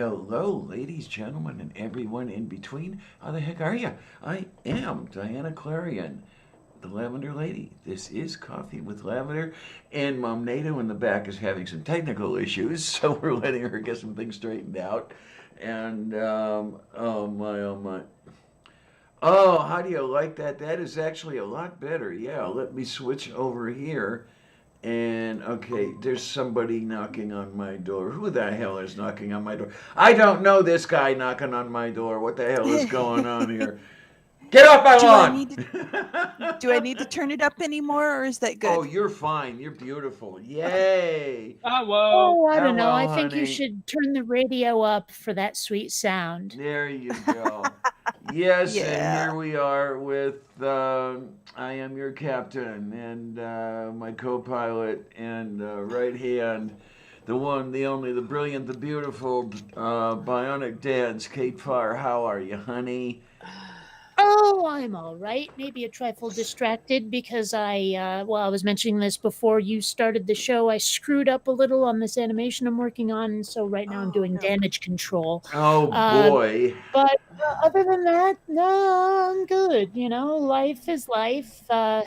Hello, ladies, gentlemen, and everyone in between. How the heck are you? I am Diana Clarion, the Lavender Lady. This is Coffee with Lavender, and Mom Nato in the back is having some technical issues, so we're letting her get some things straightened out. And, oh my, oh my. Oh, how do you like that? That is actually a lot better. Yeah, let me switch over here. And okay, there's somebody knocking on my door. Who the hell is knocking on my door? I don't know this guy knocking on my door. What the hell is going on here? Get off my Do I need to lawn! turn it up anymore, or is that Oh, good? you're fine. You're beautiful. Okay. Yay! Hello. Oh, I don't know. Hello, I think you honey. should turn the radio up for that sweet sound. There you go. Yes, and Yeah. here we are with I am your captain and my co-pilot and right hand, the one, the only, the brilliant, the beautiful bionic dance, Kate Farr. How are you, honey? Oh, I'm all right. Maybe a trifle distracted because I was mentioning this before you started the show. I screwed up a little on this animation I'm working on, so right now I'm Oh doing no. damage control. Oh Uh, boy. but other than that, no, I'm good. You know, life is life. I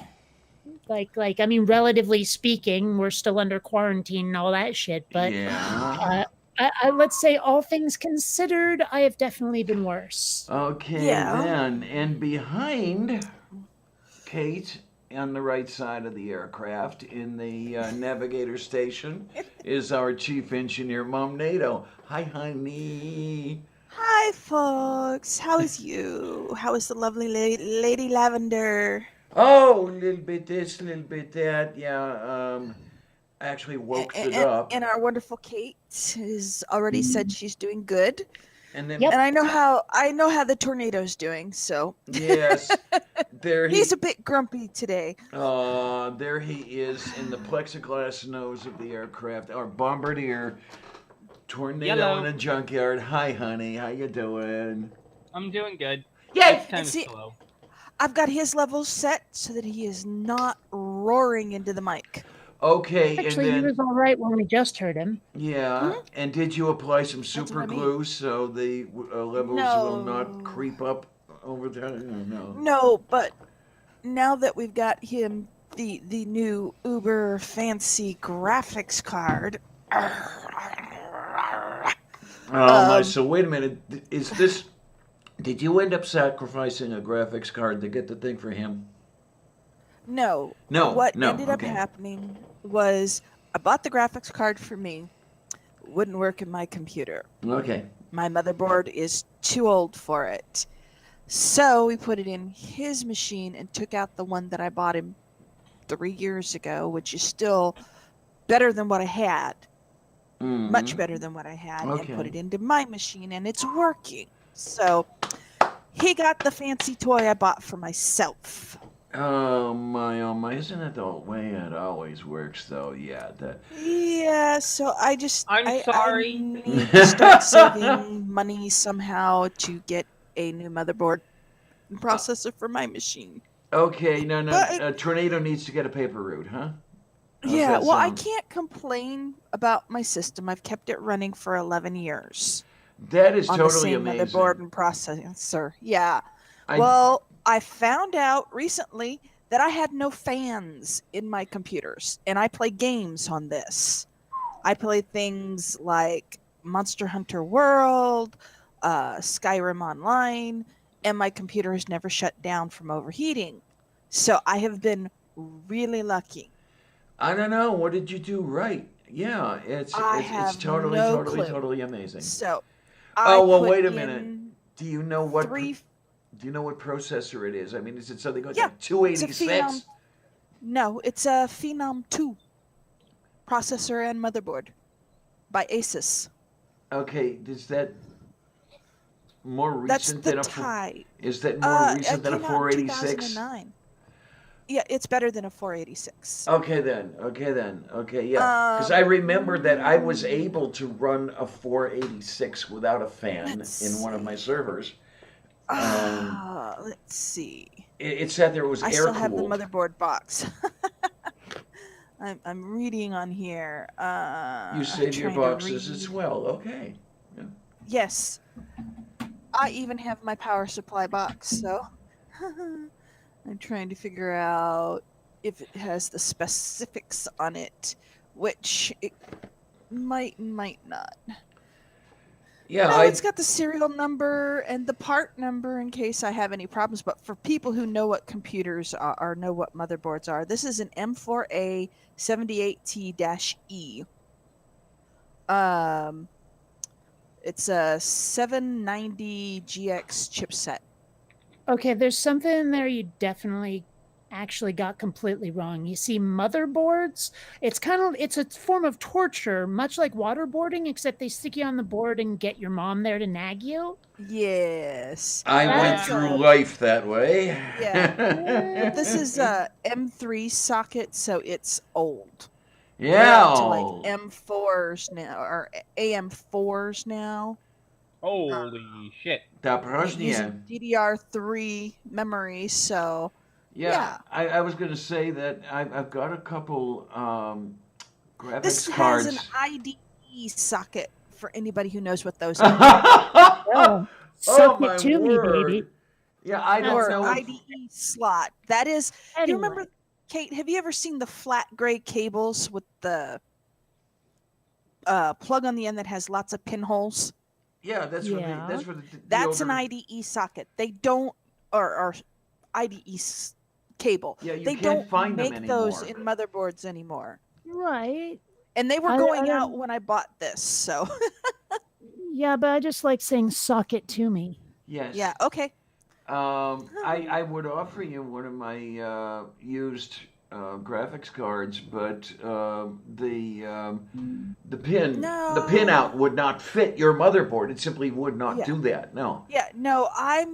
mean, relatively speaking, we're still under quarantine and all that shit. But Yeah. uh, let's say, all things considered, I have definitely been worse. Okay Yeah. then, and behind Kate on the right side of the aircraft in the navigator station is our chief engineer, Mom Nato. Hi, honey. Hi, folks. How is you? How is the lovely Lady Lavender? Oh, a little bit this, a little bit that. Yeah, I actually woke it And, up. and our wonderful Kate has already said she's doing good. And then, And Yep. I know how the tornado's doing. So yes, there he's he, a bit grumpy today. there he is in the plexiglass nose of the aircraft, our bombardier, tornado in Yellow. a junkyard. Hi, honey, how you doing? I'm doing good. Yay! It's kind And of see, slow. I've got his levels set so that he is not roaring into the mic. Okay, and Actually, he then was all right when we just heard him. yeah, and did you apply some That's what super I mean. glue so the levels will not No. creep up over time? No. No, but now that we've got him the new uber fancy graphics card. Oh my! Um So wait a minute. Is this? Did you end up sacrificing a graphics card to get the thing for him? no, No, what no. ended up Okay. happening was I bought the graphics card for me. Wouldn't work in my computer. Okay. My motherboard is too old for it. So we put it in his machine and took out the one that I bought him 3 years ago, which is still better than what I had. Much Mm-hmm. better than what I had, and put Okay. it into my machine, and it's working. So he got the fancy toy I bought for myself. Oh my! Oh my! Isn't that the way it always works, though? Yeah. That. Yeah, so I just I'm I sorry. need to start saving money somehow to get a new motherboard and processor for my machine. Okay. No, no. But Tornado needs to get a paper route, huh? How's yeah, that well, I sound? can't complain about my system. I've kept it running for 11 years That is on the totally same motherboard amazing. and processor. Yeah. I. Well, I found out recently that I had no fans in my computers, and I play games on this. I play things like Monster Hunter World, Skyrim Online, and my computer has never shut down from overheating. So I have been really lucky. I don't know. What did you do right? Yeah, it's I it's it's have totally, no totally, clue. totally amazing. So I Oh well, put wait a minute. in Do you know what? three. Do you know what processor it is? I mean, is it something like a Yeah, it's a Phenom. 286? No, it's a Phenom 2 processor and motherboard by Asus. Okay, is that more That's recent the than a type. is that more recent It than a came out in 486? 2009. Yeah, it's better than a 486. Okay then. Okay then. Okay, yeah. Because I Um, remember that I was mm, able to run a 486 without a fan let's in one of my see. servers. Um, Let's see. it said there was I air still have the cooled. motherboard box. I'm reading on here. You I'm save your trying to boxes as read. well. Okay. Yeah. Yes, I even have my power supply box, so I'm trying to figure out if it has the specifics on it, which it might not. Yeah, No, I it's got the serial number and the part number in case I have any problems. But for people who know what computers are or know what motherboards are, this is an M4A 78T-E. Um, it's a 790 GX chipset. Okay, there's something in there you definitely actually got completely wrong. You see, motherboards, it's a form of torture, much like waterboarding, except they stick you on the board and get your mom there to nag you. Yes, I went that's through a life that way. yeah. But this Eh, is a M3 socket, so it's old. We're up to like Yeah. M4s now or AM4s now. Holy shit. Using Doprožně. DDR3 memory. So, Yeah, yeah, I was going to say that I've got a couple this graphics has an cards. IDE socket for anybody who knows what those are, Oh suck it my to me, baby. word. Yeah, I don't That's or know if. IDE slot. That is, you anyway. remember, Kate? Have you ever seen the flat gray cables with the plug on the end that has lots of pinholes? Yeah, that's for the Yeah. that's for the That's an older. IDE socket. They don't, or IDE cable. Yeah, you They can't don't find them make those anymore. in motherboards anymore. Right. And they were I going don't- out when I bought this. So, Yeah, but I just like saying suck it to me. Yes. yeah, okay. I would offer you one of my used graphics cards, but the pinout No. would not fit your motherboard. It simply would not Yeah. do that. No. Yeah, no, I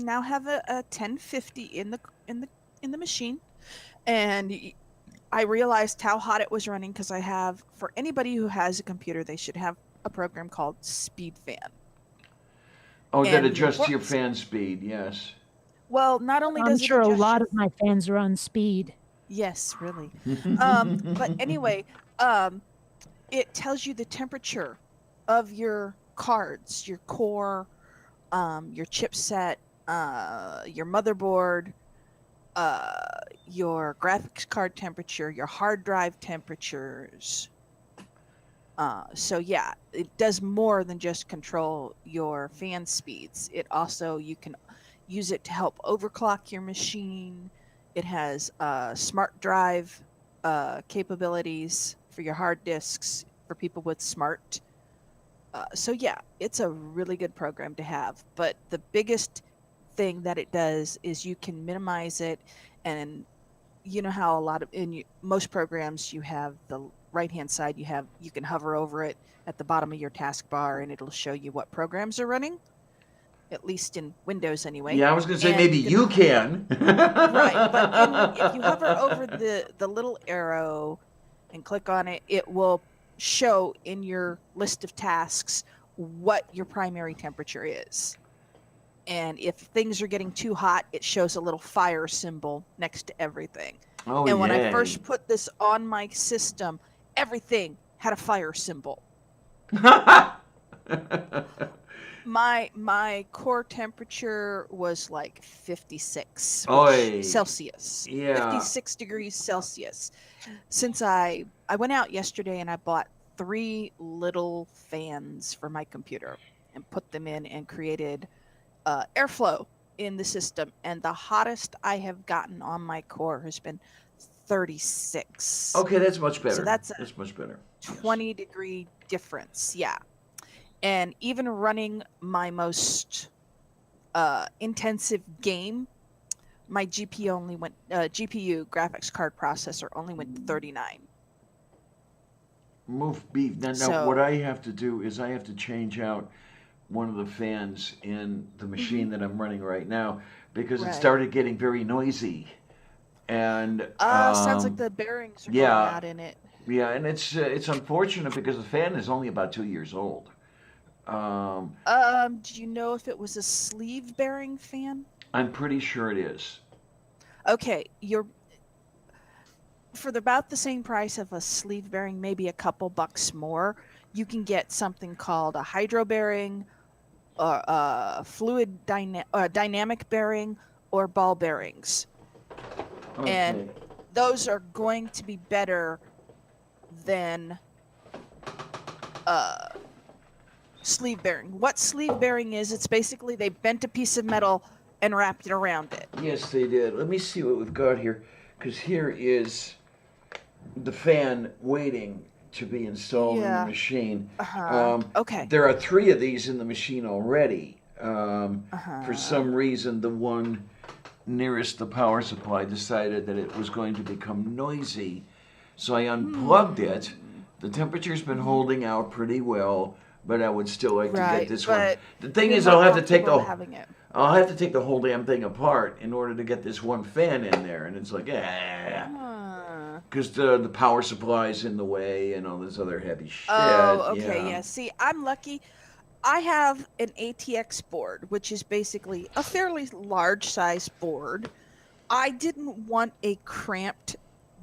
now have a 1050 in the machine, and I realized how hot it was running because I have, for anybody who has a computer, they should have a program called Speed Fan. Oh, that And adjusts your works. fan speed. Yes. Well, not only I'm does it sure a adjust lot your of my fans are on speed. yes, really. But anyway, it tells you the temperature of your cards, your core, your chipset, your motherboard, your graphics card temperature, your hard drive temperatures. So yeah, it does more than just control your fan speeds. It also you can use it to help overclock your machine. It has smart drive capabilities for your hard disks for people with smart. So yeah, it's a really good program to have. But the biggest thing that it does is you can minimize it, and you know how a lot of most programs you have the right hand side you can hover over it at the bottom of your taskbar and it'll show you what programs are running, at least in Windows anyway. Yeah, I was going to say And maybe you can. right, but if you hover over the little arrow and click on it, it will show in your list of tasks what your primary temperature is. And if things are getting too hot, it shows a little fire symbol next to everything. Oh, And when I yay. first put this on my system, everything had a fire symbol. My core temperature was like 56 Oy. Celsius. Yeah. 56 degrees Celsius. Since I went out yesterday and I bought 3 little fans for my computer and put them in and created airflow in the system, and the hottest I have gotten on my core has been 36. Okay, that's much better. So that's a That's much better. 20-degree difference, yeah. And even running my most intensive game, my GPU graphics card processor only went to 39. Move beef. Now, So- what I have to do is I have to change out one of the fans in the machine that I'm running right now because it Right. started getting very noisy. And Sounds like the bearings are going yeah. out in it. yeah, and it's unfortunate because the fan is only about 2 years old. Do you know if it was a sleeve bearing fan? I'm pretty sure it is. Okay, you're for about the same price of a sleeve bearing, maybe a couple bucks more. you can get something called a hydro bearing, or a dynamic bearing, or ball bearings. And Okay. those are going to be better than uh, sleeve bearing. What sleeve bearing is, it's basically they bent a piece of metal and wrapped it around it. Yes, they did. Let me see what we've got here. Because here is the fan waiting to be installed in the Yeah. machine. Okay. There are 3 of these in the machine already. For Uh-huh. some reason, the one nearest the power supply decided that it was going to become noisy. So I unplugged it. The temperature's been holding out pretty well, but I would still like to get Right, this one. but The thing you're is, not I'll have to take comfortable the having it. I'll have to take the whole damn thing apart in order to get this one fan in there, and it's like, Huh. because the power supply's in the way and all this other heavy shit. Oh, okay, Yeah. yeah. See, I'm lucky. I have an ATX board, which is basically a fairly large size board. I didn't want a cramped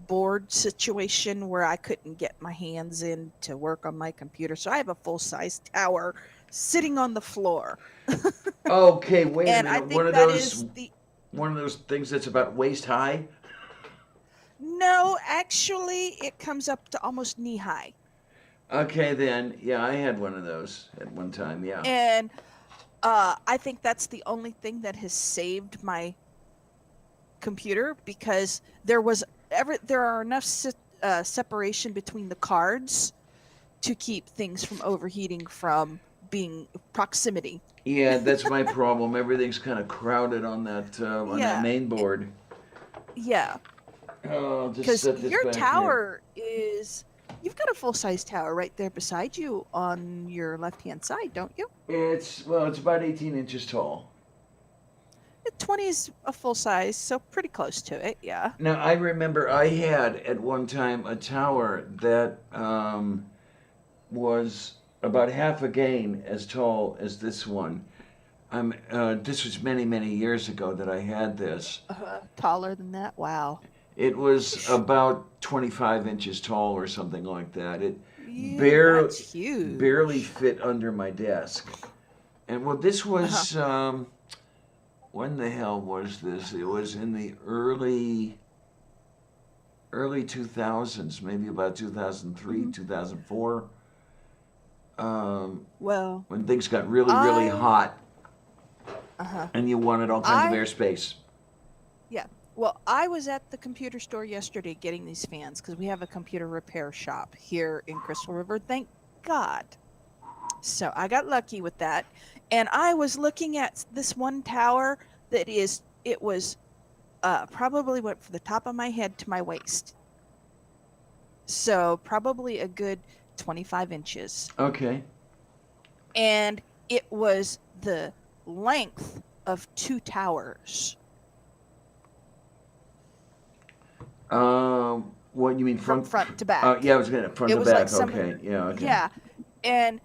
board situation where I couldn't get my hands in to work on my computer. So I have a full size tower sitting on the floor. Okay, wait a And I minute. One think of that those is the. one of those things that's about waist high. No, actually, it comes up to almost knee high. Okay, then. Yeah, I had one of those at one time. Yeah. And I think that's the only thing that has saved my computer, because there are enough separation between the cards to keep things from overheating from being proximity. Yeah, that's my problem. Everything's kind of crowded on that Yeah, main board. yeah, Oh, I'll just because set this your back here. tower is. You've got a full size tower right there beside you on your left hand side, don't you? It's about 18 inches tall. 20 is a full size, so pretty close to it, yeah. Now I remember I had at one time a tower that was about half again as tall as this one. This was many years ago that I had this. Taller than that? Wow. It was about 25 inches tall or something like that. It Yeah, barely that's huge. barely fit under my desk. And well, this was when the hell was this? It was in the early 2000s, maybe about 2003, 2004. Well, When things got really hot uh-huh. and you wanted all kinds of I airspace. Yeah. Well, I was at the computer store yesterday getting these fans because we have a computer repair shop here in Crystal River. Thank God. So I got lucky with that. And I was looking at this one tower it was probably went from the top of my head to my waist. So probably a good 25 inches. Okay. And it was the length of 2 towers. What you mean From front to back. Yeah, I was gonna front It to was back. like some- Okay, yeah, okay. Yeah. And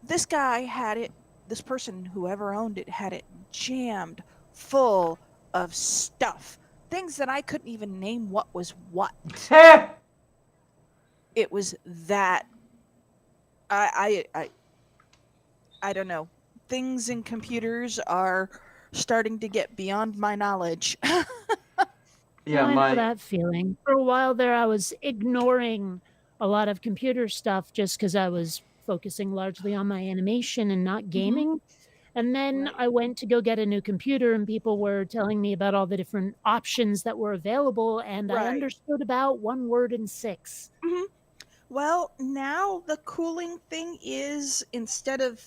this guy had it, this person, whoever owned it, had it jammed full of stuff. Things that I couldn't even name what was what. It was that. I don't know. Things in computers are starting to get beyond my knowledge. Yeah, I know that feeling. For a while there, I was ignoring a lot of computer stuff just because I was focusing largely on my animation and not gaming. And then Right. I went to go get a new computer, and people were telling me about all the different options that were available, and I Right. understood about 1 word in 6. Well, now the cooling thing is, instead of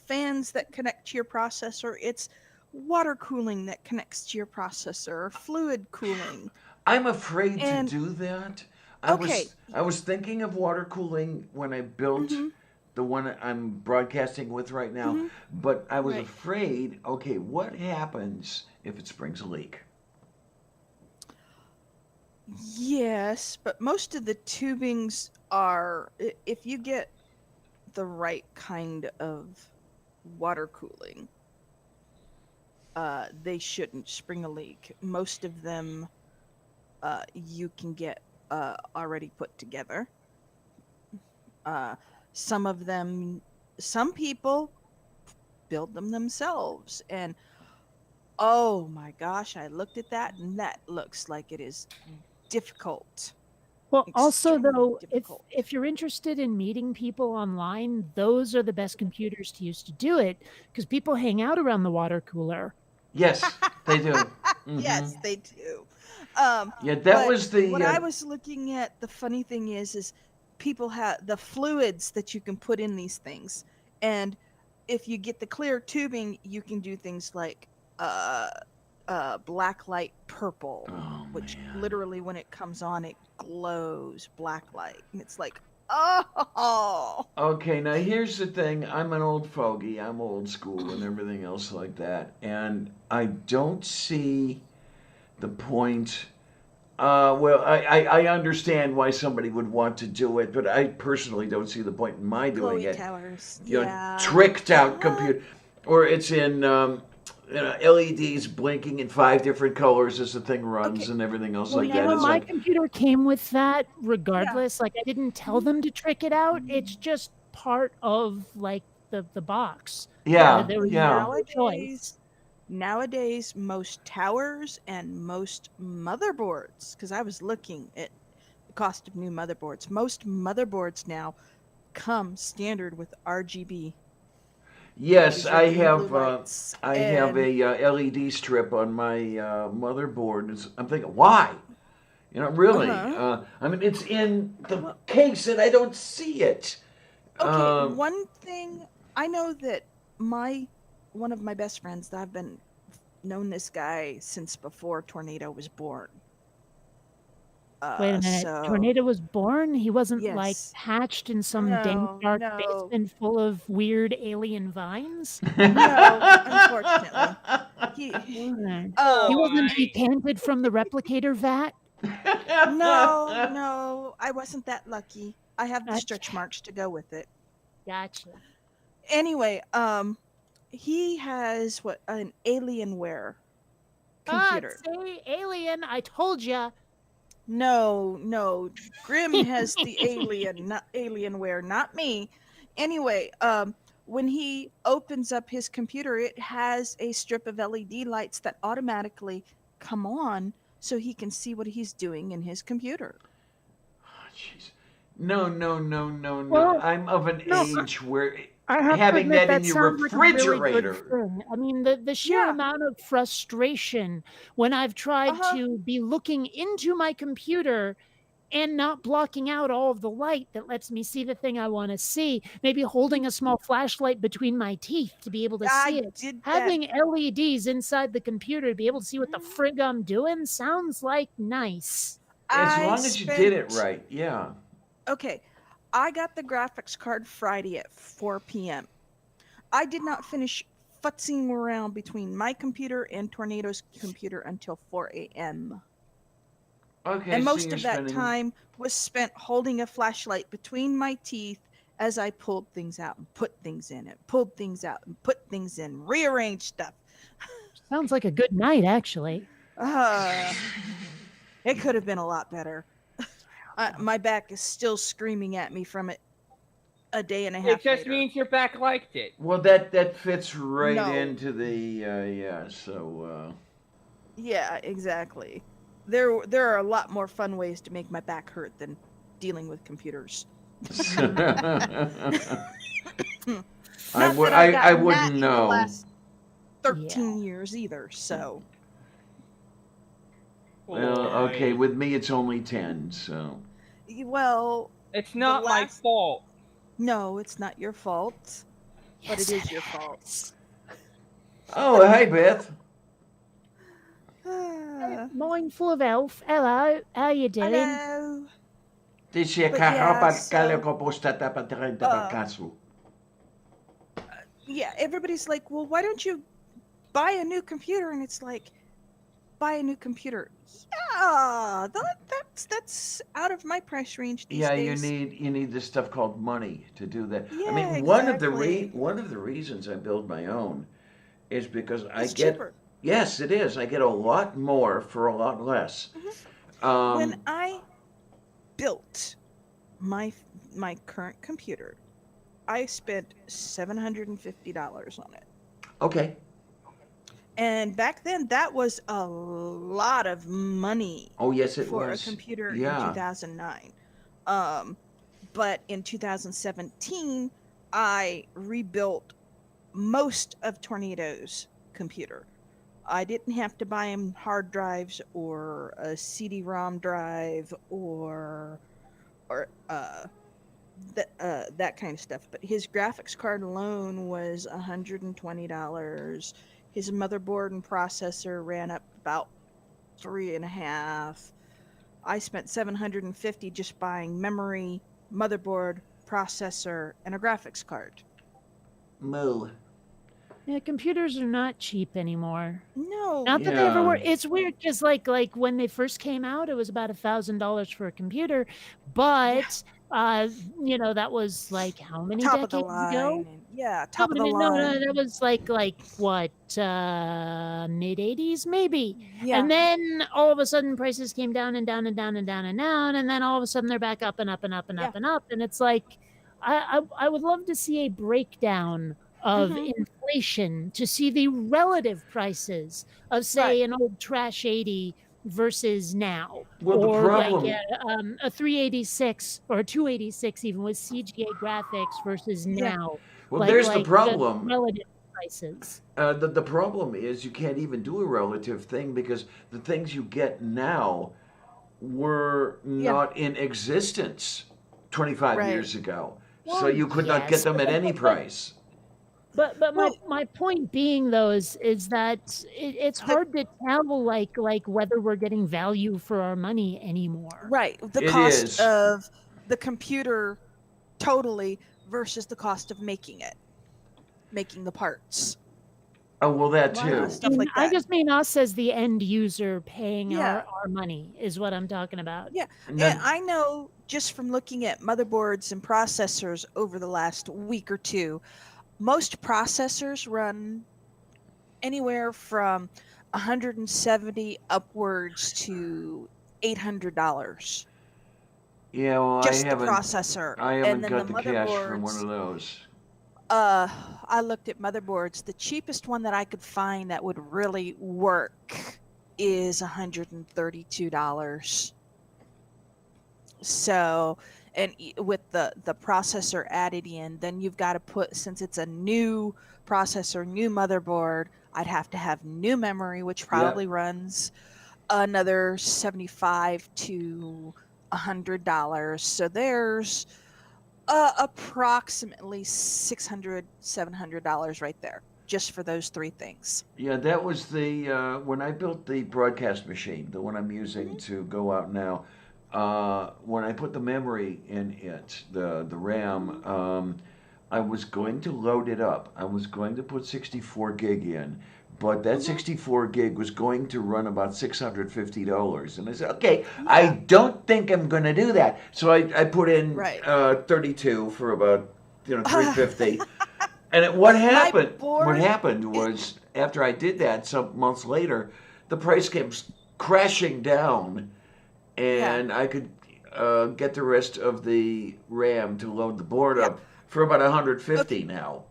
fans that connect to your processor, it's water cooling that connects to your processor, or fluid cooling. I'm afraid And- to do that. Okay. I was thinking of water cooling when I built the one I'm broadcasting with right now, but I was Right. afraid, okay, what happens if it springs a leak? Yes, but most of the tubings are, if you get the right kind of water cooling, they shouldn't spring a leak. Most of them you can get already put together. Some people build them themselves. And oh my gosh, I looked at that and that looks like it is difficult. Well, also Extremely though, difficult. if you're interested in meeting people online, those are the best computers to use to do it because people hang out around the water cooler. Yes, they do. Yes, they do. Yeah, that But was the. what I was looking at, the funny thing is people have the fluids that you can put in these things, and if you get the clear tubing, you can do things like uh, black light purple, Oh which man. literally when it comes on, it glows black light, and it's like, oh, Okay, now here's the thing. I'm an old fogey. I'm old school and everything else like that, and I don't see the point. Well, I understand why somebody would want to do it, but I personally don't see the point in my doing glowy it. towers. You know, Yeah. tricked out What? computer, or it's in LEDs blinking in 5 different colors as the thing runs Okay. and everything else Well, like you that. know, It's my like, computer came with that regardless. Like I didn't tell them to trick it out. It's just part of like the box. yeah, There was yeah. no choice. Nowadays, most towers and most motherboards, because I was looking at the cost of new motherboards, most motherboards now come standard with RGB. Yes, These are I green blue have. lights. I have And a LED strip on my motherboard. I'm thinking, why? You know, really? uh-huh. I mean, it's in the Well, case and I don't see it. okay, Um, one thing I know that my one of my best friends that I've been known this guy since before Tornado was born. Wait a minute. So Tornado was born? He wasn't like yes. hatched in some dank No, dark no, basement full of weird alien vines? no, unfortunately. He Alright. He um wasn't Boy. decanted from the replicator vat? no, I wasn't that lucky. I have the Gotcha. stretch marks to go with it. Gotcha. Anyway, he has what an Alienware Ah, computer. see, alien, I told ya. No, Grim has the alien, not Alienware, not me. Anyway, when he opens up his computer, it has a strip of LED lights that automatically come on so he can see what he's doing in his computer. Jeez. No, no, no, no, no. Well, I'm of an no, age where I have to having admit that in that your sounds like a really good refrigerator. thing. I mean, the sheer Yeah. amount of frustration when I've tried Uh-huh. to be looking into my computer and not blocking out all of the light that lets me see the thing I want to see, maybe holding a small flashlight between my teeth to be able to see I it. did that. Having LEDs inside the computer to be able to see what the frig I'm doing sounds like nice. As I long as you did it spent- right, yeah. Okay, I got the graphics card Friday at 4 p.m. I did not finish futzing around between my computer and Tornado's computer until 4 a.m. Okay, And so most you're of that spending. time was spent holding a flashlight between my teeth as I pulled things out and put things in it, pulled things out and put things in, rearranged stuff. Sounds like a good night, actually. It could have been a lot better. My back is still screaming at me from it a day and a half It just later. means your back liked it. Well, that fits right No. into the yeah. So Yeah, exactly. There are a lot more fun ways to make my back hurt than dealing with computers. I Not would that I've I gotten that wouldn't in the know. last 13 years either, so. Well, okay, Boy. with me it's only 10. So Well, It's not my last- fault. no, it's not your fault, but Yes, it is your fault. oh hey Beth. Morning full of elf. Hello, how you doing? Hello. Dice But yeah, so- Picasso. Yeah, everybody's like, well, why don't you buy a new computer? And it's like, buy a new computer. Yeah, that's out of my price range these Yeah, days. you need this stuff called money to do that. I Yeah, mean, exactly. one of the reasons I build my own is because I It's get cheaper. yes, it is. I get a lot more for a lot less. When I built my current computer, I spent $750 on it. Okay. And back then, that was a lot of money Oh, yes, it for a was. computer in Yeah. 2009. Um, but in 2017, I rebuilt most of Tornado's computer. I didn't have to buy him hard drives or a CD-ROM drive or that kind of stuff. But his graphics card alone was $120. His motherboard and processor ran up about three and a half. I spent $750 just buying memory, motherboard, processor, and a graphics card. Moo. Yeah, computers are not cheap anymore. No. Not that they ever were. Yeah. It's weird because, like when they first came out, it was about $1,000 for a computer, but that was like how many Top of the decades ago? line. And yeah, No, top of but the no, line. that was like what, mid 80s maybe. Yeah. And then all of a sudden prices came down and down and down and down and down, and then all of a sudden they're back up and up and up and Yeah. up and up. And it's like I would love to see a breakdown of Mhm. inflation to see the relative prices of, say, an old trash 80 versus now, Well, the or like problem. a 386 or a 286 even with CGA graphics versus Yeah. now. Well, there's the the problem. relative prices. The problem is you can't even do a relative thing because the things you get now were Yeah. not in existence 25 Right. years ago. So Well, you could not get yes, them at any price. But Well- my point being though is that it's hard to tell like whether we're getting value for our money anymore. Right. The It cost is. of the computer totally versus the cost of making the parts. Oh, well, that Wow. too. Stuff like I that. just mean us as the end user paying Yeah. our money is what I'm talking about. Yeah. And And then, I know just from looking at motherboards and processors over the last week or two, most processors run anywhere from 170 upwards to $800. yeah, well, Just the I haven't processor. got And then the the cash for one motherboards. of those. I looked at motherboards. The cheapest one that I could find that would really work is $132. So, and with the processor added in, then you've got to put, since it's a new processor, new motherboard, I'd have to have new memory, which probably runs another $75 to $100. So there's approximately $600, $700 right there, just for those three things. Yeah, that was the when I built the broadcast machine, the one I'm using to go out now. When I put the memory in it, the RAM, I was going to load it up. I was going to put 64 gig in, but that 64 gig was going to run about $650. And I said, okay, I don't think I'm going to do that. So I put in Right. 32 for about $350. And what happened? board- What happened was after I did that, some months later, the price came crashing down, and I could get the rest of the RAM to load the board up for about 150 now.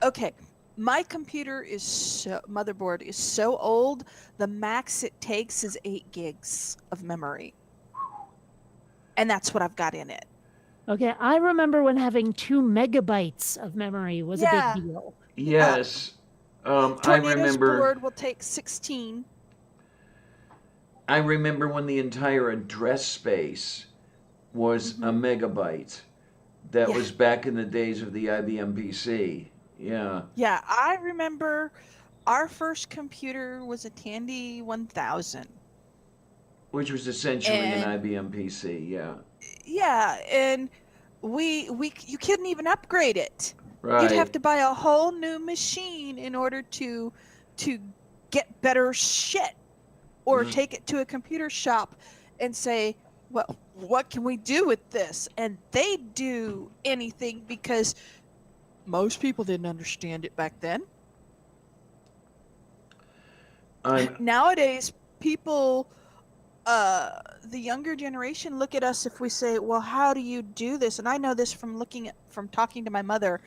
Okay. My motherboard is so old, the max it takes is 8 gigs of memory. And that's what I've got in it. Okay, I remember when having 2 megabytes of memory was Yeah. a big deal. Yes, I Tornado's remember. board will take 16. I remember when the entire address space was a megabyte. That Yeah. was back in the days of the IBM PC. Yeah. Yeah, I remember our first computer was a Tandy 1000. Which was essentially an And- IBM PC. Yeah. Yeah, and you couldn't even upgrade it. Right. You'd have to buy a whole new machine in order to get better shit, or Mhm. take it to a computer shop and say, well, what can we do with this? And they'd do anything because most people didn't understand it back then. I'm Nowadays, people the younger generation look at us if we say, "Well, how do you do this?" And I know this from talking to my mother.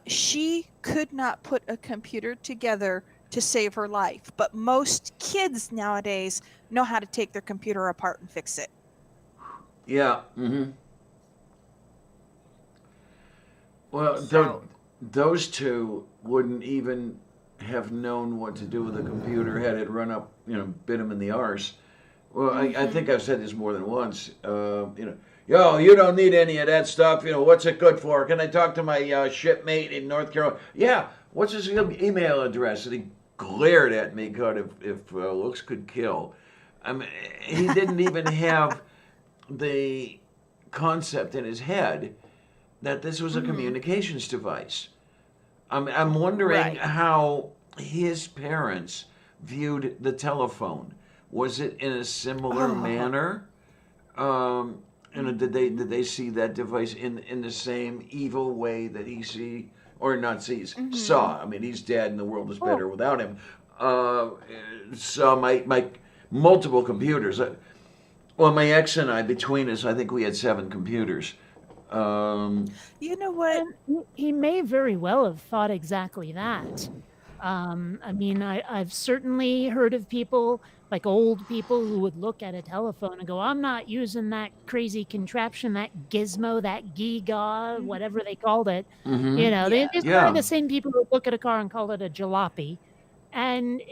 She could not put a computer together to save her life, but most kids nowadays know how to take their computer apart and fix it. Yeah. Well, So, those two wouldn't even have known what to do with a computer had it run up, bit them in the arse. Well, I think I've said this more than once. Yo, you don't need any of that stuff. What's it good for? Can I talk to my shipmate in North Carolina? Yeah, what's his email address? And he glared at me, God, if looks could kill. I mean, he didn't even have the concept in his head that this was a communications device. I'm wondering right. how his parents viewed the telephone. Was it in a similar manner? Did they see that device in the same evil way that he saw? I mean, he's dead, and the world is better without him. Saw my multiple computers. Well, my ex and I, between us, I think we had 7 computers. You know what? And he may very well have thought exactly that. I mean, I've certainly heard of people, like old people, who would look at a telephone and go, "I'm not using that crazy contraption, that gizmo, that giga, whatever they called it." Yeah. These are the same people who look at a car and call it a jalopy. And,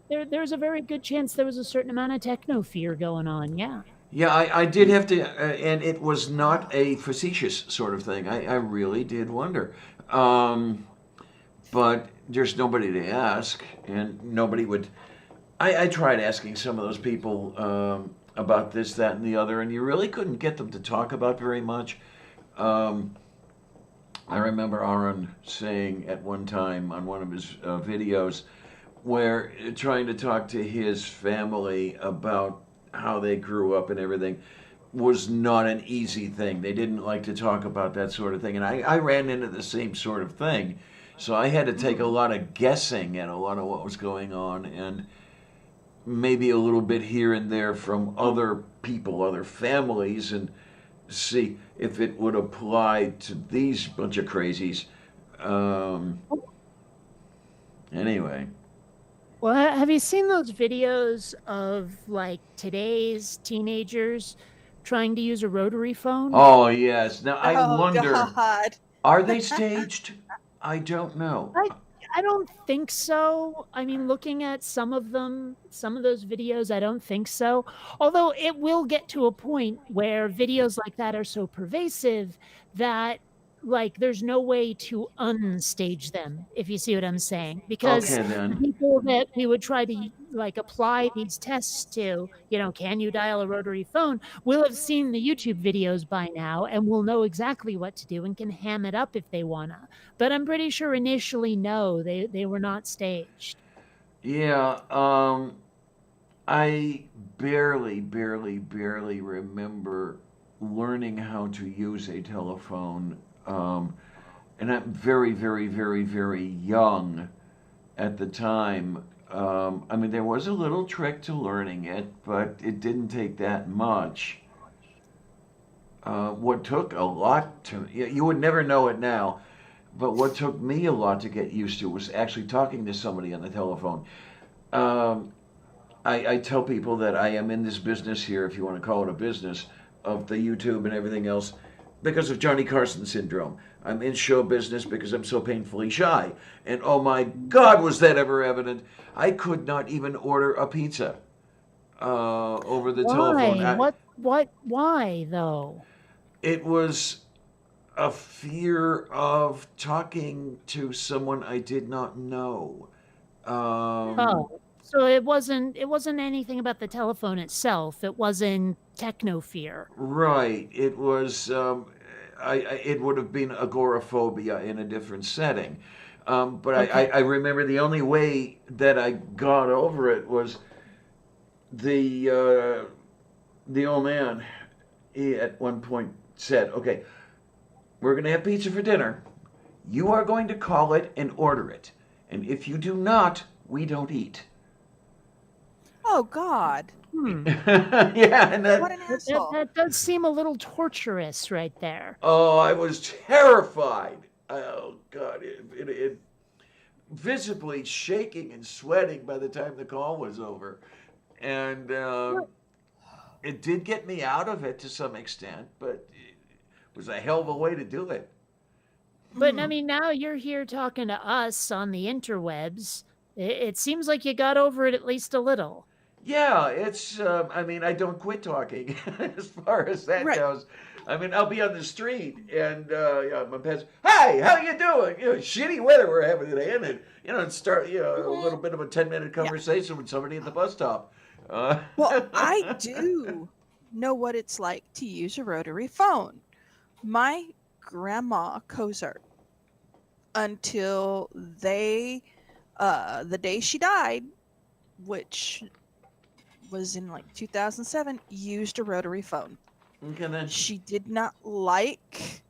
there's a very good chance there was a certain amount of techno fear going on. Yeah. Yeah, I did have to, and it was not a facetious sort of thing. I really did wonder. But there's nobody to ask, and nobody would. I tried asking some of those people about this, that, and the other, and you really couldn't get them to talk about very much. I remember Aaron saying at one time on one of his videos, where trying to talk to his family about how they grew up and everything was not an easy thing. They didn't like to talk about that sort of thing. And I ran into the same sort of thing. So I had to take a lot of guessing at a lot of what was going on, and maybe a little bit here and there from other people, other families, and see if it would apply to these bunch of crazies. Anyway. Well, have you seen those videos of like today's teenagers trying to use a rotary phone? Oh, yes. Now, I wonder, God. are they staged? I don't know. I don't think so. I mean, looking at some of those videos, I don't think so. Although it will get to a point where videos like that are so pervasive that like there's no way to unstage them, if you see what I'm saying. Because Okay, then. people that we would try to like apply these tests to, can you dial a rotary phone, will have seen the YouTube videos by now and will know exactly what to do and can ham it up if they wanna. But I'm pretty sure initially, no, they were not staged. Yeah, I barely remember learning how to use a telephone. And I'm very, very, very, very young at the time. I mean, there was a little trick to learning it, but it didn't take that much. What took a lot you would never know it now, but what took me a lot to get used to was actually talking to somebody on the telephone. I tell people that I am in this business here, if you want to call it a business, of the YouTube and everything else, because of Johnny Carson syndrome. I'm in show business because I'm so painfully shy. And oh my God, was that ever evident? I could not even order a pizza over the telephone. Why though? It was a fear of talking to someone I did not know. So it wasn't anything about the telephone itself. It wasn't techno fear. Right. It was. It would have been agoraphobia in a different setting. But Okay. I remember the only way that I got over it was the old man. He at one point said, "Okay, we're going to have pizza for dinner. You are going to call it and order it. And if you do not, we don't eat." Oh God, Yeah, and what an asshole! That does seem a little torturous right there. oh, I was terrified. Oh God, it visibly shaking and sweating by the time the call was over, and it did get me out of it to some extent, but it was a hell of a way to do it. But I Mhm. mean, now you're here talking to us on the interwebs. It seems like you got over it at least a little. Yeah, it's. I mean, I don't quit talking as far as that Right. goes. I mean, I'll be on the street and yeah, my pets. Hey, how you doing? You know, shitty weather we're having today, and and start a little Mhm. bit of a 10-minute Yeah. conversation with somebody at the bus stop. Well, I do know what it's like to use a rotary phone. My grandma Cozart, until the day she died, which was in like 2007, used a rotary phone. Okay then. She did not like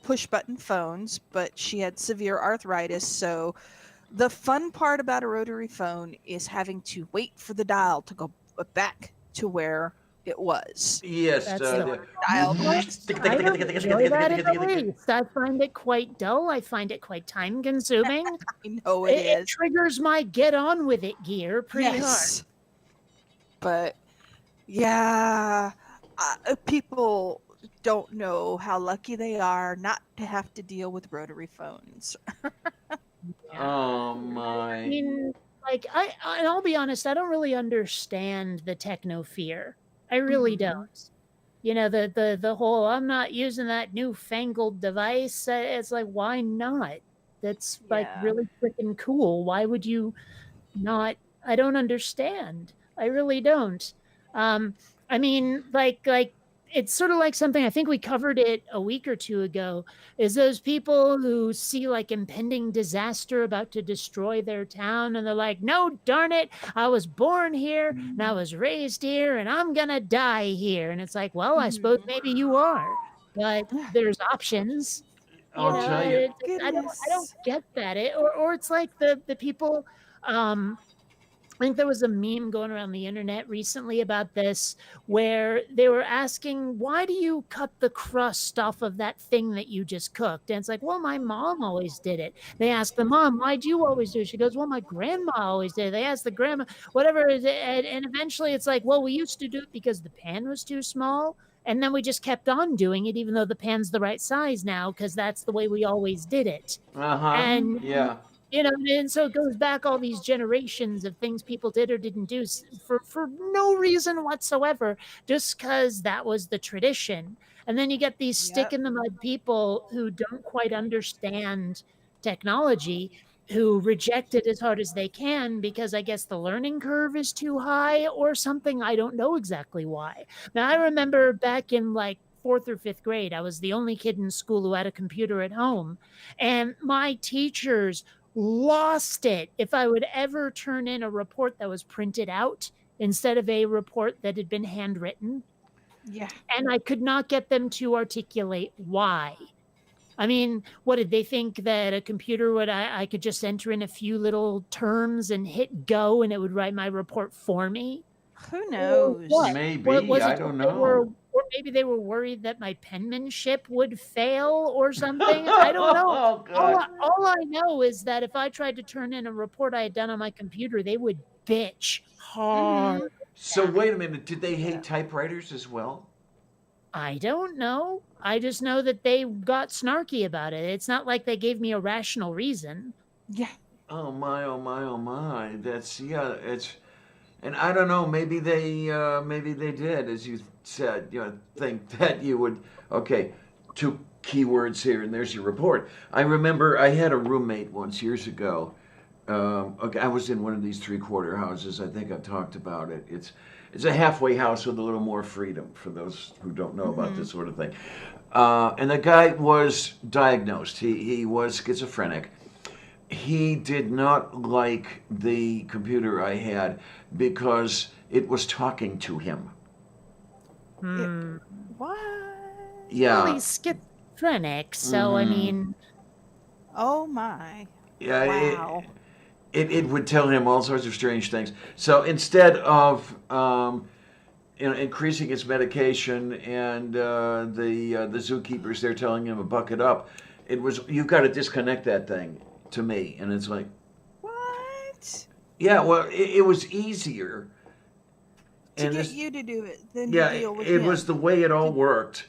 push button phones, but she had severe arthritis. So the fun part about a rotary phone is having to wait for the dial to go back to where it was. Yes. That's the So dial Well, next. I don't enjoy that in the least. I find it quite dull. I find it quite time consuming. I know it It is. triggers my get on with it gear pretty hard. Yes. But yeah, people don't know how lucky they are not to have to deal with rotary phones. Oh I my. mean, like and I'll be honest, I don't really understand the techno fear. I really Mhm. don't. You know, the whole I'm not using that newfangled device. It's like, why not? That's like Yeah. really freaking cool. Why would you not? I don't understand. I really don't. I mean, like it's sort of like something I think we covered it a week or two ago. Is those people who see like impending disaster about to destroy their town, and they're like, "No, darn it! I was born here, and I was raised here, and I'm gonna die here." And it's like, well, I suppose Mhm. maybe you are, but there's options. You I'll know, tell Oh you. I don't goodness. get that. Or it's like the people. I think there was a meme going around the internet recently about this where they were asking, why do you cut the crust off of that thing that you just cooked? And it's like, well, my mom always did it. They asked the mom, why'd you always do it? She goes, well, my grandma always did it. They asked the grandma, whatever. And eventually it's like, well, we used to do it because the pan was too small. And then we just kept on doing it, even though the pan's the right size now, because that's the way we always did it. Uh huh. And Yeah. and so it goes back all these generations of things people did or didn't do for no reason whatsoever, just because that was the tradition. And then you get these stick Yep. in the mud people who don't quite understand technology, who reject it as hard as they can because I guess the learning curve is too high or something. I don't know exactly why. Now, I remember back in like fourth or fifth grade, I was the only kid in school who had a computer at home. And my teachers lost it if I would ever turn in a report that was printed out instead of a report that had been handwritten. Yeah. And I could not get them to articulate why. I mean, what did they think that a computer would, I could just enter in a few little terms and hit go and it would write my report for me? Who Or what? knows? What Maybe. was I it that don't they were, know. or maybe they were worried that my penmanship would fail or something? I don't know. Oh God. All I know is that if I tried to turn in a report I had done on my computer, they would bitch hard. Mhm. So wait a minute. Did they Yeah. hate typewriters as well? I don't know. I just know that they got snarky about it. It's not like they gave me a rational reason. Yeah. Oh my. Oh my. Oh my. That's yeah. It's and I don't know. Maybe they did, as you said. Think that you would. Okay, two keywords here, and there's your report. I remember I had a roommate once years ago. Okay, I was in one of these three-quarter houses. I think I've talked about it. It's a halfway house with a little more freedom for those who don't know about this sort of thing. And the guy was diagnosed. He was schizophrenic. He did not like the computer I had because it was talking to him. Hmm. What? Well, Yeah, he's schizophrenic, so I hmm mean, Oh my. yeah. Wow. it would tell him all sorts of strange things. So instead of increasing his medication and the zookeepers there telling him to buck it up, it was, you've got to disconnect that thing to me. And it's like, What? yeah, well, it was easier. To And get this, you to do it than yeah, to deal with it him. was the way it all worked.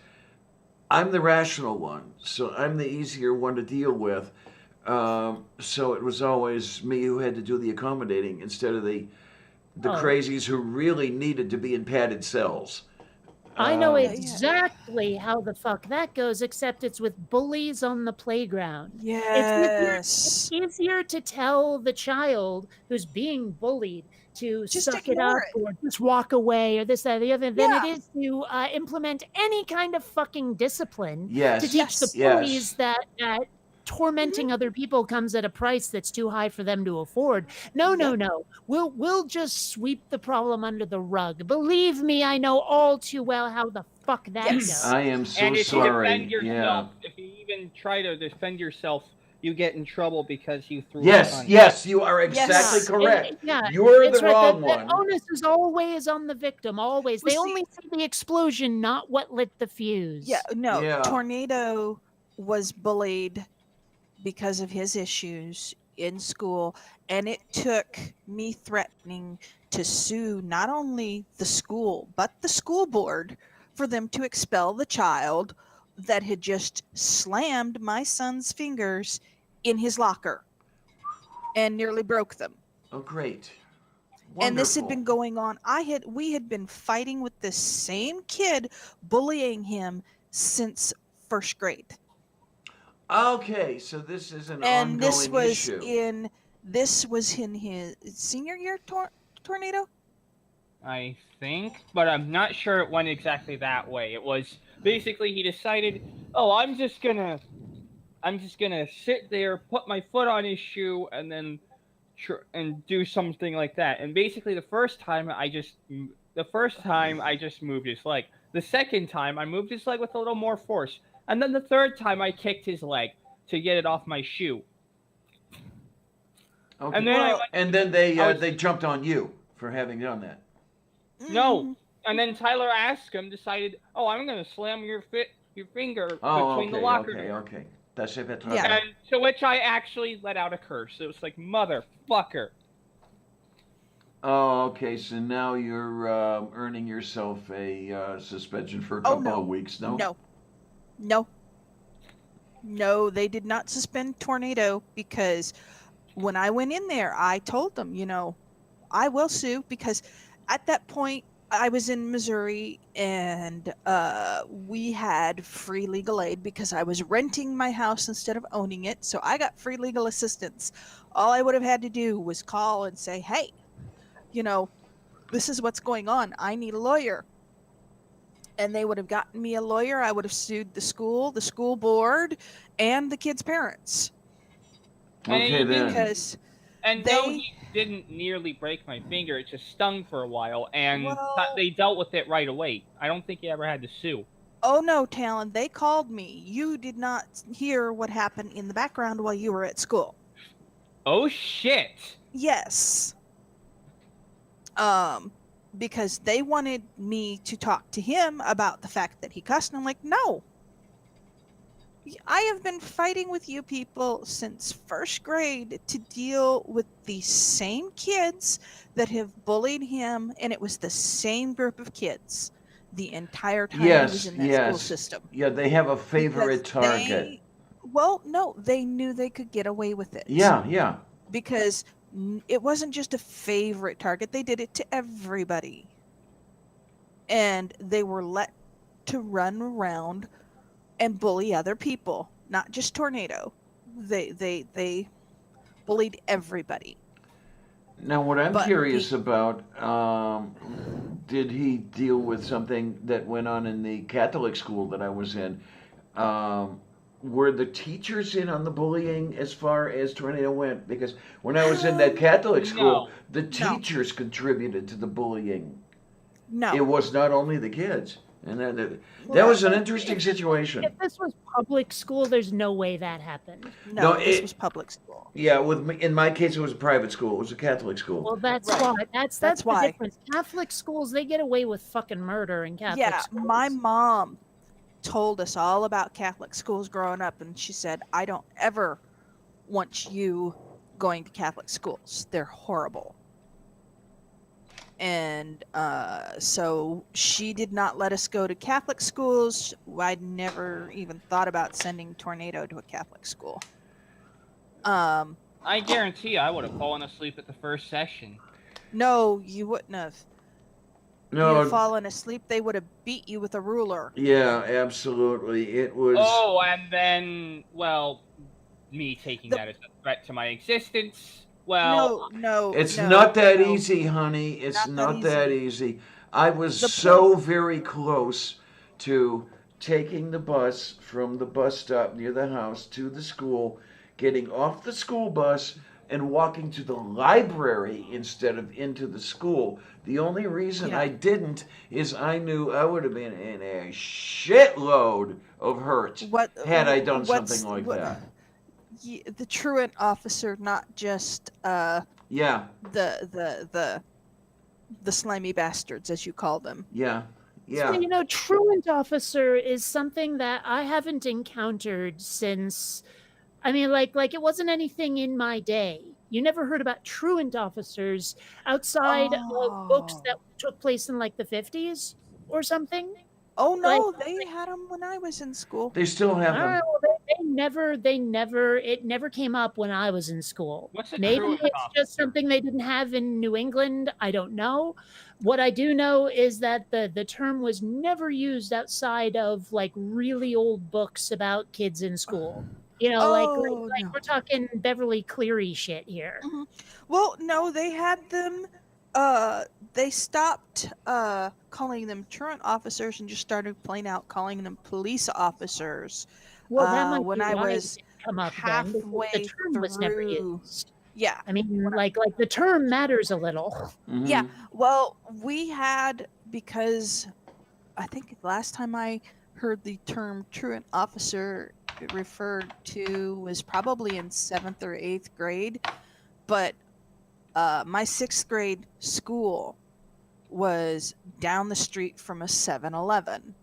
I'm the rational one, so I'm the easier one to deal with. So it was always me who had to do the accommodating instead of the crazies who really needed to be in padded cells. I know Yeah. exactly how the fuck that goes, except it's with bullies on the playground. Yes. It's easier to tell the child who's being bullied to Just suck it ignore up or just walk away or this, that, or the other than it Yeah. is to implement any kind of fucking discipline Yes. to teach the Yes. bullies that tormenting other people comes at a price that's too high for them to afford. No. We'll just sweep the problem under the rug. Believe me, I know all too well how the fuck that Yes. goes. I am so And if sorry. you defend yourself, if you even try to defend yourself, you get in trouble because you threw a punch. Yes, you are exactly Yes. correct. Yeah, You're it's the right. wrong The one. onus is always on the victim. Always. Well, They see- only see the explosion, not what lit the fuse. Yeah, no. Yeah. Tornado was bullied because of his issues in school, and it took me threatening to sue not only the school but the school board for them to expel the child that had just slammed my son's fingers in his locker and nearly broke them. Oh, great. And this had Wonderful. been going on. We had been fighting with this same kid, bullying him since first grade. Okay, so this is an And ongoing this was issue. in his senior year tornado. I think, but I'm not sure it went exactly that way. It was basically he decided, oh, I'm just gonna sit there, put my foot on his shoe, and then do something like that. And basically, the first time I just moved his leg. The second time I moved his leg with a little more force, and then the third time I kicked his leg to get it off my shoe. Okay. And then And then they jumped on you for having done that. No. And then Tyler Askham decided, oh, I'm going to slam your finger between the locker door. Okay. That's it. Yeah. And to which I actually let out a curse. It was like, motherfucker. Oh, okay. So now you're earning yourself a suspension for a couple of weeks, no? No, they did not suspend Tornado because when I went in there, I told them, I will sue because at that point I was in Missouri and we had free legal aid because I was renting my house instead of owning it. So I got free legal assistance. All I would have had to do was call and say, hey, this is what's going on. I need a lawyer. And they would have gotten me a lawyer. I would have sued the school board, and the kids' parents. Okay, then. Because no, he didn't nearly break my finger. It just stung for a while, and they dealt with it right away. I don't think he ever had to sue. Oh, no, Talon. They called me. You did not hear what happened in the background while you were at school. Oh, shit. Yes. Because they wanted me to talk to him about the fact that he cussed, and I'm like, no. I have been fighting with you people since first grade to deal with the same kids that have bullied him, and it was the same group of kids the entire time he was in that school system. Yeah, they have a favorite target. They knew they could get away with it. Yeah. Because it wasn't just a favorite target. They did it to everybody. And they were let to run around and bully other people, not just Tornado. They bullied everybody. Now, what I'm curious about, did he deal with something that went on in the Catholic school that I was in? Were the teachers in on the bullying as far as Tornado went? Because when I was in that Catholic school, the teachers contributed to the bullying. No. It was not only the kids. And that was an interesting situation. If this was public school, there's no way that happened. No, No, this it- was public school. Yeah, in my case, it was a private school. It was a Catholic school. Well, that's Right. why. That's That's the why. difference. Catholic schools, they get away with fucking murder in Catholic Yeah, schools. my mom told us all about Catholic schools growing up, and she said, I don't ever want you going to Catholic schools. They're horrible. And so she did not let us go to Catholic schools. I'd never even thought about sending Tornado to a Catholic school. I guarantee I would have fallen asleep at the first session. No, you wouldn't have. You'd No, have fallen asleep. They would have beat you with a ruler. yeah, absolutely. It was. Oh, and then, well, me taking that as a threat to my existence. Well, No, It's no, not that no. easy, honey. It's Not not that that easy. I was The so very close to taking the bus from the bus stop near the house to the school, getting off the school bus, and walking to the library instead of into the school. The only reason Yeah. I didn't is I knew I would have been in a shitload of hurt had I done what's- something like what- that. The truant officer, not just Yeah, the slimy bastards, as you call them. yeah, So, yeah. truant officer is something that I haven't encountered since. I mean, like it wasn't anything in my day. You never heard about truant officers outside of books that took place in like the 50s or something. Oh no, Like- they had them when I was in school. They still have All them. right, well, it never came up when I was in school. what's a Maybe truant it's officer? just something they didn't have in New England. I don't know. What I do know is that the term was never used outside of like really old books about kids in school. Oh, Like no. we're talking Beverly Cleary shit here. Well, no, they had them. They stopped calling them truant officers and just started plain out calling them police officers. Well, that might when be I why it was didn't come up then, because halfway the term was never through- used. Yeah. I mean, like the term matters a little. Mhm. Yeah. Well, we had, because I think last time I heard the term truant officer referred to was probably in 7th or 8th grade, but my 6th grade school was down the street from a 7-Eleven,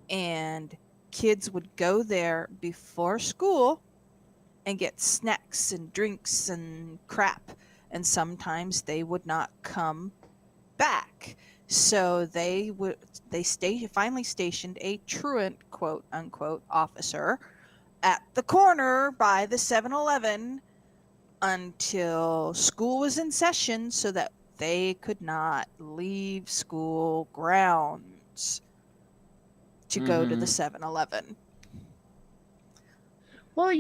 and kids would go there before school and get snacks and drinks and crap, and sometimes they would not come back. So they finally stationed a truant, quote unquote, officer at the corner by the 7-Eleven until school was in session, so that they could not leave school grounds to go to the Mhm. 7-Eleven. Well,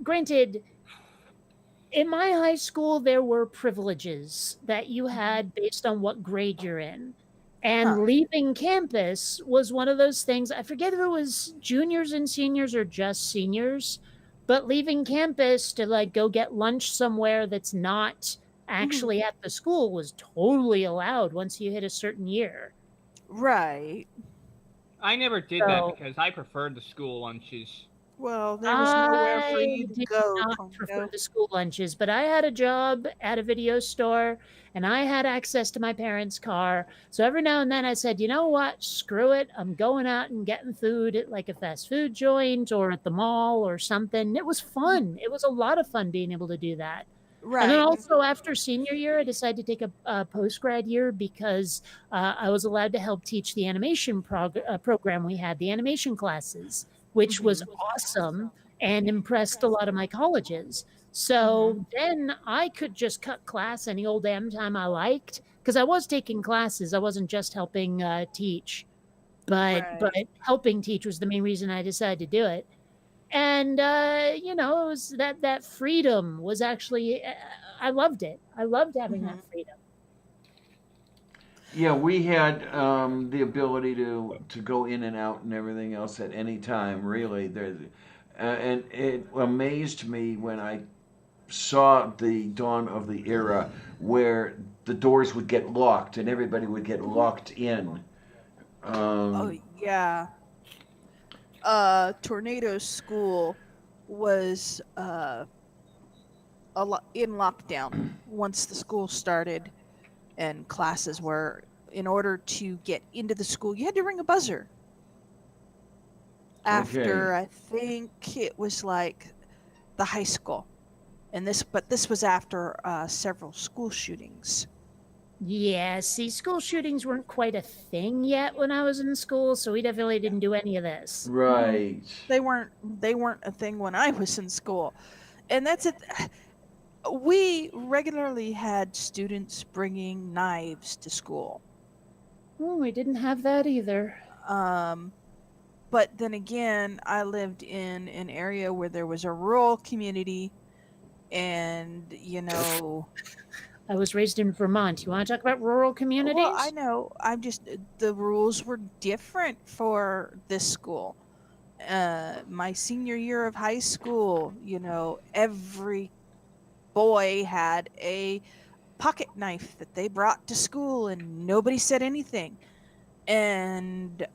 granted, in my high school, there were privileges that you had based on what grade you're in. And Huh. leaving campus was one of those things. I forget if it was juniors and seniors or just seniors, but leaving campus to like go get lunch somewhere that's not actually at the school was totally allowed once you hit a certain year. Right. I never did So- that because I preferred the school lunches. Well, there was nowhere for you I to did go. not Tonto. prefer the school lunches, but I had a job at a video store and I had access to my parents' car. So every now and then I said, you know what? Screw it. I'm going out and getting food at like a fast food joint or at the mall or something. It was fun. It was a lot of fun being able to do that. Right. And then also after senior year, I decided to take a post-grad year because I was allowed to help teach the animation program we had, the animation classes, which was awesome and impressed a lot of my colleges. So then I could just cut class any old damn time I liked because I was taking classes. I wasn't just helping teach, but helping teach was the main reason I decided to do it. And it was that freedom was actually I loved it. I loved having that freedom. Yeah, we had the ability to go in and out and everything else at any time. Really, and it amazed me when I saw the dawn of the era where the doors would get locked and everybody would get locked in. Oh Um, yeah. Tornado School was in lockdown once the school started and classes were. In order to get into the school, you had to ring a buzzer. okay. After I think it was like the high school, but this was after several school shootings. Yeah, see, school shootings weren't quite a thing yet when I was in school, so we definitely didn't do any of this. Right. They weren't a thing when I was in school, and that's it. We regularly had students bringing knives to school. Oh, we didn't have that either. Um, but then again, I lived in an area where there was a rural community, and I was raised in Vermont. You want to talk about rural communities? well, I know. I'm just the rules were different for this school. My senior year of high school, every boy had a pocket knife that they brought to school, and nobody said anything. And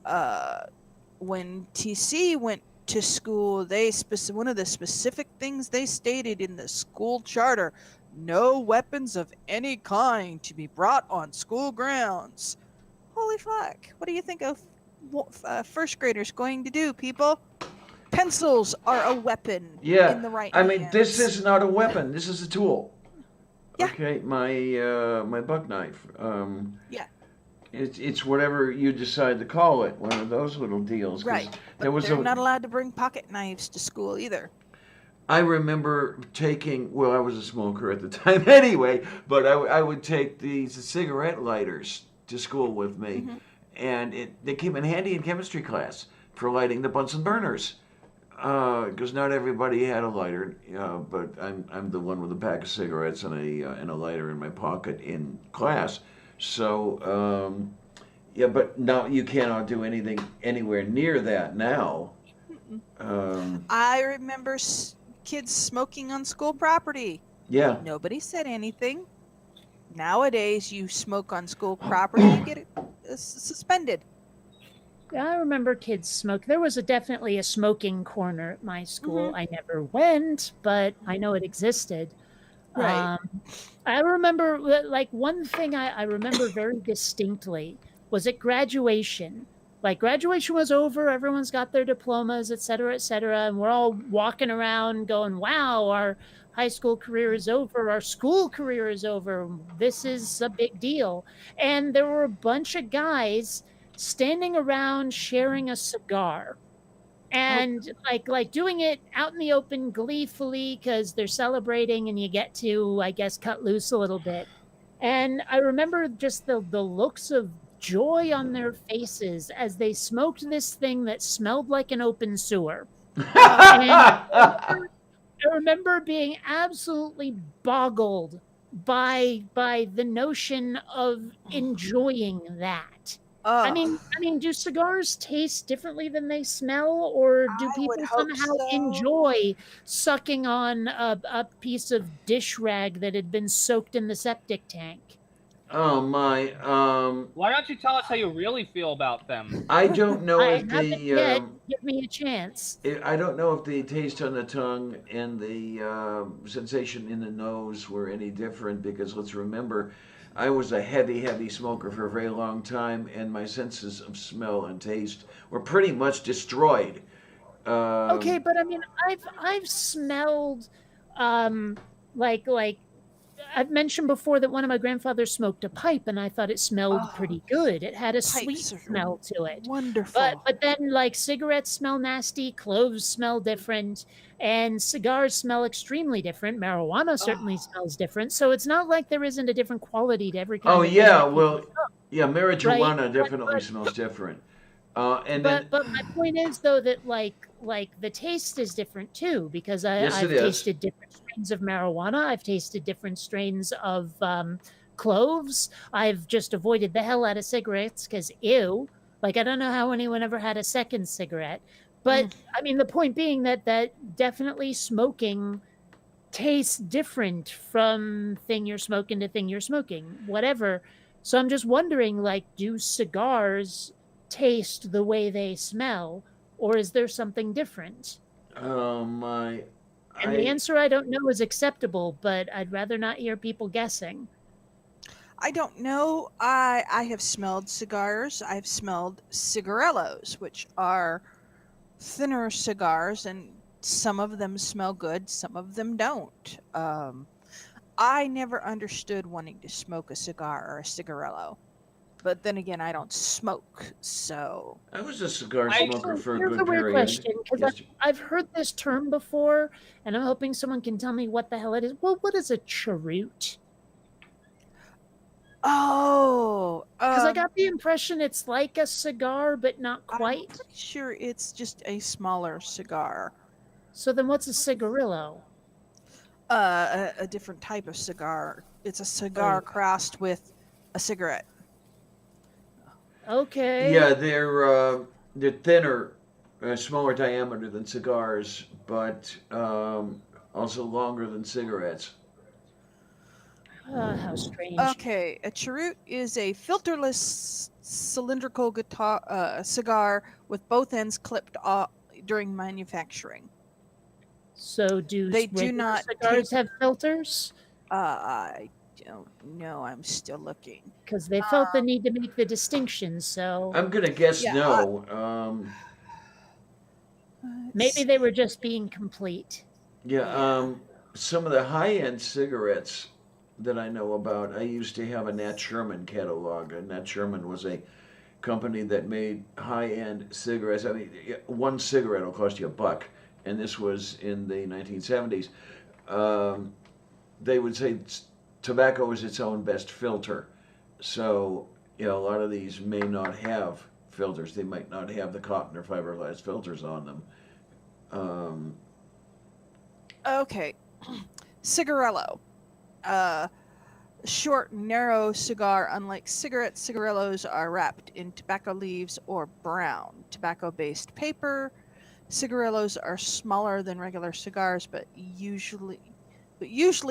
when TC went to school, one of the specific things they stated in the school charter: no weapons of any kind to be brought on school grounds. Holy fuck! What do you think of first graders going to do, people? Pencils are a weapon Yeah. in the right I mean, this hands. is not a weapon. This is a tool. Yeah. Okay, my buck knife. Yeah. It's whatever you decide to call it. One of those little deals. 'Cause Right. There But was they're not allowed to bring pocket knives to school either. I remember taking. Well, I was a smoker at the time anyway, but I would take these cigarette lighters to school with me, Mm-hmm. and they came in handy in chemistry class for lighting the Bunsen burners. Because not everybody had a lighter, but I'm the one with a pack of cigarettes and a lighter in my pocket in class. So yeah, but now you cannot do anything anywhere near that now. Um, I remember kids smoking on school property. yeah, Nobody said anything. Nowadays, you smoke on school property, you get it suspended. I remember kids smoke. There was definitely a smoking corner at my school. Mhm. I never went, but I know it existed. Right. I remember, like, one thing I remember very distinctly was at graduation. Like, graduation was over, everyone's got their diplomas, et cetera, and we're all walking around going, wow, our high school career is over, our school career is over, this is a big deal. And there were a bunch of guys standing around sharing a cigar and like doing it out in the open gleefully because they're celebrating and you get to, I guess, cut loose a little bit. And I remember just the looks of joy on their faces as they smoked this thing that smelled like an open sewer. And I remember being absolutely boggled by the notion of enjoying that. I Ugh. mean, do cigars taste differently than they smell, or do I would people hope somehow so. enjoy sucking on a piece of dish rag that had been soaked in the septic tank? oh my. Why don't you tell us how you really feel about them? I don't know I if haven't yet. Give me a chance. I don't know if the taste on the tongue and the sensation in the nose were any different because let's remember, I was a heavy smoker for a very long time, and my senses of smell and taste were pretty much destroyed. Okay, Um, but I mean, I've smelled, um, like I've mentioned before that one of my grandfathers smoked a pipe, and I thought it smelled Oh, pretty good. It had a sweet pipes are smell to it. wonderful. But then, like, cigarettes smell nasty, cloves smell different, and cigars smell extremely different. Marijuana certainly Oh, smells different. So it's not like there isn't a different quality to every oh kind of thing yeah, that people well, yeah, right. marijuana definitely smells different. And then But my point is though that like the taste is different too because yes, it I've is. tasted different strains of marijuana. I've tasted different strains of cloves. I've just avoided the hell out of cigarettes because ew. Like I don't know how anyone ever had a second cigarette. But mm, I mean the point being that definitely smoking tastes different from thing you're smoking to thing you're smoking, whatever. So I'm just wondering, like, do cigars taste the way they smell, or is there something different? Oh my, And the I answer I don't know is acceptable, but I'd rather not hear people guessing. I don't know. I have smelled cigars. I've smelled cigarellos, which are thinner cigars, and some of them smell good, some of them don't. I never understood wanting to smoke a cigar or a cigarello, but then again, I don't smoke, so I was a cigar I smoker Actually, for a here's good a weird period. question because Yes. I've heard this term before, and I'm hoping someone can tell me what the hell it is. Well, what is a cheroot? oh, Because I got the impression it's like a cigar, but not I'm quite. pretty sure it's just a smaller cigar. So then what's a cigarillo? A different type of cigar. It's a cigar crossed with a cigarette. Okay. Yeah, they're thinner, smaller diameter than cigars, but also longer than cigarettes. How strange. Okay, a cheroot is a filterless cylindrical cigar with both ends clipped off during manufacturing. So do They do regular not cigars tape. have filters? I don't know. I'm still looking. Because they felt the need to make the distinction, so I'm gonna guess Yeah, no. maybe they were just being complete. Yeah, Yeah. some of the high-end cigarettes that I know about, I used to have a Nat Sherman catalog. And Nat Sherman was a company that made high-end cigarettes. I mean, one cigarette will cost you $1, and this was in the 1970s. Um, they would say tobacco is its own best filter. So, a lot of these may not have filters. They might not have the cotton or fiberglass filters on them. Um, Okay. Cigarello. Uh, short, narrow cigar. Unlike cigarettes, cigarillos are wrapped in tobacco leaves or brown tobacco-based paper. Cigarillos are smaller than regular cigars, but usually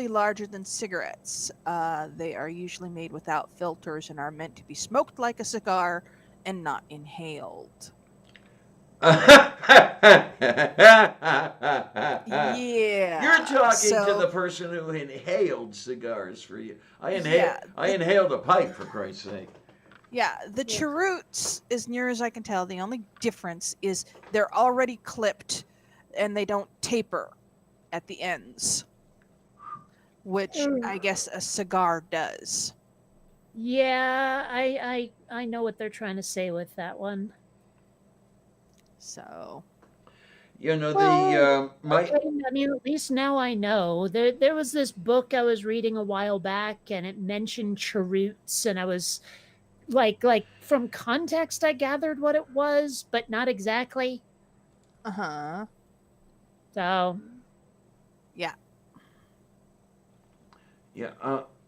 larger than cigarettes. They are usually made without filters and are meant to be smoked like a cigar and not inhaled. You're Yeah. talking to the So person who inhaled cigars for you. yeah, I inhaled a pipe, for Christ's sake. yeah, the cheroots, as near as I can tell, the only difference is they're already clipped and they don't taper at the ends, which I guess a cigar does. Yeah, I know what they're trying to say with that one. So, The my Okay, I mean, at least now I know. There was this book I was reading a while back, and it mentioned cheroots, and I was like from context, I gathered what it was, but not exactly. uh-huh. So Yeah. yeah.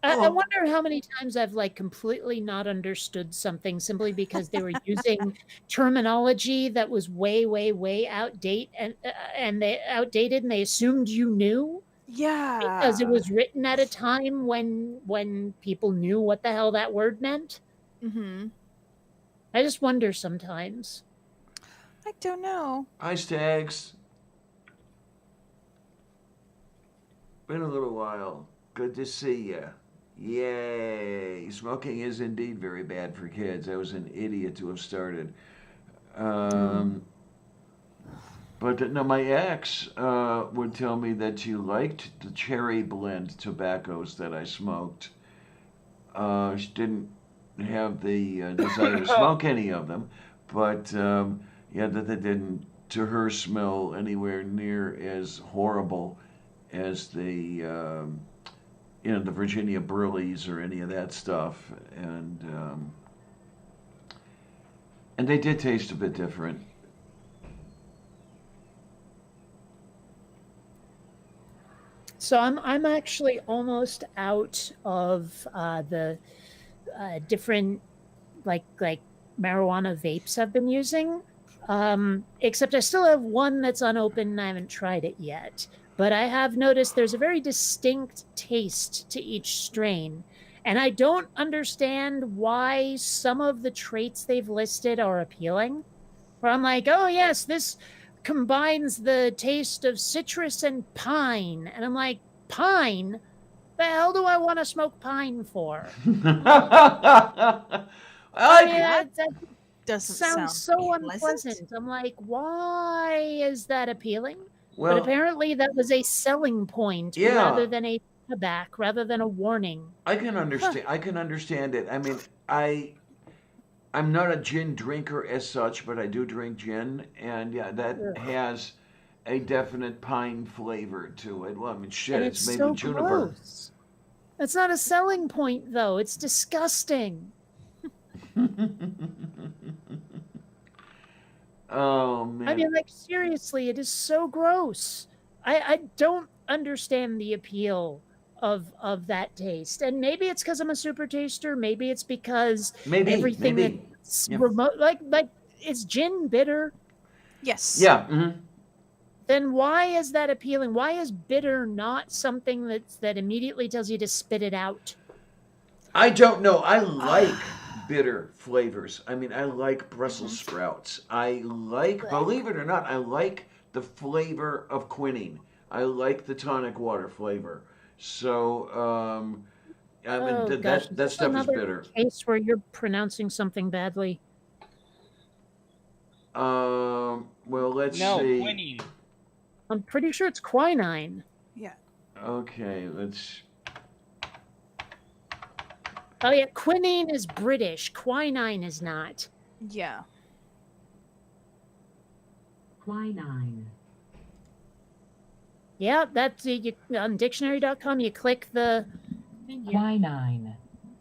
I wonder how many times I've like completely not understood something simply because they were using terminology that was way, way, way and they outdated, and they assumed you knew because it Yeah. was written at a time when people knew what the hell that word meant. Mhm. I just wonder sometimes. I don't know. Hi, Stags. Been a little while. Good to see ya. Yay! Smoking is indeed very bad for kids. I was an idiot to have started. Um, but no, my ex would tell me that she liked the cherry blend tobaccos that I smoked. She didn't have the desire to smoke any of them, but yeah, that they didn't, to her, smell anywhere near as horrible as the Virginia Burleys or any of that stuff, and they did taste a bit different. So I'm actually almost out of the different like marijuana vapes I've been using. Except I still have one that's unopened and I haven't tried it yet. but I have noticed there's a very distinct taste to each strain. And I don't understand why some of the traits they've listed are appealing. Where I'm like, oh, yes, this combines the taste of citrus and pine. And I'm like, pine? The hell do I want to smoke pine for? I I like mean, it. that Doesn't sounds sound so pleasant. unpleasant. I'm like, why is that appealing? But Well, apparently that was a selling point yeah, rather than a drawback, rather than a warning. I can understand. I can understand it. I mean, I'm not a gin drinker as such, but I do drink gin, and yeah, that Ugh. has a definite pine flavor to it. Well, I mean, shit, And it's it's maybe so juniper. gross. That's not a selling point, though. It's disgusting. Oh I man, mean, like, seriously, it is so gross. I don't understand the appeal of that taste. And maybe it's because I'm a super taster. Maybe it's because everything maybe. that's Yeah. remote, like, is gin bitter? Yes. Yeah. Then why is that appealing? Why is bitter not something that immediately tells you to spit it out? I don't know. I like bitter flavors. I mean, I like Brussels sprouts. I like, believe it or not, I like the flavor of quinine. I like the tonic water flavor. So, I mean, Oh, gosh, that is stuff is another bitter. case where you're pronouncing something badly? Well, let's No, see. quinine. I'm pretty sure it's quinine. Yeah. Okay, let's. Oh yeah, quinine is British. Quinine is not. Yeah. Quinine. Yeah, that's on dictionary.com. You click the. Quinine.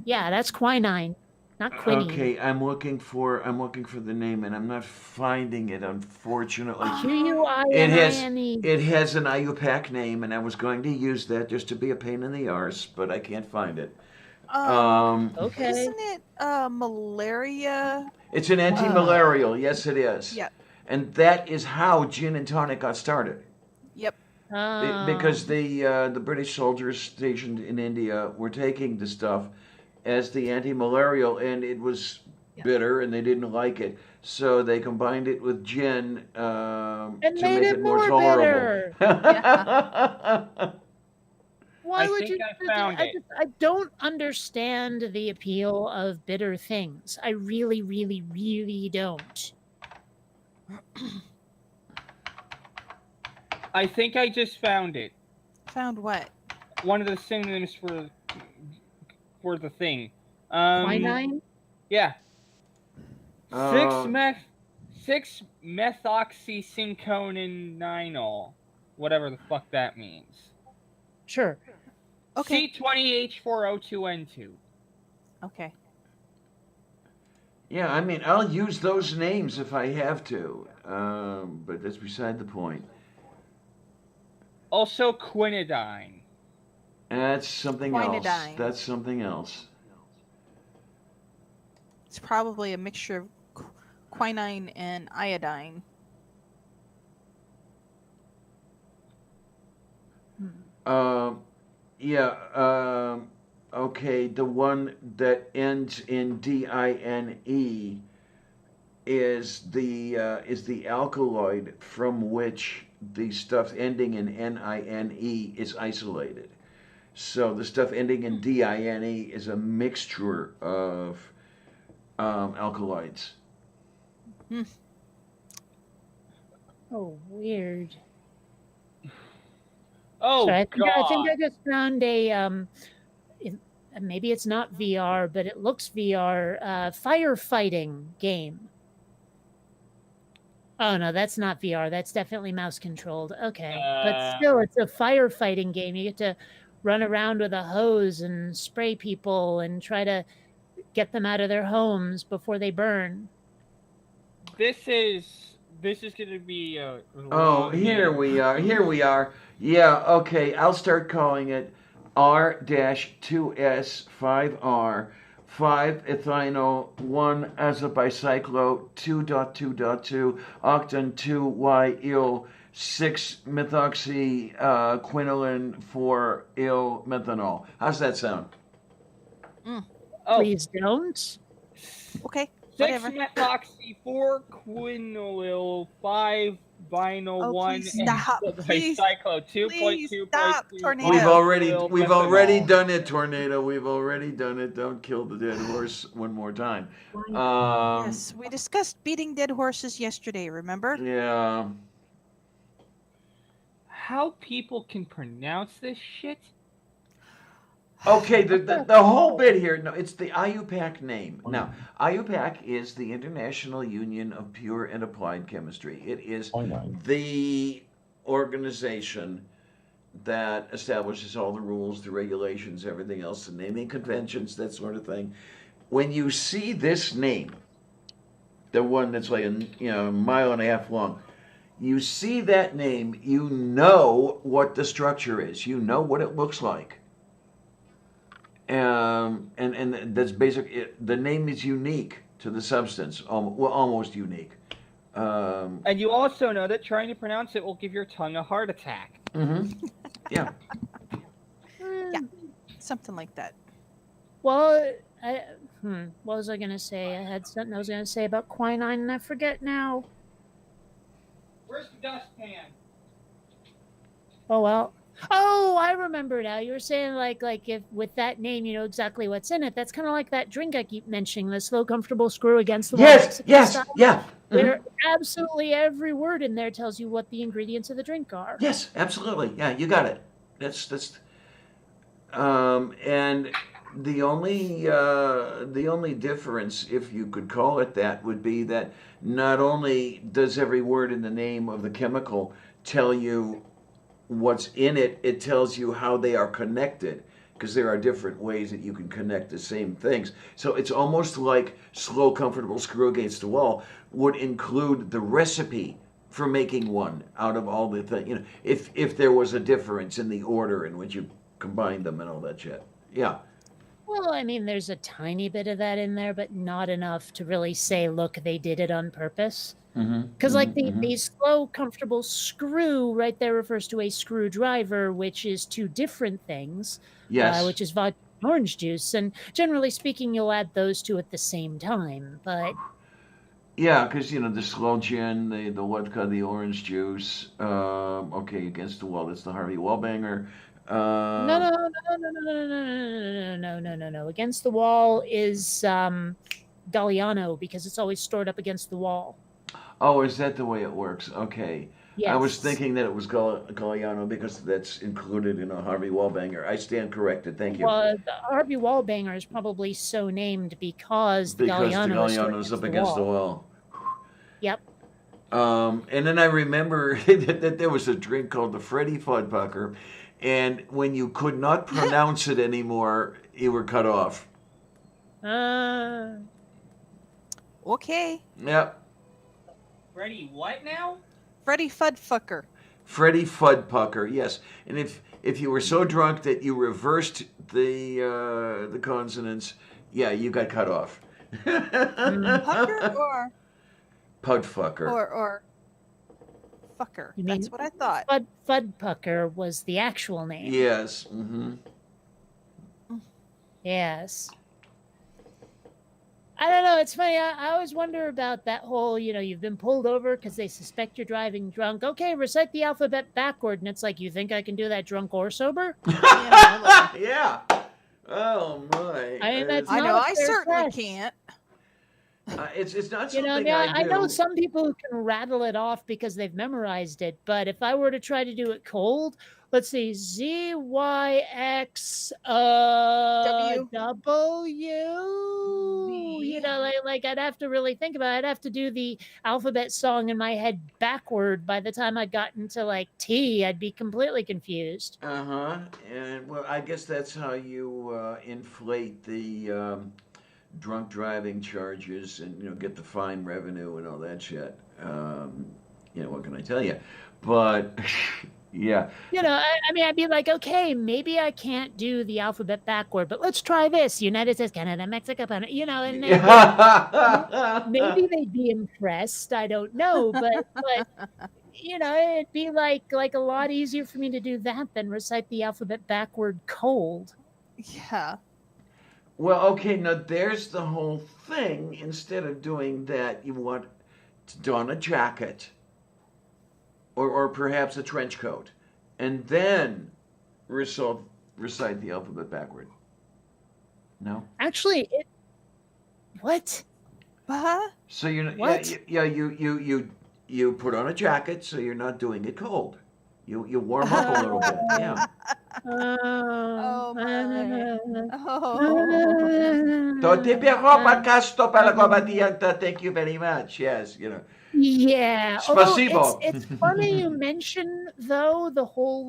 Yeah, that's quinine, not quinine. Okay, I'm looking for the name, and I'm not finding it, unfortunately. Quinine. It has an IUPAC name, and I was going to use that just to be a pain in the arse, but I can't find it. Okay. Isn't it malaria? It's an anti-malarial. Yes, it is. Yeah. And that is how gin and tonic got started. Yep. Because the British soldiers stationed in India were taking the stuff as the anti-malarial, and it was bitter, and they didn't like it, so they combined it with gin to And made make it it more more tolerable. Why I would think you? I found it. I don't understand the appeal of bitter things. I really, really, really don't. I think I just found it. Found what? One of the synonyms for the thing. Quinine? Yeah. Uh, 6-methoxycinchoniniol. Whatever the fuck that means. Sure. Okay. C20H4O2N2. Okay. Yeah, I mean, I'll use those names if I have to, but that's beside the point. Also quinidine. That's something else. Quinidine. That's something else. It's probably a mixture of quinine and iodine. Yeah. Okay, the one that ends in DINE is the alkaloid from which the stuff ending in NINE is isolated. So the stuff ending in DINE is a mixture of alkaloids. Oh, weird. Oh, So I God. think I just found a maybe it's not VR, but it looks VR. Firefighting game. Oh no, that's not VR. That's definitely mouse controlled. Okay, but still, it's a firefighting game. You get to run around with a hose and spray people and try to get them out of their homes before they burn. This is going to be a Oh, here we are. Here we are. Yeah, okay. I'll start calling it R-2S5R 5-ethynyl 1-azabicyclo 2.2.2 octan 2-Y-il 6-methoxy-quinoline 4-ill-methanol. How's that sound? Oh, Please don't. Okay, 6 whatever. methoxy, 4 quinolyl, 5 vinyl, Oh, 1 please stop. Please, cyclo, please 2.2.2. stop, Tornado. We've methanol. already done it, Tornado. We've already done it. Don't kill the dead horse one more time. Yes, we discussed beating dead horses yesterday, remember? Yeah. How people can pronounce this shit? Okay, the whole bit here, no, it's the IUPAC name. Now, IUPAC is the International Union of Pure and Applied Chemistry. It is the organization that establishes all the rules, the regulations, everything else, the naming conventions, that sort of thing. When you see this name, the one that's like a mile and a half long, you see that name, you know what the structure is, you know what it looks like. And that's basic. The name is unique to the substance, almost unique. And you also know that trying to pronounce it will give your tongue a heart attack. Mm-hmm. Yeah. Yeah, something like that. Well, what was I going to say? I had something I was going to say about quinine, and I forget now. Where's the dustpan? Oh, well. Oh, I remember now. You were saying like if with that name you know exactly what's in it. That's kind of like that drink I keep mentioning, the slow, comfortable screw against the wall. Yes, style, yeah. Where absolutely every word in there tells you what the ingredients of the drink are. Yes, absolutely. Yeah, you got it. That's. And the only difference, if you could call it that, would be that not only does every word in the name of the chemical tell you what's in it, it tells you how they are connected, because there are different ways that you can connect the same things. So it's almost like slow, comfortable screw against the wall would include the recipe for making one out of all the things. If there was a difference in the order in which you combine them and all that shit. Yeah. Well, I mean, there's a tiny bit of that in there, but not enough to really say, look, they did it on purpose. Because the slow, comfortable screw right there refers to a screwdriver, which is two different things. Yes. Which is vodka and orange juice. And generally speaking, you'll add those two at the same time. But yeah, because the slow gin, the vodka, the orange juice. Okay, against the wall. That's the Harvey Wallbanger. No. Against the wall is Galliano, because it's always stored up against the wall. Oh, is that the way it works? Okay. Yes. I was thinking that it was Galliano because that's included in a Harvey Wallbanger. I stand corrected. Thank you. Well, the Harvey Wallbanger is probably so named because the Galliano is up against the wall. Yep. And then I remember that there was a drink called the Freddy Fuddpucker, and when you could not pronounce it anymore, you were cut off. Okay. Yep. Freddy what now? Freddy Fuddfucker. Freddy Fuddpucker, yes. And if you were so drunk that you reversed the consonants, yeah, you got cut off. Pucker or Pudfucker. or fucker. You mean That's what I thought. Fuddpucker was the actual name. Yes. Mm-hmm. Yes. I don't know. It's funny. I always wonder about that whole, you've been pulled over because they suspect you're driving drunk. Okay, recite the alphabet backward. And it's like, you think I can do that drunk or sober? Yeah. Oh, my. I mean, that's I not know. a I fair certainly test. can't. It's not something I do. know some people who can rattle it off because they've memorized it, but if I were to try to do it cold, let's see, ZYX W. Like I'd have to really think about it. I'd have to do the alphabet song in my head backward. By the time I got into like T, I'd be completely confused. Uh-huh. And well, I guess that's how you inflate the drunk driving charges and get the fine revenue and all that shit. What can I tell you? But yeah. I mean, I'd be like, okay, maybe I can't do the alphabet backward, but let's try this. United States, Canada, Mexico, and maybe they'd be impressed. I don't know, but it'd be like a lot easier for me to do that than recite the alphabet backward cold. Yeah. Well, okay, now there's the whole thing. Instead of doing that, you want to don a jacket or perhaps a trench coat and then recite the alphabet backward. No? Actually, what? What? So you're What? you put on a jacket so you're not doing it cold. You warm up a little bit. Yeah. Oh my. Oh. Thank you very much. Yes, Yeah. Although Spasibo. it's funny you mention though the whole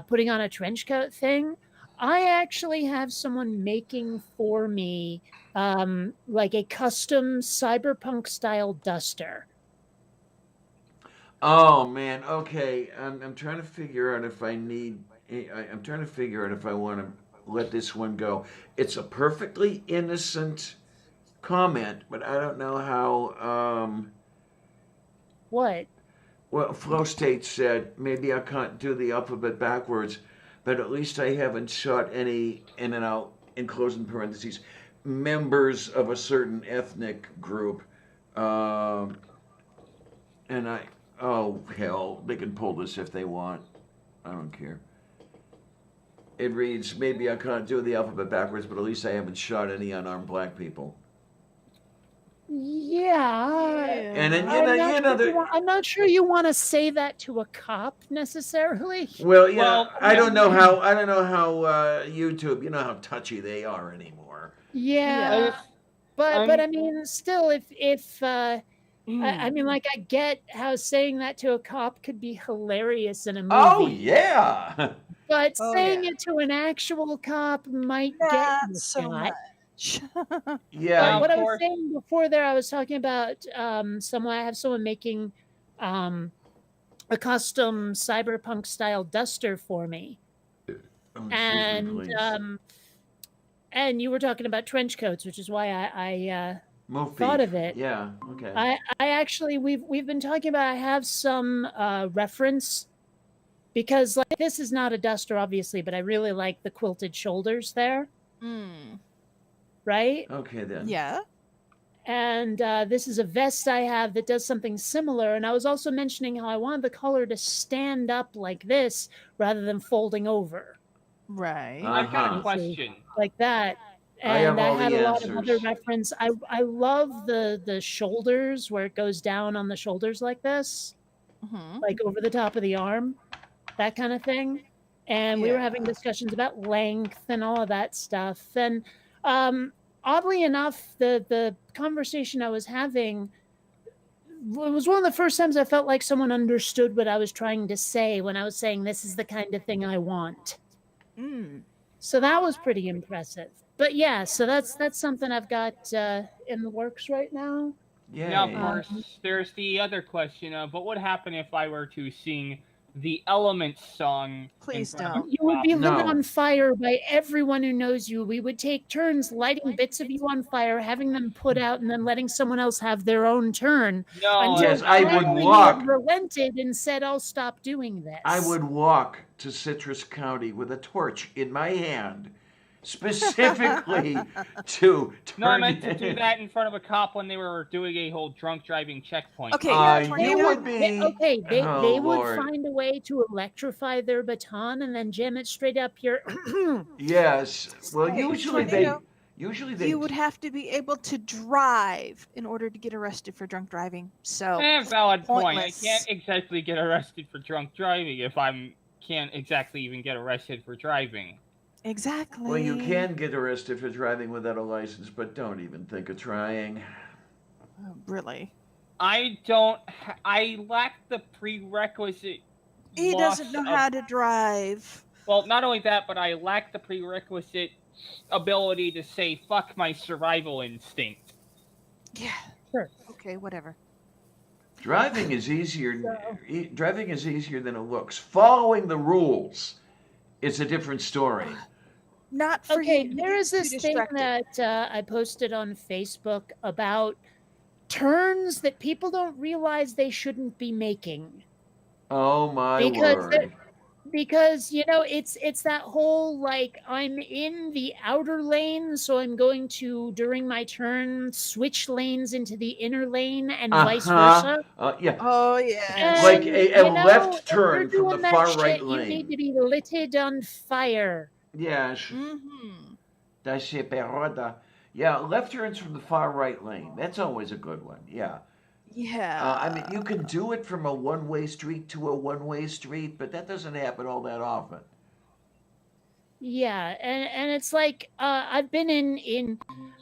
putting on a trench coat thing. I actually have someone making for me like a custom cyberpunk style duster. Oh man, okay. I'm trying to figure out if I need. I'm trying to figure out if I want to let this one go. It's a perfectly innocent comment, but I don't know how. What? Well, Flow State said maybe I can't do the alphabet backwards, but at least I haven't shot any, and then I'll enclose in parentheses, members of a certain ethnic group. And oh hell, they can pull this if they want. I don't care. It reads, maybe I can't do the alphabet backwards, but at least I haven't shot any unarmed black people. Yeah. And then I'm not sure you want to say that to a cop necessarily. Well, Well, I don't know how YouTube, you know how touchy they are anymore. Yeah. But I mean, still, if I mean, like, I get how saying that to a cop could be hilarious in a movie. Oh yeah. But saying it to an actual cop might get Not you so shot. much. Yeah. What I was saying before there, I was talking about I have someone making a custom cyberpunk style duster for me. Oh, And you were talking about trench coats, which is why I thought of it. Yeah. Okay. I actually we've been talking about. I have some reference because like this is not a duster, obviously, but I really like the quilted shoulders there. Right? Okay then. Yeah. And this is a vest I have that does something similar. And I was also mentioning how I wanted the collar to stand up like this rather than folding over. Right. I've got a question. Like that. And I had a lot of other reference. I love the shoulders where it goes down on the shoulders like this, like over the top of the arm, that kind of thing. And we were having discussions about length and all of that stuff. And oddly enough, the conversation I was having was one of the first times I felt like someone understood what I was trying to say when I was saying this is the kind of thing I want. So that was pretty impressive. But yeah, so that's something I've got in the works right now. Yeah. Now, of course, there's the other question of what would happen if I were to sing the Elements song? Please don't. You would be lit on fire by everyone who knows you. We would take turns lighting bits of you on fire, having them put out, and then letting someone else have their own turn. No, yes, I would finally walk. you relented and said, "I'll stop doing this." I would walk to Citrus County with a torch in my hand, specifically to turn. No, I meant to do that in front of a cop when they were doing a whole drunk driving checkpoint. Okay, you would be. They would Lord. find a way to electrify their baton and then jam it straight up your. Yes. Well, Hey, usually Tornado, they. You would have to be able to drive in order to get arrested for drunk driving. So Valid point. I pointless. can't exactly get arrested for drunk driving if I can't exactly even get arrested for driving. Exactly. Well, you can get arrested for driving without a license, but don't even think of trying. Oh, really? I don't. I lack the prerequisite. He doesn't know how to drive. Well, not only that, but I lack the prerequisite ability to say "fuck my survival instinct." Yeah. Sure. Okay, whatever. Driving is easier. Driving is easier than it looks. Following the rules, it's a different story. Not for Okay, you. there is this Too thing distracted. that I posted on Facebook about turns that people don't realize they shouldn't be making. Oh my Because word. because it's that whole like I'm in the outer lane, so I'm going to during my turn switch lanes into the inner lane and vice Uh-huh. versa. Yeah. Oh yes. Like And a left if you're turn from the doing that far right shit, you need lane. to be litted on fire. Yes. Mm-hmm. That's it, Peroda. Yeah, left turns from the far right lane. That's always a good one. Yeah. Yeah. I mean, you can do it from a one-way street to a one-way street, but that doesn't happen all that often. Yeah, and it's like I've been in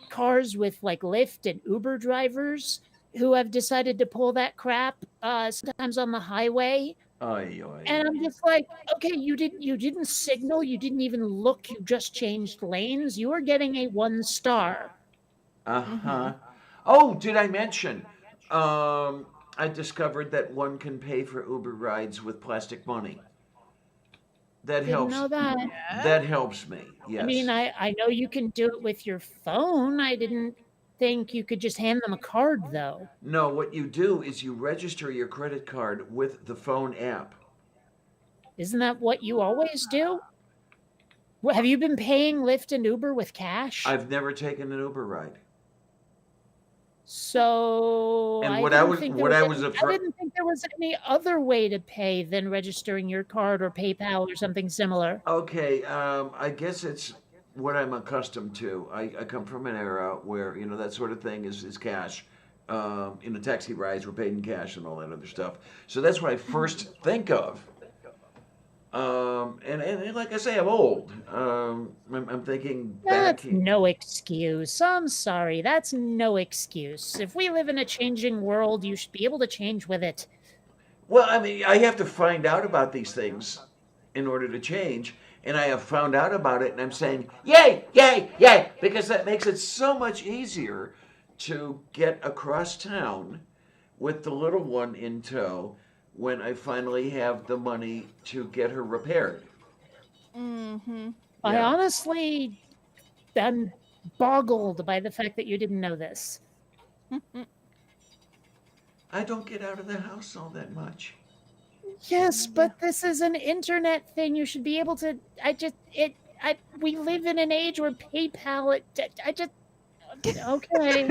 cars with like Lyft and Uber drivers who have decided to pull that crap sometimes on the highway. Oy, oy. And I'm just like, okay, you didn't signal, you didn't even look, you just changed lanes. You are getting a 1 star. Uh-huh. Oh, did I mention? Um, I discovered that one can pay for Uber rides with plastic money. That Didn't helps. know that. That helps me. I mean, Yes. I know you can do it with your phone. I didn't think you could just hand them a card though. No, what you do is you register your credit card with the phone app. Isn't that what you always do? Have you been paying Lyft and Uber with cash? I've never taken an Uber ride. So And I what I didn't was think there what was I any, was I afraid. didn't think there was any other way to pay than registering your card or PayPal or something similar. Okay, I guess it's what I'm accustomed to. I come from an era where that sort of thing is cash. In the taxi rides, we're paid in cash and all that other stuff. So that's what I first think of. And like I say, I'm old. I'm thinking back. That's no excuse. I'm sorry. That's no excuse. If we live in a changing world, you should be able to change with it. Well, I mean, I have to find out about these things in order to change. And I have found out about it, and I'm saying, yay, yay, yay, because that makes it so much easier to get across town with the little one in tow when I finally have the money to get her repaired. Mm-hmm. I Yeah. honestly am boggled by the fact that you didn't know this. I don't get out of the house all that much. Yes, but this is an internet thing. You should be able to. We live in an age where PayPal. Okay.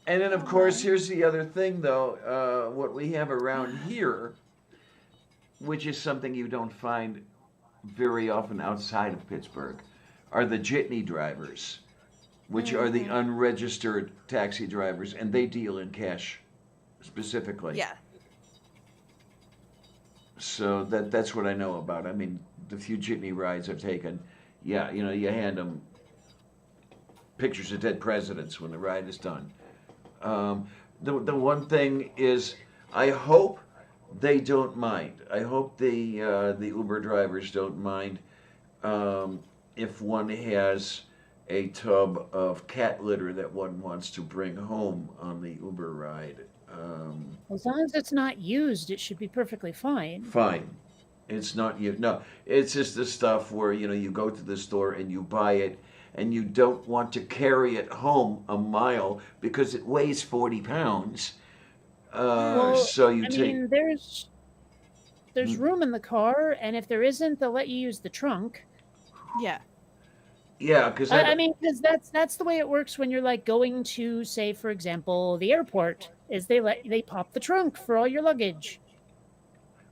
And then, of course, here's the other thing, though. What we have around here, which is something you don't find very often outside of Pittsburgh, are the jitney drivers, which are the unregistered taxi drivers, and they deal in cash specifically. Yeah. So that's what I know about. I mean, the few jitney rides I've taken, yeah, you hand them pictures of dead presidents when the ride is done. The one thing is, I hope they don't mind. I hope the Uber drivers don't mind if one has a tub of cat litter that one wants to bring home on the Uber ride. As long as it's not used, it should be perfectly fine. Fine. It's not you. No, it's just the stuff where you go to the store and you buy it, and you don't want to carry it home a mile because it weighs 40 pounds. So you I take. mean, there's room in the car, and if there isn't, they'll let you use the trunk. Yeah. Yeah, because I mean, because that's the way it works when you're like going to, say, for example, the airport. Is they pop the trunk for all your luggage.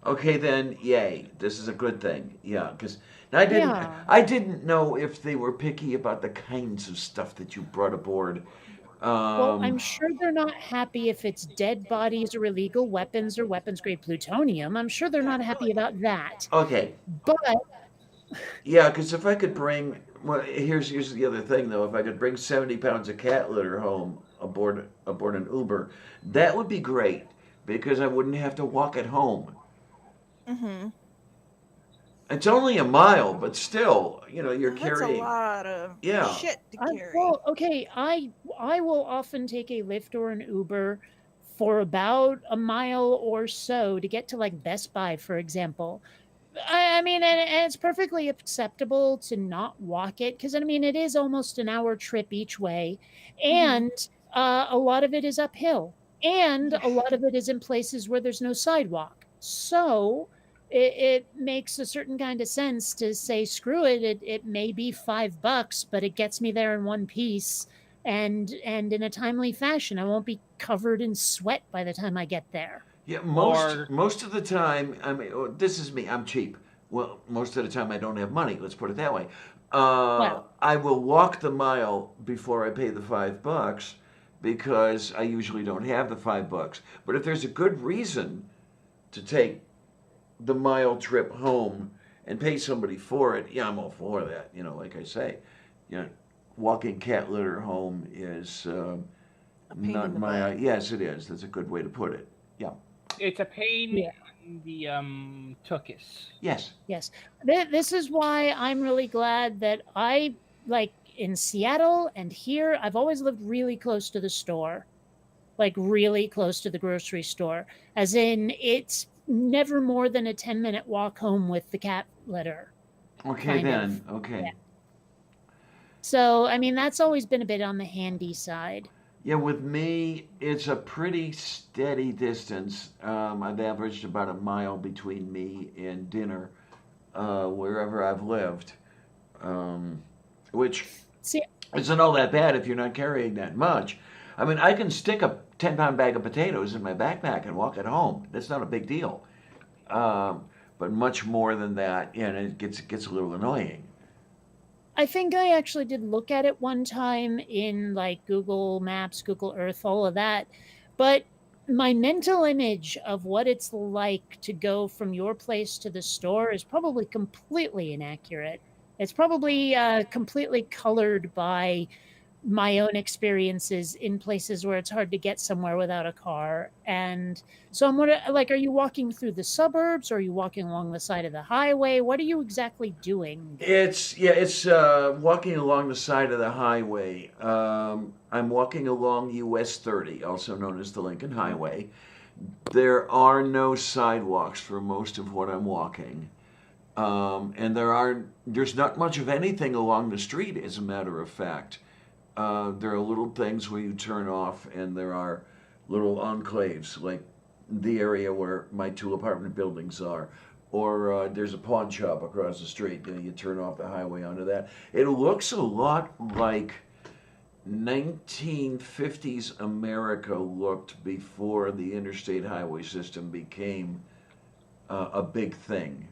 Okay, then, yay. This is a good thing. Yeah, because Yeah. I didn't know if they were picky about the kinds of stuff that you brought aboard. Well, I'm sure they're not happy if it's dead bodies or illegal weapons or weapons grade plutonium. I'm sure they're not happy about that. Okay, But yeah, because if I could bring, well, here's the other thing though. If I could bring 70 pounds of cat litter home aboard an Uber, that would be great because I wouldn't have to walk it home. Mm-hmm. It's only a mile, but still, you're That's carrying. a lot of Yeah. shit to carry. well, okay, I will often take a Lyft or an Uber for about a mile or so to get to like Best Buy, for example. I mean, and it's perfectly acceptable to not walk it because I mean, it is almost an hour trip each way, and a lot of it is uphill, and Yeah. a lot of it is in places where there's no sidewalk. So it makes a certain kind of sense to say, screw it. It may be $5, but it gets me there in one piece and in a timely fashion. I won't be covered in sweat by the time I get there. Yeah, Or most of the time, I mean, this is me. I'm cheap. Well, most of the time, I don't have money. Let's put it that way. Well, I will walk the mile before I pay the $5 because I usually don't have the $5. But if there's a good reason to take the mile trip home and pay somebody for it, yeah, I'm all for that. You know, like I say, you know, walking cat litter home is A pain not in the my. butt. Yes, it is. That's a good way to put it. Yeah. it's a pain yeah. in the tuchus. Yes. Yes. This is why I'm really glad that I, like in Seattle and here, I've always lived really close to the store, like really close to the grocery store, as in it's never more than a 10-minute walk home with the cat litter, Okay kind of. then. Okay. So, I mean, that's always been a bit on the handy side. Yeah, with me, it's a pretty steady distance. I've averaged about a mile between me and dinner, wherever I've lived, which See, isn't all that bad if you're not carrying that much. I mean, I can stick a 10-pound bag of potatoes in my backpack and walk it home. That's not a big deal. But much more than that, yeah, and it gets a little annoying. I think I actually did look at it one time in like Google Maps, Google Earth, all of that. But my mental image of what it's like to go from your place to the store is probably completely inaccurate. It's probably completely colored by my own experiences in places where it's hard to get somewhere without a car. And so I'm wondering, like, are you walking through the suburbs? Or are you walking along the side of the highway? What are you exactly doing? It's walking along the side of the highway. I'm walking along US 30, also known as the Lincoln Highway. There are no sidewalks for most of what I'm walking. And there's not much of anything along the street, as a matter of fact. There are little things where you turn off, and there are little enclaves, like the area where my two apartment buildings are. Or there's a pawn shop across the street. You know, you turn off the highway onto that. It looks a lot like 1950s America looked before the interstate highway system became a big thing.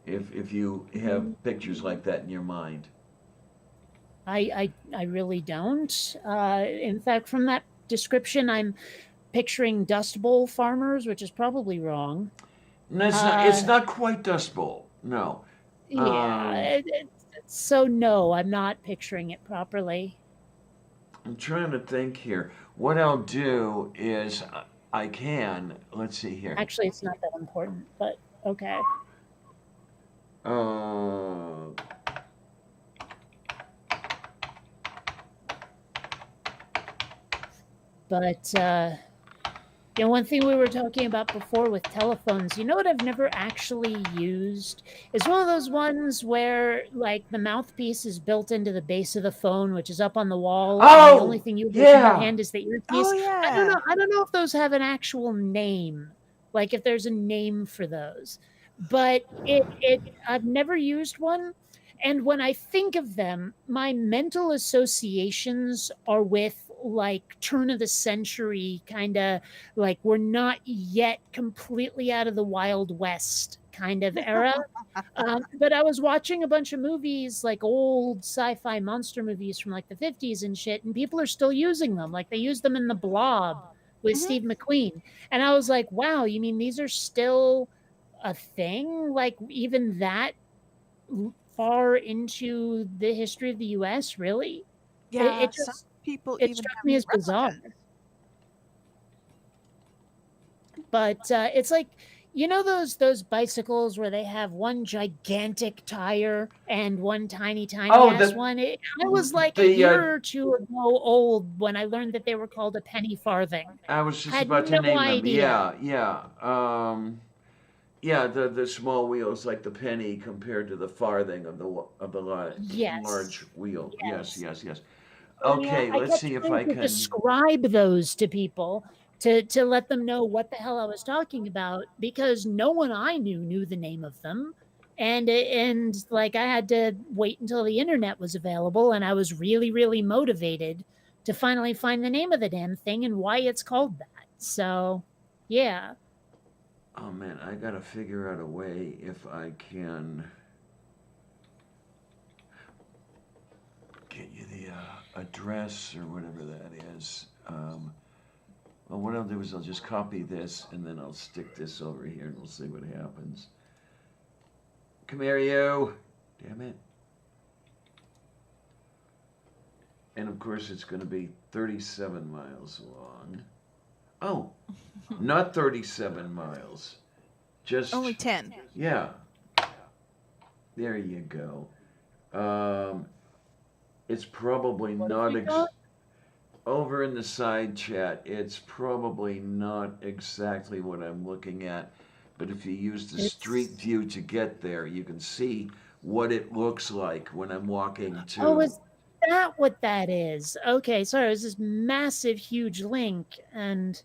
If you have pictures like that in your mind. I really don't. In fact, from that description, I'm picturing Dust Bowl farmers, which is probably wrong. No, it's not. It's not quite Dust Bowl. No. Yeah. So no, I'm not picturing it properly. I'm trying to think here. What I'll do is I can. Let's see here. Actually, it's not that important, but okay. Uh, But one thing we were talking about before with telephones, you know what I've never actually used is one of those ones where like the mouthpiece is built into the base of the phone, which is up on the wall, and the only thing you hold in your yeah. hand is the earpiece. Oh I don't yeah. know. I don't know if those have an actual name, like if there's a name for those. But I've never used one. And when I think of them, my mental associations are with like turn of the century kind of like we're not yet completely out of the Wild West kind of era. But I was watching a bunch of movies, like old sci-fi monster movies from like the 50s and shit, and people are still using them. Like they used them in The Blob with Mhm. Steve McQueen. And I was like, wow, you mean these are still a thing? Like even that far into the history of the US, really? Yeah. It Some just people it even struck have me as bizarre. replicas. But it's like those bicycles where they have one gigantic tire and one tiny Oh, ass one. I was like a the year or two ago old when I learned that they were called a penny farthing. I was just Had about to no name them. idea. Yeah, yeah. Yeah, the small wheels like the penny compared to the farthing of the Yes. large wheel. Yes, Yes. yes, yes. Yeah, Okay, I let's kept see if trying I to can. describe those to people to let them know what the hell I was talking about because no one I knew the name of them. And like I had to wait until the internet was available and I was really motivated to finally find the name of the damn thing and why it's called that. So, yeah. Oh man, I gotta figure out a way if I can get you the address or whatever that is. Well, what I'll do is I'll just copy this and then I'll stick this over here and we'll see what happens. Come here, you. Damn it. And of course, it's going to be 37 miles long. Oh, not 37 miles. Just. Only 10. Yeah. There you go. It's probably What not. have we got? Over in the side chat, it's probably not exactly what I'm looking at. But if you use the street view to get there, you can see what it looks like when I'm walking to. Oh, is that what that is? Okay, sorry, it was this massive, huge link, and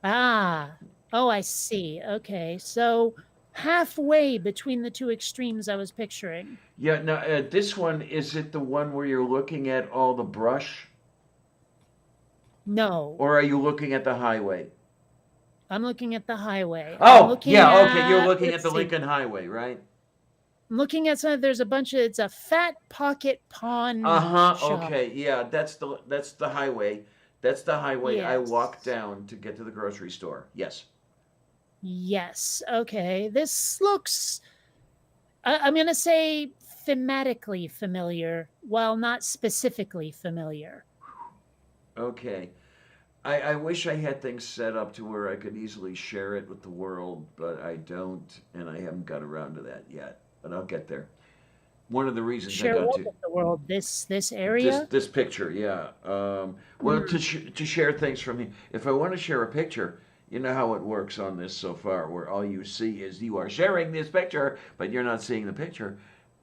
oh, I see. Okay, so halfway between the two extremes I was picturing. Yeah, now this one, is it the one where you're looking at all the brush? No, Or are you looking at the highway? I'm looking at the highway. I'm Oh, looking yeah, okay, you're at- looking at let's the see. Lincoln Highway, right? I'm looking at some. There's a bunch of. It's a fat pocket pawn Uh-huh, shop. okay, yeah, that's the highway. That's the highway I Yes. walk down to get to the grocery store. Yes. Yes. Okay. This looks. I'm going to say thematically familiar, while not specifically familiar. Okay. I wish I had things set up to where I could easily share it with the world, but I don't, and I haven't got around to that yet. But I'll get there. One of the reasons I Share got what to with the world? This area? this picture, yeah. Well, to share things from here. If I want to share a picture, you know how it works on this so far, where all you see is you are sharing this picture, but you're not seeing the picture.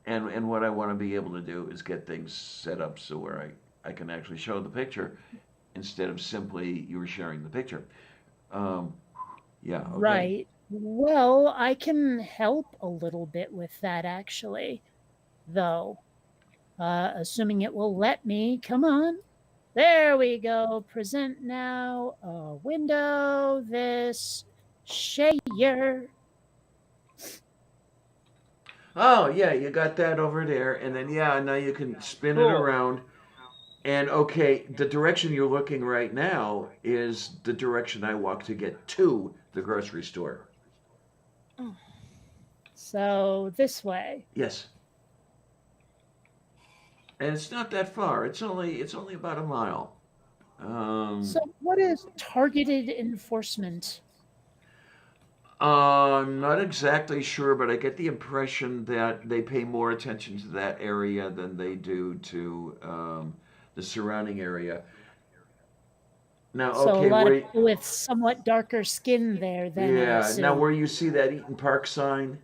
And what I want to be able to do is get things set up so where I can actually show the picture instead of simply you were sharing the picture. Yeah. Okay. Right. Well, I can help a little bit with that actually, though. Assuming it will let me. Come on. There we go. Present now. Window. This. Share. Oh yeah, you got that over there, and then yeah, now you can spin it Cool. around. And okay, the direction you're looking right now is the direction I walk to get to the grocery store. So this way. Yes. And it's not that far. It's only about a mile. So what is targeted enforcement? Not exactly sure, but I get the impression that they pay more attention to that area than they do to the surrounding area. Now, So okay, a lot where of people with somewhat darker skin there then I yeah, assume. now where you see that Eaton Park sign,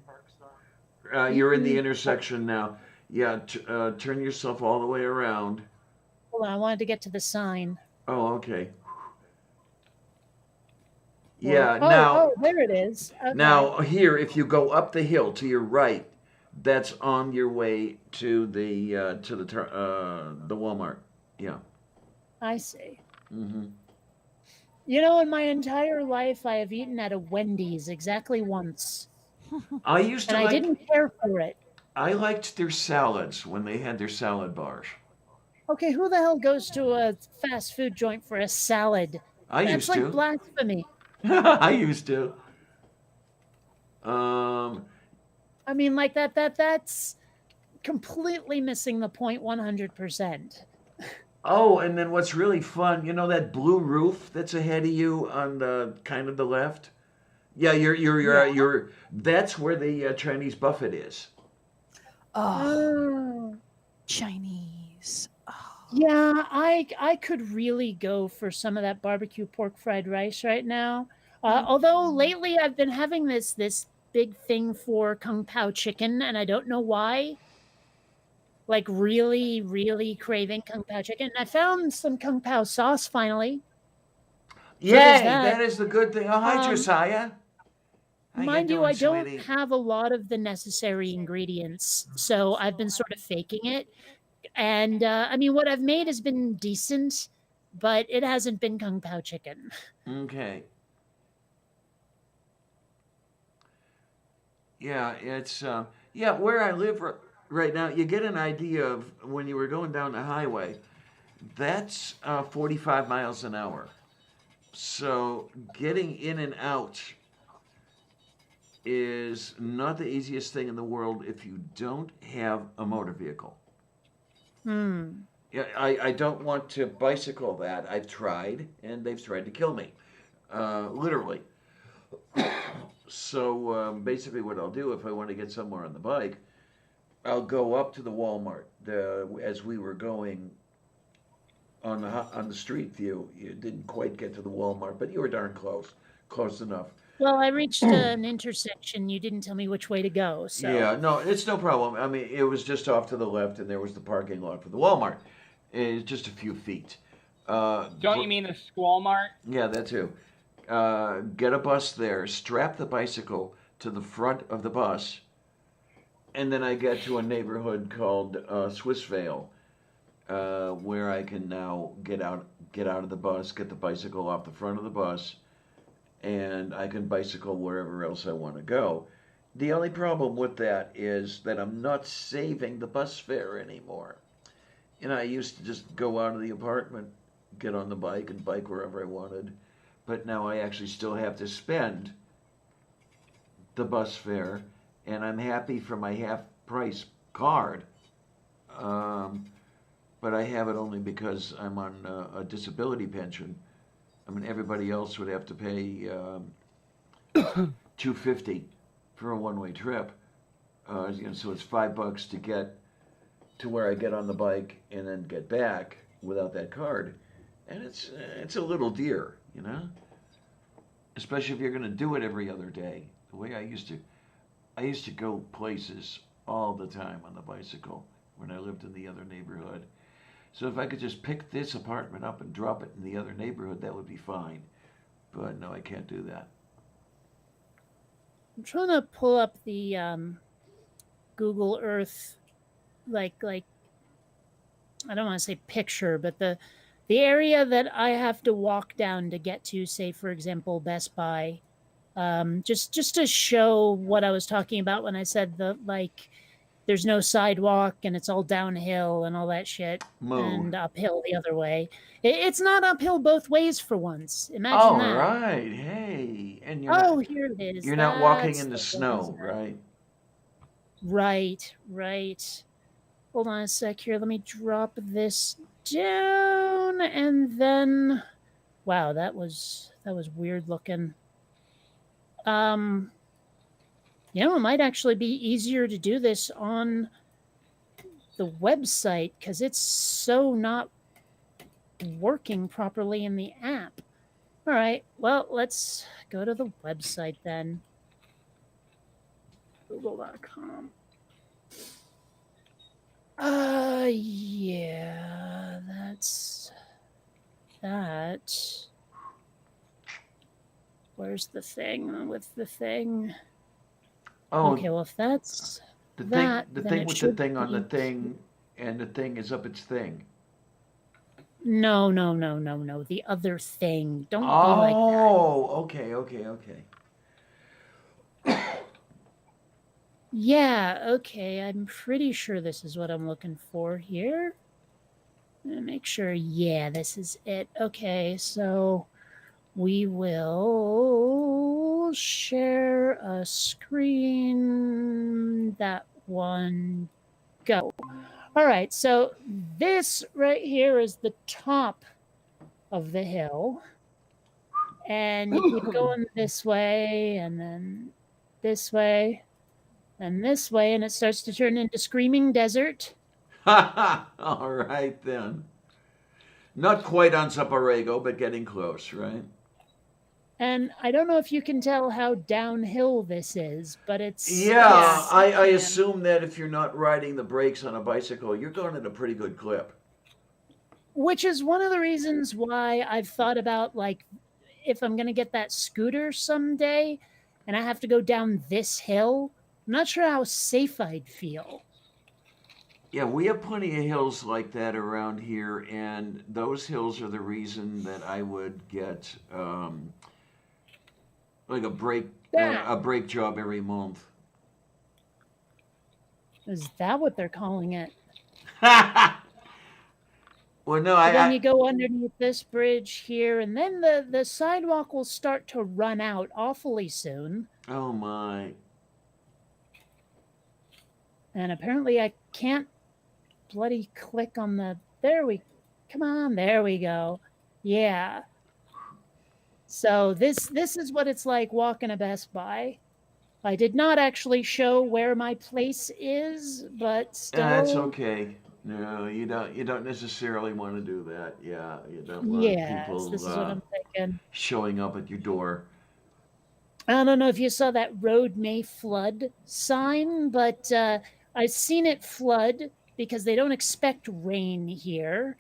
you're in the Eaton- intersection now. Yeah, turn yourself all the way around. Hold on, I wanted to get to the sign. Oh, okay. Yeah, Oh, now oh, there it is. Okay. now here, if you go up the hill to your right, that's on your way to the Walmart. Yeah. I see. Hmm. You know, in my entire life, I have eaten at a Wendy's exactly once, I used to and I didn't care for it. I liked their salads when they had their salad bars. Okay, who the hell goes to a fast food joint for a salad? I That's used like to. blasphemy. I used to. Um, I mean, like that's completely missing the point 100%. oh, and then what's really fun, you know that blue roof that's ahead of you on the kind of the left? Yeah, you're that's where the Chinese buffet is. Oh, Oh. Chinese. Oh. Yeah, I could really go for some of that barbecue pork fried rice right now. Although lately I've been having this big thing for Kung Pao chicken, and I don't know why. Like really, really craving Kung Pao chicken. I found some Kung Pao sauce finally. So there's Yay! that. That is the good thing. Oh, hi, Um, Josiah. How you Mind you, doing, I don't sweetie? have a lot of the necessary ingredients, so I've been sort of faking it. And I mean, what I've made has been decent, but it hasn't been Kung Pao chicken. Okay. Yeah, it's yeah, where I live right now, you get an idea of when you were going down the highway. That's 45 miles an hour. So getting in and out is not the easiest thing in the world if you don't have a motor vehicle. Hmm. Yeah, I don't want to bicycle that. I've tried, and they've tried to kill me, literally. So basically, what I'll do if I want to get somewhere on the bike, I'll go up to the Walmart. As we were going on the street view, you didn't quite get to the Walmart, but you were darn close, close enough. Well, I reached an intersection. You didn't tell me which way to go, so Yeah, no, it's no problem. I mean, it was just off to the left, and there was the parking lot for the Walmart. It's just a few feet. Don't you mean the Squall Mart? Yeah, that too. Get a bus there, strap the bicycle to the front of the bus, and then I get to a neighborhood called Swissvale, where I can now get out of the bus, get the bicycle off the front of the bus, and I can bicycle wherever else I want to go. The only problem with that is that I'm not saving the bus fare anymore. You know, I used to just go out of the apartment, get on the bike, and bike wherever I wanted. But now I actually still have to spend the bus fare, and I'm happy for my half price card. Um, but I have it only because I'm on a disability pension. I mean, everybody else would have to pay $250 for a one-way trip. So it's $5 to get to where I get on the bike and then get back without that card, and it's a little dear, you know. Especially if you're going to do it every other day. The way I used to go places all the time on the bicycle when I lived in the other neighborhood. So if I could just pick this apartment up and drop it in the other neighborhood, that would be fine. But no, I can't do that. I'm trying to pull up the Google Earth, like I don't want to say picture, but the area that I have to walk down to get to, say for example, Best Buy, just to show what I was talking about when I said there's no sidewalk and it's all downhill and all that shit and uphill the other way. It's not uphill both ways for once. Imagine Oh, that. right. Hey, and Here it is. You're not walking That's in the the snow, one. right? Right. Hold on a sec here. Let me drop this down and then wow, that was weird looking. It might actually be easier to do this on the website because it's so not working properly in the app. All right, well, let's go to the website then. Google.com. Yeah, that's that. Where's the thing with the thing? Oh, Okay, well, if that's the that, thing then it with the should thing on the be- thing, and the thing is up its thing. No. The other thing. Don't be like that. Oh, okay. Yeah, okay. I'm pretty sure this is what I'm looking for here. Make sure. Yeah, this is it. Okay, so we will share a screen. That one. Go. All right, so this right here is the top of the hill. And you keep going this way and then this way and this way, and it starts to turn into Screaming Desert. All right then. Not quite on Saparego, but getting close, right? And I don't know if you can tell how downhill this is, but it's Yeah, Yes, you I can. assume that if you're not riding the brakes on a bicycle, you're going at a pretty good clip. which is one of the reasons why I've thought about like if I'm going to get that scooter someday and I have to go down this hill, I'm not sure how safe I'd feel. Yeah, we have plenty of hills like that around here, and those hills are the reason that I would get like That a brake job every month. is that what they're calling it? Well, no, But then you go underneath this bridge here, and then the sidewalk will start to run out awfully soon. oh my. And apparently I can't bloody click on the come on, there we go. Yeah. So this is what it's like walking a Best Buy. I did not actually show where my place is, but still That's okay. No, you don't necessarily want to do that. Yeah, you don't want yes, people this is what I'm thinking. showing up at your door. I don't know if you saw that road may flood sign, but I've seen it flood because they don't expect rain here,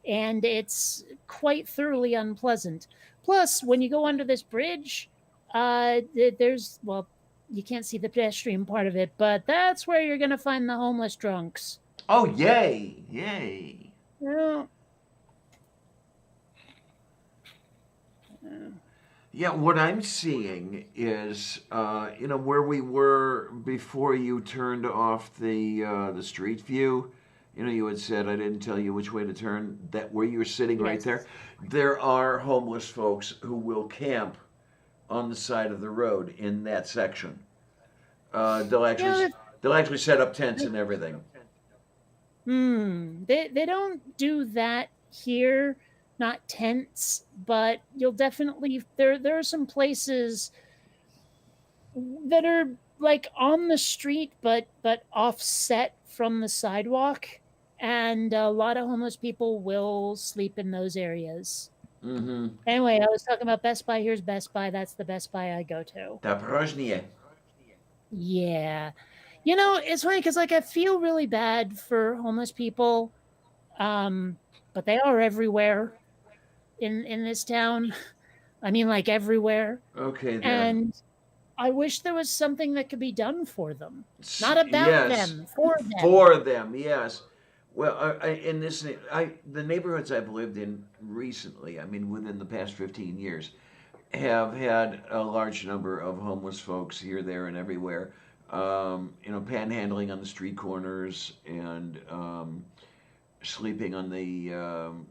and it's quite thoroughly unpleasant. Plus, when you go under this bridge, there's, well, you can't see the pedestrian part of it, but that's where you're going to find the homeless drunks. Oh, yay! Yay! Yeah. Yeah, what I'm seeing is, where we were before you turned off the street view. You had said I didn't tell you which way to turn. That where you were sitting right Yes. there. There are homeless folks who will camp on the side of the road in that section. They'll actually set up tents and everything. They don't do that here, not tents, but you'll definitely there are some places that are like on the street but offset from the sidewalk, and a lot of homeless people will sleep in those areas. Mm-hmm. Anyway, I was talking about Best Buy. Here's Best Buy. That's the Best Buy I go to. Dobrojnie. Yeah. It's funny because like I feel really bad for homeless people, but they are everywhere in this town. I mean, like everywhere. Okay, then. And I wish there was something that could be done for them, not about Yes. them, for them. For them, yes. Well, the neighborhoods I've lived in recently, I mean, within the past 15 years, have had a large number of homeless folks here, there, and everywhere. Panhandling on the street corners and sleeping on the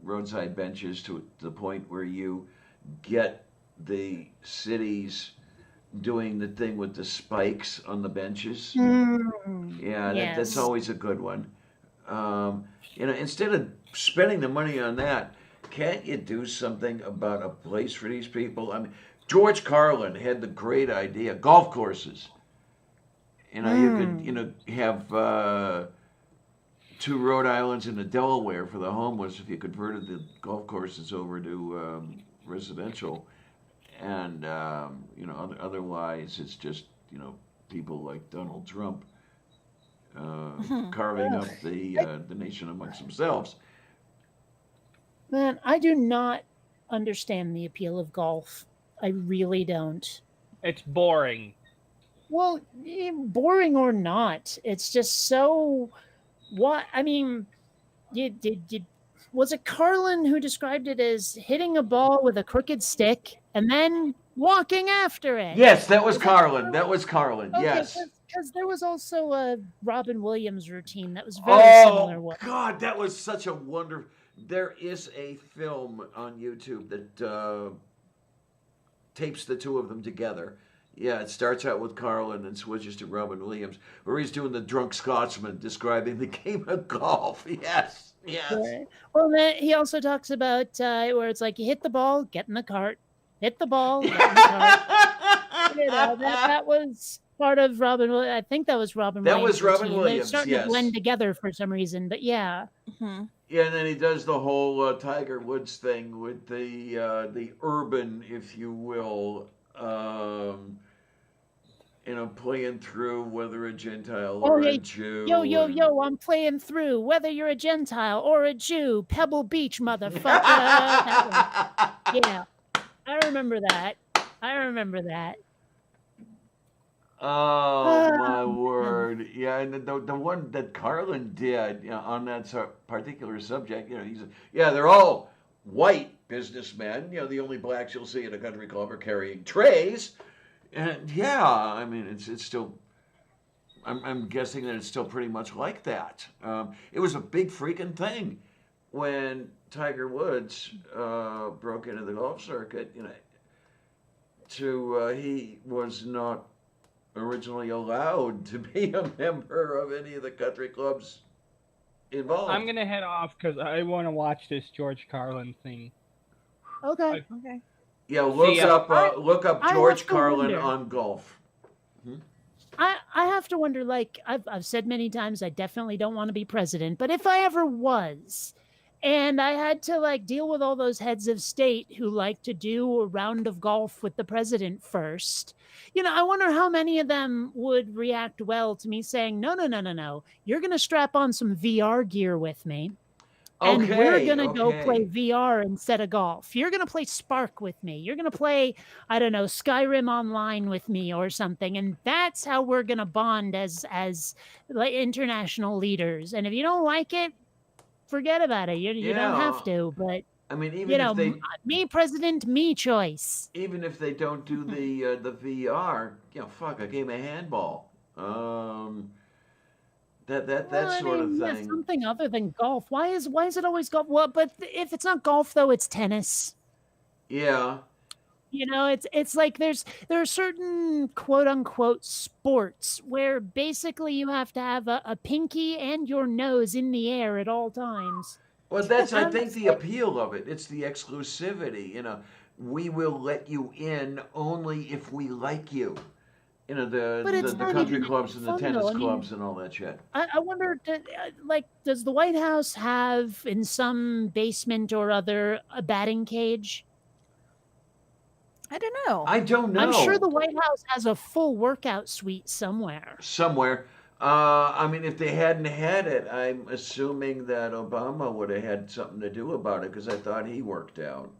roadside benches to the point where you get the cities doing the thing with the spikes on the benches. Yeah, that's Yes. always a good one. Instead of spending the money on that, can't you do something about a place for these people? I mean, George Carlin had the great idea, golf courses. You could, have 2 Rhode Islands and a Delaware for the homeless if you converted the golf courses over to residential. And, otherwise it's just, people like Donald Trump carving up the nation amongst themselves. Man, I do not understand the appeal of golf. I really don't. It's boring. Well, boring or not, it's just so. What I mean, was it Carlin who described it as hitting a ball with a crooked stick and then walking after it? Yes, that was Carlin. That was Carlin. Okay, Yes. because there was also a Robin Williams routine that was very similar. Oh God, that was such a wonderful. There is a film on YouTube that tapes the two of them together. Yeah, it starts out with Carlin and switches to Robin Williams, where he's doing the drunk Scotsman describing the game of golf. Yes, yes. Right. Well, then he also talks about where it's like you hit the ball, get in the cart, hit the ball, get in the cart. That was part of Robin. I think that was Robin. That was Williams' Robin routine. Williams, They're starting yes. to blend together for some reason, but yeah. Hmm. Yeah, and then he does the whole Tiger Woods thing with the urban, if you will, playing through whether a Gentile Oh or a yeah, Jew. yo, I'm playing through whether you're a Gentile or a Jew. Pebble Beach, motherfucker. That one. Yeah, I remember that. Oh my Man. word! Yeah, and the one that Carlin did, on that particular subject, they're all white businessmen. The only blacks you'll see at a country club are carrying trays, and yeah, I mean it's still. I'm guessing that it's still pretty much like that. It was a big freaking thing when Tiger Woods broke into the golf circuit. He was not originally allowed to be a member of any of the country clubs involved. I'm gonna head off because I want to watch this George Carlin thing. Okay. Okay. Yeah, look up I George have to Carlin wonder. on golf. I have to wonder, like I've said many times, I definitely don't want to be president, but if I ever was, and I had to like deal with all those heads of state who like to do a round of golf with the president first, I wonder how many of them would react well to me saying, no, you're going to strap on some VR gear with me. And we're going to go play VR instead of golf. You're going to play Spark with me. You're going to play, I don't know, Skyrim Online with me or something. And that's how we're going to bond as like international leaders. And if you don't like it, forget about it. You don't have to. But, I mean, even if they, me president, me choice. even if they don't do the VR, fuck, a game of handball. That sort of thing. Yeah, something other than golf. Why is it always golf? Well, but if it's not golf though, it's tennis. Yeah. It's like there are certain quote unquote sports where basically you have to have a pinky and your nose in the air at all times. Well, that's I think the appeal of it. It's the exclusivity. We will let you in only if we like you. The country clubs and the tennis clubs and all that shit. I wonder, does the White House have in some basement or other a batting cage? I don't know. I don't know. I'm sure the White House has a full workout suite somewhere. I mean, if they hadn't had it, I'm assuming that Obama would have had something to do about it because I thought he worked out.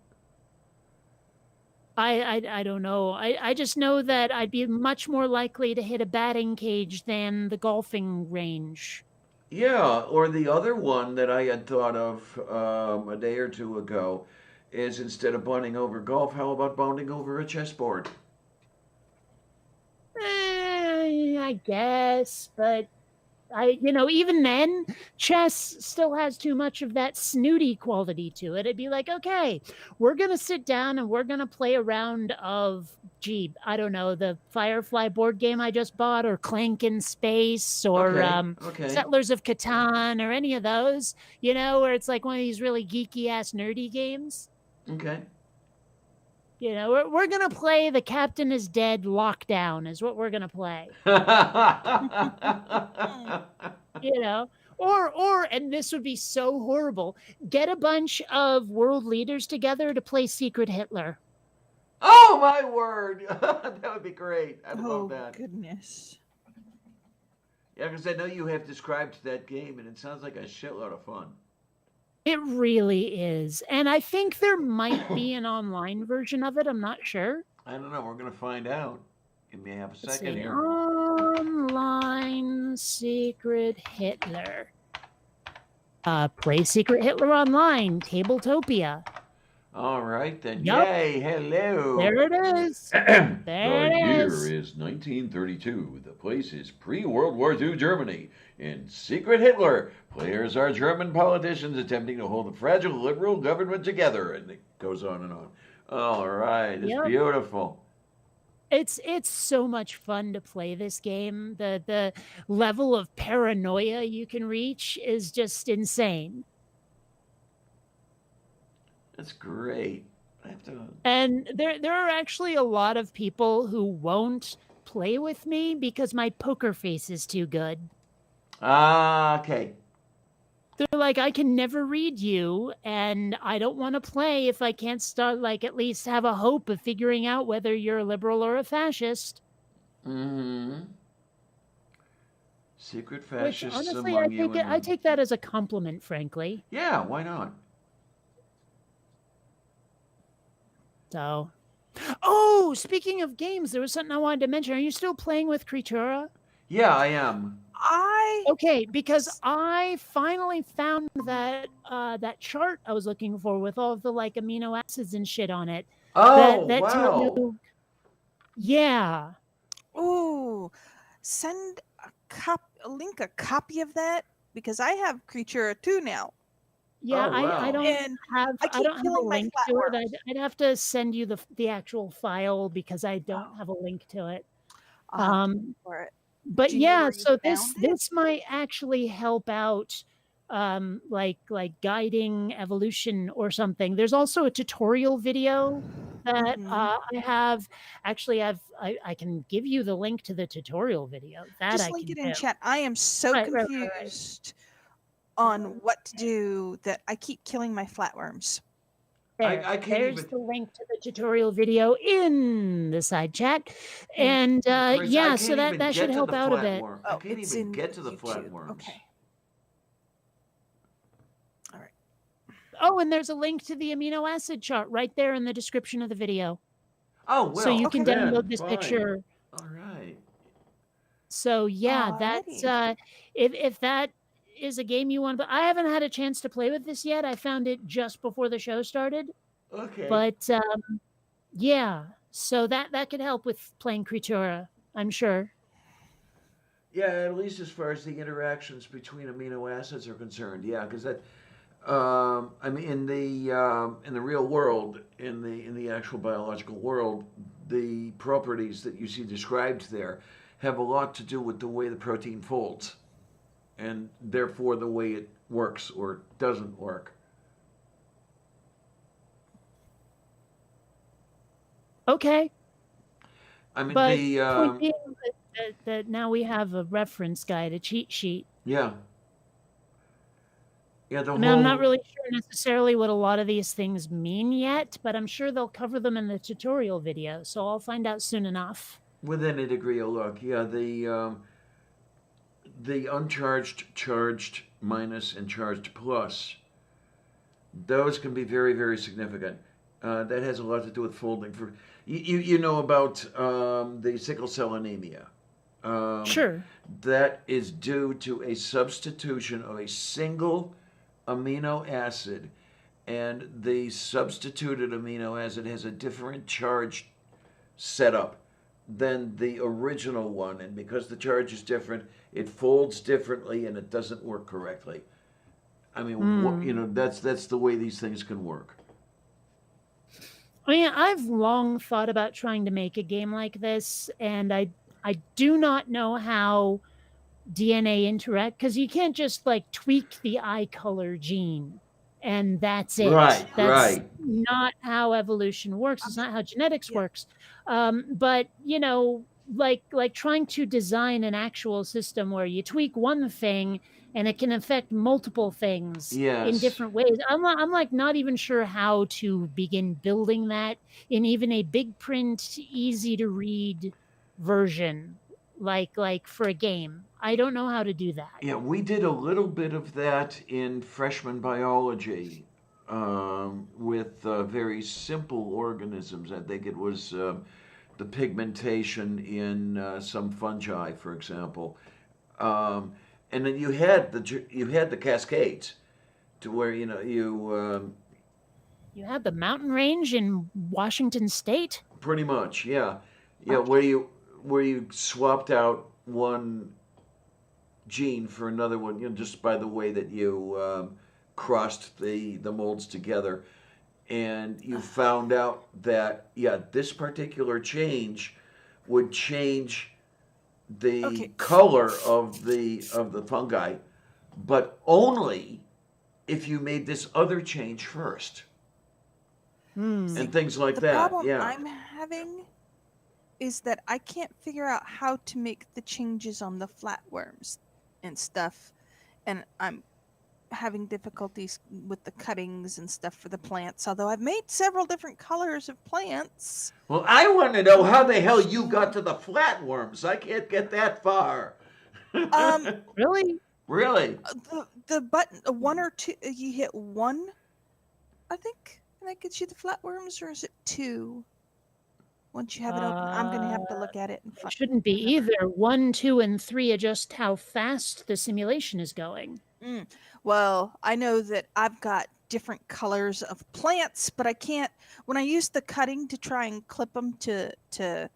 I don't know. I just know that I'd be much more likely to hit a batting cage than the golfing range. Yeah, or the other one that I had thought of a day or two ago is instead of bonding over golf, how about bonding over a chessboard? I guess, but even then, chess still has too much of that snooty quality to it. It'd be like, okay, we're going to sit down and we're going to play a round of, I don't know, the Firefly board game I just bought, or Clank in Space, or Settlers of Catan, or any of those, where it's like one of these really geeky ass nerdy games. Okay. We're going to play The Captain is Dead Lockdown is what we're going to play. Or, and this would be so horrible, get a bunch of world leaders together to play Secret Hitler. Oh, my word. That would be great. I'd love that. Oh, goodness. Yeah, because I know you have described that game, and it sounds like a shitload of fun. It really is. And I think there might be an online version of it. I'm not sure. I don't know. We're going to find out. Give me half a second here. Online Secret Hitler. Play Secret Hitler online. Tabletopia. All right, then. Yep. Yay, hello. There it is. The year is 1932. The place is pre-World War II Germany. In Secret Hitler, players are German politicians attempting to hold a fragile liberal government together. And it goes on and on. All right, it's beautiful. It's so much fun to play this game. The level of paranoia you can reach is just insane. That's great. And there are actually a lot of people who won't play with me because my poker face is too good. Ah, okay. They're like, I can never read you, and I don't want to play if I can't start, like, at least have a hope of figuring out whether you're a liberal or a fascist. Mm-hmm. Secret Which, fascists honestly, among you. I take that as a compliment, frankly. Yeah, why not? So, oh, speaking of games, there was something I wanted to mention. Are you still playing with Creatura? Yeah, I am. Okay, because I finally found that that chart I was looking for with all of the like amino acids and shit on it. Oh, That tell wow. you, yeah. Ooh, send a copy of that because I have Creatura 2 now. Yeah, Oh, wow. I don't And have I I keep don't have a killing my link to it. flatworms. I'd have to send you the actual file because I don't Oh. have a link to it. I'll have to look for it. But Do you know yeah, where you so found it? this might actually help out like guiding evolution or something. There's also a tutorial video that Mhm. I have. Actually, I can give you the link to the tutorial video. That Just I link can it in do. chat. I am so Right. confused on what to do that I keep killing my flatworms. There, I can't there's even. the link to the tutorial video in the side chat. Yeah. And Chris, I yeah, can't so even that should get to help the out a bit. flatworm. I Oh, can't it's even in get to the YouTube. flatworms. Okay. All right. Oh, and there's a link to the amino acid chart right there in the description of the video. Oh, well. So you can Okay. download this fine. picture. All right. So yeah, that's Alrighty. if that is a game you want, but I haven't had a chance to play with this yet. I found it just before the show started. Okay. But yeah, so that could help with playing Creatura, I'm sure. Yeah, at least as far as the interactions between amino acids are concerned. Yeah, because that. I mean, in the real world, in the actual biological world, the properties that you see described there have a lot to do with the way the protein folds, and therefore the way it works or doesn't work. Okay. I mean, But the point being that now we have a reference guide, a cheat sheet. yeah, the I whole. mean, I'm not really sure necessarily what a lot of these things mean yet, but I'm sure they'll cover them in the tutorial video, so I'll find out soon enough. Within a degree of luck. Yeah, the uncharged, charged, minus, and charged plus. Those can be very, very significant. That has a lot to do with folding. For you know about the sickle cell anemia. Sure. That is due to a substitution of a single amino acid, and the substituted amino acid has a different charge setup than the original one, and because the charge is different, it folds differently and it doesn't work correctly. I mean, that's the way these things can work. I mean, I've long thought about trying to make a game like this, and I do not know how DNA interact, because you can't just like tweak the eye color gene and that's it. Right, That's right. not how evolution works. It's not how genetics works. But like trying to design an actual system where you tweak one thing and it can affect multiple things in Yes. different ways. I'm like not even sure how to begin building that in even a big print, easy to read version, like for a game. I don't know how to do that. Yeah, we did a little bit of that in freshman biology with very simple organisms. I think it was the pigmentation in some fungi, for example. And then you had the cascades, to where you had the mountain range in Washington State. pretty much, yeah, where you swapped out one gene for another one, just by the way that you crossed the molds together, and you found out that this particular change would change the color of the fungi, but only if you made this other change first, and things like The that. problem Yeah. I'm having is that I can't figure out how to make the changes on the flatworms and stuff. And I'm having difficulties with the cuttings and stuff for the plants, although I've made several different colors of plants. Well, I want to know how the hell you got to the flatworms. I can't get that far. Um, Really? Really? the button, one or two, you hit one, I think, and that gets you the flatworms, or is it two? Once you have it open, I'm going to have to look at it and It shouldn't be either. 1, 2, and 3 adjust how fast the simulation is going. Well, I know that I've got different colors of plants, but I can't. When I use the cutting to try and clip them to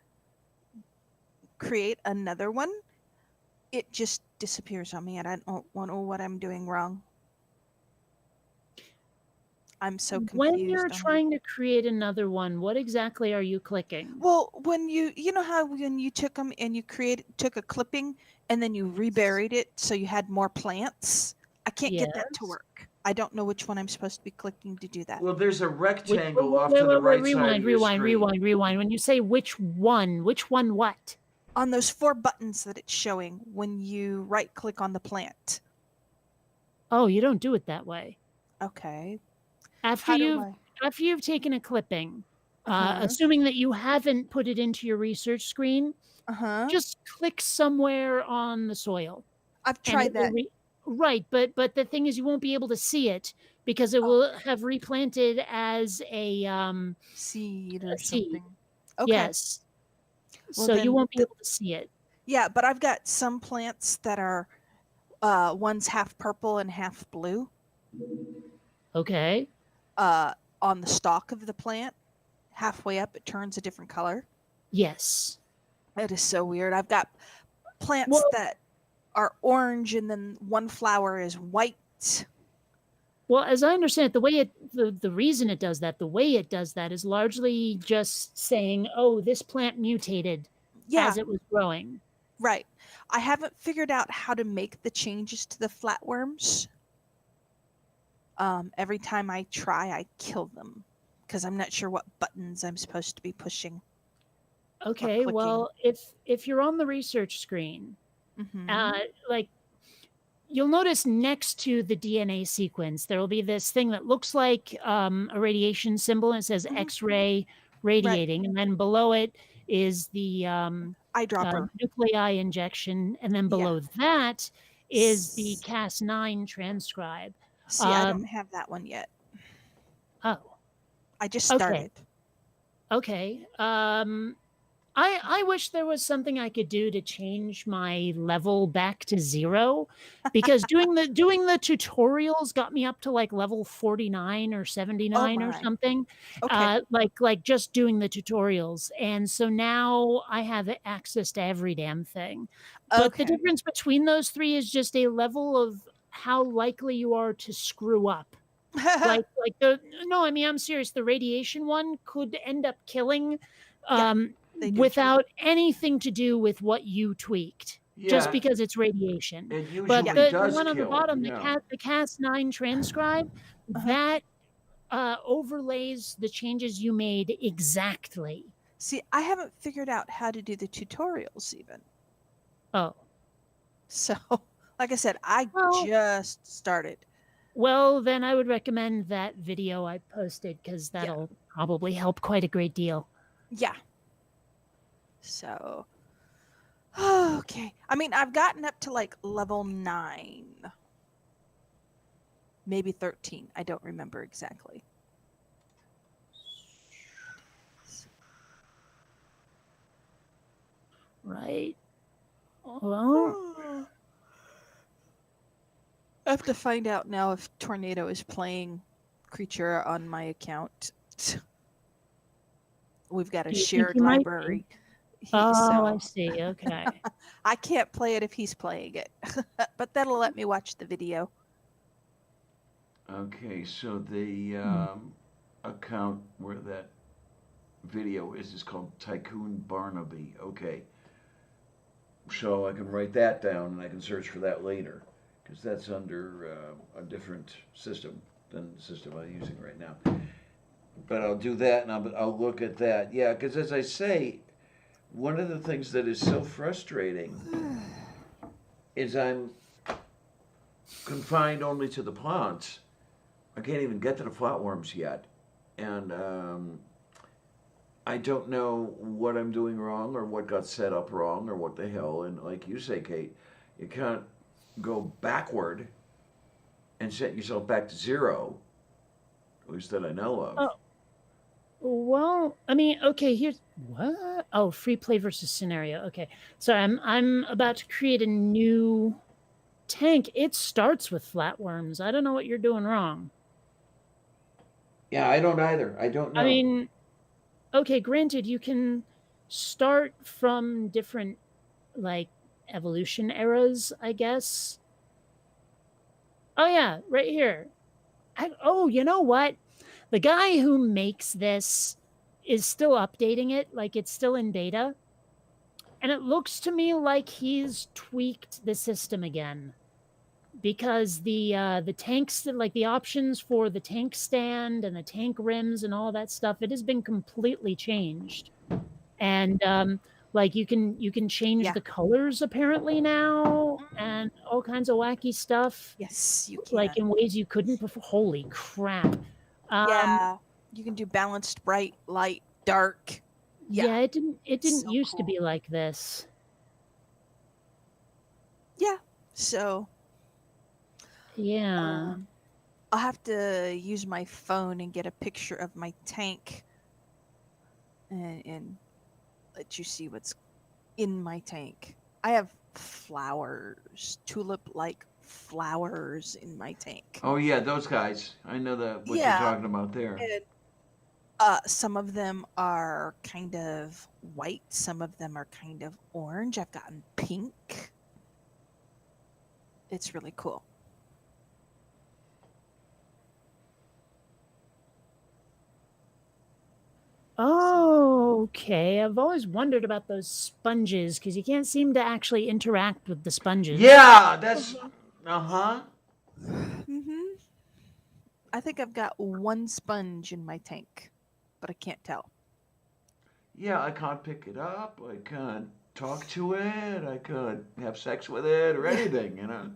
create another one, it just disappears on me, and I don't know what I'm doing wrong. I'm so confused. When you're trying to create another one, what exactly are you clicking? Well, when you know how when you took them and you took a clipping and then you reburied it so you had more plants, I can't get that to work. I don't know which one I'm supposed to be clicking to do that. Well, there's a rectangle off to the right side of your screen. Rewind. When you say which one what? On those 4 buttons that it's showing when you right click on the plant. Oh, you don't do it that way. Okay. After you've taken a clipping, assuming that you haven't put it into your research screen, just click somewhere on the soil. I've tried that. Right, but the thing is, you won't be able to see it because it will have replanted as a seed or something. Okay. Yes. Well, so you won't be able to see it. Yeah, but I've got some plants that are one's half purple and half blue. Okay. On the stalk of the plant, halfway up, it turns a different color. Yes. That is so weird. I've got plants that are orange and then one flower is white. Well, as I understand it, the reason it does that, the way it does that is largely just saying, oh, this plant mutated as it was growing. Right. I haven't figured out how to make the changes to the flatworms. Every time I try, I kill them because I'm not sure what buttons I'm supposed to be pushing. Okay, well, if you're on the research screen, you'll notice next to the DNA sequence, there will be this thing that looks like a radiation symbol, and it says X-ray radiating, and then below it is the eyedropper nuclei injection, and then below that is the Cas9 transcribe. See, I don't have that one yet. Oh. I just started. Okay. I wish there was something I could do to change my level back to 0, because doing the tutorials got me up to like level 49 or 79 or something. Okay. Like just doing the tutorials. And so now I have access to every damn thing. But the difference between those 3 is just a level of how likely you are to screw up. I'm serious. The radiation one could end up killing without anything to do with what you tweaked, just because it's radiation. It usually but the does one on the kill, bottom, the Cas9 transcribe, that overlays the changes you made exactly. See, I haven't figured out how to do the tutorials even. Oh. So, like I said, I just started. Well, then I would recommend that video I posted, because that'll probably help quite a great deal. Yeah. So, okay. I mean, I've gotten up to like level 9. Maybe 13. I don't remember exactly. Right. Well, I have to find out now if Tornado is playing Creature on my account. We've got a shared library. I see. Okay. I can't play it if he's playing it, but that'll let me watch the video. Okay, so the account where that video is called Tycoon Barnaby. Okay. So I can write that down and I can search for that later, because that's under a different system than the system I'm using right now. But I'll do that and I'll look at that. Yeah, because as I say, one of the things that is so frustrating is I'm confined only to the plants. I can't even get to the flatworms yet. And I don't know what I'm doing wrong or what got set up wrong or what the hell. And like you say, Kate, you can't go backward and set yourself back to zero, at least that I know of. Oh, well, I mean, okay, here's what? Oh, free play versus scenario. Okay. So I'm about to create a new tank. It starts with flatworms. I don't know what you're doing wrong. Yeah, I don't either. I don't know. I mean, okay, granted, you can start from different like evolution eras, I guess. Oh yeah, right here. Oh, you know what? The guy who makes this is still updating it, like it's still in beta. And it looks to me like he's tweaked the system again. Because the tanks, like the options for the tank stand and the tank rims and all that stuff, it has been completely changed. And like you can change Yeah. the colors apparently now, and all kinds of wacky stuff, Yes, you can. like in ways you couldn't before. Holy crap! Yeah, you can do balanced, bright, light, dark. Yeah, it didn't So used to cool. be like this. Yeah. So Yeah. I'll have to use my phone and get a picture of my tank and let you see what's in my tank. I have flowers, tulip-like flowers in my tank. Oh yeah, those guys. I know what you're Yeah. talking about there. And some of them are kind of white, some of them are kind of orange. I've gotten pink. It's really cool. Oh, okay. I've always wondered about those sponges because you can't seem to actually interact with the sponges. Yeah, that's uh-huh. Mm-hmm. I think I've got one sponge in my tank, but I can't tell. Yeah, I can't pick it up. I can't talk to it. I can't have sex with it or anything, you know.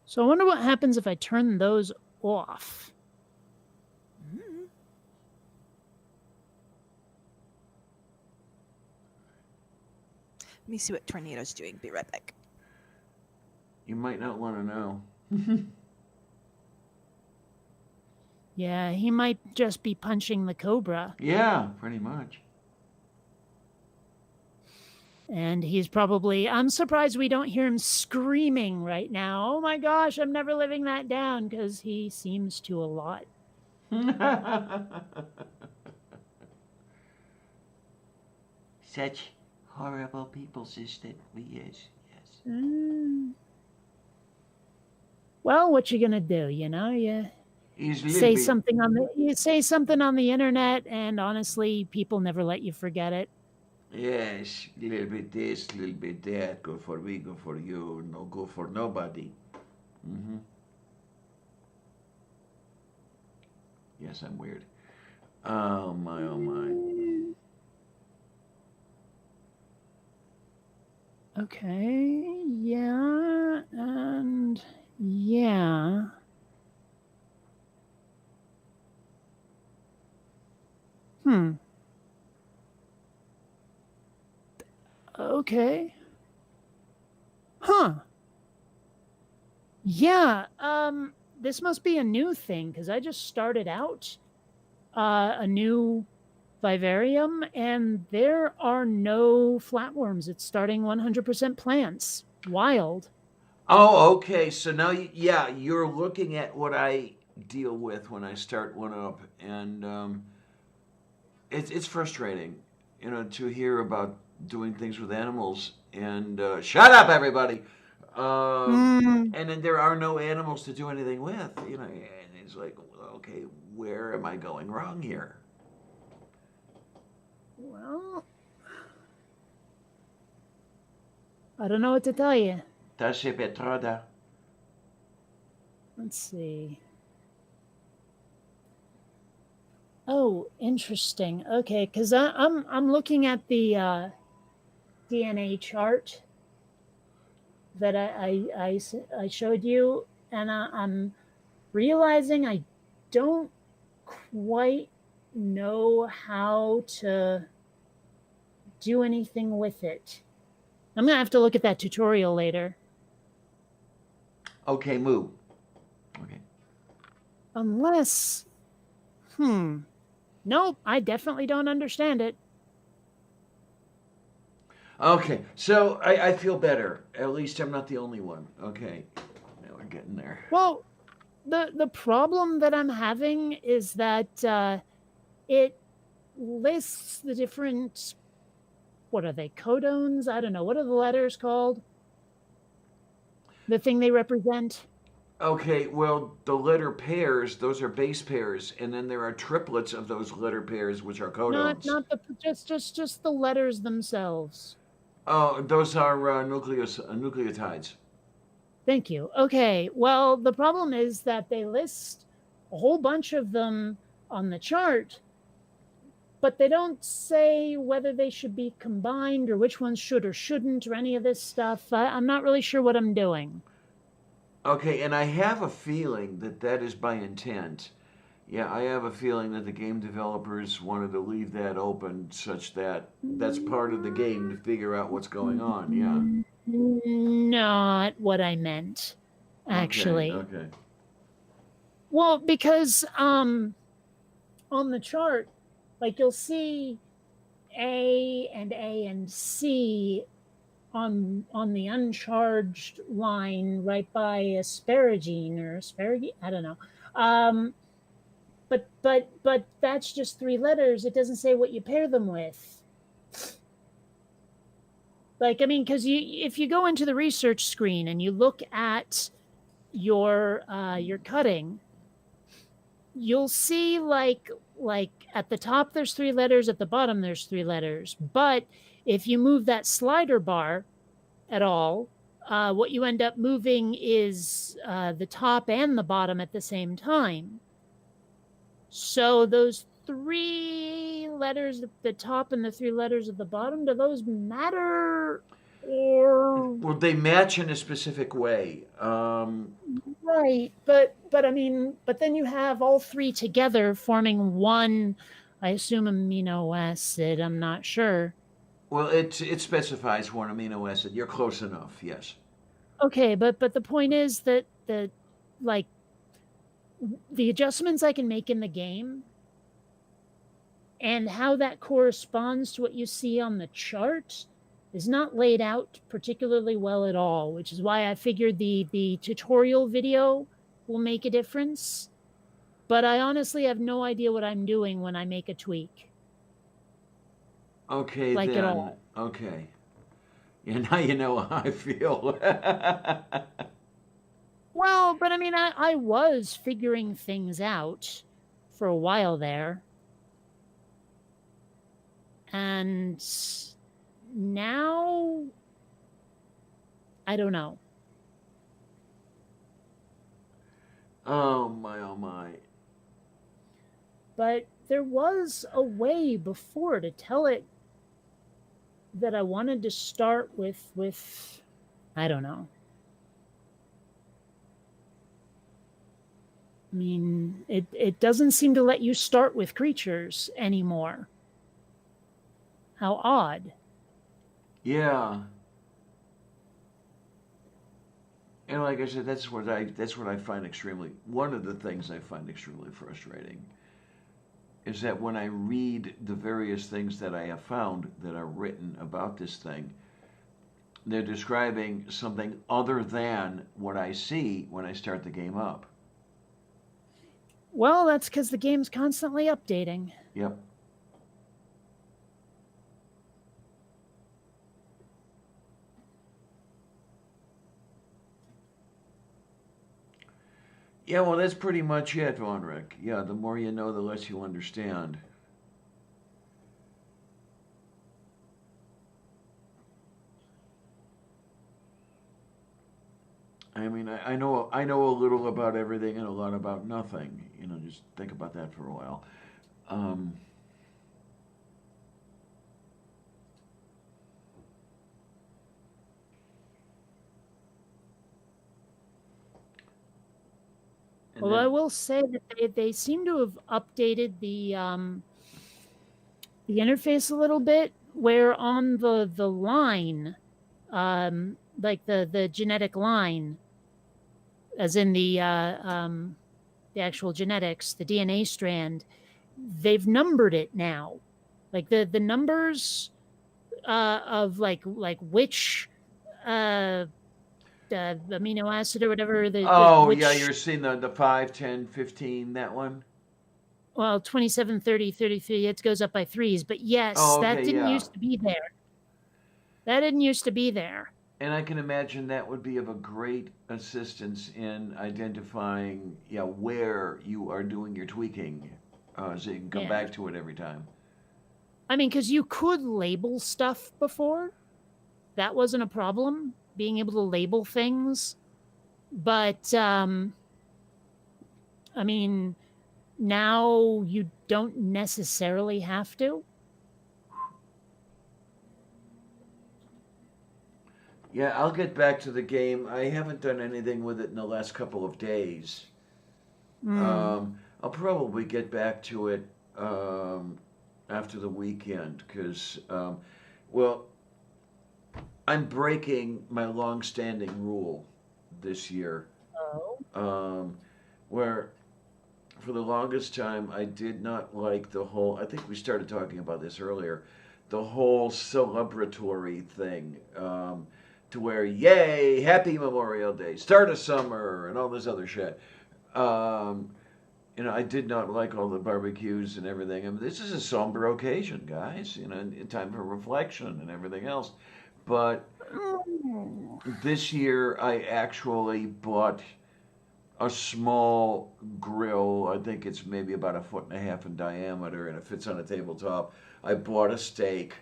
So I wonder what happens if I turn those off. Mm. Let me see what Tornado's doing. Be right back. You might not want to know. Yeah, he might just be punching the cobra. Yeah, pretty much. And he's probably, I'm surprised we don't hear him screaming right now. Oh my gosh, I'm never living that down, because he seems to a lot. Such horrible people, sister. Yes, yes. Well, what you gonna do? You know, you say something on the internet, and honestly, people never let you forget it. Yes, a little bit this, a little bit that. Good for me, good for you. No good for nobody. Mm-hmm. Yes, I'm weird. Oh my, oh my. Okay, yeah, and yeah. Okay. Huh. Yeah, this must be a new thing, because I just started out a new vivarium, and there are no flatworms. It's starting 100% plants, wild. Oh, okay. So now, yeah, you're looking at what I deal with when I start one up, and it's frustrating, you know, to hear about doing things with animals. And shut up, everybody. And then there are no animals to do anything with, you know. And it's like, okay, where am I going wrong here? Well, I don't know what to tell you. Tasche Petroda. Let's see. Oh, interesting. Okay, because I'm looking at the DNA chart that I showed you, and I'm realizing I don't quite know how to do anything with it. I'm gonna have to look at that tutorial later. Okay, Moo. Okay. Unless, nope, I definitely don't understand it. Okay, so I feel better. At least I'm not the only one. Okay, now we're getting there. Well, the problem that I'm having is that it lists the different, what are they, codones? I don't know. What are the letters called? The thing they represent? Okay, well, the letter pairs, those are base pairs, and then there are triplets of those letter pairs, which are codones. Not the just the letters themselves. Oh, those are nucleotides. Thank you. Okay. Well, the problem is that they list a whole bunch of them on the chart, but they don't say whether they should be combined or which ones should or shouldn't or any of this stuff. I'm not really sure what I'm doing. Okay, and I have a feeling that that is by intent. Yeah, I have a feeling that the game developers wanted to leave that open such that that's part of the game to figure out what's going on. Yeah. Not what I meant, Okay, actually. okay. Well, because on the chart, like you'll see A and C on the uncharged line right by asparagine or asparagine. I don't know. But that's just three letters. It doesn't say what you pair them with. Like, I mean, because if you go into the research screen and you look at your cutting, you'll see like at the top there's three letters, at the bottom there's three letters. But if you move that slider bar at all, what you end up moving is the top and the bottom at the same time. So those three letters at the top and the three letters at the bottom, do those matter? Or Well, they match in a specific way. right, but I mean, but then you have all three together forming one, I assume, amino acid. I'm not sure. Well, it specifies one amino acid. You're close enough. Yes. Okay, but the point is that like the adjustments I can make in the game and how that corresponds to what you see on the chart is not laid out particularly well at all, which is why I figured the tutorial video will make a difference. But I honestly have no idea what I'm doing when I make a tweak. Okay, Like then. at all. Okay. Yeah, now you know how I feel. Well, but I mean, I was figuring things out for a while there. And now, I don't know. Oh my, oh my. But there was a way before to tell it that I wanted to start with I don't know. I mean, it doesn't seem to let you start with creatures anymore. How odd. Yeah. And like I said, that's what I find extremely, one of the things I find extremely frustrating is that when I read the various things that I have found that are written about this thing, they're describing something other than what I see when I start the game up. Well, that's because the game's constantly updating. Yep. Yeah, well, that's pretty much it, Von Rick. Yeah, the more you know, the less you understand. I mean, I know a little about everything and a lot about nothing. You know, just think about that for a while. Um, and Although I then, will say that they seem to have updated the interface a little bit, where on the line, like the genetic line, as in the actual genetics, the DNA strand, they've numbered it now. Like the numbers of like which uh, amino acid or whatever the oh yeah, which you're seeing the 5, 10, 15, that one. well 27, 30, 33, it goes up by threes, but yes, Oh, that okay, didn't yeah. used to be there. That didn't used to be there. And I can imagine that would be of a great assistance in identifying, yeah, where you are doing your tweaking, so you can come Yeah. back to it every time. I mean, because you could label stuff before. That wasn't a problem, being able to label things. But I mean, now you don't necessarily have to. Yeah, I'll get back to the game. I haven't done anything with it in the last couple of days. Mm. I'll probably get back to it after the weekend because, well, I'm breaking my long-standing rule this year, Oh. um, where for the longest time I did not like the whole. I think we started talking about this earlier, the whole celebratory thing, to where yay, happy Memorial Day, start of summer, and all this other shit. Um, I did not like all the barbecues and everything. I mean, this is a somber occasion, guys. Time for reflection and everything else. But Mm. this year, I actually bought a small grill. I think it's maybe about a foot and a half in diameter, and it fits on a tabletop. I bought a steak,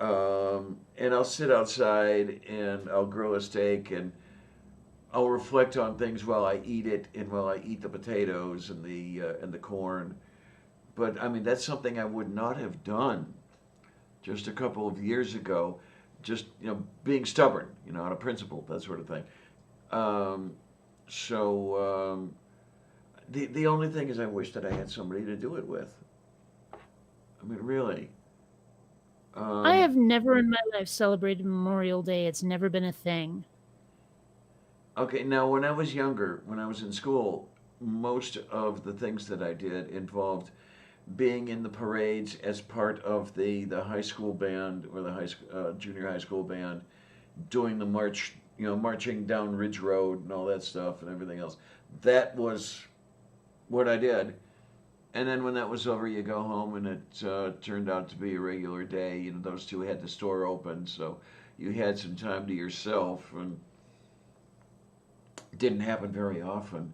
and I'll sit outside and I'll grill a steak, and I'll reflect on things while I eat it and while I eat the potatoes and the corn. But I mean, that's something I would not have done just a couple of years ago. Just being stubborn, out of principle, that sort of thing. Um, so the only thing is, I wish that I had somebody to do it with. I mean, really. I Um, have never in my life celebrated Memorial Day. It's never been a thing. okay, now when I was younger, when I was in school, most of the things that I did involved being in the parades as part of the high school band or the junior high school band, doing the march, marching down Ridge Road and all that stuff and everything else. That was what I did. And then when that was over, you go home, and it turned out to be a regular day. Those two had the store open, so you had some time to yourself, and it didn't happen very often.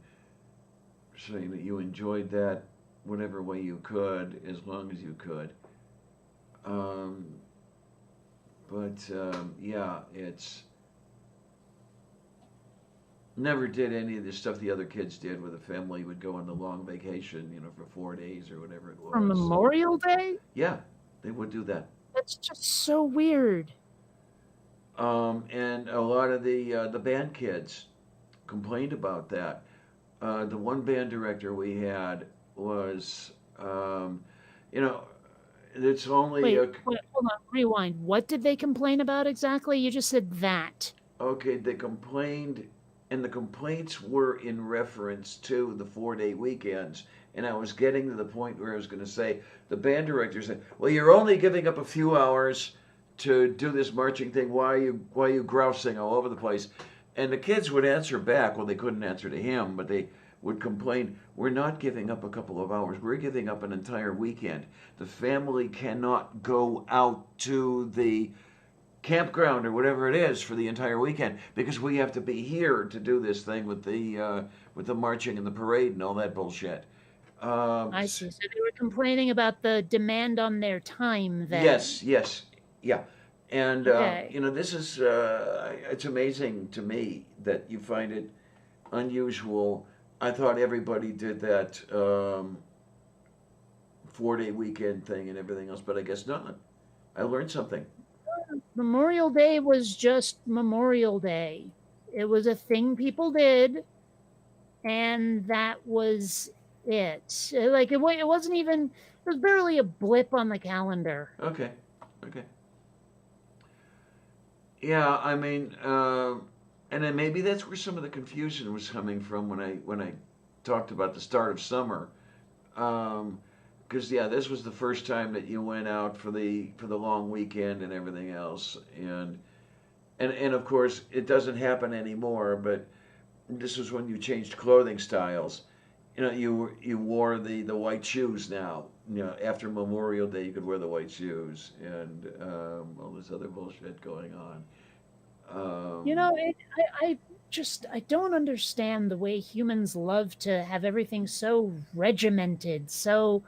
So you enjoyed that whatever way you could, as long as you could. Um, but yeah, it's never did any of the stuff the other kids did, where the family would go on the long vacation, for 4 days or whatever it For was. Memorial Day? Yeah, they would do that. That's just so weird. And a lot of the band kids complained about that. The one band director we had was, you know, it's only Wait, hold on, rewind. What did they complain about exactly? You just said that. okay. They complained, and the complaints were in reference to the 4-day weekends. And I was getting to the point where I was going to say, the band director said, "Well, you're only giving up a few hours to do this marching thing. Why are you grousing all over the place?" And the kids would answer back. Well, they couldn't answer to him, but they would complain, "We're not giving up a couple of hours. We're giving up an entire weekend. The family cannot go out to the campground or whatever it is for the entire weekend because we have to be here to do this thing with the marching and the parade and all that bullshit." I see. So they were complaining about the demand on their time then. Yes, yeah. And Okay. this is it's amazing to me that you find it unusual. I thought everybody did that 4-day weekend thing and everything else, but I guess not. I learned something. Memorial Day was just Memorial Day. It was a thing people did, and that was it. Like it wasn't even. It was barely a blip on the calendar. Okay. Okay. Yeah, I mean, and then maybe that's where some of the confusion was coming from when I talked about the start of summer. Because yeah, this was the first time that you went out for the long weekend and everything else, and of course it doesn't happen anymore. But this was when you changed clothing styles. You wore the white shoes now. After Memorial Day, you could wear the white shoes and all this other bullshit going on. I just I don't understand the way humans love to have everything so regimented, so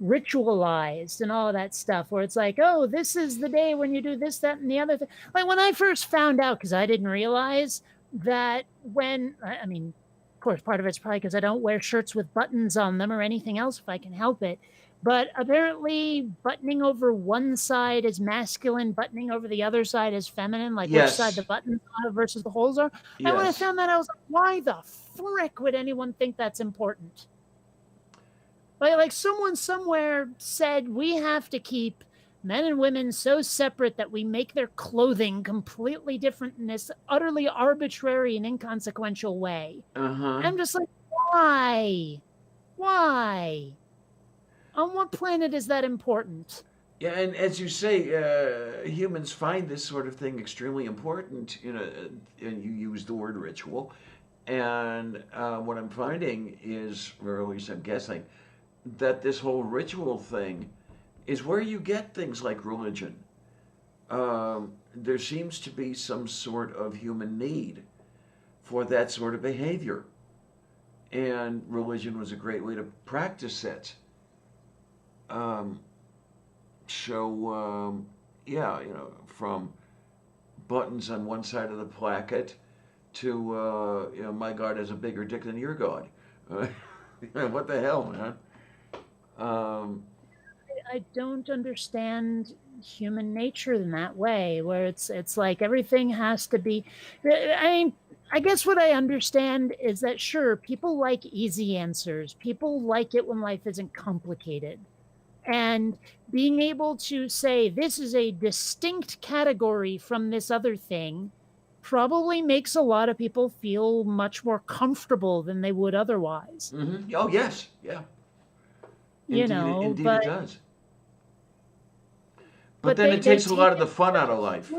ritualized and all of that stuff where it's like, oh, this is the day when you do this, that, and the other thing. Like when I first found out, because I didn't realize that I mean, of course, part of it's probably because I don't wear shirts with buttons on them or anything else if I can help it. But apparently, buttoning over one side is masculine, buttoning over the other side is feminine, like which side Yes. the buttons are versus the holes are. And when I Yes. found that, I was like, why the frick would anyone think that's important? Like someone somewhere said we have to keep men and women so separate that we make their clothing completely different in this utterly arbitrary and inconsequential way. Uh-huh. I'm just like, why? Why? On what planet is that important? Yeah, and as you say, humans find this sort of thing extremely important. And you use the word ritual, and what I'm finding is, or at least I'm guessing, that this whole ritual thing is where you get things like religion. There seems to be some sort of human need for that sort of behavior, and religion was a great way to practice it. Um, yeah, from buttons on one side of the placket to, my God has a bigger dick than your God. What the hell, man? I don't understand human nature in that way, where it's like everything has to be. I mean, I guess what I understand is that sure, people like easy answers. People like it when life isn't complicated. And being able to say this is a distinct category from this other thing probably makes a lot of people feel much more comfortable than they would otherwise. Mm-hmm. Oh, yes. Yeah. Indeed it But does. But then it takes a lot of the fun out of life.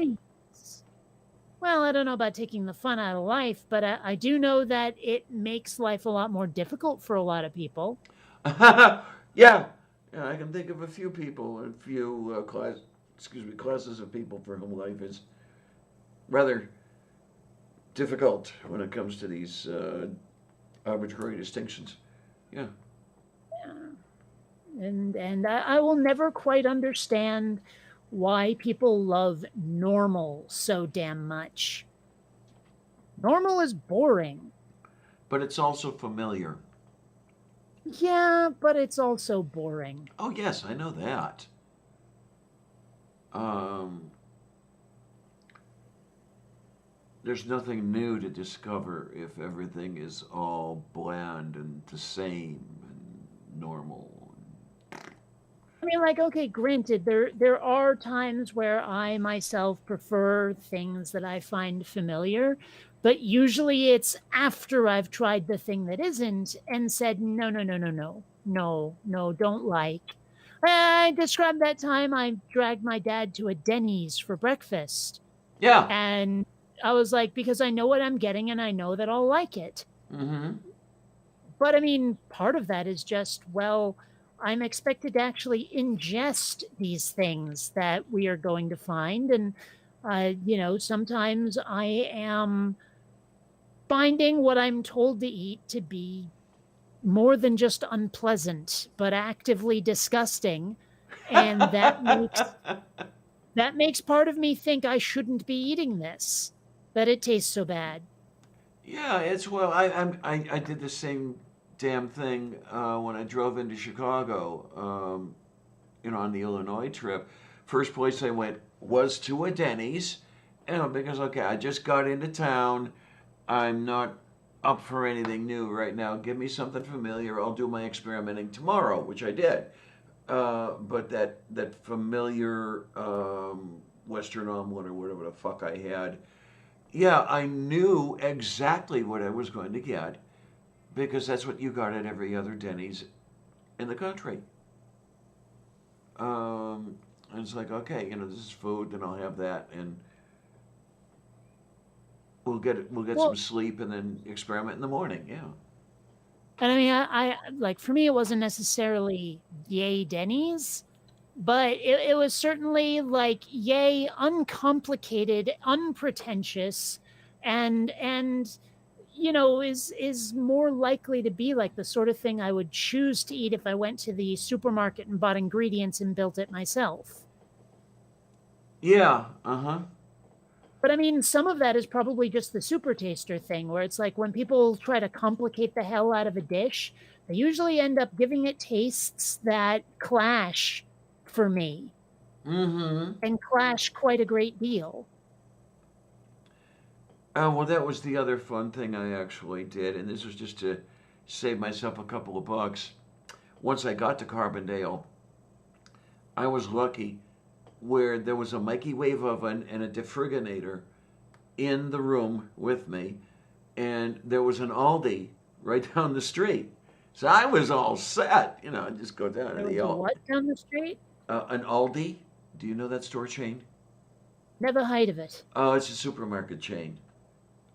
Well, I don't know about taking the fun out of life, but I do know that it makes life a lot more difficult for a lot of people. Yeah. Yeah, I can think of a few people, a few classes of people for whom life is rather difficult when it comes to these arbitrary distinctions. Yeah. And I will never quite understand why people love normal so damn much. Normal is boring. But it's also familiar. Yeah, but it's also boring. Oh, yes, I know that. There's nothing new to discover if everything is all bland and the same and normal. I mean, like, okay, granted, there are times where I myself prefer things that I find familiar, but usually it's after I've tried the thing that isn't and said, no, don't like. I described that time I dragged my dad to a Denny's for breakfast. Yeah. And I was like, because I know what I'm getting and I know that I'll like it. Mm-hmm. But I mean, part of that is just, well, I'm expected to actually ingest these things that we are going to find. And, sometimes I am finding what I'm told to eat to be more than just unpleasant, but actively disgusting. And that makes part of me think I shouldn't be eating this, that it tastes so bad. Yeah, it's well. I did the same damn thing when I drove into Chicago, on the Illinois trip. First place I went was to a Denny's, because okay, I just got into town. I'm not up for anything new right now. Give me something familiar. I'll do my experimenting tomorrow, which I did. But that familiar Western omelet or whatever the fuck I had, yeah, I knew exactly what I was going to get because that's what you got at every other Denny's in the country. And it's like, okay, this is food, then I'll have that, and we'll get Well, some sleep, and then experiment in the morning. Yeah. and I mean, I like for me, it wasn't necessarily yay Denny's, but it was certainly like yay uncomplicated, unpretentious, and is more likely to be like the sort of thing I would choose to eat if I went to the supermarket and bought ingredients and built it myself. Yeah. Uh huh. But I mean, some of that is probably just the super taster thing, where it's like when people try to complicate the hell out of a dish, they usually end up giving it tastes that clash for me Mm-hmm. and clash quite a great deal. Well, that was the other fun thing I actually did, and this was just to save myself a couple of bucks. Once I got to Carbondale, I was lucky where there was a microwave oven and a defriginator in the room with me, and there was an Aldi right down the street. So I was all set, just go down to There the was a what down the street? An Aldi. Do you know that store chain? Never heard of it. Oh, it's a supermarket chain.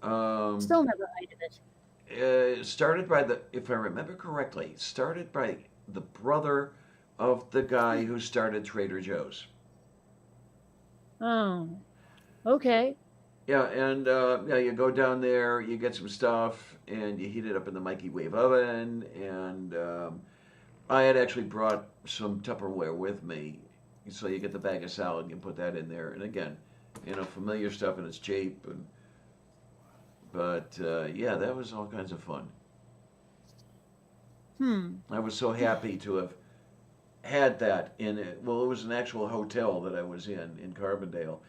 Still never heard of it. Started by if I remember correctly, started by the brother of the guy who started Trader Joe's. Oh, okay. Yeah, and yeah, you go down there, you get some stuff, and you heat it up in the microwave oven. And I had actually brought some Tupperware with me, so you get the bag of salad, you put that in there, and again, familiar stuff, and it's cheap. But yeah, that was all kinds of fun. I was so happy to have had that in it. Well, it was an actual hotel that I was in Carbondale,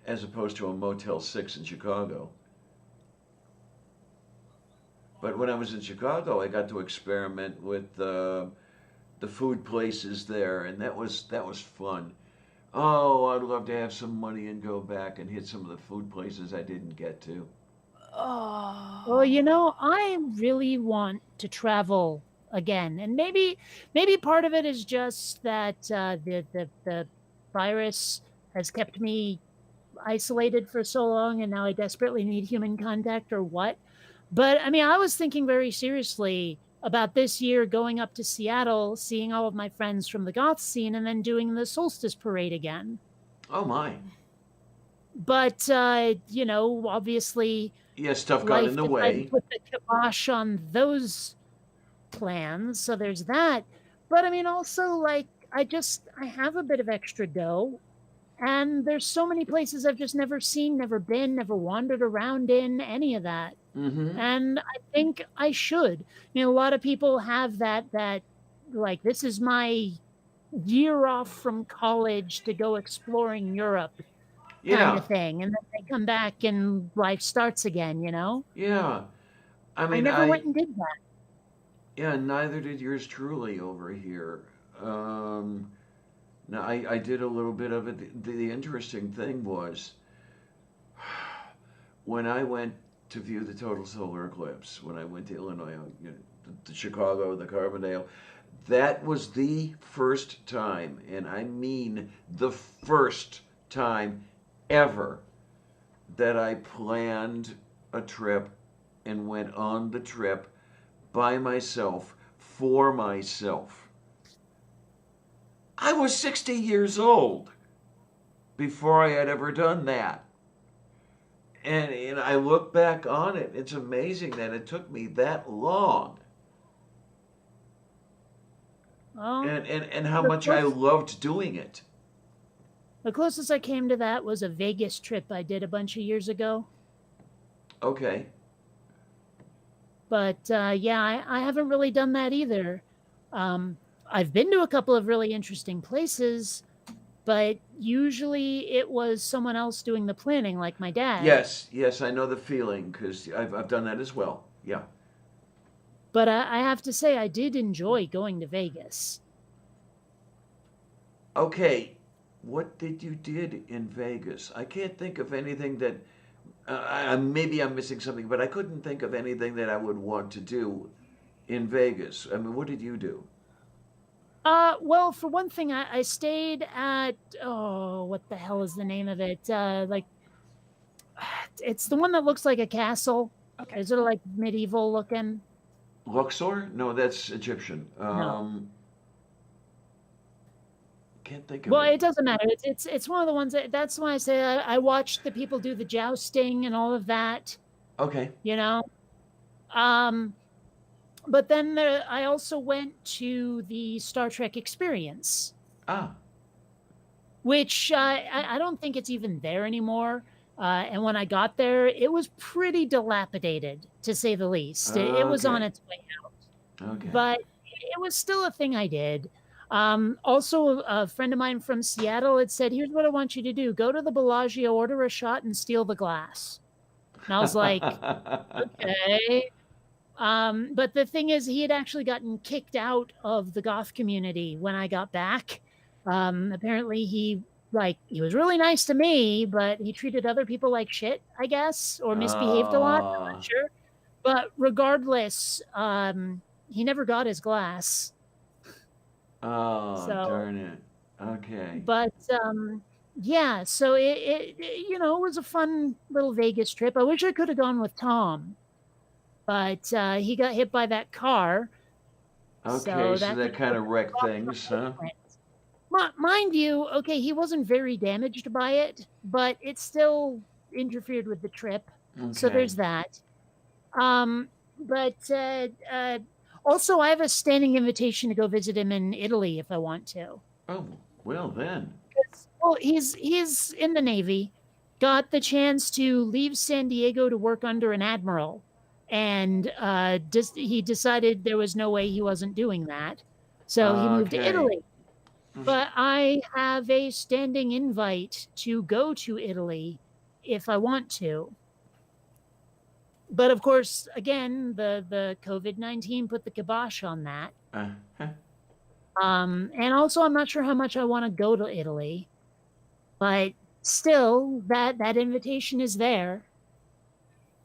as opposed to a Motel 6 in Chicago. But when I was in Chicago, I got to experiment with the food places there, and that was fun. Oh, I'd love to have some money and go back and hit some of the food places I didn't get to. Oh. Well, I really want to travel again, and maybe part of it is just that the virus has kept me isolated for so long, and now I desperately need human contact, or what. But I mean, I was thinking very seriously about this year going up to Seattle, seeing all of my friends from the goth scene, and then doing the solstice parade again. Oh my. But obviously, Yeah, stuff got in the decided way. to put the kibosh on those plans, so there's that. But I mean, also, like, I have a bit of extra dough, and there's so many places I've just never seen, never been, never wandered around in, any of that. Mm-hmm. And I think I should. A lot of people have that like, this is my year off from college to go exploring Europe kind Yeah, of thing, and then they come back and life starts again. yeah. I I mean, never went and did that. yeah, neither did yours truly over here. Now, I did a little bit of it. The interesting thing was when I went to view the total solar eclipse, when I went to Illinois, the Chicago, the Carbondale, that was the first time, and I mean the first time ever, that I planned a trip and went on the trip by myself, for myself. I was 60 years old before I had ever done that. And I look back on it, it's amazing that it took me that long. Well, And how the much I closest, loved doing it. the closest I came to that was a Vegas trip I did a bunch of years ago. Okay. But yeah, I haven't really done that either. I've been to a couple of really interesting places, but usually it was someone else doing the planning, like my dad. Yes, yes, I know the feeling because I've done that as well. Yeah. But I have to say, I did enjoy going to Vegas. Okay, what did you did in Vegas? I can't think of anything that maybe I'm missing something, but I couldn't think of anything that I would want to do in Vegas. I mean, what did you do? Well, for one thing, I stayed at, oh, what the hell is the name of it? Like, it's the one that looks like a castle. Okay. Is it like medieval looking? Luxor? No, that's Egyptian. No. Can't think of Well, it. it doesn't matter. It's one of the ones that's why I say I watched the people do the jousting and all of that, Okay. you know. Um, but then I also went to the Star Trek experience, Ah. which I don't think it's even there anymore. And when I got there, it was pretty dilapidated, to say the least. It was on Okay. its way out, Okay. but it was still a thing I did. Also, a friend of mine from Seattle had said, "Here's what I want you to do: go to the Bellagio, order a shot, and steal the glass." And I was like, "Okay." But the thing is, he had actually gotten kicked out of the goth community when I got back. Apparently, he was really nice to me, but he treated other people like shit, I guess, or misbehaved a lot. I'm not Ah. sure. But regardless, he never got his glass. Oh, So, darn it. Okay. but yeah, so it was a fun little Vegas trip. I wish I could have gone with Tom, but he got hit by that car, Okay, so so that that kind kind of of put wrecked off the things, whole huh? plan. Mind you, okay, he wasn't very damaged by it, but it still interfered with the trip. So Okay. there's that. But also, I have a standing invitation to go visit him in Italy if I want to. Oh, well then. Well, he's in the Navy, got the chance to leave San Diego to work under an admiral, and he decided there was no way he wasn't doing that, so he moved to Okay. Italy. But I have a standing invite to go to Italy if I want to. But of course, again, the COVID-19 put the kibosh on that. Uh, And also, I'm not sure how much I want to go to Italy, but still, that invitation is there.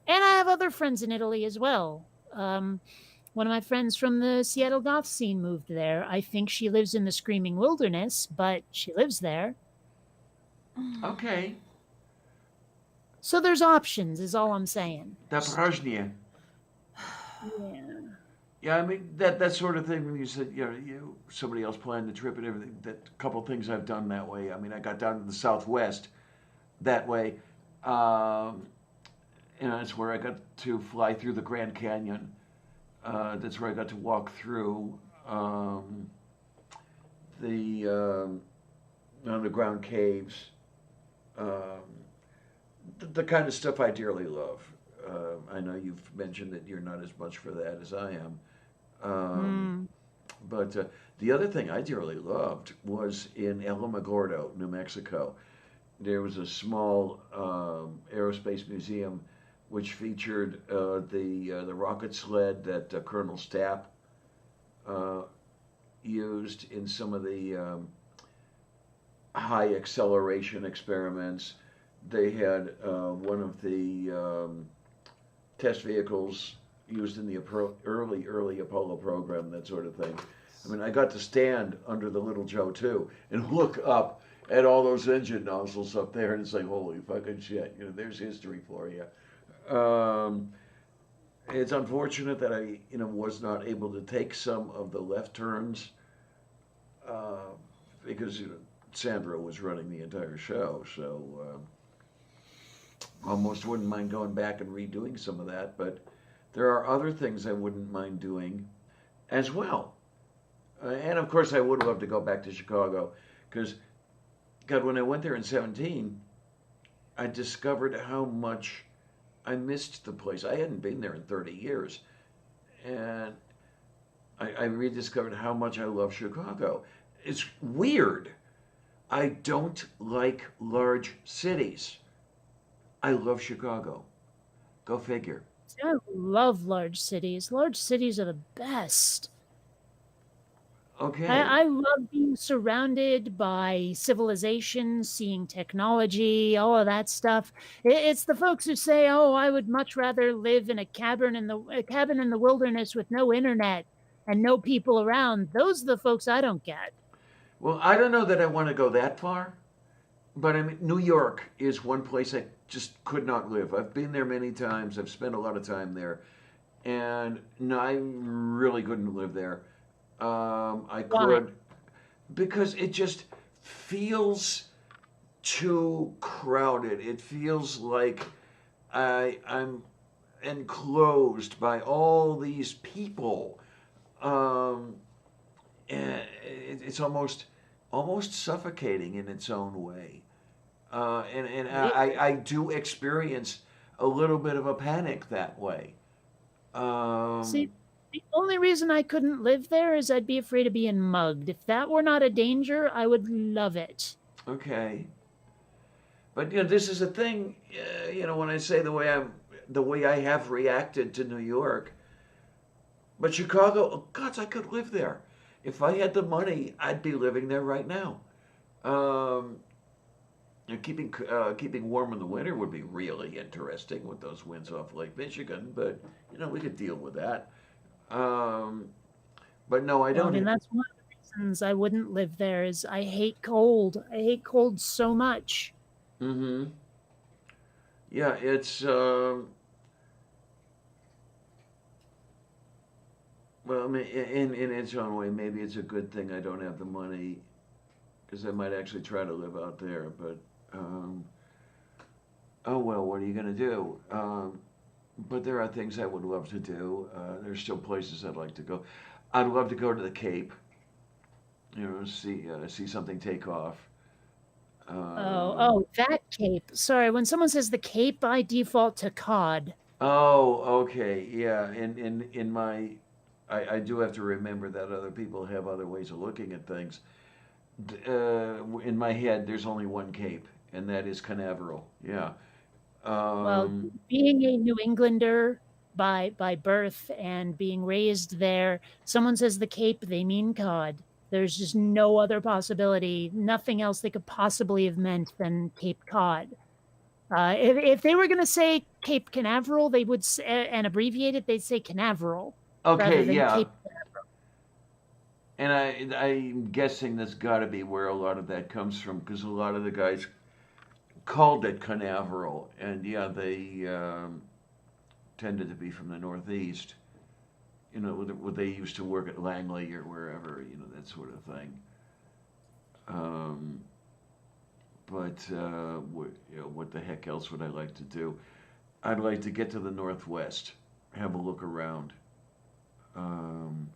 And I have other friends in Italy as well. One of my friends from the Seattle goth scene moved there. I think she lives in the Screaming Wilderness, but she lives there. okay. So there's options, is all I'm saying. Naprajnia. Yeah. Yeah, I mean that sort of thing. When you said somebody else planned the trip and everything, that couple things I've done that way. I mean, I got down to the Southwest that way. Um, that's where I got to fly through the Grand Canyon. That's where I got to walk through the underground caves. Um, the kind of stuff I dearly love. I know you've mentioned that you're not as much for that as I am. Um, but the other thing I dearly loved was in Alamogordo, New Mexico. There was a small aerospace museum which featured the rocket sled that Colonel Stapp uh, used in some of the high acceleration experiments. They had one of the test vehicles used in the early Apollo program, that sort of thing. I mean, I got to stand under the Little Joe too and look up at all those engine nozzles up there, and it's like, holy fucking shit! There's history for you. It's unfortunate that I, was not able to take some of the left turns uh, because Sandra was running the entire show, so almost wouldn't mind going back and redoing some of that. But there are other things I wouldn't mind doing as well. And of course, I would love to go back to Chicago because, God, when I went there in 17, I discovered how much I missed the place. I hadn't been there in 30 years. and I rediscovered how much I love Chicago. It's weird. I don't like large cities. I love Chicago. Go figure. I love large cities. Large cities are the best. Okay. I love being surrounded by civilization, seeing technology, all of that stuff. It's the folks who say, "Oh, I would much rather live in a cabin in the wilderness with no internet and no people around." Those are the folks I don't get. Well, I don't know that I want to go that far, but I mean, New York is one place I just could not live. I've been there many times. I've spent a lot of time there, and no, I really couldn't live there. I Why? could because it just feels too crowded. It feels like I'm enclosed by all these people. Um, and it's almost suffocating in its own way. And I do experience a little bit of a panic that way. Um, See, the only reason I couldn't live there is I'd be afraid of being mugged. If that were not a danger, I would love it. okay, but this is a thing. When I say the way I have reacted to New York, but Chicago, oh gods, I could live there. If I had the money, I'd be living there right now. Um, and keeping warm in the winter would be really interesting with those winds off Lake Michigan, but we could deal with that. Um, but no, I Well, I don't. mean, that's one of the reasons I wouldn't live there is I hate cold. I hate cold so much. Mm-hmm. Yeah, it's well, I mean, in its own way, maybe it's a good thing I don't have the money because I might actually try to live out there. But oh well, what are you gonna do? But there are things I would love to do. There's still places I'd like to go. I'd love to go to the Cape. See something take off. Oh, Um, oh, that cape. Sorry, when someone says the cape, I default to cod. oh, okay, yeah. In my, I do have to remember that other people have other ways of looking at things. In my head, there's only one Cape, and that is Canaveral. Yeah. Well, Um, being a New Englander by birth and being raised there, someone says the cape, they mean cod. There's just no other possibility, nothing else they could possibly have meant than Cape Cod. If they were going to say Cape Canaveral, they would and abbreviate it. They'd say Canaveral okay, rather than yeah. Cape. And I'm guessing that's got to be where a lot of that comes from, because a lot of the guys called it Canaveral, and yeah, they tended to be from the Northeast. Where they used to work at Langley or wherever, that sort of thing. Um, but what the heck else would I like to do? I'd like to get to the Northwest, have a look around. Um,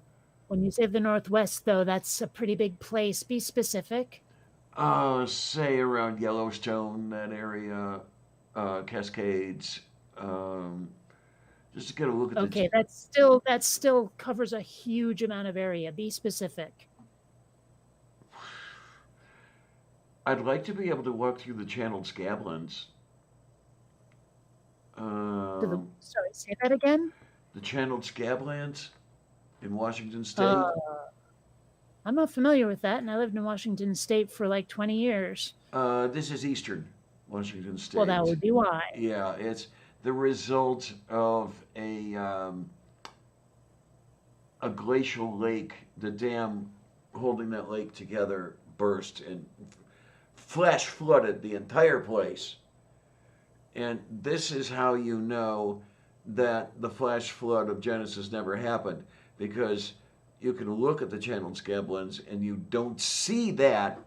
When you say the Northwest, though, that's a pretty big place. Be specific. say around Yellowstone, that area, Cascades, um, just to get a look at Okay, that still covers a huge amount of area. Be specific. I'd like to be able to walk through the channeled scablands. Sorry, say that again. The channeled scablands in Washington State. I'm not familiar with that, and I lived in Washington State for like 20 years. This is Eastern Washington State. Well, that would be why. Yeah, it's the result of a glacial lake. The dam holding that lake together burst and flash flooded the entire place. And this is how you know that the flash flood of Genesis never happened, because you can look at the channeled scablands and you don't see that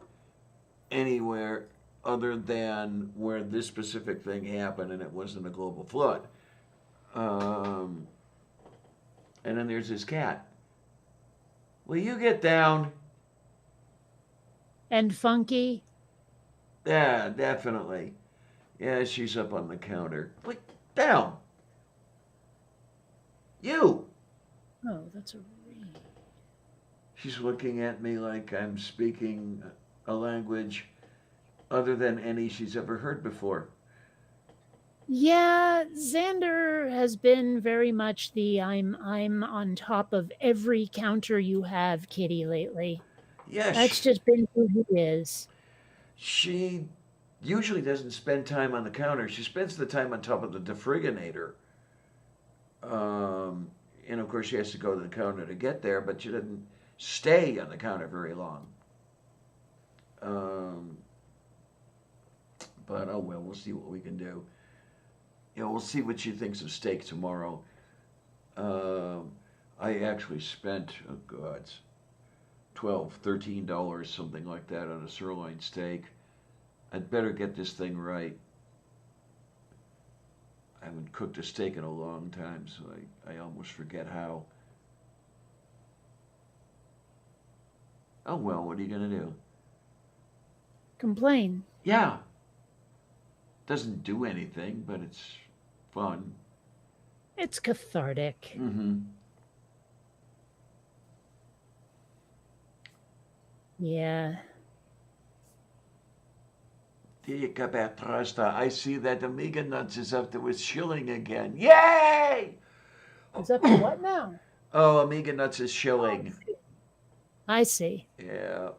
anywhere other than where this specific thing happened, and it wasn't a global flood. And then there's this cat. Will you get down? And funky. Yeah, definitely. Yeah, she's up on the counter. Wait, down. You. Oh, that's a read. She's looking at me like I'm speaking a language other than any she's ever heard before. Yeah, Xander has been very much the I'm on top of every counter you have kitty lately. Yeah, That's just been who he is. she usually doesn't spend time on the counter. She spends the time on top of the defriginator. Um, and of course, she has to go to the counter to get there, but she doesn't stay on the counter very long. Um, but oh well, we'll see what we can do. We'll see what she thinks of steak tomorrow. Um, I actually spent, oh God, $12, $13, something like that on a sirloin steak. I'd better get this thing right. I haven't cooked a steak in a long time, so I almost forget how. Oh well, what are you gonna do? Complain. Yeah, doesn't do anything, but it's fun. It's cathartic. Mm-hmm. Yeah. I see that Amiga Nuts is up to its shilling again. Yay! It's up to what now? Oh, Amiga Nuts is shilling. I see. Yeah.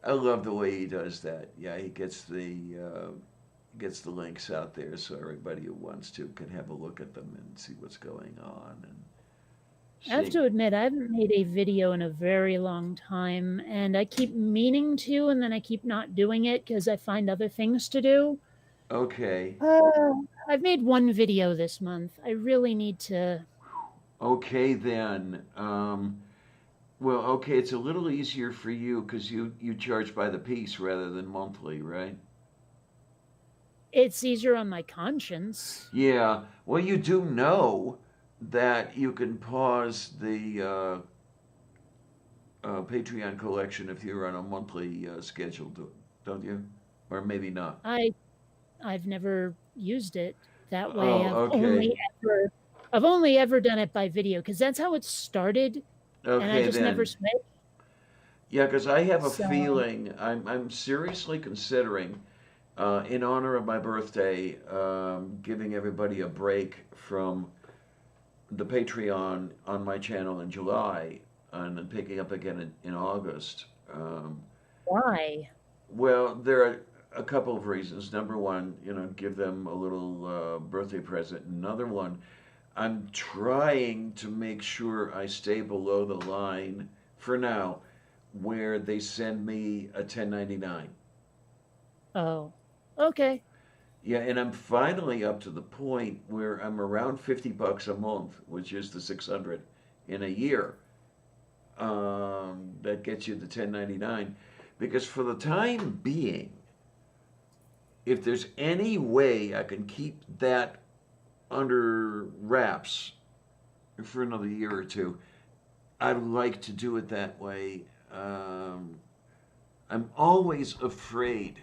I love the way he does that. Yeah, he gets the links out there so everybody who wants to can have a look at them and see what's going on. And I have to admit, I haven't made a video in a very long time, and I keep meaning to, and then I keep not doing it because I find other things to do. Okay. I've made one video this month. I really need to. Okay then. Well, okay, it's a little easier for you because you charge by the piece rather than monthly, right? It's easier on my conscience. Yeah. Well, you do know that you can pause the Patreon collection if you're on a monthly schedule, don't you? Or maybe not. I've never used it that way. Oh, okay. I've only ever done it by video because that's how it started, and I Okay just never then. switched. Yeah, because I have a So feeling I'm seriously considering, in honor of my birthday, giving everybody a break from the Patreon on my channel in July and then picking up again in August. why? Well, there are a couple of reasons. Number one, give them a little birthday present. Another one, I'm trying to make sure I stay below the line for now where they send me a 1099. Oh, okay. Yeah, and I'm finally up to the point where I'm around $50 a month, which is the 600 in a year. That gets you the 1099. Because for the time being, if there's any way I can keep that under wraps for another year or two, I'd like to do it that way. I'm always afraid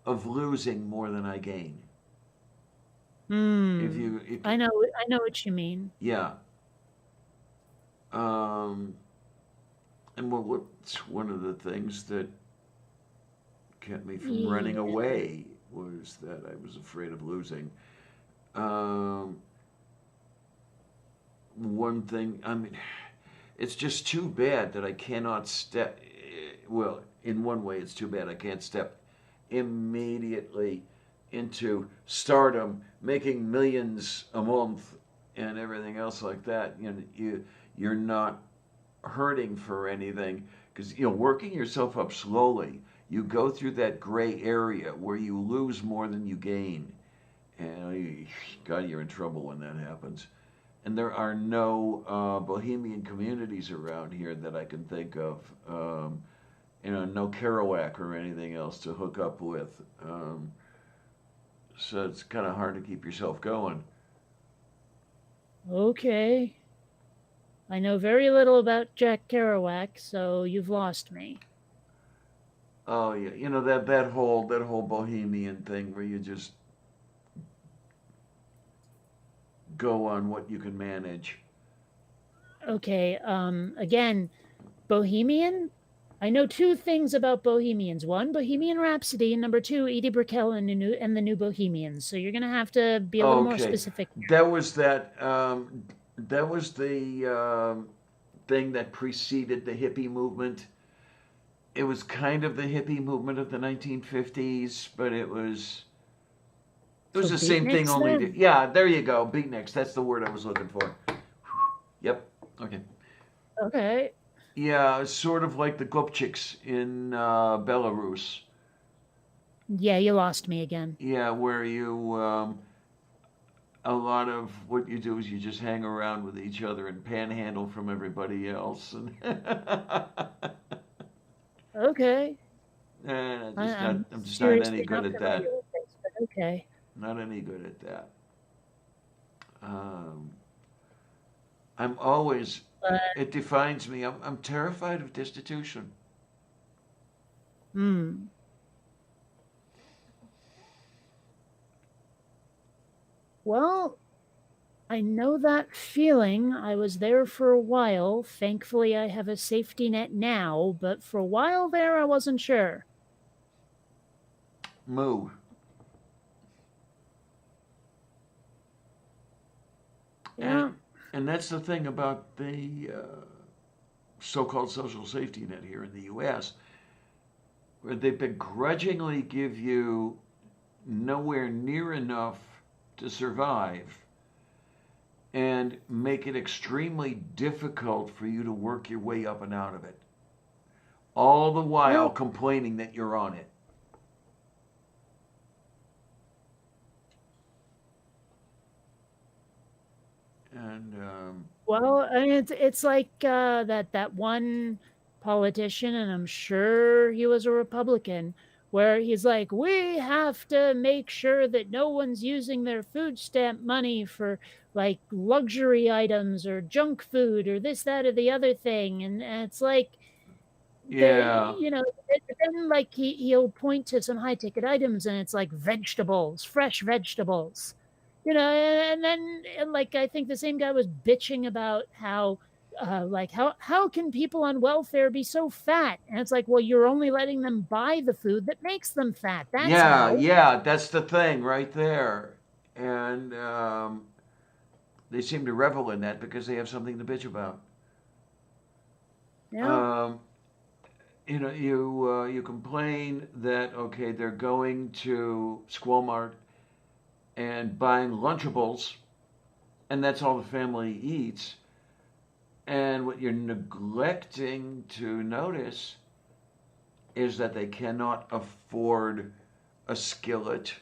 of losing more than I gain. If I know what you mean. yeah. Um, and what's one of the things that kept me from running Yeah. away was that I was afraid of losing. Um, One thing, I mean, it's just too bad that I cannot step. Well, in one way, it's too bad I can't step immediately into stardom, making millions a month and everything else like that. You're not hurting for anything because working yourself up slowly. You go through that gray area where you lose more than you gain, and God, you're in trouble when that happens. And there are no bohemian communities around here that I can think of. No Kerouac or anything else to hook up with. So it's kind of hard to keep yourself going. Okay. I know very little about Jack Kerouac, so you've lost me. Oh yeah, that whole bohemian thing where you just go on what you can manage. Okay. Again, Bohemian. I know two things about Bohemians. One, Bohemian Rhapsody, and number two, Edie Brickell and the New Bohemians. So you're gonna have to be a little more Okay, specific. that was that. That was the thing that preceded the hippie movement. It was kind of the hippie movement of the 1950s, but it was So the same thing. beatniks Only then. yeah, there you go, beatniks. That's the word I was looking for. Yep. Okay. Okay. Yeah, sort of like the Gupchiks in Belarus. Yeah, you lost me again. Yeah, where a lot of what you do is you just hang around with each other and panhandle from everybody else, and, Okay. and I'm I'm just not any seriously good not at familiar that. with this, but okay. Not any good at that. Um, I'm always. But It defines me. I'm terrified of destitution. hmm. Well, I know that feeling. I was there for a while. Thankfully, I have a safety net now, but for a while there, I wasn't sure. Moo. And Yeah. and that's the thing about the so-called social safety net here in the U.S., where they begrudgingly give you nowhere near enough to survive and make it extremely difficult for you to work your way up and out of it, all the while Well, complaining that you're on it. And I mean, it's like that one politician, and I'm sure he was a Republican, where he's like, we have to make sure that no one's using their food stamp money for like luxury items or junk food or this, that, or the other thing, and it's like yeah, then like he'll point to some high ticket items, and it's like vegetables, fresh vegetables, and then and like I think the same guy was bitching about how like how can people on welfare be so fat, and it's like, well, you're only letting them buy the food that makes them fat, that's yeah, how. yeah, that's the thing right there. And they seem to revel in that because they have something to bitch about. Yeah. Um, you complain that okay, they're going to Squamart and buying Lunchables, and that's all the family eats. And what you're neglecting to notice is that they cannot afford a skillet.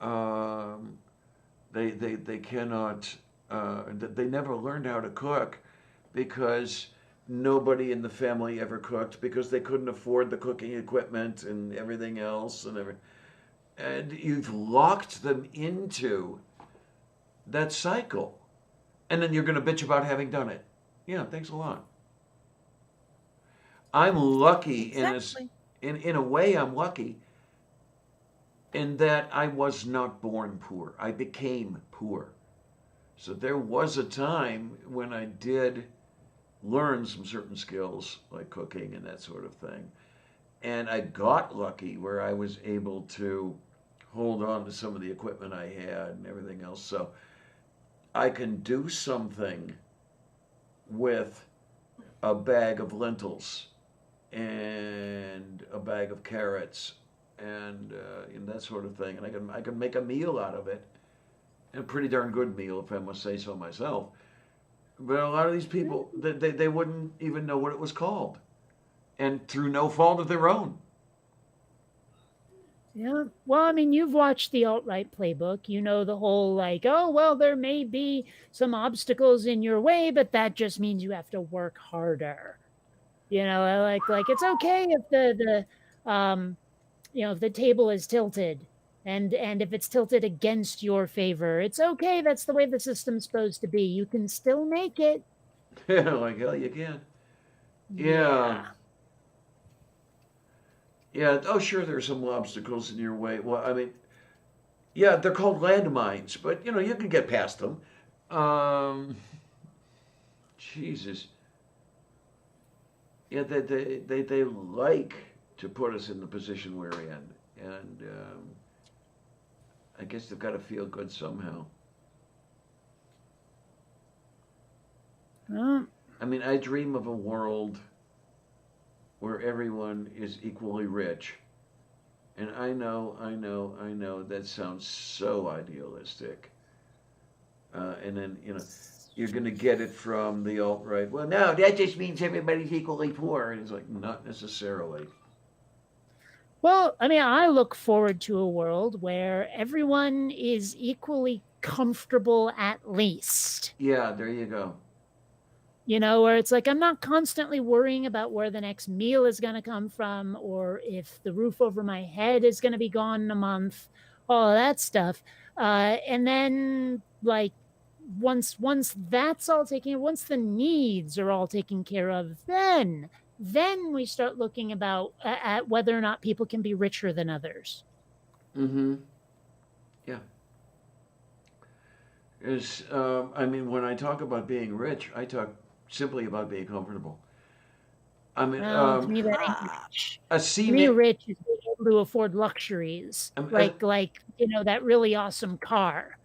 Um, they cannot. They never learned how to cook because nobody in the family ever cooked because they couldn't afford the cooking equipment and everything else and you've locked them into that cycle, and then you're going to bitch about having done it. Yeah, thanks a lot. I'm lucky Exactly. in a way. I'm lucky in that I was not born poor. I became poor. So there was a time when I did learn some certain skills like cooking and that sort of thing. And I got lucky where I was able to hold on to some of the equipment I had and everything else. So I can do something with a bag of lentils and a bag of carrots and that sort of thing. And I can make a meal out of it, a pretty darn good meal if I must say so myself. But a lot of these people, they wouldn't even know what it was called, and through no fault of their own. Yeah. Well, I mean, you've watched the alt-right playbook. You know the whole like, oh, well, there may be some obstacles in your way, but that just means you have to work harder. Like it's okay if if the table is tilted and if it's tilted against your favor, it's okay. That's the way the system's supposed to be. You can still make it. Like hell, you can. Yeah, Yeah. yeah. Oh, sure, there's some obstacles in your way. Well, I mean, Yeah, they're called landmines, but you know you can get past them. Um, Jesus. Yeah, they like to put us in the position we're in, and I guess they've got to feel good somehow. Oh, I mean, I dream of a world where everyone is equally rich, and I know that sounds so idealistic. And then you're going to get it from the alt right. Well, no, that just means everybody's equally poor, and it's like not necessarily. well, I mean, I look forward to a world where everyone is equally comfortable at least. Yeah, there you go. Where it's like I'm not constantly worrying about where the next meal is going to come from or if the roof over my head is going to be gone in a month, all of that stuff. And then, like, once that's all taken, once the needs are all taken care of, then we start looking about at whether or not people can be richer than others. Mm-hmm. Yeah. I mean, when I talk about being rich, I talk simply about being comfortable. I mean, Well, to me, that ain't Ah, rich. a To me, cement, rich is being able to afford luxuries, a, like that really awesome car.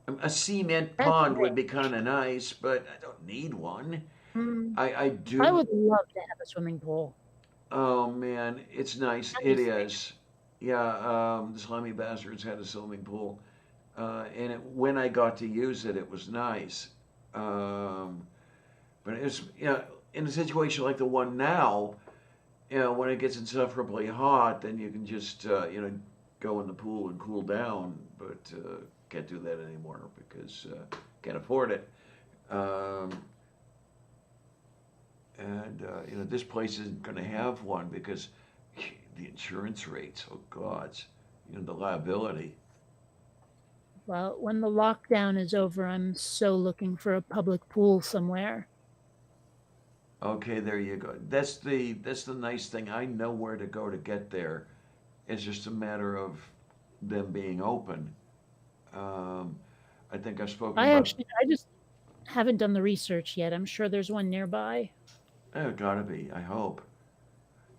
a cement That's pond would be rich. kind of nice, but I don't need one. Mm, I I do. would love to have a swimming pool. Oh man, it's nice. That'd be It sick. is. Yeah, the slimy bastards had a swimming pool, and when I got to use it, it was nice. Um, but it's in a situation like the one now, when it gets insufferably hot, then you can just go in the pool and cool down. But can't do that anymore because can't afford it. Um, and this place isn't going to have one because the insurance rates. Oh God, the liability. Well, when the lockdown is over, I'm so looking for a public pool somewhere. Okay, there you go. That's the nice thing. I know where to go to get there. It's just a matter of them being open. Um, I think I've spoken about. I just haven't done the research yet. I'm sure there's one nearby. Oh, gotta be. I hope.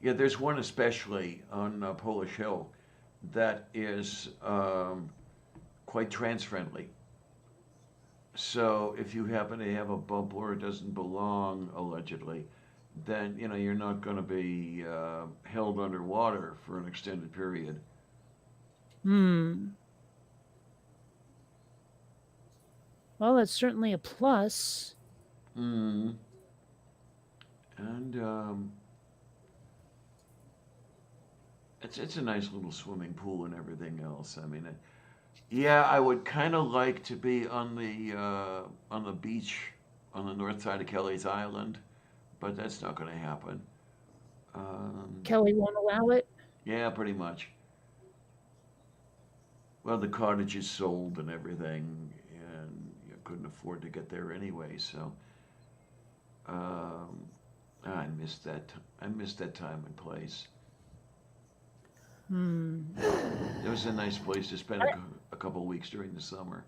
Yeah, there's one especially on Polish Hill that is quite trans friendly. So if you happen to have a bump where it doesn't belong, allegedly, then you're not going to be held underwater for an extended period. Hmm. Well, that's certainly a plus. Mm. And it's a nice little swimming pool and everything else. I mean, yeah, I would kind of like to be on the beach on the north side of Kelly's Island, but that's not going to happen. Um, Kelly won't allow it. yeah, pretty much. Well, the cottage is sold and everything, and you couldn't afford to get there anyway. So um, I missed that. I missed that time and place. Hmm. It was a nice place to spend a couple weeks during the summer.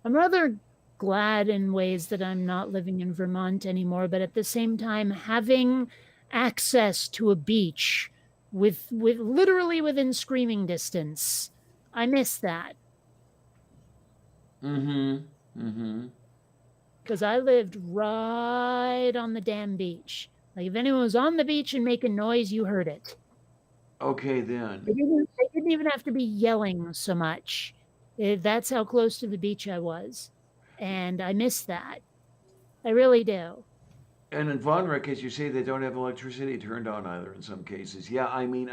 I'm rather glad in ways that I'm not living in Vermont anymore, but at the same time, having access to a beach with literally within screaming distance, I miss that Mm-hmm. Mm-hmm. because I lived right on the damn beach. Like if anyone was on the beach and making noise, you heard it. Okay then. They didn't even have to be yelling so much. That's how close to the beach I was, and I miss that. I really do. And in Von Rick, as you say, they don't have electricity turned on either in some cases. Yeah, I mean,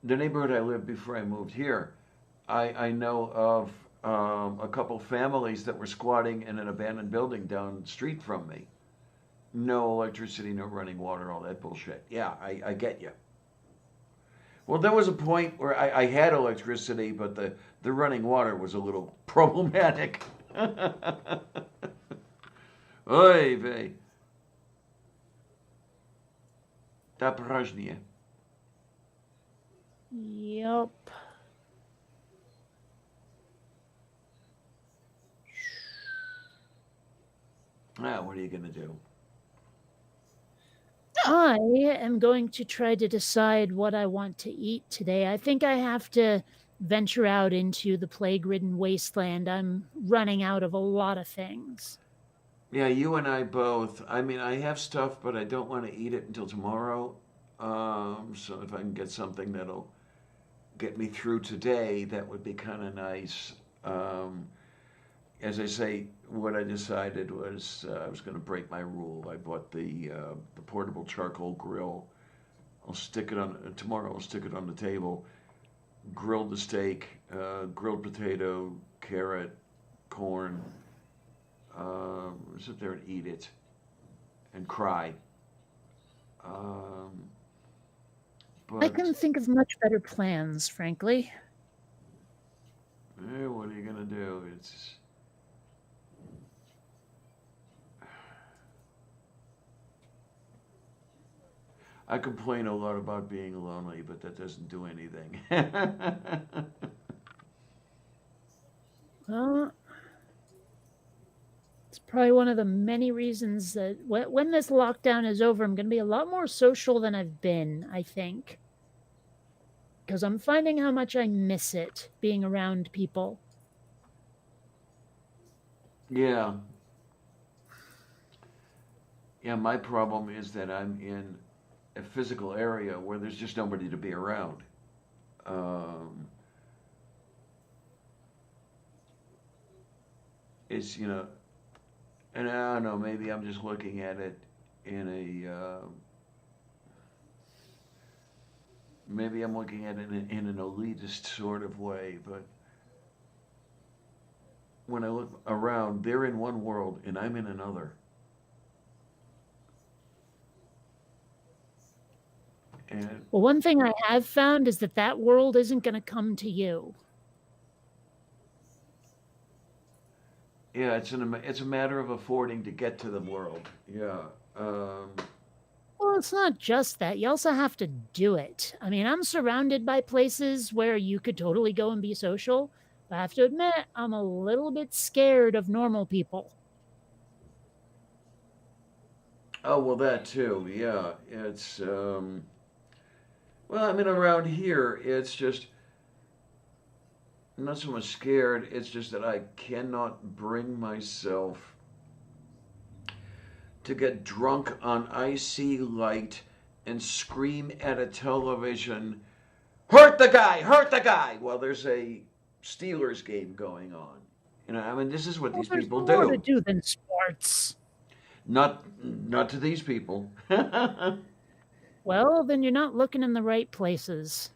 the neighborhood I lived before I moved here, I know of a couple families that were squatting in an abandoned building down the street from me. No electricity, no running water, all that bullshit. Yeah, I get you. Well, there was a point where I had electricity, but the running water was a little problematic. Oy vey. Ta pražnie. Yep. What are you gonna do? I am going to try to decide what I want to eat today. I think I have to venture out into the plague-ridden wasteland. I'm running out of a lot of things. Yeah, you and I both. I mean, I have stuff, but I don't want to eat it until tomorrow. So if I can get something that'll get me through today, that would be kind of nice. Um, as I say, what I decided was I was going to break my rule. I bought the portable charcoal grill. I'll stick it on tomorrow. I'll stick it on the table. Grill the steak, grilled potato, carrot, corn. Sit there and eat it and cry. Um, I but couldn't think of much better plans, frankly. what are you gonna do? It's I complain a lot about being lonely, but that doesn't do anything. Well, it's probably one of the many reasons that when this lockdown is over, I'm going to be a lot more social than I've been, I think. Because I'm finding how much I miss it, being around people. Yeah. Yeah, my problem is that I'm in a physical area where there's just nobody to be around. Um, it's, and I don't know, maybe I'm just looking at it in maybe I'm looking at it in an elitist sort of way, but when I look around, they're in one world and I'm in another. And Well, one thing I have found is that world isn't going to come to you. yeah, it's a matter of affording to get to the world. Yeah. Um, Well, it's not just that. You also have to do it. I mean, I'm surrounded by places where you could totally go and be social, but I have to admit, I'm a little bit scared of normal people. oh well, that too. Yeah, it's well, I mean, around here, it's just I'm not so much scared. It's just that I cannot bring myself to get drunk on icy light and scream at a television, hurt the guy, hurt the guy, while there's a Steelers game going on. I mean, this is what Well, these there's people more to do. do than sports. Not to these people. I Well, then you're not looking in the right places.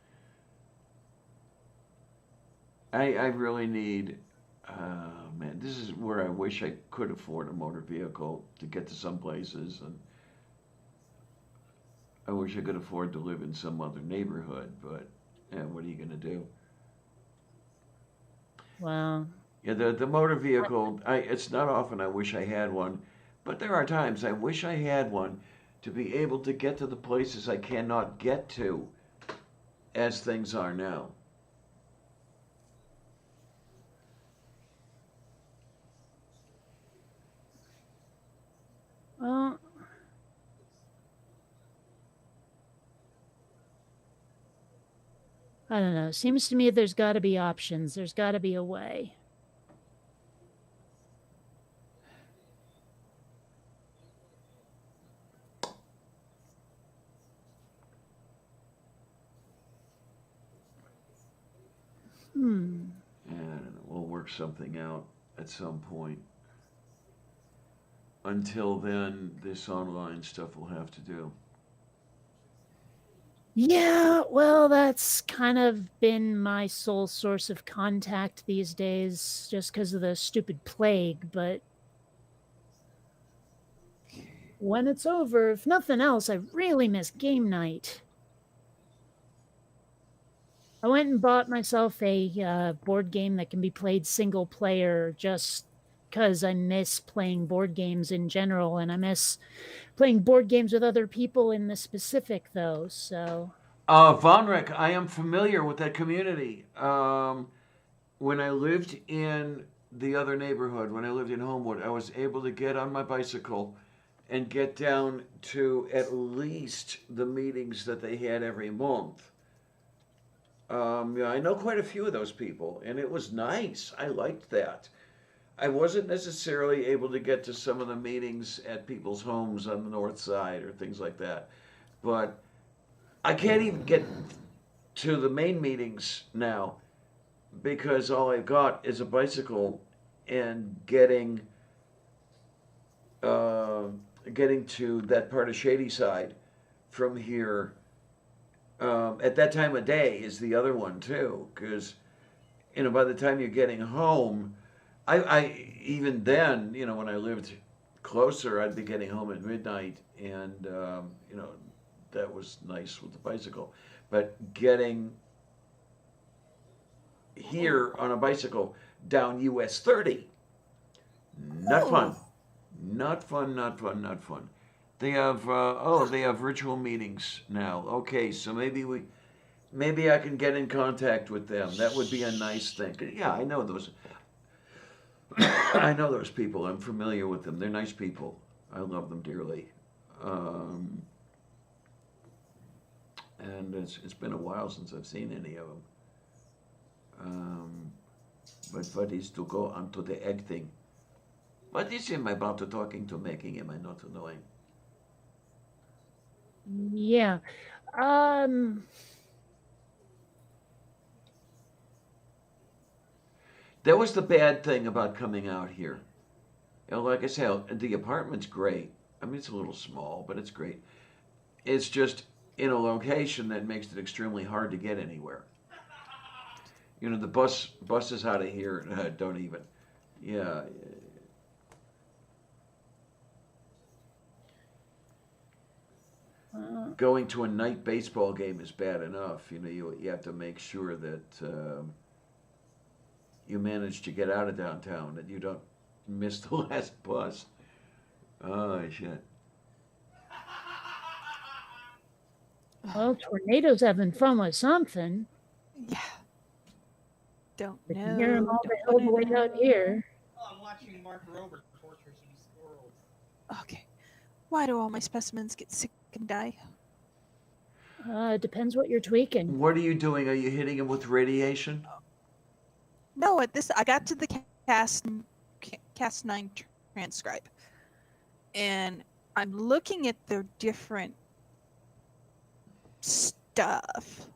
I really need. Man, this is where I wish I could afford a motor vehicle to get to some places, and I wish I could afford to live in some other neighborhood. But yeah, what are you gonna do? Well, Yeah, the motor vehicle. It's not often I wish I had one, but there are times I wish I had one to be able to get to the places I cannot get to as things are now. well, I don't know. Seems to me there's got to be options. There's got to be a way. Hmm. And I don't know, we'll work something out at some point. Until then, this online stuff will have to do. Yeah, well, that's kind of been my sole source of contact these days, just because of the stupid plague. But when it's over, if nothing else, I really miss game night. I went and bought myself a board game that can be played single player just because I miss playing board games in general, and I miss playing board games with other people in the specific, though. So, Von I am familiar with that community. When I lived in the other neighborhood when I lived in Homewood, I was able to get on my bicycle and get down to at least the meetings that they had every month. Yeah, I know quite a few of those people, and it was nice. I liked that. I wasn't necessarily able to get to some of the meetings at people's homes on the north side or things like that, but I can't even get to the main meetings now because all I've got is a bicycle and uh, getting to that part of Shadyside from here at that time of day is the other one too, because by the time you're getting home, I even then, when I lived closer, I'd be getting home at midnight, and that was nice with the bicycle. But getting here on a bicycle down US 30, not fun, Oh, not fun, not fun, not fun. They have virtual meetings now. Okay, so maybe I can get in contact with them. That would be a nice thing. Yeah, I know those. I know those people. I'm familiar with them. They're nice people. I love them dearly. Um, and it's been a while since I've seen any of them. Um, but what is to go onto the egg thing? What is him about to talking to making him I not annoying? Yeah. Um, That was the bad thing about coming out here. Like I say, the apartment's great. I mean, it's a little small, but it's great. It's just in a location that makes it extremely hard to get anywhere. The buses out of here don't even. Yeah, going to a night baseball game is bad enough. You have to make sure that you manage to get out of downtown, that you don't miss the last bus. Oh shit! well, tornadoes having fun with something. yeah. Don't I can hear them know. all the Don't hell the want way to out know. here. Oh, I'm watching Mark Rober torture some squirrels. Okay. Why do all my specimens get sick and die? Depends what you're tweaking. What are you doing? Are you hitting him with radiation? No, I got to the cast 9 transcribe, and I'm looking at their different stuff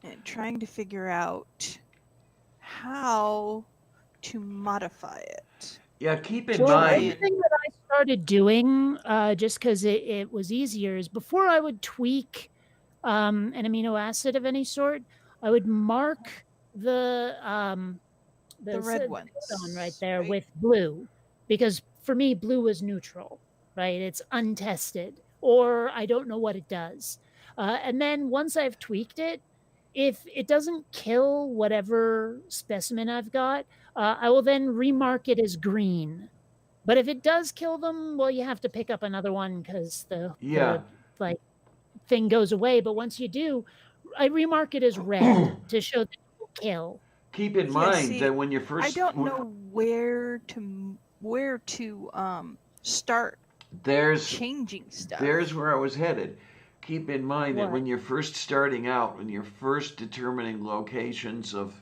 and trying to figure out how to modify it. Yeah, keep in Well, mind. one thing that I started doing, just because it was easier, is before I would tweak an amino acid of any sort, I would mark the red ones, codon right there right? with blue, because for me blue was neutral, right? It's untested, or I don't know what it does. And then once I've tweaked it, if it doesn't kill whatever specimen I've got, I will then remark it as green. But if it does kill them, well, you have to pick up another one because Yeah, the like thing goes away. But once you do, I remark it as red to show that it will kill. keep in Yeah, mind see, that when you I first don't know where to start there's changing stuff. there's where I was headed. Keep in mind that What? when you're first starting out, when you're first determining locations of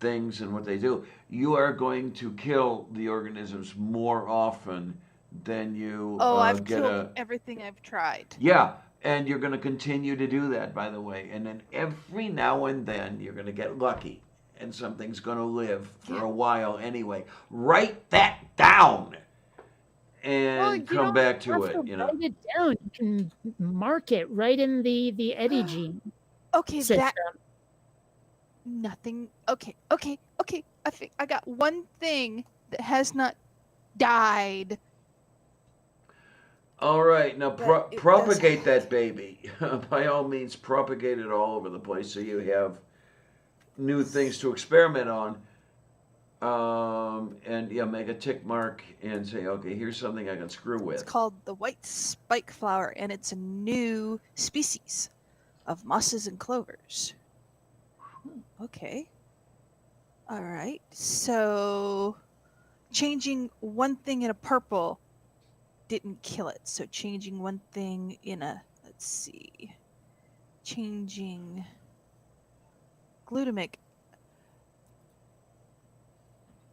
things and what they do, you are going to kill the organisms more often than you Oh, I've get killed a. everything I've tried. Yeah, and you're going to continue to do that, by the way. And then every now and then you're going to get lucky, and something's going to live for a while anyway. Write that down and You come don't back to have it. to write it down. You can mark it right in the Eddie gene Okay, system. nothing. Okay. I think I got one thing that has not died. All right, now But it propagate does- that baby. By all means, propagate it all over the place so you have new things to experiment on. And yeah, make a tick mark and say, okay, here's something I can screw It's with. called the white spike flower, and it's a new species of mosses and clovers. Okay. All right. So changing one thing in a purple didn't kill it. So changing one thing in a, let's see, changing glutamic.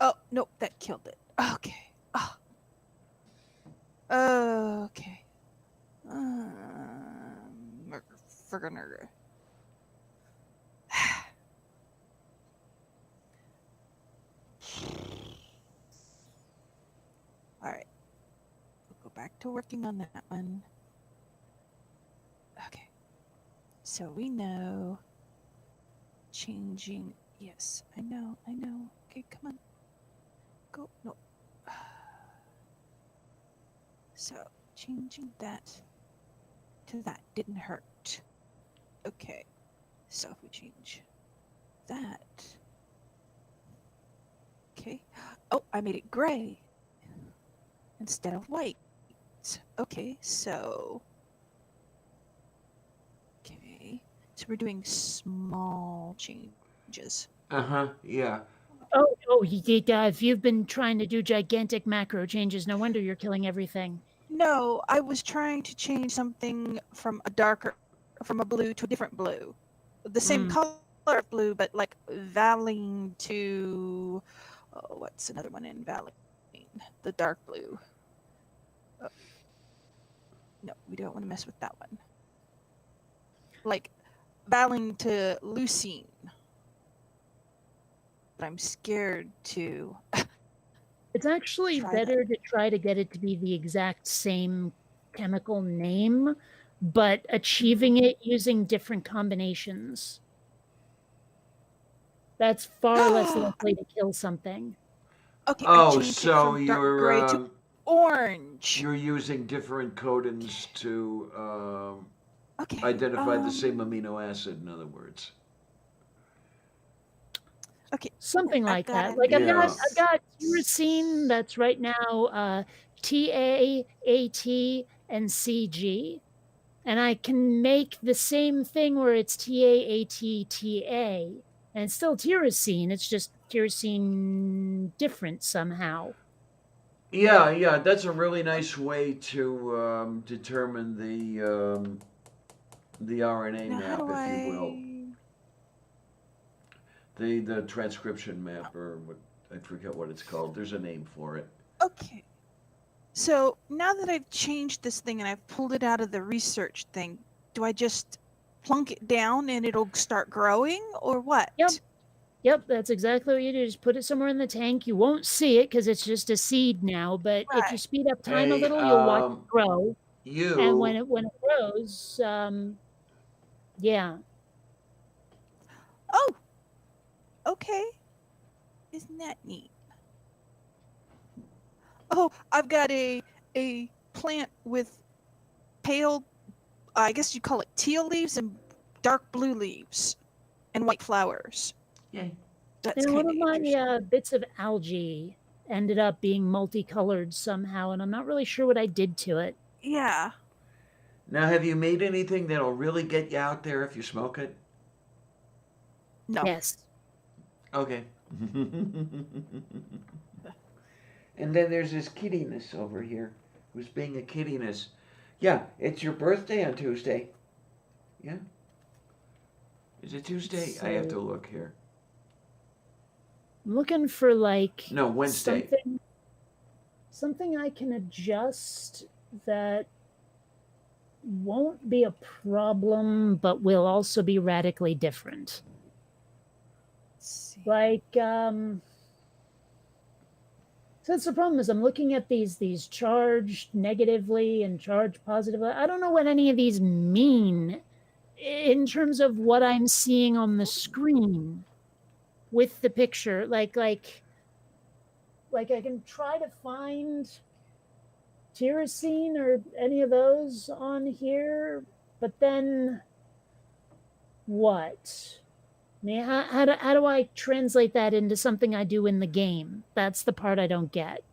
Oh, nope, that killed it. Okay. Oh. Okay. Friggin' All right. We'll go back to working on that one. Okay. So we know changing. Yes, I know. Okay, come on. Go. No. So changing that to that didn't hurt. Okay. So if we change that. Okay. Oh, I made it gray instead of white. Okay, so. Okay. So we're doing small changes. Yeah. If you've been trying to do gigantic macro changes, no wonder you're killing everything. No, I was trying to change something from a blue to a different blue. The same color of blue, but like Valine to, oh, what's another one in Valine? The dark blue. Oh, no, we don't want to mess with that one. Like Valine to leucine. But I'm scared to. It's actually better to try to get it to be the exact same chemical name, but achieving it using different combinations. That's far less likely to kill something. Okay, Oh, I changed so it from dark you're gray to orange. you're using different codons to Okay. identify the same amino acid. In other words. Okay. Something like that. Like I've got tyrosine that's right now TAAT and CG. And I can make the same thing where it's TAATTA. And it's still tyrosine. It's just tyrosine different somehow. Yeah, that's a really nice way to determine the RNA Now, map, if you will. The transcription map, or what, I forget what it's called. There's a name for it. Okay. So now that I've changed this thing and I've pulled it out of the research thing, do I just plunk it down and it'll start growing, or what? Yep, that's exactly what you do. Just put it somewhere in the tank. You won't see it because it's just a seed now. But if you speed up time a little, you'll watch it grow. And when it grows, yeah. Oh, okay. Isn't that neat? Oh, I've got a plant with pale, I guess you'd call it teal leaves and dark blue leaves and white flowers. Yay. That's and one kind of of my bits of algae ended up being multicolored somehow, and I'm not really sure what I did to it. Yeah. Now, have you made anything that'll really get you out there if you smoke it? No. Yes. Okay. And then there's this kiddiness over here, who's being a kiddiness. Yeah, it's your birthday on Tuesday. Yeah. Is it Tuesday? I have to look here. I'm looking for No, Wednesday. Something I can adjust that won't be a problem, but will also be radically different. Like, so that's the problem is I'm looking at these charged negatively and charged positively. I don't know what any of these mean in terms of what I'm seeing on the screen with the picture. Like I can try to find tyrosine or any of those on here, but then what? I mean, how do I translate that into something I do in the game? That's the part I don't get.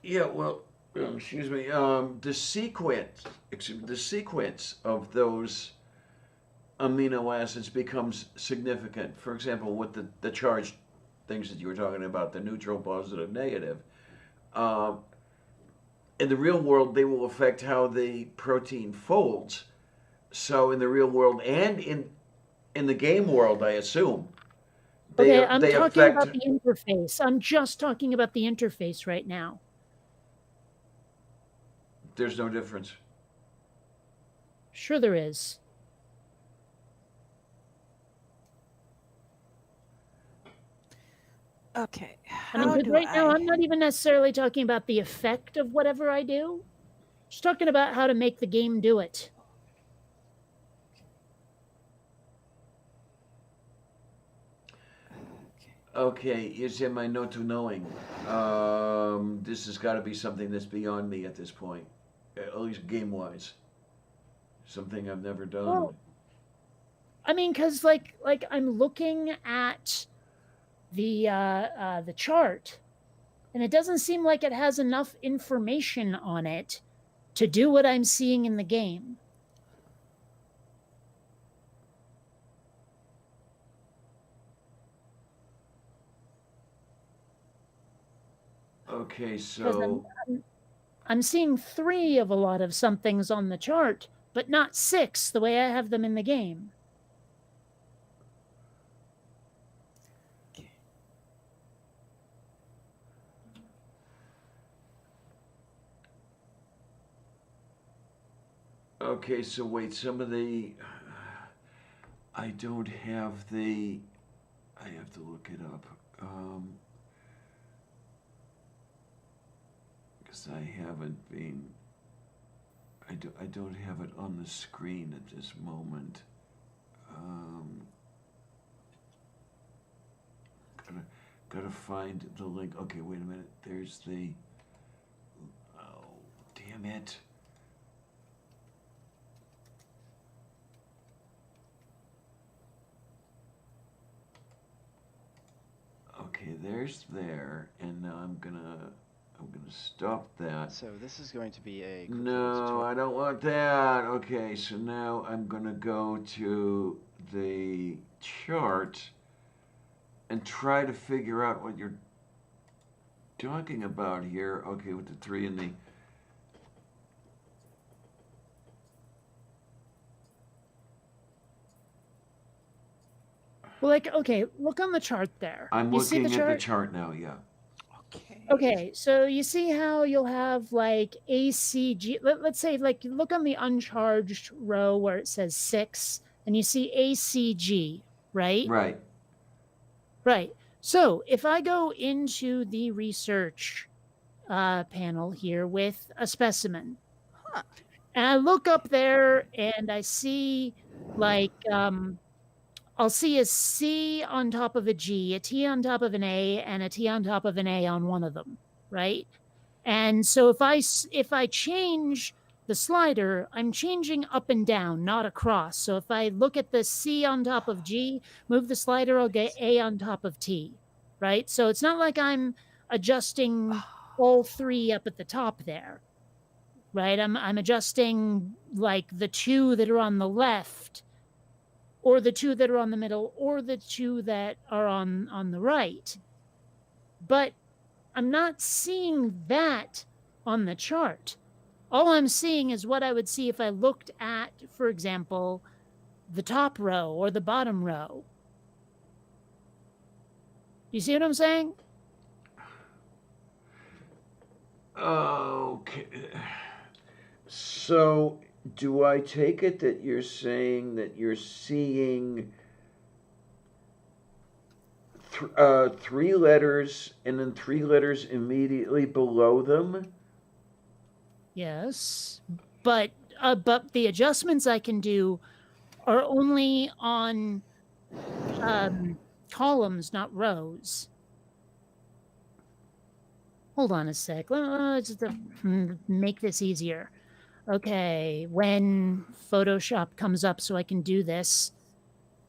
Yeah, well, excuse me. The sequence of those amino acids becomes significant. For example, with the charged things that you were talking about, the neutral, positive, negative. Uh, in the real world, they will affect how the protein folds. So in the real world and in the game world, I assume Okay, I'm they talking affect. about the interface. I'm just talking about the interface right now. There's no difference. Sure there is. Okay. I mean, How 'cause do right now I? I'm not even necessarily talking about the effect of whatever I do. Just talking about how to make the game do it. Okay, is in my note to knowing. This has got to be something that's beyond me at this point, at least game wise. Something I've never done. Well, I mean, because like I'm looking at the chart, and it doesn't seem like it has enough information on it to do what I'm seeing in the game. Okay, Because so I'm seeing 3 of a lot of somethings on the chart, but not 6 the way I have them in the game. okay, so wait, some of the I don't have the. I have to look it up. Because I haven't been. I don't have it on the screen at this moment. Gotta find the link. Okay, wait a minute. There's the. Oh, damn it. Okay, there's there, and now I'm gonna stop that. So this is going to be a quick No, little tutorial. I don't want that. Okay, so now I'm gonna go to the chart and try to figure out what you're talking about here. Okay, with the 3 and the. Well, like, okay, look on the chart there. I'm You see looking the at the chart? chart now, yeah. Okay. Okay, so you see how you'll have like ACG. Let's say, like, you look on the uncharged row where it says 6, and you see ACG, right? Right. Right. So if I go into the research panel here with a specimen, Huh. and I look up there and I see like I'll see a C on top of a G, a T on top of an A, and a T on top of an A on one of them, right? And so if I change the slider, I'm changing up and down, not across. So if I look at the C on top of G, move the slider, I'll get A on top of T, right? So it's not like I'm adjusting all 3 up at the top there, right? I'm adjusting like the 2 that are on the left, or the 2 that are on the middle, or the 2 that are on the right. But I'm not seeing that on the chart. All I'm seeing is what I would see if I looked at, for example, the top row or the bottom row. You see what I'm saying? Okay. So, do I take it that you're saying that you're seeing 3 letters and then 3 letters immediately below them? Yes. But the adjustments I can do are only on columns, not rows. Hold on a sec. Let's just make this easier. Okay, when Photoshop comes up so I can do this,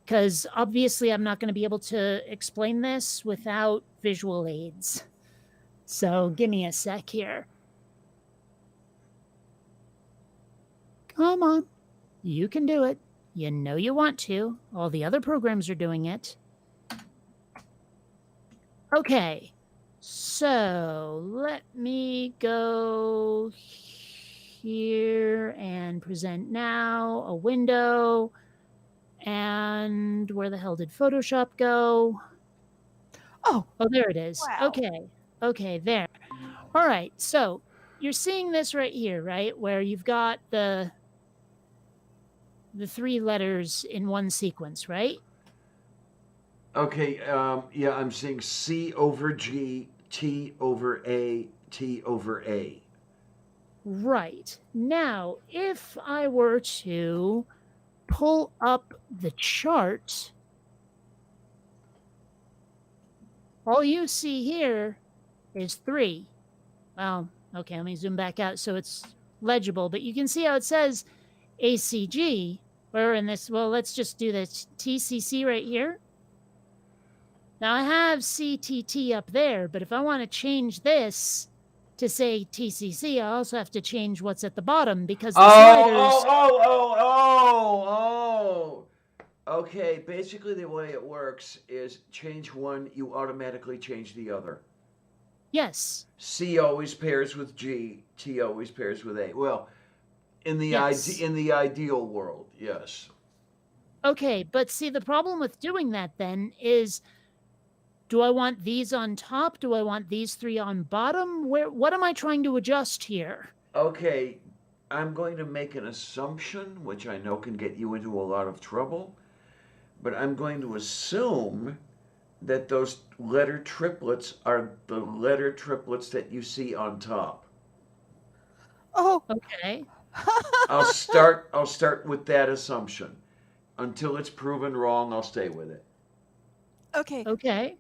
because obviously I'm not going to be able to explain this without visual aids. So give me a sec here. Come on, you can do it. You know you want to. All the other programs are doing it. Okay. So let me go here and present now a window. And where the hell did Photoshop go? Oh, Oh, there it is. wow. Okay. Okay, there. All right. So you're seeing this right here, right? Where you've got the 3 letters in one sequence, right? Okay, yeah, I'm seeing C over G, T over A, T over A. Right. Now, if I were to pull up the chart, all you see here is 3. Well, okay, let me zoom back out so it's legible, but you can see how it says ACG, or in this, well, let's just do this TCC right here. Now I have CTT up there, but if I want to change this to say TCC, I also have to change what's at the bottom because the sliders. Oh. Okay, basically the way it works is change one, you automatically change the other. Yes. C always pairs with G, T always pairs with A. Well, in the Yes. in the ideal world, yes. Okay, but see, the problem with doing that then is, do I want these on top? Do I want these 3 on bottom? What am I trying to adjust here? Okay, I'm going to make an assumption, which I know can get you into a lot of trouble, but I'm going to assume that those letter triplets are the letter triplets that you see on top. Oh. Okay. I'll start with that assumption. Until it's proven wrong, I'll stay with it. Okay. Okay.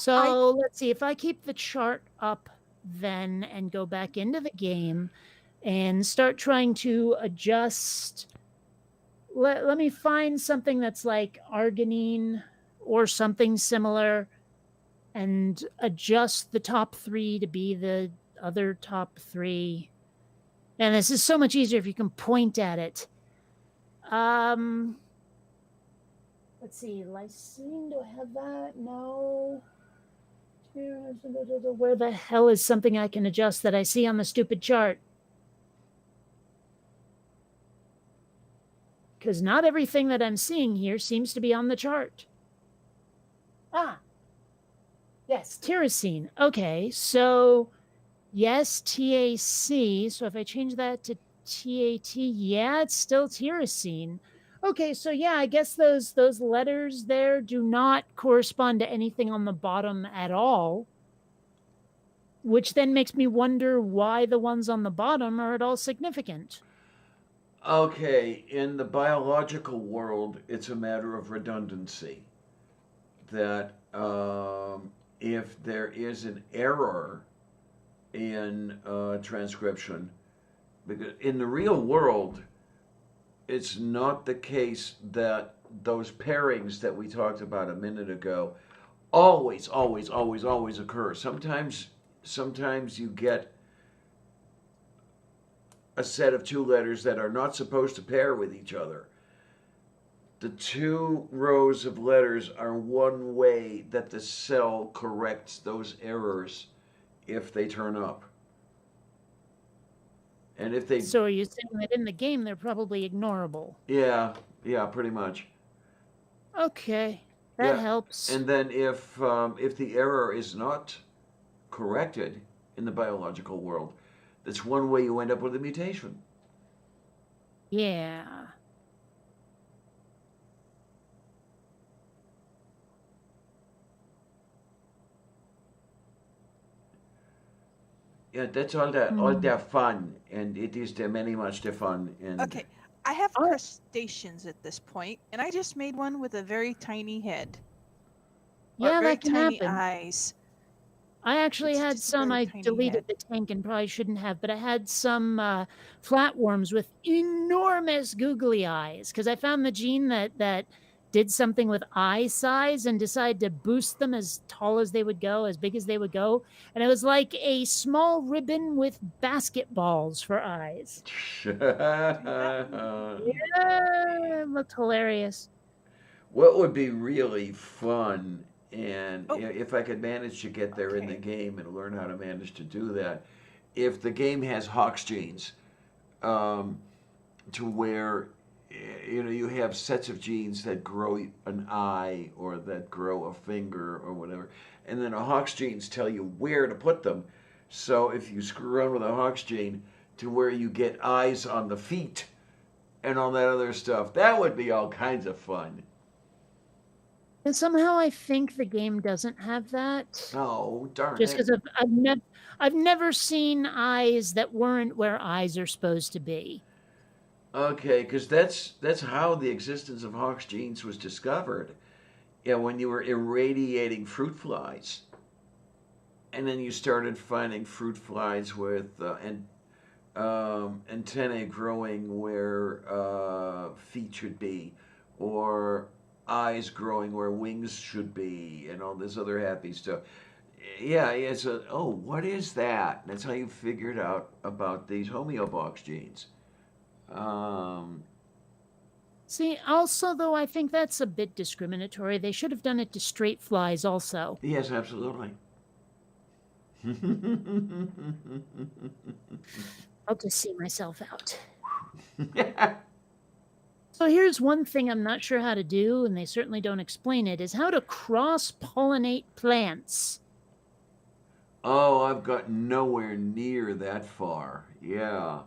So let's see, if I keep the chart up then and go back into the game and start trying to adjust, let me find something that's like arginine or something similar and adjust the top 3 to be the other top 3. And this is so much easier if you can point at it. Let's see, lysine, do I have that? No. Where the hell is something I can adjust that I see on the stupid chart? Because not everything that I'm seeing here seems to be on the chart. Ah, yes, tyrosine. Okay, so yes, TAC. So if I change that to TAT, yeah, it's still tyrosine. Okay, so yeah, I guess those letters there do not correspond to anything on the bottom at all, which then makes me wonder why the ones on the bottom are at all significant. Okay, in the biological world, it's a matter of redundancy. That if there is an error in transcription, because in the real world, it's not the case that those pairings that we talked about a minute ago always occur. Sometimes you get a set of 2 letters that are not supposed to pair with each other. The 2 rows of letters are one way that the cell corrects those errors if they turn up. And if they... So are you saying that in the game they're probably ignorable? Yeah, pretty much. Okay, that helps. And then if the error is not corrected in the biological world, that's one way you end up with a mutation. Yeah. Yeah, that's all the fun, and it is the many much the fun. And Okay, I have crustaceans at this point, and I just made one with a very tiny head. Yeah, very that can tiny happen. eyes. I actually It's had just a some, very I tiny deleted head. the tank and probably shouldn't have, but I had some flatworms with enormous googly eyes because I found the gene that did something with eye size and decided to boost them as tall as they would go, as big as they would go. And it was like a small ribbon with basketballs for eyes. Yeah, it looked hilarious. What would be really fun, and Oh. if I could manage to get there in the Okay. game and learn how to manage to do that, if the game has Hawk's genes, um, to where you have sets of genes that grow an eye or that grow a finger or whatever, and then a Hawk's genes tell you where to put them. So if you screw around with a Hawk's gene to where you get eyes on the feet and all that other stuff, that would be all kinds of fun. And somehow I think the game doesn't have that. Oh, darn Just it. because I've never seen eyes that weren't where eyes are supposed to be. Okay, because that's how the existence of Hawk's genes was discovered. Yeah, when you were irradiating fruit flies, and then you started finding fruit flies with antennae growing where feet should be, or eyes growing where wings should be, and all this other happy stuff. Yeah, it's what is that? That's how you figured out about these homeobox genes. Um, See, also, though, I think that's a bit discriminatory. They should have done it to straight flies also. yes, absolutely. I'll just see myself out. So here's one thing I'm not sure how to do, and they certainly don't explain it, is how to cross-pollinate plants. Oh, I've got nowhere near that far. Yeah.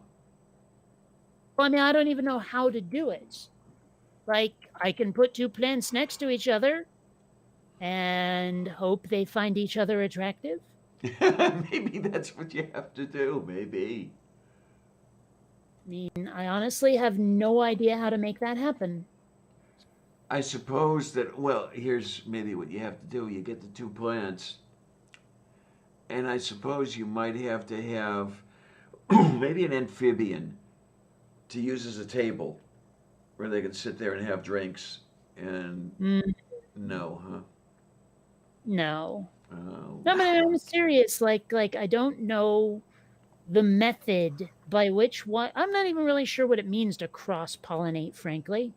Well, I mean, I don't even know how to do it. Like, I can put two plants next to each other and hope they find each other attractive. Maybe that's what you have to do. Maybe. I mean, I honestly have no idea how to make that happen. I suppose that, well, here's maybe what you have to do. You get the two plants, and I suppose you might have to have maybe an amphibian to use as a table where they can sit there and have drinks. And no, huh? No. Oh. No, but I'm serious. Like I don't know the method by which one. I'm not even really sure what it means to cross-pollinate, frankly.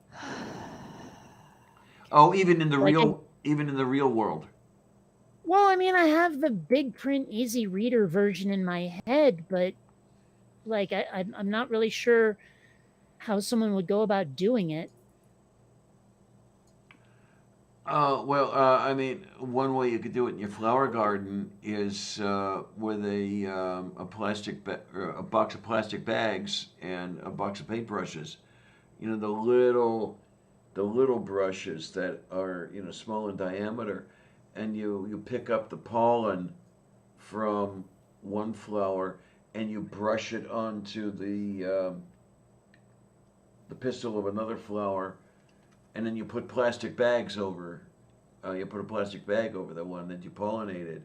Oh, even in the Like real world. Well, I mean, I have the big print, easy reader version in my head, but like I'm not really sure how someone would go about doing it. I mean, one way you could do it in your flower garden is with a or a box of plastic bags and a box of paintbrushes. You know, the little brushes that are small in diameter, and you pick up the pollen from one flower and you brush it onto the pistil of another flower, and then you put plastic bags over. You put a plastic bag over the one that you pollinated.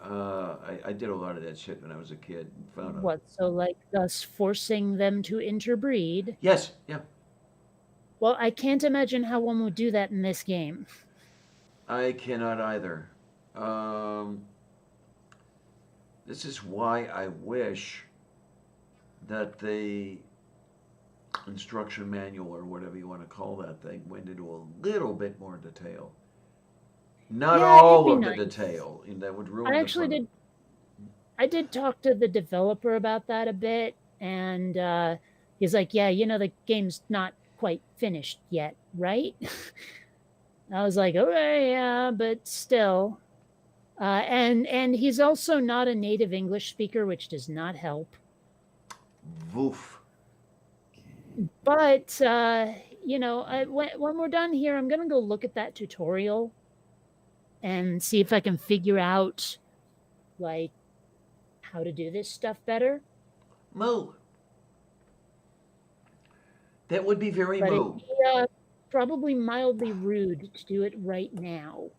I did a lot of that shit when I was a kid. Found What? So like thus forcing them to interbreed? Yes, yeah. Well, I can't imagine how one would do that in this game. I cannot either. This is why I wish that the instruction manual or whatever you want to call that thing went into a little bit more detail. Not Yeah, all it'd of be the nice. detail. That would ruin I the actually fun. I did talk to the developer about that a bit, and he's like, "Yeah, the game's not quite finished yet, right?" I was like, "Okay, yeah, but still." And he's also not a native English speaker, which does not help. Woof. But when we're done here, I'm gonna go look at that tutorial and see if I can figure out like how to do this stuff better. Moo. That would be very But moo. it'd be probably mildly rude to do it right now.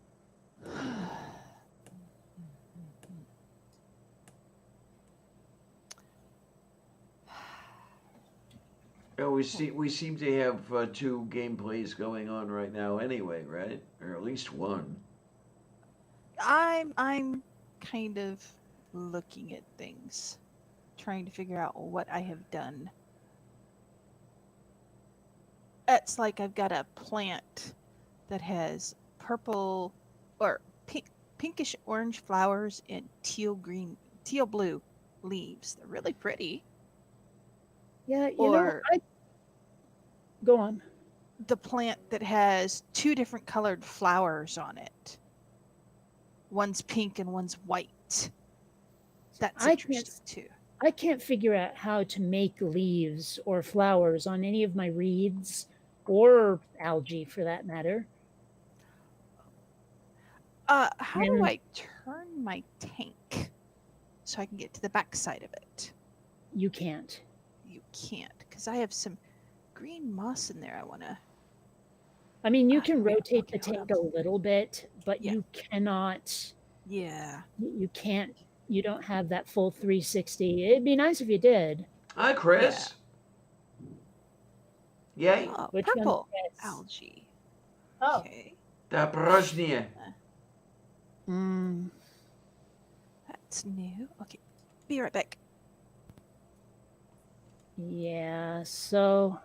Oh, we seem to have two gameplays going on right now anyway, right? Or at least one. I'm kind of looking at things, trying to figure out what I have done. It's like I've got a plant that has purple or pinkish orange flowers and teal blue leaves. They're really pretty. Yeah, Or I go on. the plant that has two different colored flowers on it. One's pink and one's white. That's interesting too. I can't figure out how to make leaves or flowers on any of my reeds or algae for that matter. How do I turn my tank so I can get to the back side of it? You can't. You can't, because I have some green moss in there I want to... I mean, you can wait, rotate okay, the hold tank a little bit, but Yeah. you cannot, Yeah. you can't, you don't have that full 360. It'd be nice if you did. Hi, Chris. Yay. Oh, Which purple one's this? algae. Oh. Okay. Da Brozhnia. That's new. Okay. Be right back. Yeah, so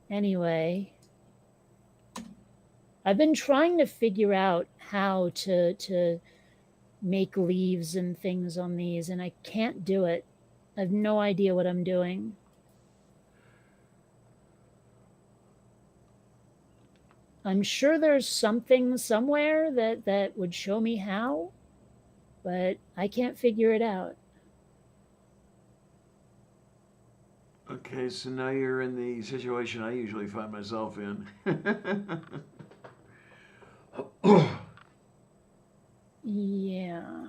anyway, I've been trying to figure out how to make leaves and things on these, and I can't do it. I have no idea what I'm doing. I'm sure there's something somewhere that would show me how, but I can't figure it out. Okay, so now you're in the situation I usually find myself in. Yeah.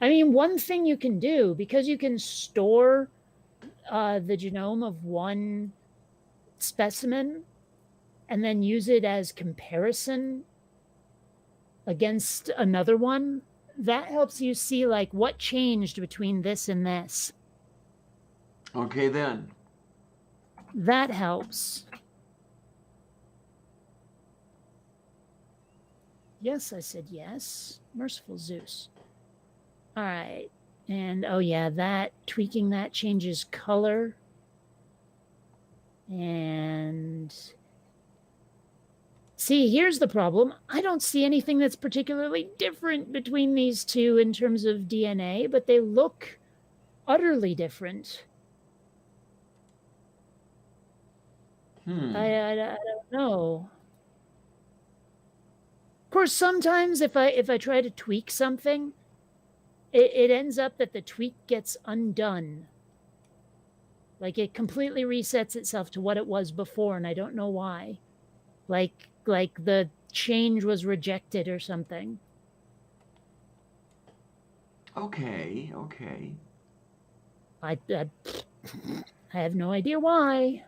I mean, one thing you can do, because you can store the genome of one specimen and then use it as comparison against another one, that helps you see like what changed between this and this. Okay, then. That helps. Yes, I said yes. Merciful Zeus. All right. And oh yeah, that tweaking that changes color. And see, here's the problem. I don't see anything that's particularly different between these two in terms of DNA, but they look utterly different. I don't know. Of course, sometimes if I try to tweak something, it ends up that the tweak gets undone. Like it completely resets itself to what it was before, and I don't know why. Like the change was rejected or something. Okay. I have no idea why.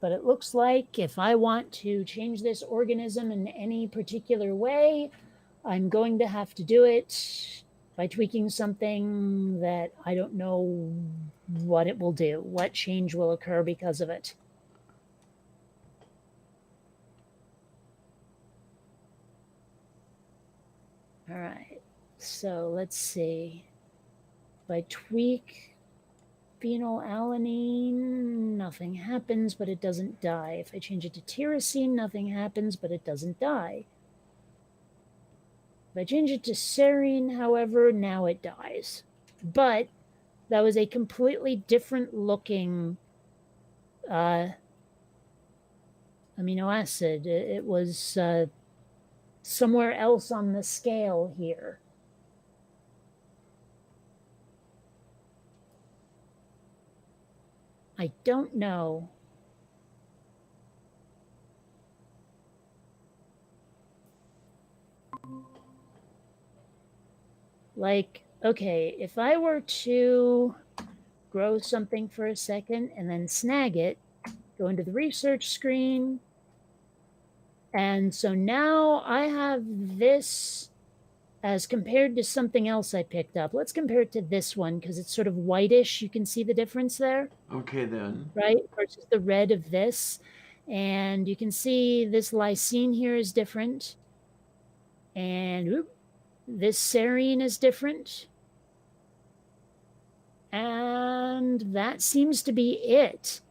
But it looks like if I want to change this organism in any particular way, I'm going to have to do it by tweaking something that I don't know what it will do, what change will occur because of it. All right, so let's see. If I tweak phenylalanine, nothing happens, but it doesn't die. If I change it to tyrosine, nothing happens, but it doesn't die. If I change it to serine, however, now it dies. But that was a completely different looking amino acid. It was somewhere else on the scale here. I don't know. Like, okay, if I were to grow something for a second and then snag it, go into the research screen, and so now I have this as compared to something else I picked up. Let's compare it to this one because it's sort of whitish. You can see the difference there, Okay, then. right? Versus the red of this. And you can see this lysine here is different. And this serine is different. And that seems to be it.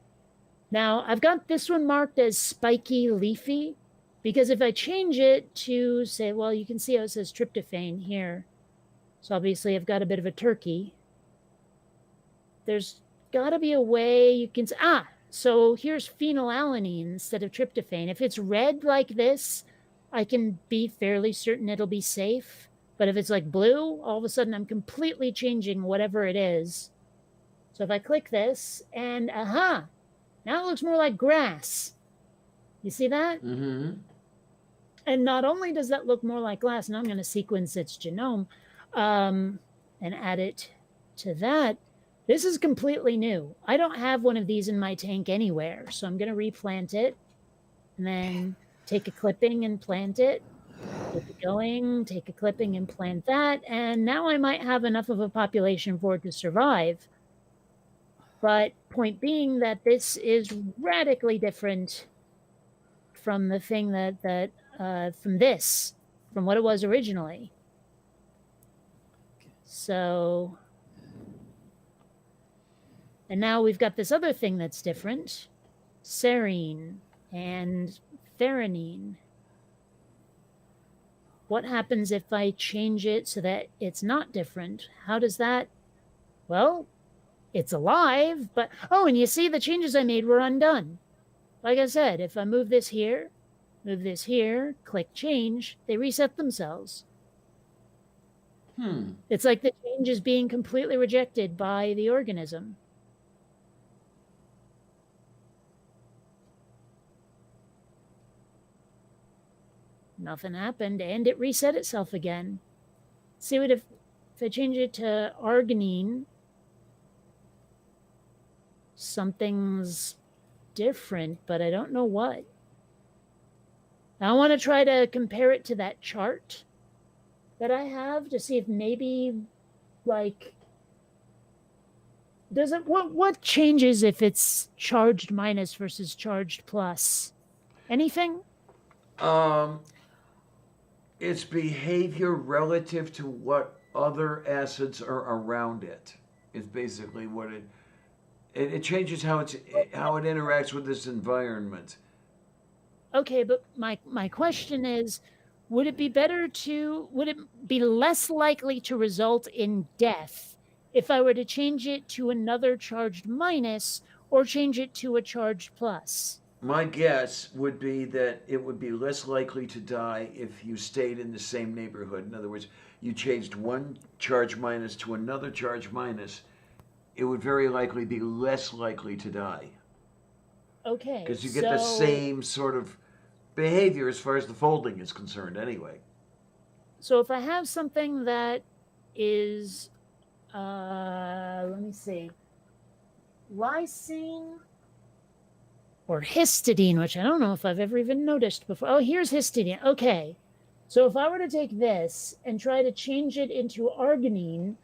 Now, I've got this one marked as spiky leafy because if I change it to say, well, you can see how it says tryptophan here. So obviously I've got a bit of a turkey. There's got to be a way you can, so here's phenylalanine instead of tryptophan. If it's red like this, I can be fairly certain it'll be safe. But if it's like blue, all of a sudden I'm completely changing whatever it is. So if I click this and now it looks more like grass. You see that? Mm-hmm. And not only does that look more like glass, and I'm going to sequence its genome and add it to that. This is completely new. I don't have one of these in my tank anywhere, so I'm going to replant it and then take a clipping and plant it. Keep it going, take a clipping and plant that, and now I might have enough of a population for it to survive. But point being that this is radically different from the thing from what it was originally. So, and now we've got this other thing that's different, serine and threonine. What happens if I change it so that it's not different? How does that, well, it's alive, but, and you see the changes I made were undone. Like I said, if I move this here, click change, they reset themselves. It's like the change is being completely rejected by the organism. Nothing happened, and it reset itself again. See what if I change it to arginine, something's different, but I don't know what. I want to try to compare it to that chart that I have to see if maybe, like, does it, what changes if it's charged minus versus charged plus? Anything? Its behavior relative to what other acids are around it is basically what it changes how it interacts with this environment. Okay, but my question is, would it be less likely to result in death if I were to change it to another charged minus or change it to a charged plus? My guess would be that it would be less likely to die if you stayed in the same neighborhood. In other words, you changed one charge minus to another charge minus, it would very likely be less likely to die. Okay. Because you get the same sort of behavior as far as the folding is concerned anyway. So if I have something that is, let me see, lysine or histidine, which I don't know if I've ever even noticed before. Oh, here's histidine. Okay. So if I were to take this and try to change it into arginine,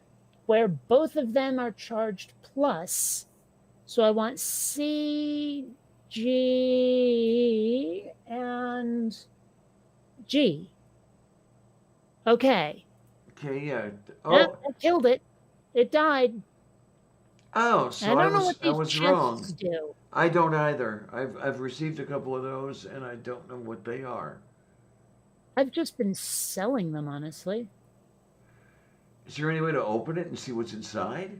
where both of them are charged plus, so I want C, G, and G. Okay. Okay, yeah. I killed it. It died. Oh, so I don't know what these was chests wrong. do. I don't either. I've received a couple of those, and I don't know what they are. I've just been selling them, honestly. Is there any way to open it and see what's inside?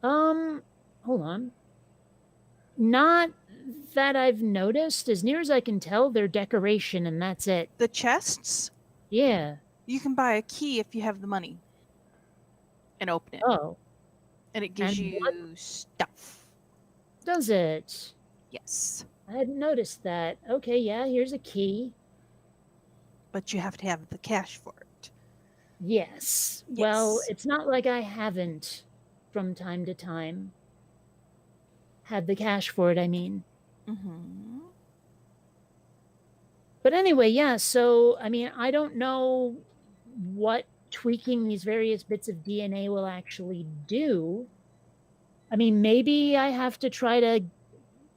Hold on. Not that I've noticed. As near as I can tell, they're decoration, and that's it. The chests, Yeah. you can buy a key if you have the money and open it. Oh, And it gives and you what? stuff. Does it? Yes. I hadn't noticed that. Okay, yeah, here's a key. But you have to have the cash for it. Yes. Well, Yes. it's not like I haven't, from time to time, had the cash for it, I mean. Mm-hmm. But anyway, yeah, so, I mean, I don't know what tweaking these various bits of DNA will actually do. I mean, maybe I have to try to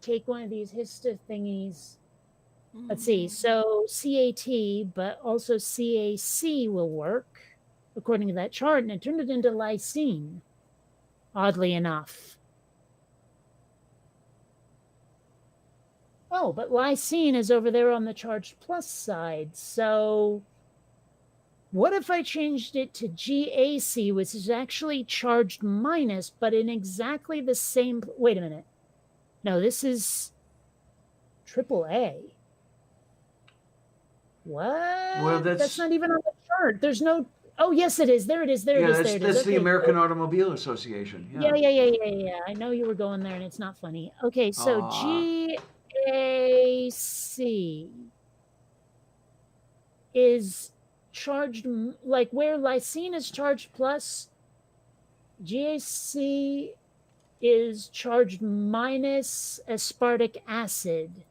take one of these histo thingies. Let's see. So CAT, but also CAC will work according to that chart, and it turned it into lysine, oddly enough. Oh, but lysine is over there on the charged plus side. So what if I changed it to GAC, which is actually charged minus, but in exactly the same... Wait a minute. No, this is AAA. What? Well, that's not even on the chart. There's no... Oh, yes, it is. There it is. There it is. There it is. That's the Okay. American Automobile Association. Yeah. I know you were going there, and it's not funny. Okay, so GAC is charged, like where lysine is charged plus, GAC is charged minus aspartic acid.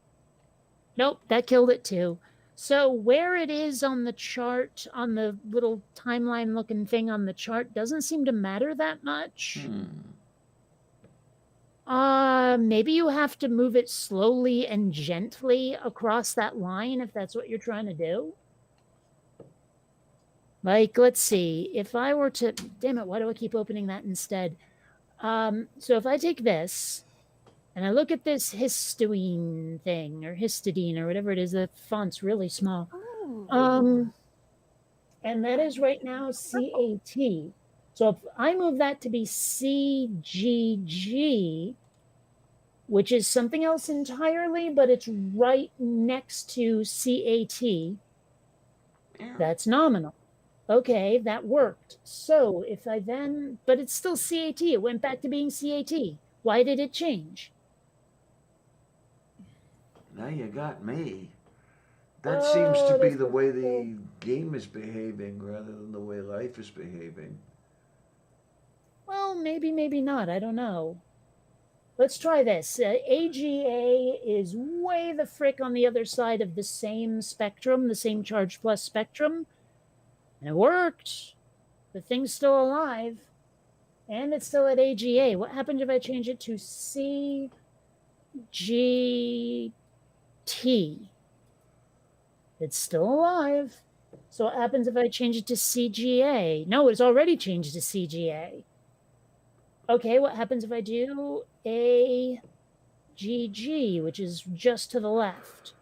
Nope, that killed it too. So where it is on the chart, on the little timeline looking thing on the chart, doesn't seem to matter that much. Maybe you have to move it slowly and gently across that line if that's what you're trying to do. Like, let's see, if I were to... Damn it, why do I keep opening that instead? So if I take this, and I look at this histidine thing, or histidine, or whatever it is, the font's really small. And that is right now CAT. So if I move that to be CGG, which is something else entirely, but it's right next to CAT, that's nominal. Okay, that worked. So if I then... But it's still CAT. It went back to being CAT. Why did it change? Now you got me. That seems to be the way the game is behaving rather than the way life is behaving. Well, maybe, maybe not. I don't know. Let's try this. AGA is way the frick on the other side of the same spectrum, the same charge plus spectrum. And it worked. The thing's still alive. And it's still at AGA. What happens if I change it to CGT? It's still alive. So what happens if I change it to CGA? No, it's already changed to CGA. Okay, what happens if I do AGG, which is just to the left?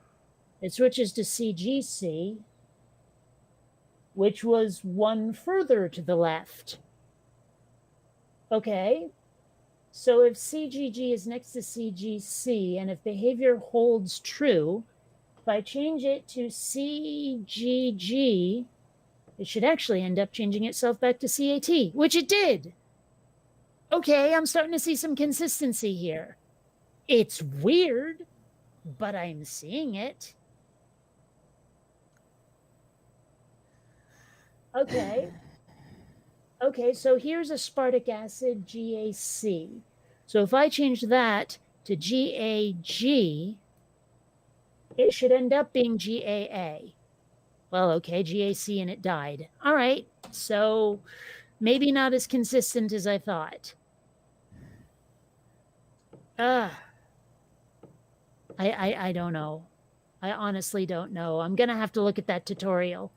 It switches to CGC, which was one further to the left. Okay, so if CGG is next to CGC, and if behavior holds true, if I change it to CGG, it should actually end up changing itself back to CAT, which it did. Okay, I'm starting to see some consistency here. It's weird, but I'm seeing it. Okay. Okay, so here's aspartic acid, GAC. So if I change that to GAG, it should end up being GAA. Well, okay, GAC, and it died. All right, so maybe not as consistent as I thought. I don't know. I honestly don't know. I'm going to have to look at that tutorial.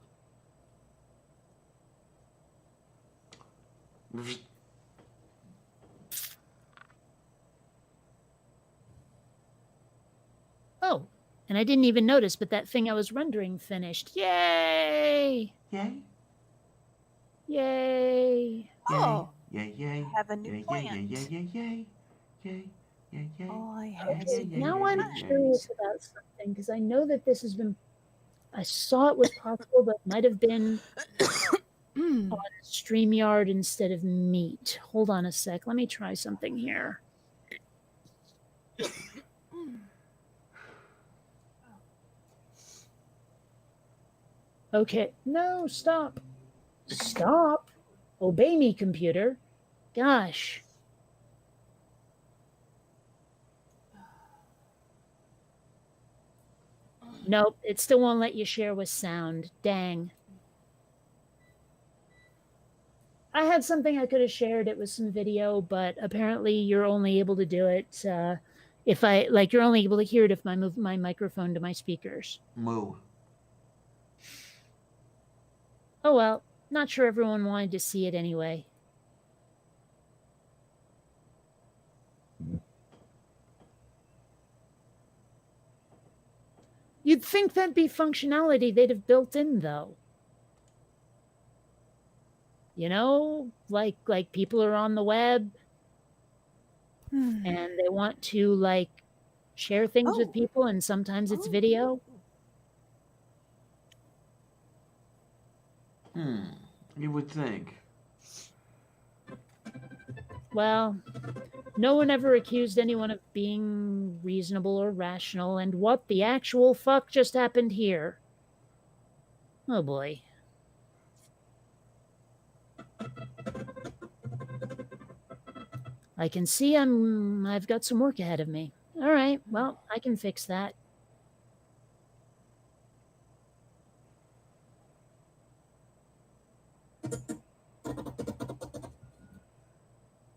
Oh, and I didn't even notice, but that thing I was rendering finished. Yay! Yay. Yay! Oh, Yay, yay. I have a new plant. Yay, yay, yay, yay. Yay, yay, yay. All I have Okay, is now I'm curious about something, because I know that this has been... I saw it was possible, but it might have been on StreamYard instead of Meet. Hold on a sec. Let me try something here. Okay. No, stop. Stop. Obey me, computer. Gosh. Nope, it still won't let you share with sound. Dang. I had something I could have shared. It was some video, but apparently you're only able to do it if you're only able to hear it if I move my microphone to my speakers. Moo. Oh well, not sure everyone wanted to see it anyway. You'd think that'd be functionality they'd have built in, though. You know, like people are on the web and they want to like share things with people, and sometimes it's video. You would think. Well, no one ever accused anyone of being reasonable or rational, and what the actual fuck just happened here? Oh boy. I can see I've got some work ahead of me. All right, well, I can fix that.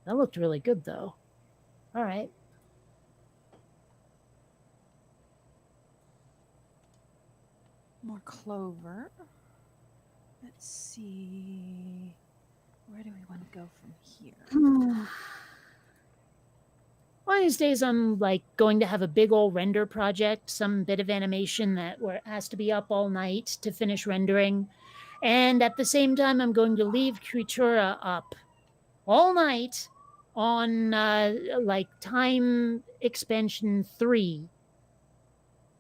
That looked really good, though. All right. More clover. Let's see. Where do we want to go from here? One of these days, I'm like going to have a big old render project, some bit of animation that has to be up all night to finish rendering. And at the same time, I'm going to leave Creatura up all night on like time expansion 3,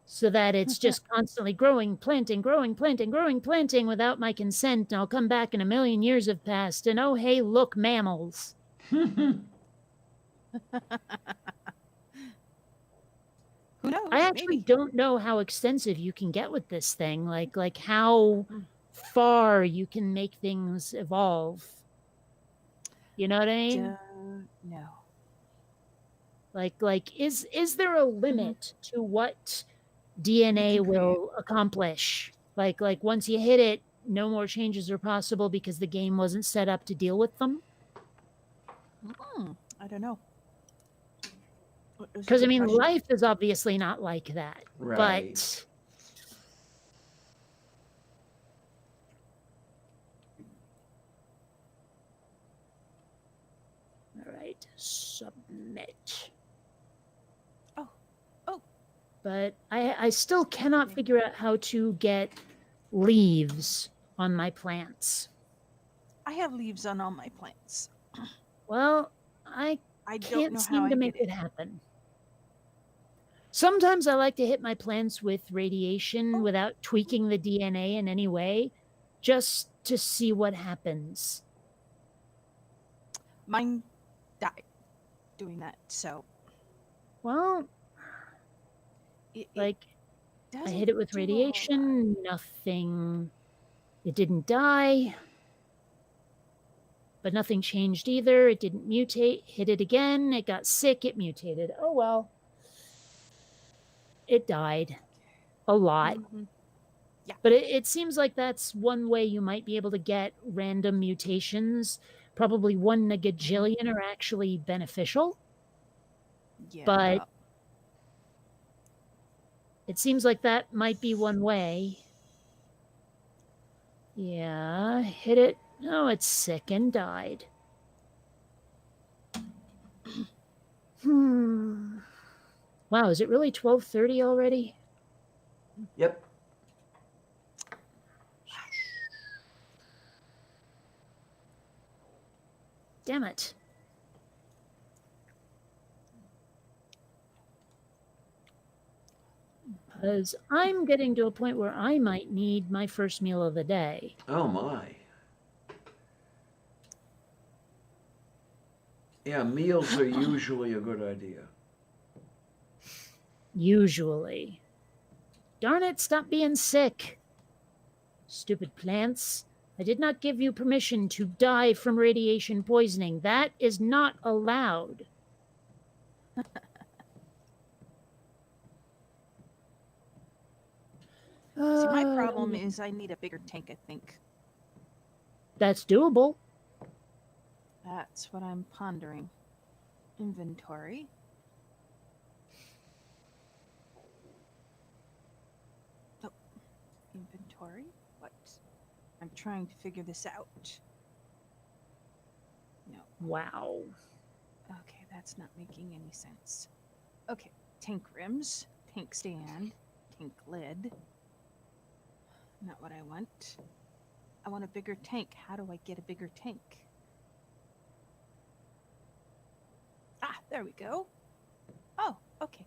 so that it's just constantly growing, planting, growing, planting, growing, planting without my consent. And I'll come back and 1,000,000 years have passed, and oh hey, look, mammals. Who knows? I actually don't know how extensive you can get with this thing, like how far you can make things evolve. You know what I mean? Don't know. Like is there a limit to what DNA will accomplish? Like once you hit it, no more changes are possible because the game wasn't set up to deal with them? I don't know. Because I mean, life is obviously not like that. Right. But all right, submit. Oh. But I still cannot figure out how to get leaves on my plants. I have leaves on all my plants. Well, I don't can't know how seem I to make get it happen. Sometimes I like to hit my plants with radiation without tweaking the DNA in any way, just to see what happens. Mine died doing that, so. Well, I hit it with radiation, nothing. It didn't die, but nothing changed either. It didn't mutate. Hit it again, it got sick, it mutated. Oh well. It died a lot. Yeah. But it seems like that's one way you might be able to get random mutations. Probably 1 in a gajillion are actually beneficial. Yeah. But it seems like that might be one way. Yeah, hit it. Oh, it's sick and died. Wow, is it really 12:30 already? Yep. Damn it. Because I'm getting to a point where I might need my first meal of the day. Oh my. Yeah, meals are usually a good idea. Usually. Darn it, stop being sick. Stupid plants. I did not give you permission to die from radiation poisoning. That is not allowed. See, my problem is I need a bigger tank, I think. That's doable. That's what I'm pondering. Inventory. Oh, inventory? What? I'm trying to figure this out. No. Wow. Okay, that's not making any sense. Okay, tank rims, tank stand, tank lid. Not what I want. I want a bigger tank. How do I get a bigger tank? Ah, there we go. Oh, okay.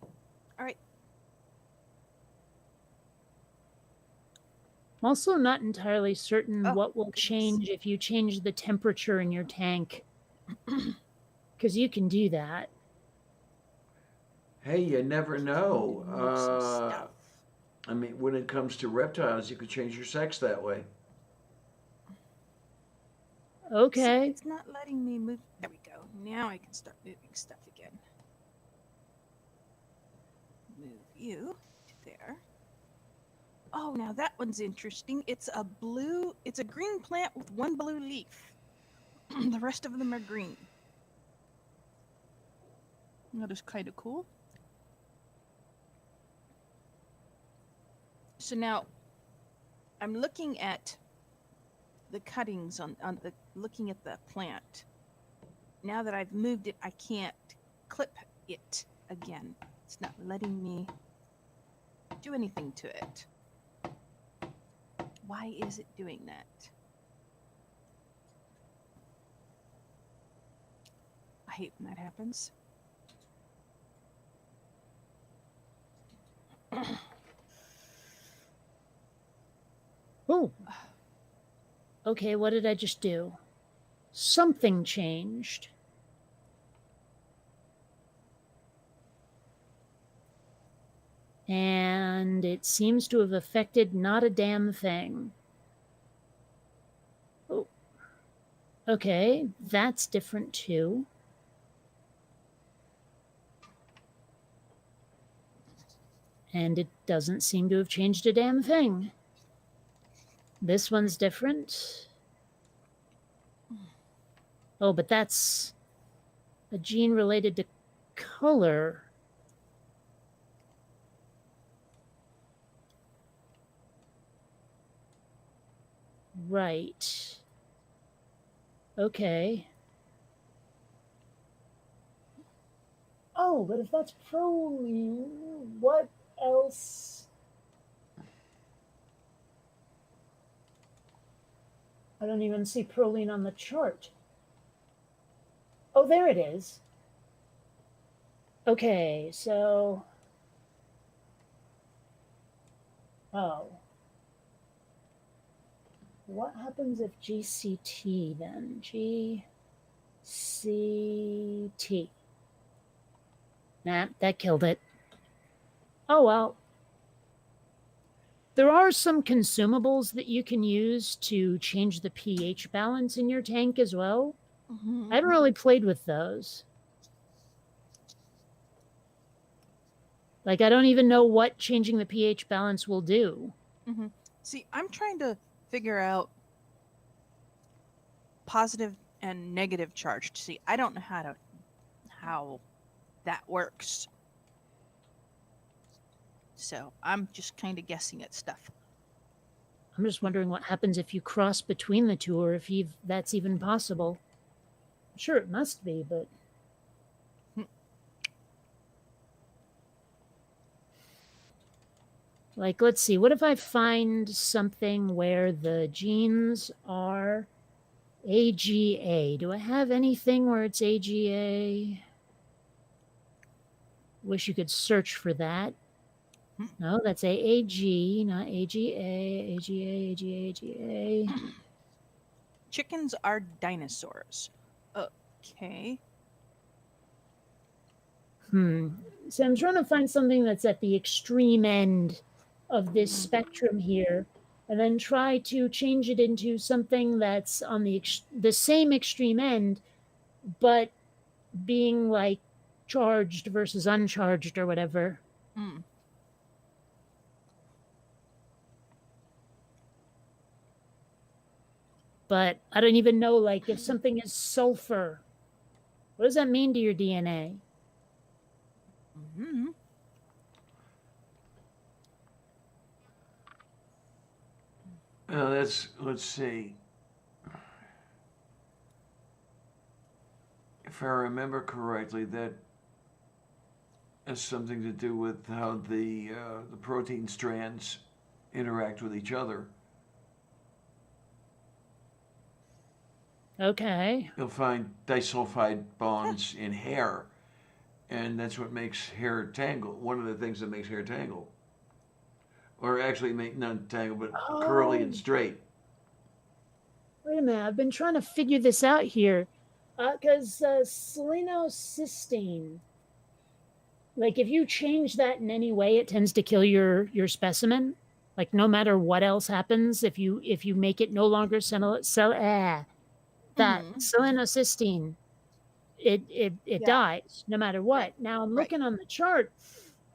All right. I'm also not entirely certain Oh, what will goodness. change if you change the temperature in your tank. Because you can do that. Hey, you never know. Move some stuff. I mean, when it comes to reptiles, you could change your sex that way. See, Okay. it's not letting me move. There we go. Now I can start moving stuff again. Move you to there. Oh, now that one's interesting. It's a green plant with one blue leaf. The rest of them are green. That is kind of cool. So now I'm looking at the cuttings looking at the plant. Now that I've moved it, I can't clip it again. It's not letting me do anything to it. Why is it doing that? I hate when that happens. Oh. Okay, what did I just do? Something changed. And it seems to have affected not a damn thing. Oh. Okay, that's different too. And it doesn't seem to have changed a damn thing. This one's different. Oh, but that's a gene related to color. Right. Okay. Oh, but if that's proline, what else? I don't even see proline on the chart. Oh, there it is. Okay, so... Oh. What happens if GCT then? GCT. Nah, that killed it. Oh, well. There are some consumables that you can use to change the pH balance in your tank as well. I haven't really played with those. Like, I don't even know what changing the pH balance will do. See, I'm trying to figure out positive and negative charge. See, I don't know how that works. So I'm just kind of guessing at stuff. I'm just wondering what happens if you cross between the two, or if that's even possible. I'm sure it must be, but... Like, let's see, what if I find something where the genes are AGA? Do I have anything where it's AGA? Wish you could search for that. No, that's AAG, not AGA, AGA, AGA, AGA. Chickens are dinosaurs. Okay. So I'm trying to find something that's at the extreme end of this spectrum here, and then try to change it into something that's on the same extreme end, but being like charged versus uncharged or whatever. but I don't even know, like, if something is sulfur, what does that mean to your DNA? Mm-hmm. Let's see. If I remember correctly, that has something to do with how the protein strands interact with each other. Okay. You'll find disulfide bonds in hair, and that's what makes hair tangle. One of the things that makes hair tangle, or actually make not tangle, but curly and straight. Wait a minute. I've been trying to figure this out here. Because selenocysteine, like if you change that in any way, it tends to kill your specimen. Like no matter what else happens, if you make it no longer selenocysteine, it dies no matter what. Right. Now I'm Right. looking on the chart,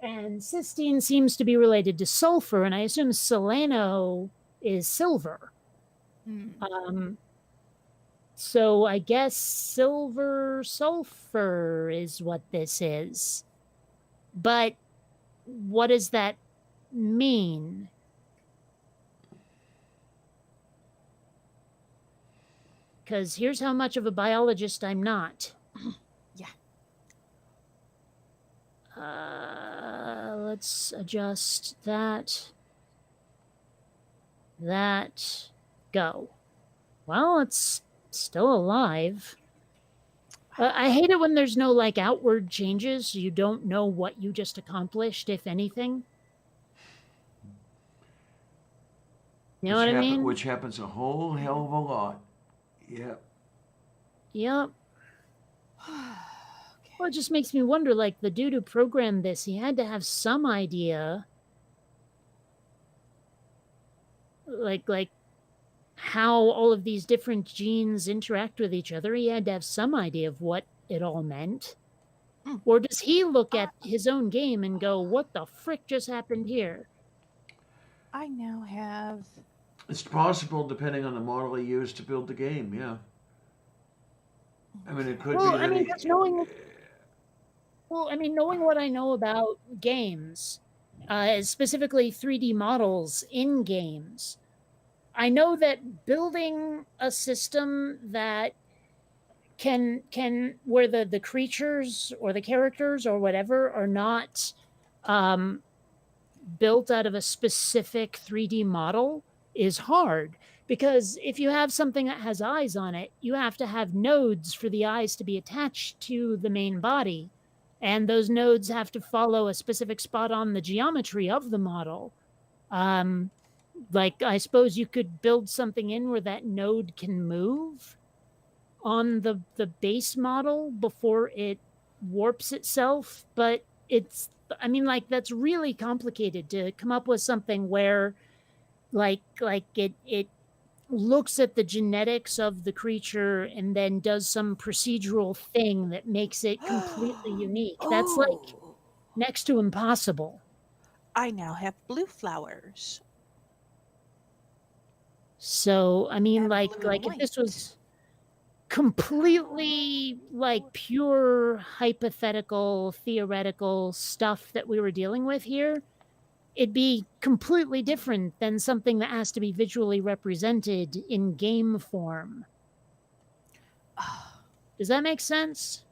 and cysteine seems to be related to sulfur, and I assume seleno is silver. Mm. So I guess silver sulfur is what this is. But what does that mean? Because here's how much of a biologist I'm not. Yeah. Let's adjust that. That. Go. Well, it's still alive. I hate it when there's no like outward changes. You don't know what you just accomplished, if anything. You know what I mean? Which happens a whole hell of a lot. Yep. Yep. Well, it just makes me wonder, like, the dude who programmed this, he had to have some idea, like how all of these different genes interact with each other. He had to have some idea of what it all meant. Or does he look at his own game and go, what the frick just happened here? I now have. It's possible, depending on the model he used to build the game. Yeah. I mean, it could Well, be I that mean, just knowing what I know about games, specifically 3D models in games, I know that building a system that can where the creatures or the characters or whatever are not built out of a specific 3D model is hard, because if you have something that has eyes on it, you have to have nodes for the eyes to be attached to the main body, and those nodes have to follow a specific spot on the geometry of the model. Like, I suppose you could build something in where that node can move on the base model before it warps itself, but it's, I mean, like, that's really complicated to come up with something where like it looks at the genetics of the creature and then does some procedural thing that makes it completely unique. That's like next to impossible. I now have blue flowers. So, I mean, And like blue and if this white. was completely like pure hypothetical theoretical stuff that we were dealing with here, it'd be completely different than something that has to be visually represented in game form. Does that make sense?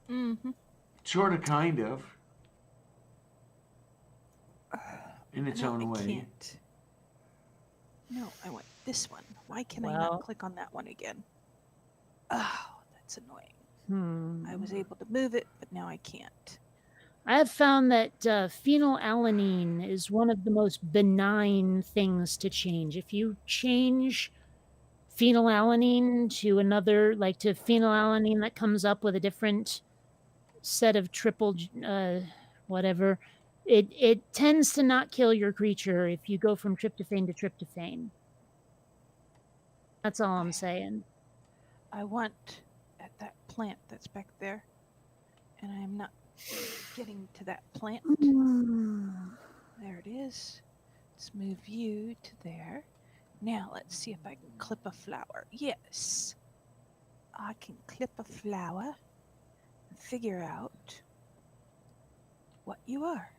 Mm-hmm. Sort of, kind of. In its own way. Can't. No, I want this one. Why can I Well- not click on that one again? Oh, that's annoying. I was able to move it, but now I can't. I have found that phenylalanine is one of the most benign things to change. If you change phenylalanine to another, like to phenylalanine that comes up with a different set of triple whatever, it tends to not kill your creature if you go from tryptophan to tryptophan. That's all I'm saying. I want at that plant that's back there, and I am not getting to that plant. There it is. Let's move you to there. Now let's see if I can clip a flower. Yes, I can clip a flower and figure out what you are.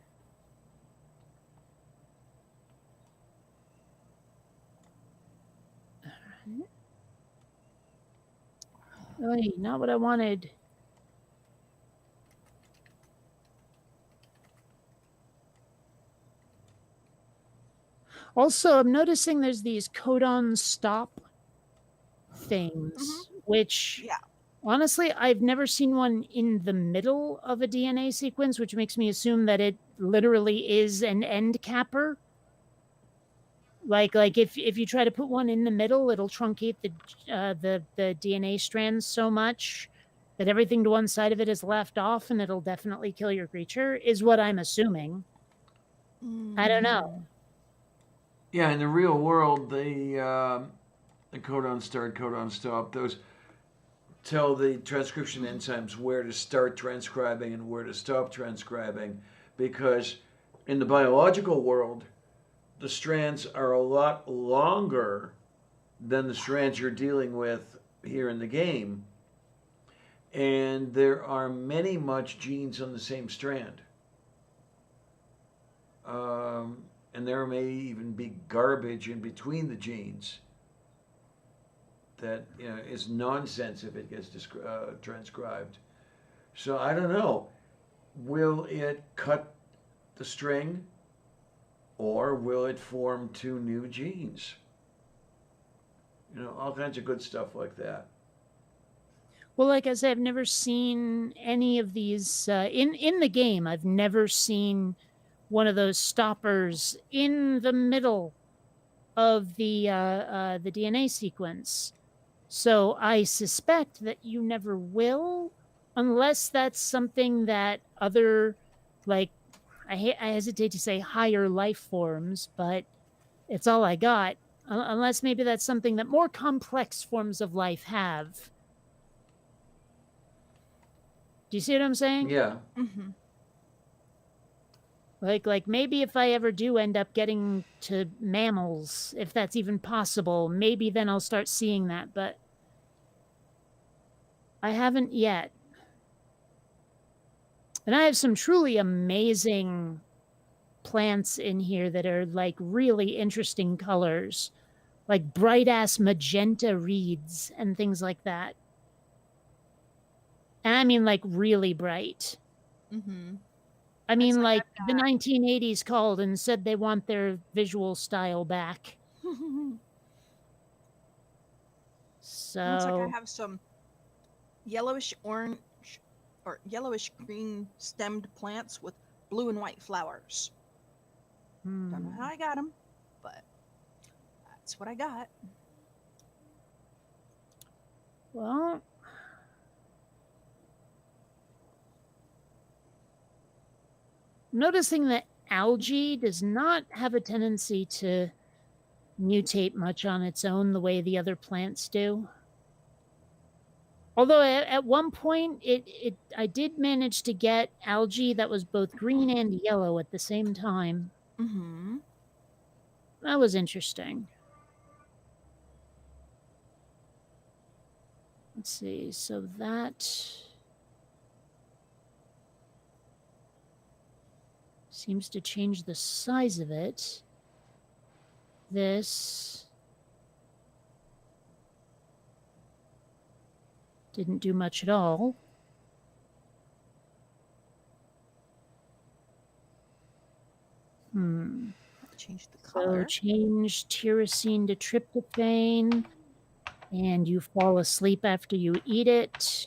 Oy, not what I wanted. Also, I'm noticing there's these codon stop things, which Yeah. honestly, I've never seen one in the middle of a DNA sequence, which makes me assume that it literally is an end capper. Like if you try to put one in the middle, it'll truncate the DNA strands so much that everything to one side of it is left off, and it'll definitely kill your creature. Is what I'm assuming. I don't know. Yeah, in the real world, the codon start, codon stop, those tell the transcription enzymes where to start transcribing and where to stop transcribing, because in the biological world, the strands are a lot longer than the strands you're dealing with here in the game, and there are many much genes on the same strand. And there may even be garbage in between the genes that is nonsense if it gets transcribed. So I don't know. Will it cut the string, or will it form two new genes? All kinds of good stuff like that. Well, like I said, I've never seen any of these in the game. I've never seen one of those stoppers in the middle of the DNA sequence. So I suspect that you never will, unless that's something that other, like, I hesitate to say higher life forms, but it's all I got. Unless maybe that's something that more complex forms of life have. Do you see what I'm saying? Yeah. Mm-hmm. Like maybe if I ever do end up getting to mammals, if that's even possible, maybe then I'll start seeing that, but I haven't yet. And I have some truly amazing plants in here that are like really interesting colors, like bright ass magenta reeds and things like that. And I mean like really bright. Mm-hmm. I mean, like like the 1980s called and said they want their visual style back. So Looks like I have some yellowish orange or yellowish green stemmed plants with blue and white flowers. Don't know how I got them, but that's what I got. Well, noticing that algae does not have a tendency to mutate much on its own the way the other plants do. Although at one point I did manage to get algae that was both green and yellow at the same time. Mm-hmm. That was interesting. Let's see. So that seems to change the size of it. This didn't do much at all. Change the So color. change tyrosine to tryptophan, and you fall asleep after you eat it.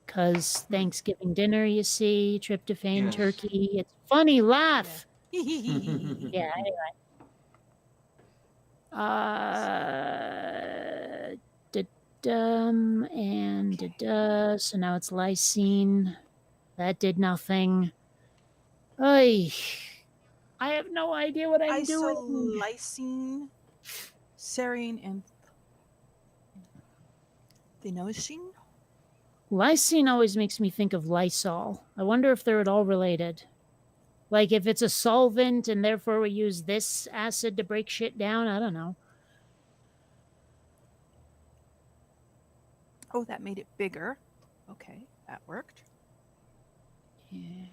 Because Thanksgiving dinner, you see, tryptophan, Yes. turkey. It's funny, laugh. Yeah. Yeah, anyway. And so now it's lysine. That did nothing. Oy. I have no idea what I'm doing. Isolysine, serine, and thynosine. Lysine always makes me think of Lysol. I wonder if they're at all related. Like if it's a solvent and therefore we use this acid to break shit down, I don't know. Oh, that made it bigger. Okay, that worked. Yeah.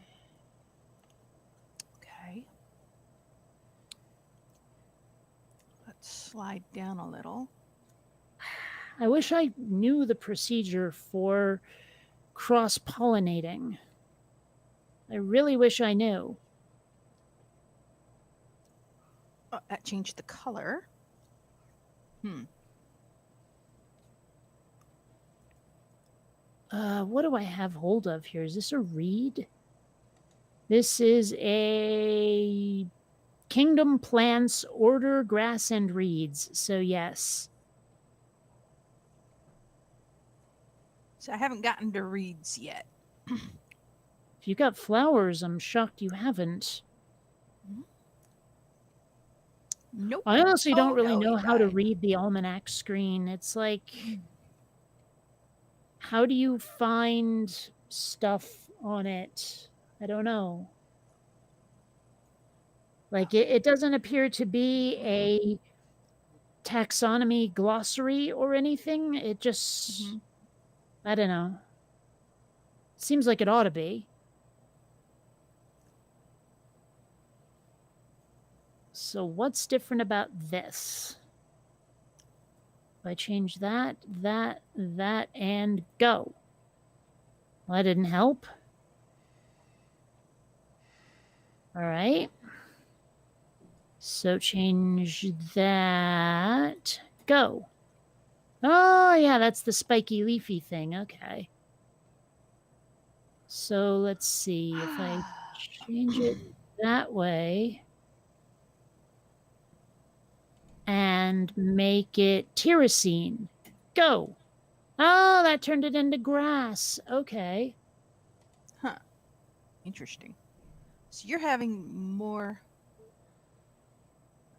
Okay. Let's slide down a little. I wish I knew the procedure for cross-pollinating. I really wish I knew. Oh, that changed the color. What do I have hold of here? Is this a reed? This is a Kingdom Plants Order Grass and Reeds. So yes. So I haven't gotten to reeds yet. If you got flowers, I'm shocked you haven't. Nope. I honestly don't really no, know he how to died. read the almanac screen. It's like, how do you find stuff on it? I don't know. Like, it doesn't appear to be a taxonomy glossary or anything. It just, I don't know. Seems like it ought to be. So what's different about this? If I change that, and go. Well, that didn't help. All right. So change that, go. Oh, yeah, that's the spiky leafy thing. Okay. So let's see if I change it that way and make it tyrosine. Go. Oh, that turned it into grass. Okay. Huh. Interesting. So you're having more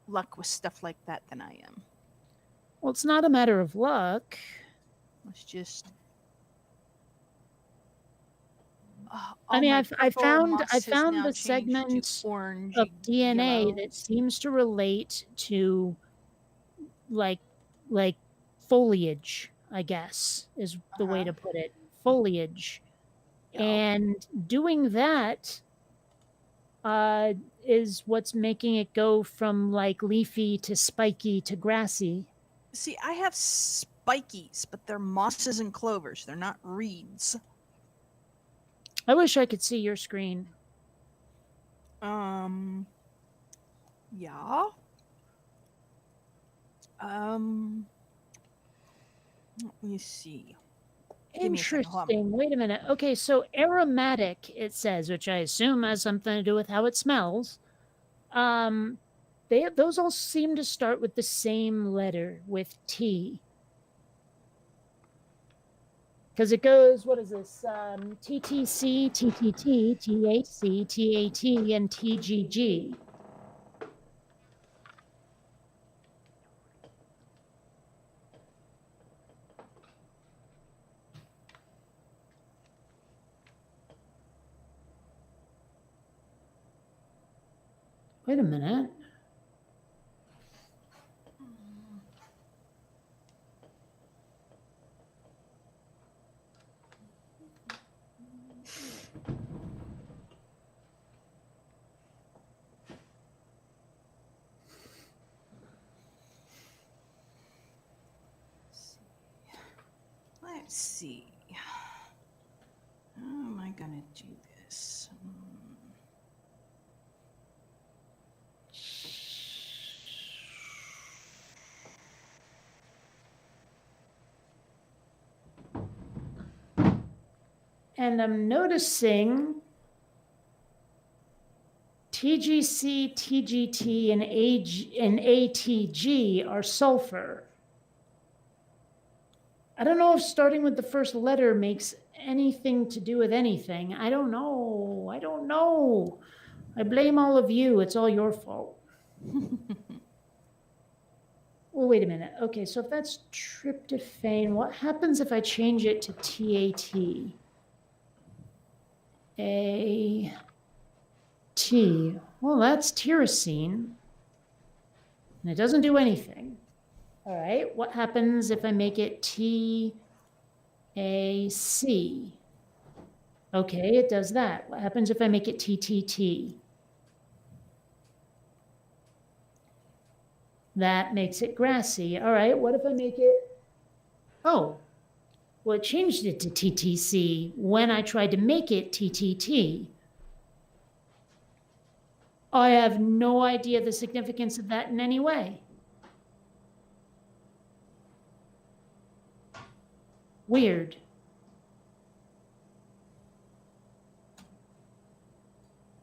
luck with stuff like that than I am. Well, it's not a matter of luck. Let's just. I mean, I found the segment segment orange, of DNA yellow. that seems to relate to like foliage, I guess is the way to put it. Foliage. Yeah. And doing that is what's making it go from like leafy to spiky to grassy. See, I have spikies, but they're mosses and clovers. They're not reeds. I wish I could see your screen. Yeah. Let me see. Give me a second, hold on. Interesting. Wait a minute. Okay, so aromatic, it says, which I assume has something to do with how it smells. Those all seem to start with the same letter, with T. Because it goes, what is this? TTC, TTT, TAC, TAT, and TGG. Wait a minute. Let's see. How am I going to do this? And I'm noticing TGC, TGT, and ATG are sulfur. I don't know if starting with the first letter makes anything to do with anything. I don't know. I blame all of you. It's all your fault. Well, wait a minute. Okay, so if that's tryptophan, what happens if I change it to TAT? AT. T. Well, that's tyrosine. And it doesn't do anything. All right, what happens if I make it TAC? Okay, it does that. What happens if I make it TTT? That makes it grassy. All right, what if I make it... Oh, well, it changed it to TTC when I tried to make it TTT. I have no idea the significance of that in any way. Weird.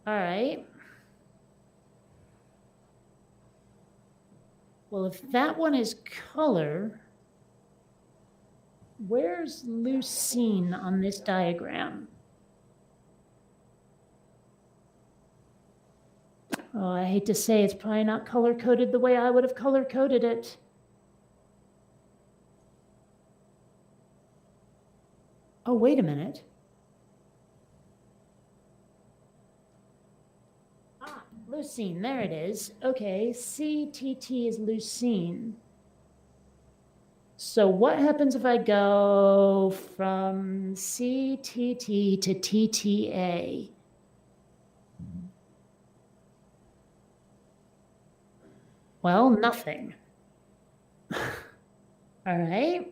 All right. Well, if that one is color, where's leucine on this diagram? Oh, I hate to say it's probably not color-coded the way I would have color-coded it. Oh, wait a minute. Ah, leucine, there it is. Okay, CTT is leucine. So what happens if I go from CTT to TTA? Well, nothing. All right.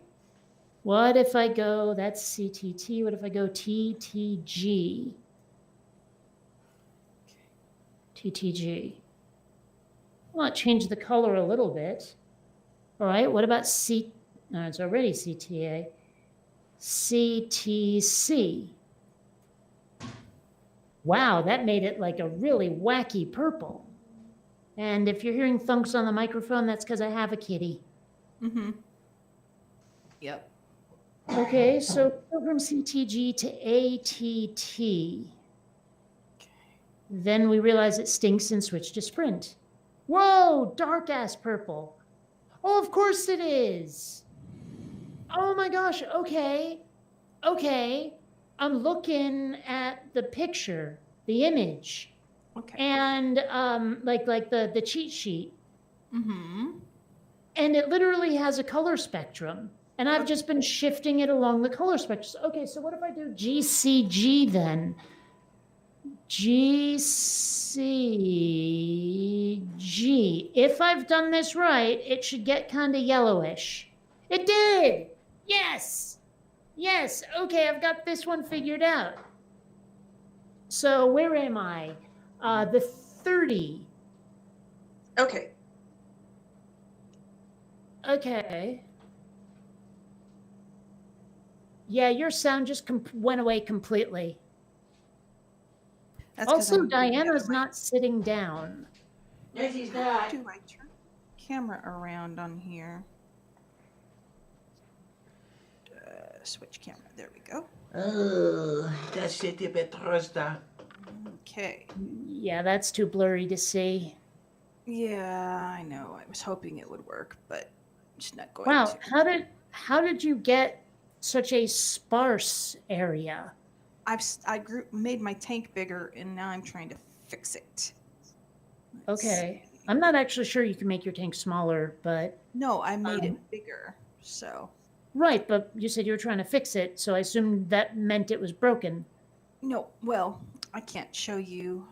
What if I go, that's CTT, what if I go TTG? TTG. Well, it changed the color a little bit. All right, what about C? No, it's already CTA. CTC. Wow, that made it like a really wacky purple. And if you're hearing thunks on the microphone, that's because I have a kitty. Mm-hmm. Yep. Okay, so go from CTG to ATT. Then we realize it stinks and switch to sprint. Whoa, dark ass purple. Oh, of course it is. Oh my gosh, okay. Okay, I'm looking at the picture, the image. Okay. And like the cheat sheet. Mm-hmm. And it literally has a color spectrum. And I've just been shifting it along the color spectrum. Okay, so what if I do GCG then? GCG. If I've done this right, it should get kind of yellowish. It did! Yes! Yes, okay, I've got this one figured out. So where am I? The 30. Okay. Okay. Yeah, your sound just went away completely. That's 'cause Also, I'm Diana's not sitting down. Yes, he's How not. do I turn camera around on here? Switch camera. There we go. Oh, da siete Petrosta. Okay. Yeah, that's too blurry to see. Yeah, I know. I was hoping it would work, but it's not going Wow, to. how did you get such a sparse area? Made my tank bigger, and now I'm trying to fix it. Okay. I'm not actually sure you can make your tank smaller, but... No, I made it bigger, so... Right, but you said you were trying to fix it, so I assumed that meant it was broken. No, well, I can't show you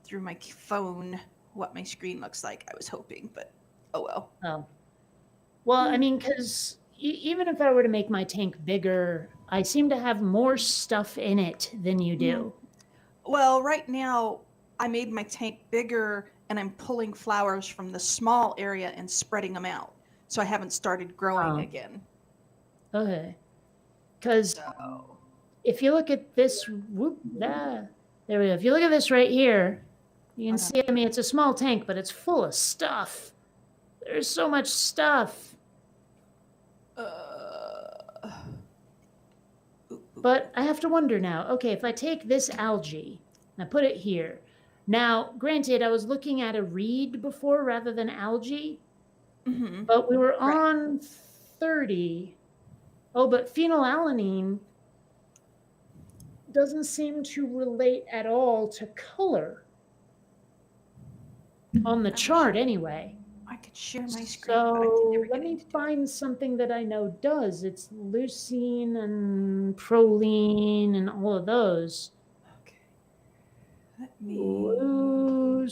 through my phone what my screen looks like. I was hoping, but oh well. Oh. Well, I mean, because even if I were to make my tank bigger, I seem to have more stuff in it than you do. Well, right now, I made my tank bigger, and I'm pulling flowers from the small area and spreading them out. So I haven't started growing again. Okay. Because So... if you look at this, there we go. If you look at this right here, you can see, I mean, it's a small tank, but it's full of stuff. There's so much stuff. But I have to wonder now, okay, if I take this algae and I put it here. Now, granted, I was looking at a reed before rather than algae, but we were on 30. Oh, but phenylalanine doesn't seem to relate at all to color. On the chart, anyway. I could share my screen, but I can never So let get me into it. find something that I know does. It's leucine and proline and all of those. Okay. Let me. Leucine,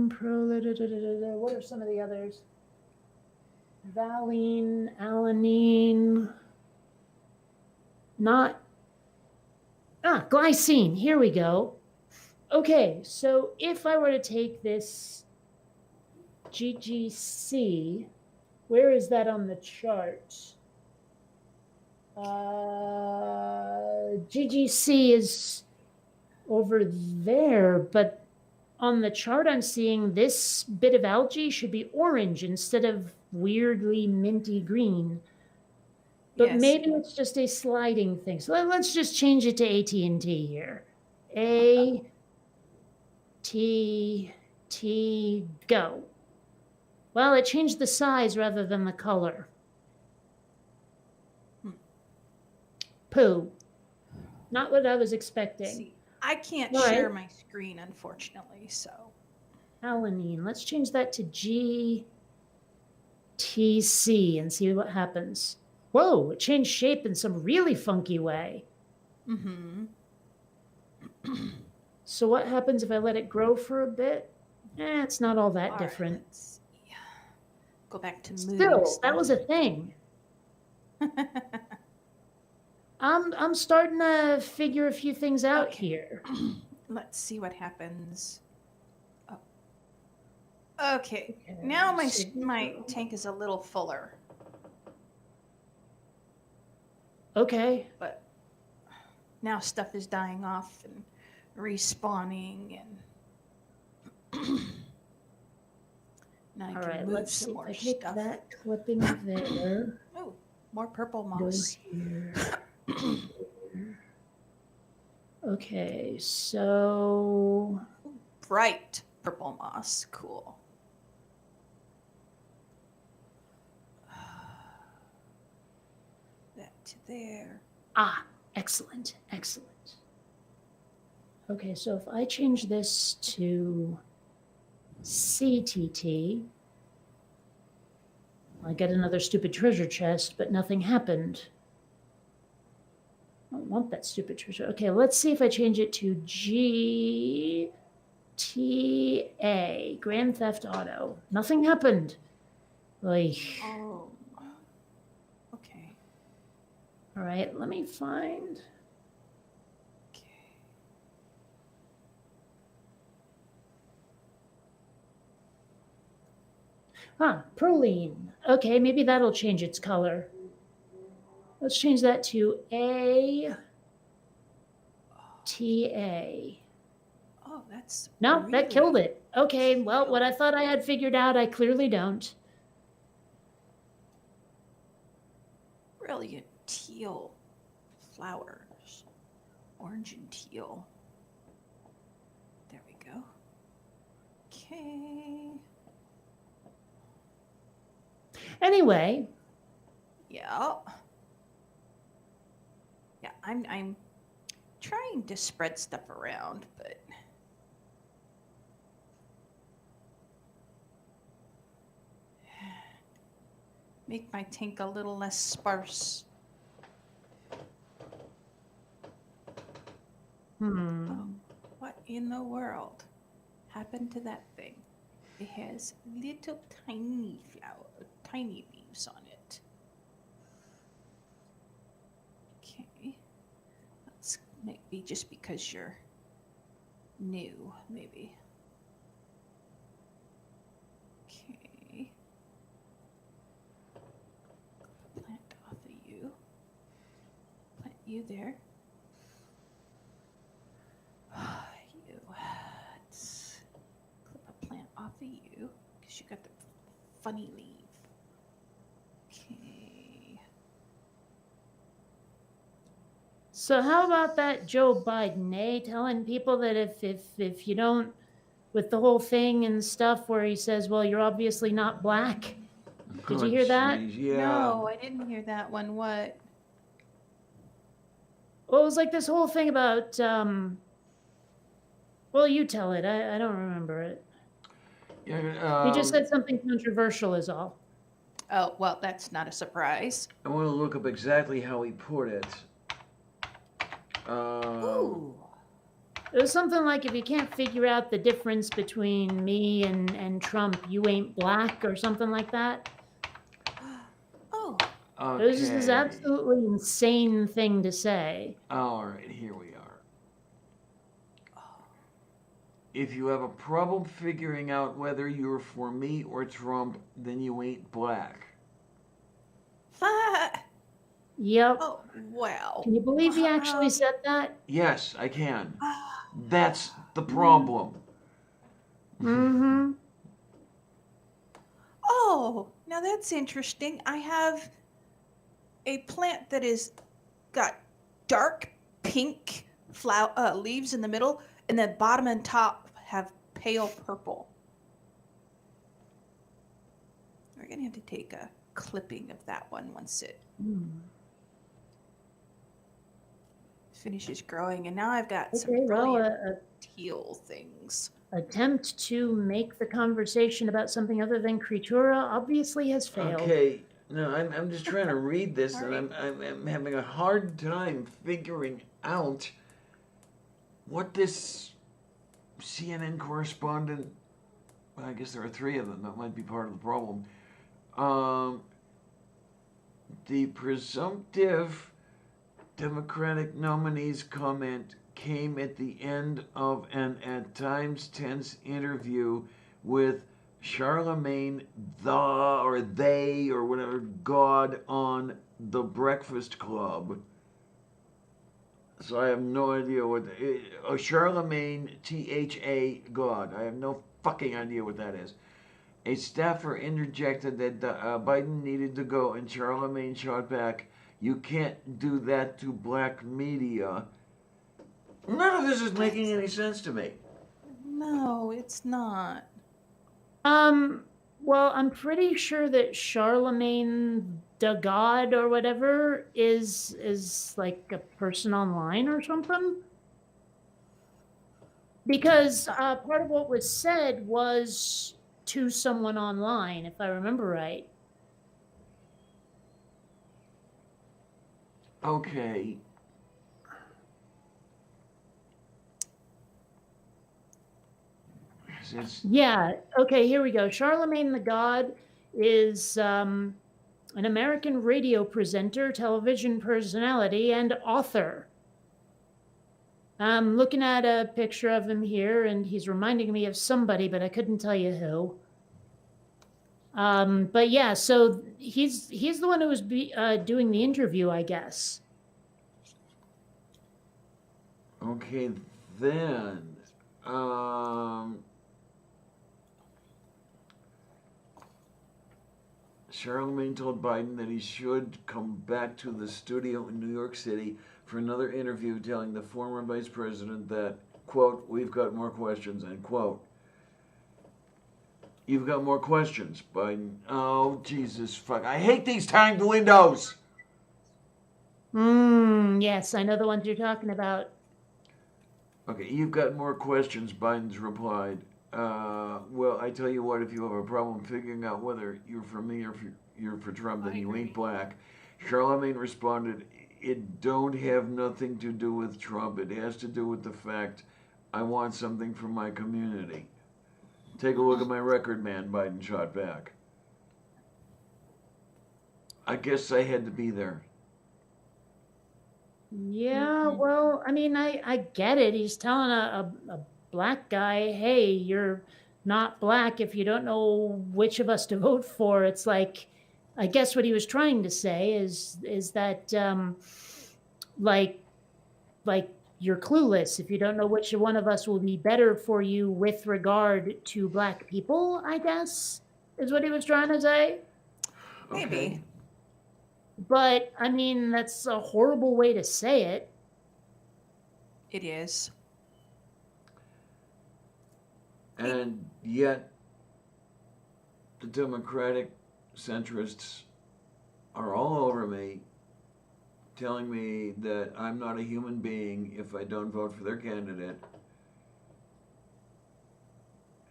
proline, what are some of the others? Valine, alanine, glycine. Here we go. Okay, so if I were to take this GGC, where is that on the chart? GGC is over there, but on the chart I'm seeing this bit of algae should be orange instead of weirdly minty green. But Yes. maybe it's just a sliding thing. So let's just change it to AT&T here. ATT, go. Well, it changed the size rather than the color. Poo. Not what I was expecting. See, I can't All share right. my screen, unfortunately. So Alanine. Let's change that to GTC and see what happens. Whoa, it changed shape in some really funky way. Mm-hmm. So what happens if I let it grow for a bit? It's not all that All right, different. let's see. Go back to moving Still, stuff. that was a thing. I'm starting to figure a few things out Okay. here. Let's see what happens. Oh. Okay. Now my tank is a little fuller, Okay. but now stuff is dying off and respawning, and now I All can right, move let's some see. If more I take stuff. that clipping there, Oh, more purple go moss. here. Okay, so Bright purple moss. Cool. That to there. excellent, excellent. Okay, so if I change this to CTT, I get another stupid treasure chest, but nothing happened. I don't want that stupid treasure. Okay, let's see if I change it to GTA, Grand Theft Auto. Nothing happened. Like, Oh. Okay. all right, let me find. Okay. Proline. Okay, maybe that'll change its color. Let's change that to ATA. Oh, that's No, really that killed it. Okay, well, what I thought I had figured out, I clearly don't. brilliant teal flowers. Orange and teal. There we go. Okay. Anyway, Yeah. Yeah, I'm trying to spread stuff around, but make my tank a little less sparse. Oh, what in the world happened to that thing? It has little tiny leaves on it. Okay. That's maybe just because you're new, maybe. Okay. Plant off of you. Plant you there. You. Let's clip a plant off of you because you got the funny leaf. Okay. so how about that Joe Biden, telling people that if you don't, with the whole thing and stuff where he says, well, you're obviously not black. Did you hear that? Jeez, yeah. No, I didn't hear that one. What? Well, it was like this whole thing about, well, you tell it. I don't remember it. Yeah, He just said something controversial is all. Oh, well, that's not a surprise. I want to look up exactly how he put it. Ooh. It was something like, if you can't figure out the difference between me and Trump, you ain't black, or something like that. Oh. Okay. It was just this absolutely insane thing to say. All right, here we are. If you have a problem figuring out whether you're for me or Trump, then you ain't black. Yep. Oh, well. Can you believe he actually said that? Yes, I can. That's the problem. Mm-hmm. Oh, now that's interesting. I have a plant that is got dark pink leaves in the middle, and the bottom and top have pale purple. We're gonna have to take a clipping of that one once it finishes growing, and now I've got some brilliant teal things. Attempt to make the conversation about something other than Creatura obviously has failed. Okay, no, I'm just trying to read this, All and I'm having a hard time figuring out what this CNN correspondent. Well, I guess there are three of them. That might be part of the problem. The presumptive Democratic nominee's comment came at the end of an at times tense interview with Charlemagne they or whatever God on the Breakfast Club. So I have no idea what Charlemagne THA God. I have no fucking idea what that is. A staffer interjected that Biden needed to go, and Charlemagne shot back, "You can't do that to black media." None of this is making any sense to me. No, it's not. Well, I'm pretty sure that Charlemagne the God or whatever is like a person online or something. Because part of what was said was to someone online, if I remember right. Okay. Yeah, okay, here we go. Charlemagne the God is an American radio presenter, television personality, and author. I'm looking at a picture of him here, and he's reminding me of somebody, but I couldn't tell you who. But yeah, so he's the one who was doing the interview, I guess. Okay, then. Charlemagne told Biden that he should come back to the studio in New York City for another interview, telling the former vice president that, quote, "We've got more questions," end quote. You've got more questions, Biden. Oh, Jesus fuck. I hate these timed windows. Yes, I know the ones you're talking about. Okay, you've got more questions, Biden's replied. Well, I tell you what, if you have a problem figuring out whether you're for me or if you're for Trump, then you ain't black. Charlemagne responded, "It don't have nothing to do with Trump. It has to do with the fact I want something from my community." "Take a look at my record, man," Biden shot back. "I guess I had to be there." Yeah, well, I mean, I get it. He's telling a black guy, "Hey, you're not black if you don't know which of us to vote for." It's like, I guess what he was trying to say is that like you're clueless if you don't know which one of us will be better for you with regard to black people, I guess, is what he was trying to say. Maybe. Okay. But I mean, that's a horrible way to say it. It is. And yet, the Democratic centrists are all over me, telling me that I'm not a human being if I don't vote for their candidate.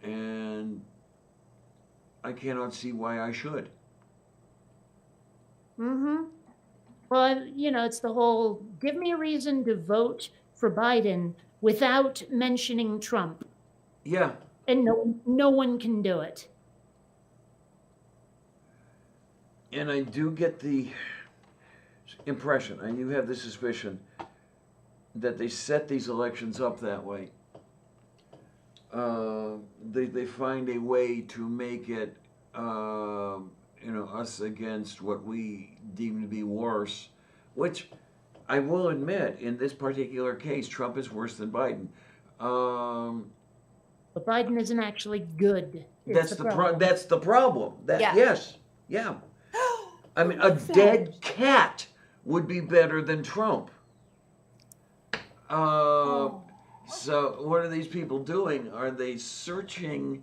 And I cannot see why I should. Mm-hmm. Well, it's the whole give me a reason to vote for Biden without mentioning Trump. Yeah. And no one can do it. And I do get the impression, and you have the suspicion, that they set these elections up that way. They find a way to make it, us against what we deem to be worse, which I will admit, in this particular case, Trump is worse than Biden. But Biden isn't actually good. That's the problem. Yeah. Yes, yeah. I mean, a dead cat would be better than Trump. So what are these people doing? Are they searching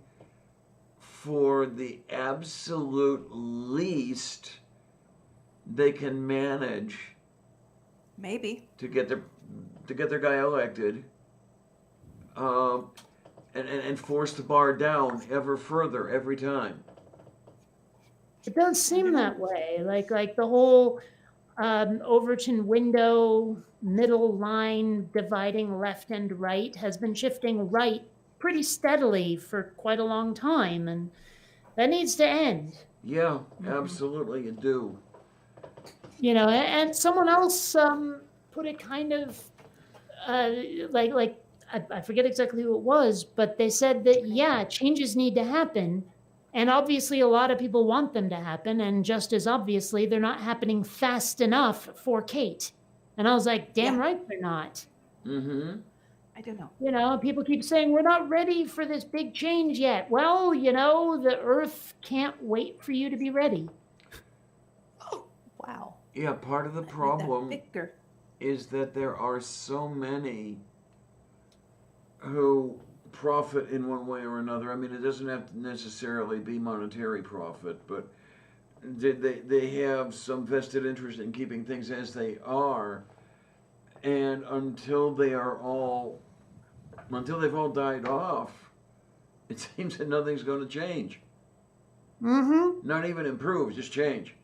for the absolute least they can manage Maybe. to get their guy elected, and force the bar down ever further every time? It does seem that way. Like the whole Overton window middle line dividing left and right has been shifting right pretty steadily for quite a long time, and that needs to end. Yeah, absolutely, you do. And someone else put it kind of like I forget exactly who it was, but they said that changes need to happen, and obviously a lot of people want them to happen, and just as obviously they're not happening fast enough for Kate. And I was like, damn right they're not. Mm-hmm. I don't know. People keep saying we're not ready for this big change yet. Well, the Earth can't wait for you to be ready. Oh, wow. Yeah, part of the That made that problem bigger. is that there are so many who profit in one way or another. I mean, it doesn't have to necessarily be monetary profit, but they have some vested interest in keeping things as they are, and until they've all died off, it seems that nothing's going to change. Mm-hmm. Not even improve, just change.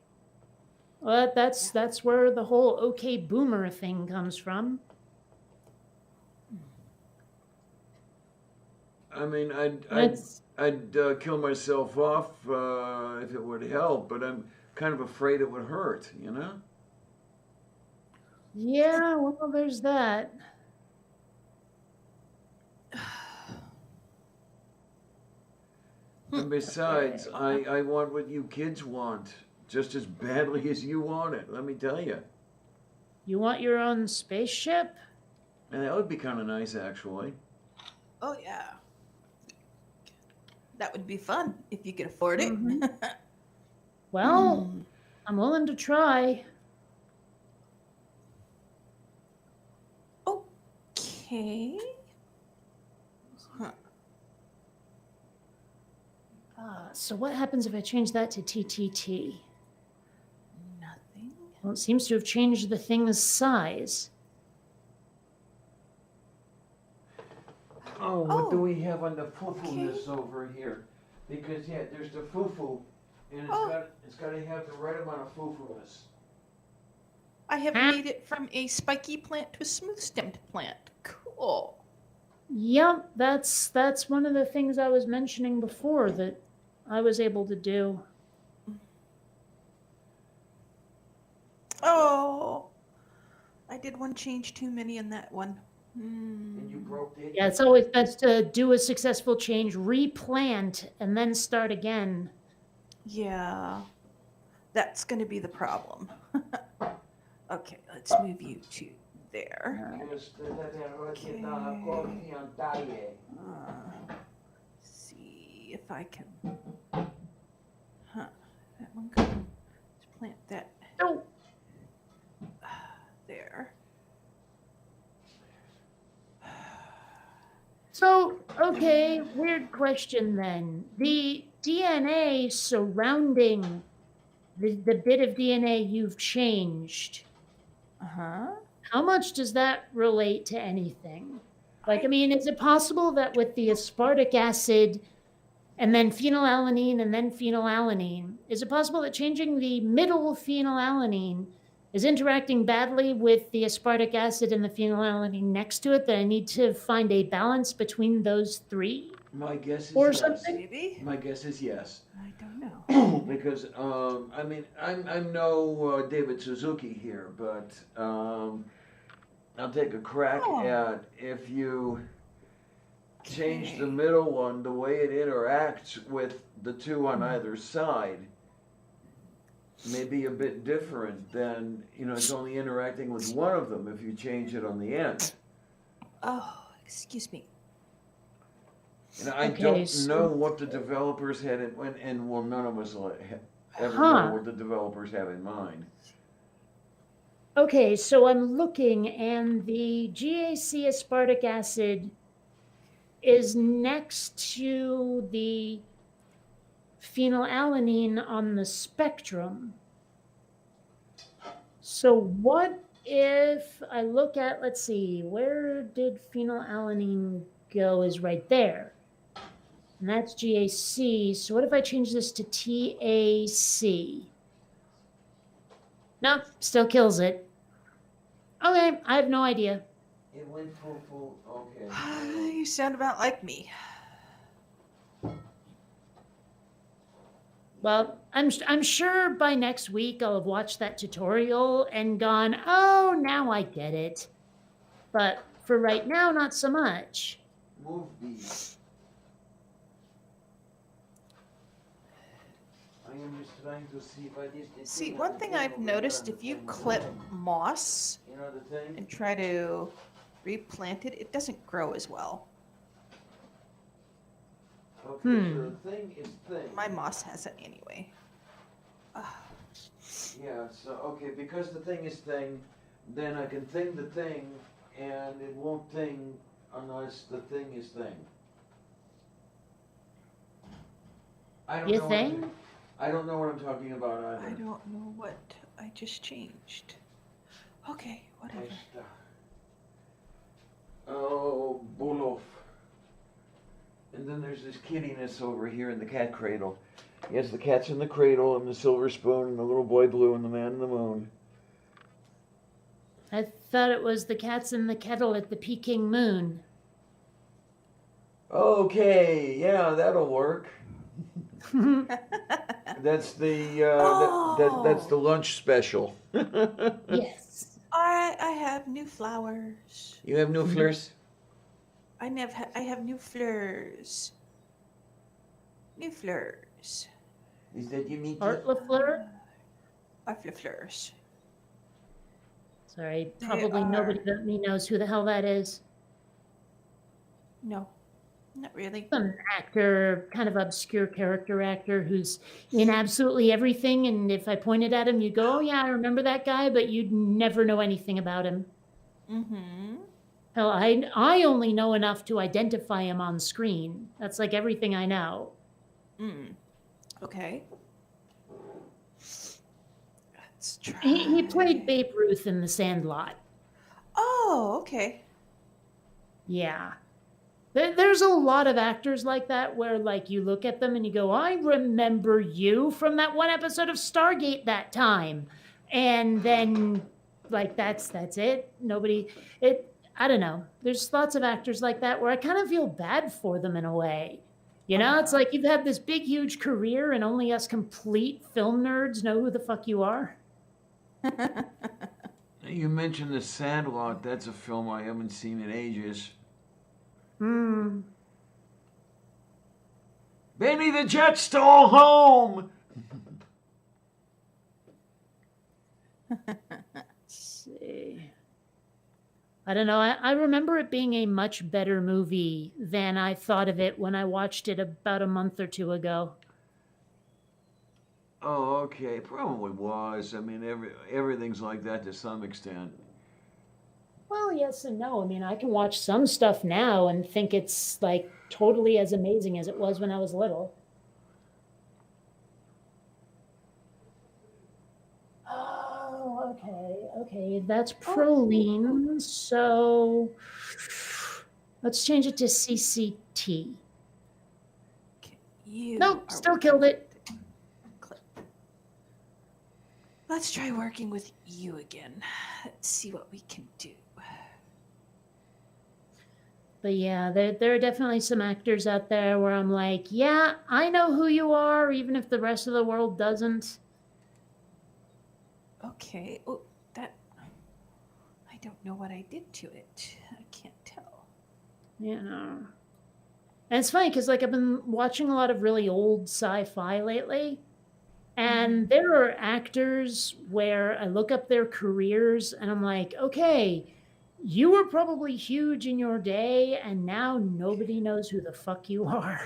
Well, that's where the whole okay boomer thing comes from. I mean, I'd kill myself off if it would help, but I'm kind of afraid it would hurt, Yeah, well, there's that. And besides, I want what you kids want just as badly as you want it, let me tell you. You want your own spaceship? And that would be kind of nice, actually. Oh, yeah. That would be fun if you could afford it. Mhm. Well, I'm willing to try. Okay. Huh. So what happens if I change that to TTT? Nothing. Well, it seems to have changed the thing's size. Oh, what do Oh, we have on the foo-foo-ness over here? Because, there's the foo-foo, and it's got to have the right amount of foo-foo-ness. I have made it from a spiky plant to a smooth-stemmed plant. Cool. Yep, that's one of the things I was mentioning before that I was able to do. Oh, I did one change too many in that one. And you broke it? Yeah, it's always best to do a successful change, replant, and then start again. Yeah, that's going to be the problem. Okay, let's move you to there. See if I can. That one go. Let's plant that Oh, there. so, okay, weird question then. The DNA surrounding the bit of DNA you've changed, how much does that relate to anything? Like, I mean, is it possible that with the aspartic acid, and then phenylalanine, and then phenylalanine. Is it possible that changing the middle phenylalanine is interacting badly with the aspartic acid and the phenylalanine next to it, that I need to find a balance between those three? My guess is Or yes. something? Maybe? My guess is yes. I don't know. Because I mean, I'm no David Suzuki here, but I'll take a crack at if you change the middle one, the way it interacts with the two on either side may be a bit different than, it's only interacting with one of them if you change it on the end. Oh, excuse me. And I Okay, don't so- know what the developers had and well, none of us will ever Huh. know what the developers have in mind. Okay, so I'm looking, and the GAC aspartic acid is next to the phenylalanine on the spectrum. So what if I look at, let's see, where did phenylalanine go is right there. And that's GAC. So what if I change this to TAC? Nope, still kills it. Okay, I have no idea. It went full, okay. You sound about like me. Well, I'm sure by next week I'll have watched that tutorial and gone, oh, now I get it. But for right now, not so much. Move these. I am just trying to see if I just... See, one thing I've noticed, if you clip moss You know the thing? and try to replant it, it doesn't grow as well. Okay, so the thing is thing. My moss hasn't anyway. Yeah, so, okay, because the thing is thing, then I can thing the thing, and it won't thing unless the thing is thing. I don't You know think? I don't know what I'm talking about either. I don't know what I just changed. Okay, whatever. Esta. Oh, Bulof. And then there's this kittiness over here in the cat cradle. Yes, the cat's in the cradle, and the silver spoon, and the little boy blue, and the man in the moon. I thought it was the cats in the kettle at the Peking moon. Okay, yeah, that'll work. That's the that's the lunch special. Yes. I have new flowers. You have new flowers? I have new fleurs. New fleurs. Is that you, Mickey? Art LaFleur? Fleurs. Sorry, They probably are- nobody but me knows who the hell that is. No, not really. Some actor, kind of obscure character actor who's in absolutely everything. And if I pointed at him, you'd go, oh, yeah, I remember that guy, but you'd never know anything about him. Mm-hmm. Hell, I only know enough to identify him on screen. That's like everything I know. Okay. Let's try. He played Babe Ruth in The Sandlot. Oh, okay. Yeah. There's a lot of actors like that where, like, you look at them and you go, I remember you from that one episode of Stargate that time. And then, like, that's it. I don't know. There's lots of actors like that where I kind of feel bad for them in a way. You know, it's like you've had this big, huge career and only us complete film nerds know who the fuck you are. You mentioned The Sandlot. That's a film I haven't seen in ages. Hmm. Benny the Jet stole home! Let's see. I don't know. I remember it being a much better movie than I thought of it when I watched it about a month or two ago. Oh, okay. Probably was. I mean, everything's like that to some extent. Well, yes and no. I mean, I can watch some stuff now and think it's like totally as amazing as it was when I was little. Oh, okay. That's proline. So let's change it to CCT. You Nope, are still working killed it. with Clip. Let's try working with you again. Let's see what we can do. But yeah, there are definitely some actors out there where I'm like, yeah, I know who you are, even if the rest of the world doesn't. Okay. Oh, that. I don't know what I did to it. I can't tell. You know. And it's funny because, like, I've been watching a lot of really old sci-fi lately, and there are actors where I look up their careers and I'm like, okay, you were probably huge in your day, and now nobody knows who the fuck you are.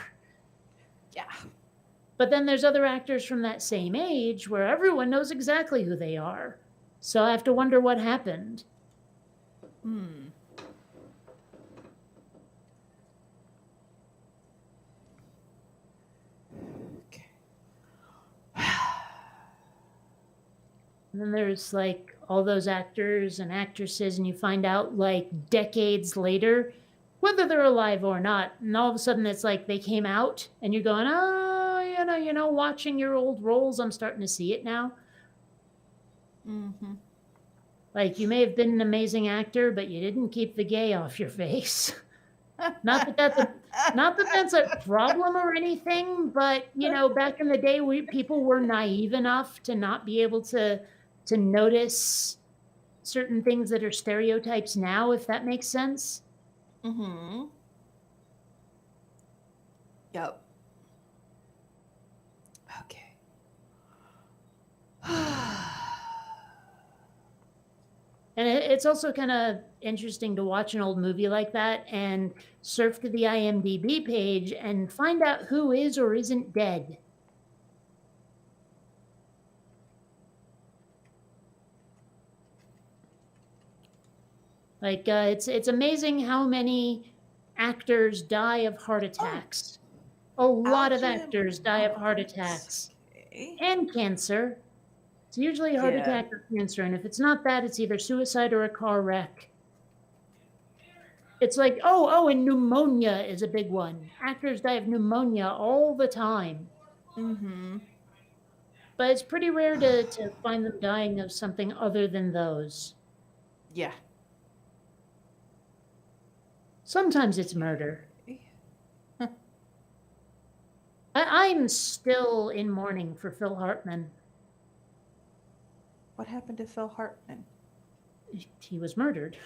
Yeah. But then there's other actors from that same age where everyone knows exactly who they are. So I have to wonder what happened. Hmm. Okay. And then there's like all those actors and actresses, and you find out like decades later whether they're alive or not. And all of a sudden it's like they came out, and you're going, oh, watching your old roles, I'm starting to see it now. Mm-hmm. Like, you may have been an amazing actor, but you didn't keep the gay off your face. Not that that's a problem or anything, but back in the day, people were naive enough to not be able to notice certain things that are stereotypes now, if that makes sense. Mm-hmm. Yep. Okay. And it's also kind of interesting to watch an old movie like that and surf to the IMDb page and find out who is or isn't dead. Like, it's amazing how many actors die of heart attacks. A lot of actors die of heart attacks Okay. and cancer. It's usually a heart Yeah. attack or cancer, and if it's not that, it's either suicide or a car wreck. It's like, and pneumonia is a big one. Actors die of pneumonia all the time. Mm-hmm. But it's pretty rare to find them dying of something other than those. Yeah. Sometimes it's murder. I'm still in mourning for Phil Hartman. What happened to Phil Hartman? He was murdered.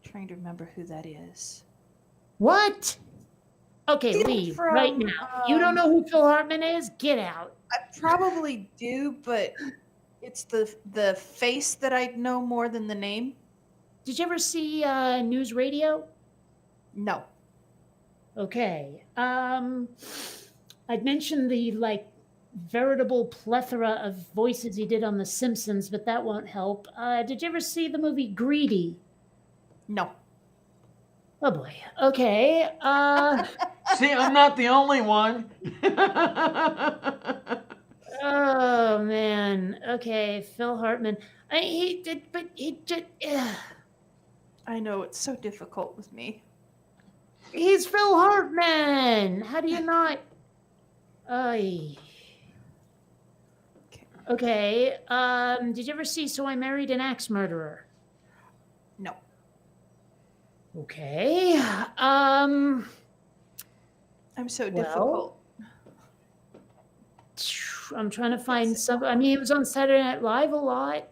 Trying to remember who that is. What? Okay, Steal leave from, right now. You don't know who Phil Hartman is? Get out. I probably do, but it's the face that I know more than the name. Did you ever see News Radio? No. Okay. I'd mentioned the veritable plethora of voices he did on The Simpsons, but that won't help. Did you ever see the movie Greedy? No. Oh boy. Okay. See, I'm not the only one. Oh man. Okay, Phil Hartman. He did, but he just. I know, it's so difficult with me. He's Phil Hartman. How do you not? Okay. Okay. Did you ever see So I Married an Axe Murderer? No. Okay. I'm so difficult. I'm trying to find some. I mean, he was on Saturday Night Live a lot.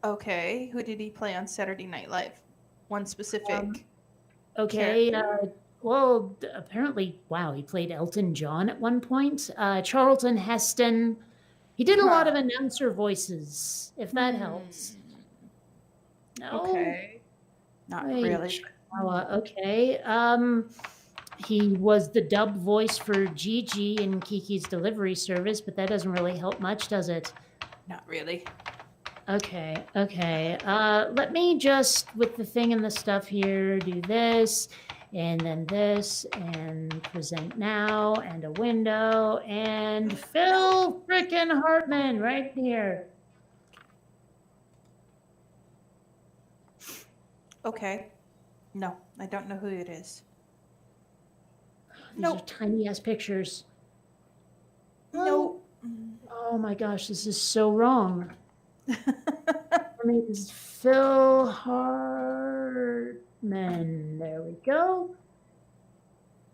Okay. Who did he play on Saturday Night Live? One specific. Okay. Well, apparently, wow, he played Elton John at one point. Charlton Heston. He did a lot of announcer voices, if that helps. No. Okay. Not Wait, really. Okay. He was the dub voice for Gigi in Kiki's Delivery Service, but that doesn't really help much, does it? Not really. Okay. Let me just, with the thing and the stuff here, do this, and then this, and present now, and a window, and Phil frickin' Hartman right here. Okay. No, I don't know who it is. These Nope. are tiny ass pictures. Nope. Oh my gosh, this is so wrong. Her name is Phil Hartman. There we go.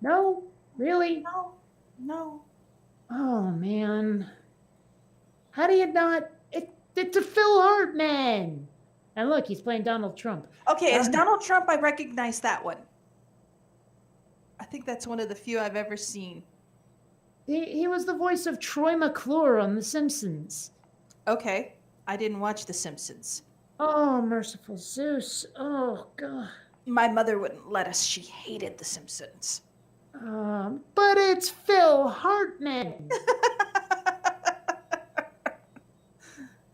No, really? No. No. Oh man. How do you not? It's a Phil Hartman. And look, he's playing Donald Trump. Okay, as Donald Trump, I recognize that one. I think that's one of the few I've ever seen. He was the voice of Troy McClure on The Simpsons. Okay, I didn't watch The Simpsons. Oh, merciful Zeus. Oh, God. My mother wouldn't let us. She hated The Simpsons. But it's Phil Hartman.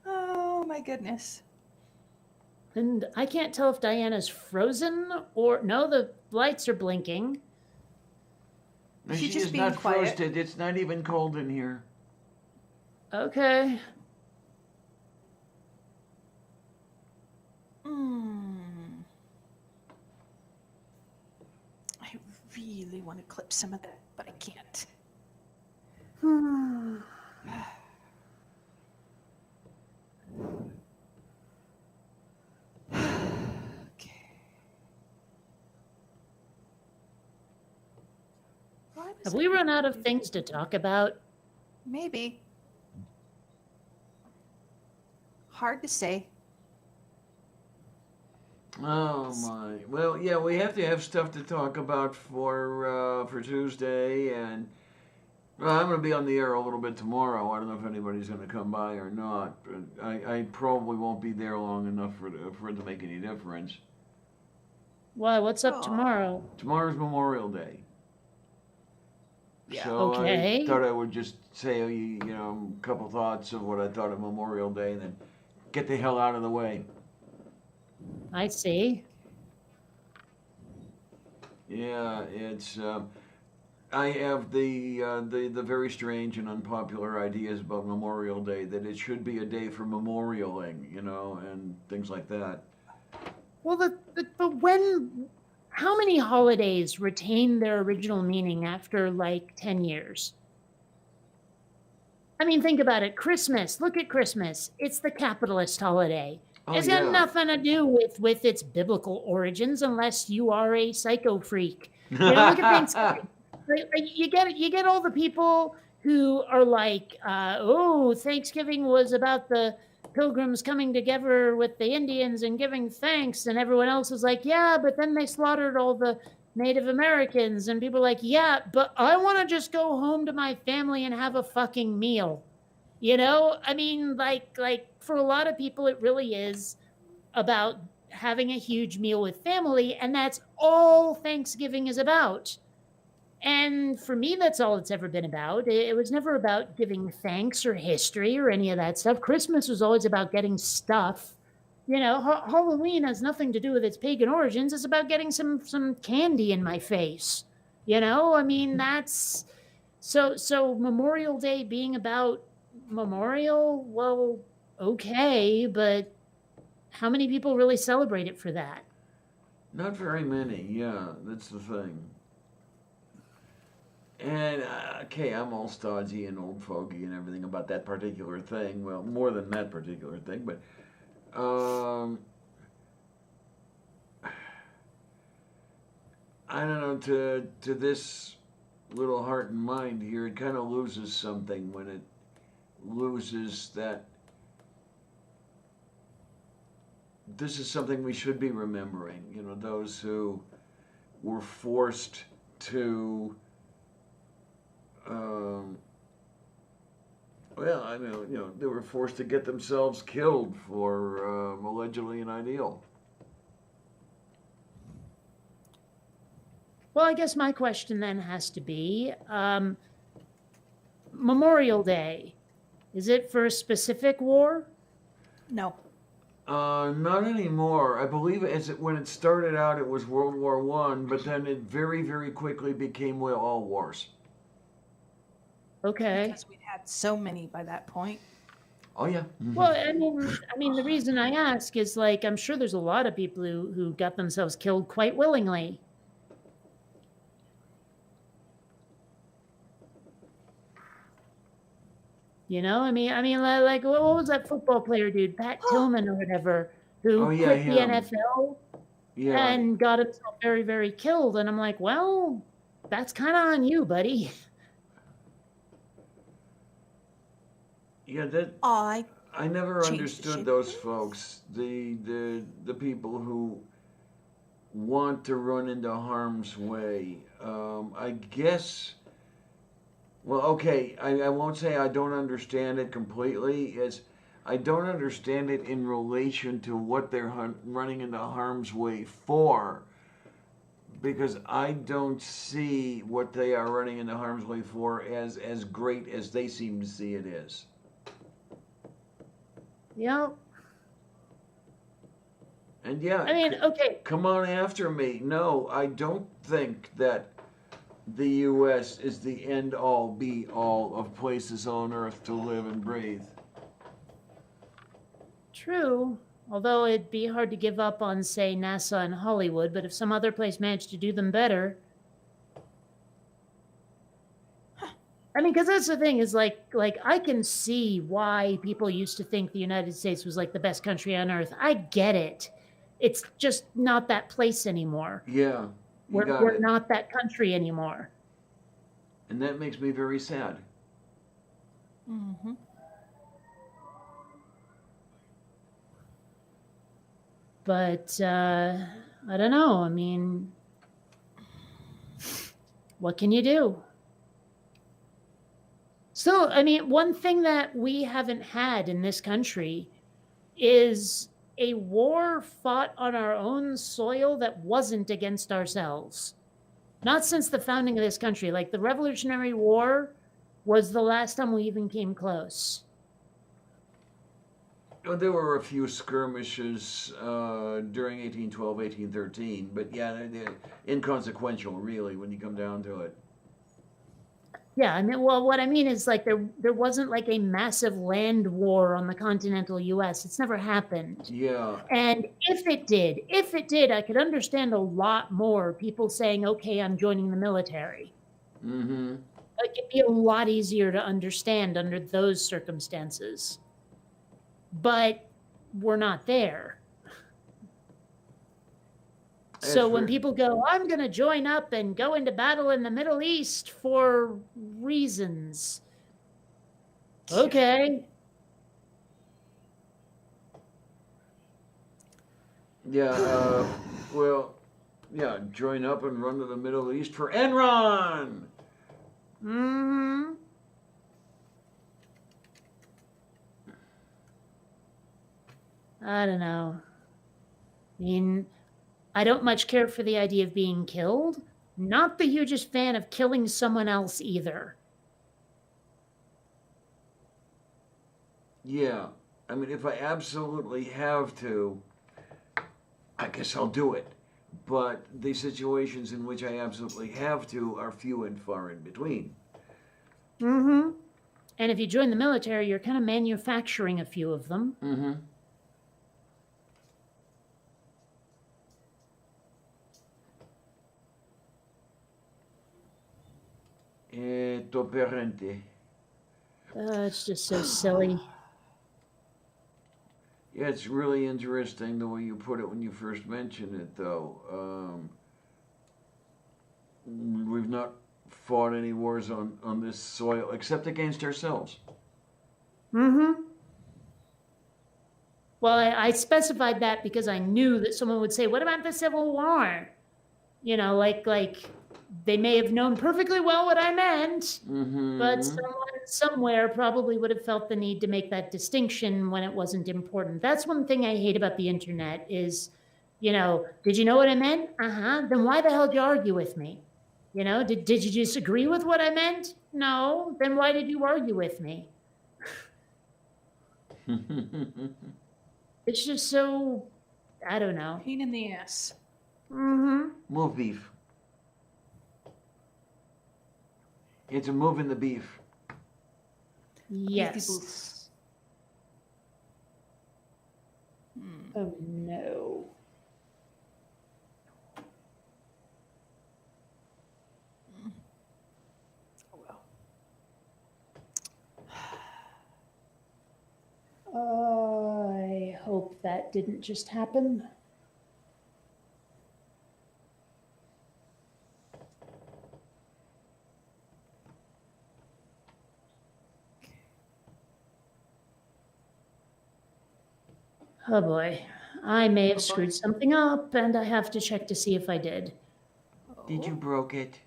Oh, my goodness. And I can't tell if Diana's frozen or... No, the lights are blinking. No, She's she just is being not quiet. frosted. It's not even cold in here. Okay. I really want to clip some of that, but I can't. Okay. Why was Have I we run able out to of do things to talk about? Maybe. Hard to say. Oh my! Well, yeah, we have to have stuff to talk about for Tuesday, and well, I'm going to be on the air a little bit tomorrow. I don't know if anybody's going to come by or not, but I probably won't be there long enough for it to make any difference. Why, what's up Aw. tomorrow? Tomorrow's Memorial Day. Yeah. So Okay. I thought I would just say, a couple thoughts of what I thought of Memorial Day, and then get the hell out of the way. I see. Yeah, it's. I have the very strange and unpopular ideas about Memorial Day, that it should be a day for memorialing, and things like that. Well, but how many holidays retain their original meaning after like 10 years? I mean, think about it. Christmas, look at Christmas. It's the capitalist holiday. Oh, It's yeah. got nothing to do with its biblical origins unless you are a psycho freak. Look at Thanksgiving. You get all the people who are like, oh, Thanksgiving was about the pilgrims coming together with the Indians and giving thanks, and everyone else is like, yeah, but then they slaughtered all the Native Americans, and people are like, yeah, but I want to just go home to my family and have a fucking meal. I mean, like for a lot of people, it really is about having a huge meal with family, and that's all Thanksgiving is about. And for me, that's all it's ever been about. It was never about giving thanks or history or any of that stuff. Christmas was always about getting stuff. Halloween has nothing to do with its pagan origins. It's about getting some candy in my face. I mean, that's so Memorial Day being about memorial, well, okay, but how many people really celebrate it for that? Not very many, yeah, that's the thing. And, okay, I'm all stodgy and old fogey and everything about that particular thing. Well, more than that particular thing, but, I don't know, to this little heart and mind here, it kind of loses something when it loses that this is something we should be remembering. Those who were forced to, well, I mean, they were forced to get themselves killed for allegedly an ideal. Well, I guess my question then has to be Memorial Day. Is it for a specific war? No. Not anymore. I believe when it started out, it was World War I, but then it very, very quickly became all wars. Okay. Because we'd had so many by that point. Oh yeah. Well, I mean, the reason I ask is like I'm sure there's a lot of people who got themselves killed quite willingly. Like what was that football player dude, Pat Tillman or whatever, who Oh yeah, quit the him. NFL Yeah. and got himself very, very killed? And I'm like, well, that's kind of on you, buddy. Yeah, that I I never changed the understood shape those of it. folks. The people who want to run into harm's way. I guess. Well, okay. I won't say I don't understand it completely. It's I don't understand it in relation to what they're running into harm's way for, because I don't see what they are running into harm's way for as great as they seem to see it is. Yep. And yeah, I mean, okay. come on after me. No, I don't think that the U.S. is the end all be all of places on earth to live and breathe. True. Although it'd be hard to give up on, say, NASA and Hollywood, but if some other place managed to do them better. I mean, because that's the thing is like I can see why people used to think the United States was like the best country on earth. I get it. It's just not that place anymore. Yeah, you got We're it. not that country anymore. And that makes me very sad. Mm-hmm. But I don't know. I mean, what can you do? So, I mean, one thing that we haven't had in this country is a war fought on our own soil that wasn't against ourselves. Not since the founding of this country. Like the Revolutionary War was the last time we even came close. Well, there were a few skirmishes during 1812, 1813, but yeah, they're inconsequential, really, when you come down to it. Yeah, I mean, well, what I mean is like there wasn't like a massive land war on the continental U.S. It's never happened. Yeah. And if it did, I could understand a lot more people saying, "Okay, I'm joining the military." Mm-hmm. Like it'd be a lot easier to understand under those circumstances. But we're not there. So when people go, I'm going to join up and go into battle in the Middle East for reasons. Okay. Yeah, well, yeah, join up and run to the Middle East for Enron! Mm-hmm. I don't know. I mean, I don't much care for the idea of being killed. Not the hugest fan of killing someone else either. Yeah, I mean, if I absolutely have to, I guess I'll do it. But the situations in which I absolutely have to are few and far in between. Mm-hmm. And if you join the military, you're kind of manufacturing a few of them. Mm-hmm. Operante. It's just so silly. Yeah, it's really interesting the way you put it when you first mentioned it, though. We've not fought any wars on this soil except against ourselves. Mm-hmm. Well, I specified that because I knew that someone would say, what about the Civil War? You know, like they may have known perfectly well what I meant, but someone somewhere probably would have felt the need to make that distinction when it wasn't important. That's one thing I hate about the internet is, you know, did you know what I meant? Uh-huh. Then why the hell did you argue with me? You know, did you disagree with what I meant? No. Then why did you argue with me? It's just so, I don't know. Pain in the ass. Mm-hmm. Move beef. It's a move in the beef. Yes. Oh no. Oh well. I hope that didn't just happen. Oh boy, I may have screwed something up, and I have to check to see if I did. Did you broke it?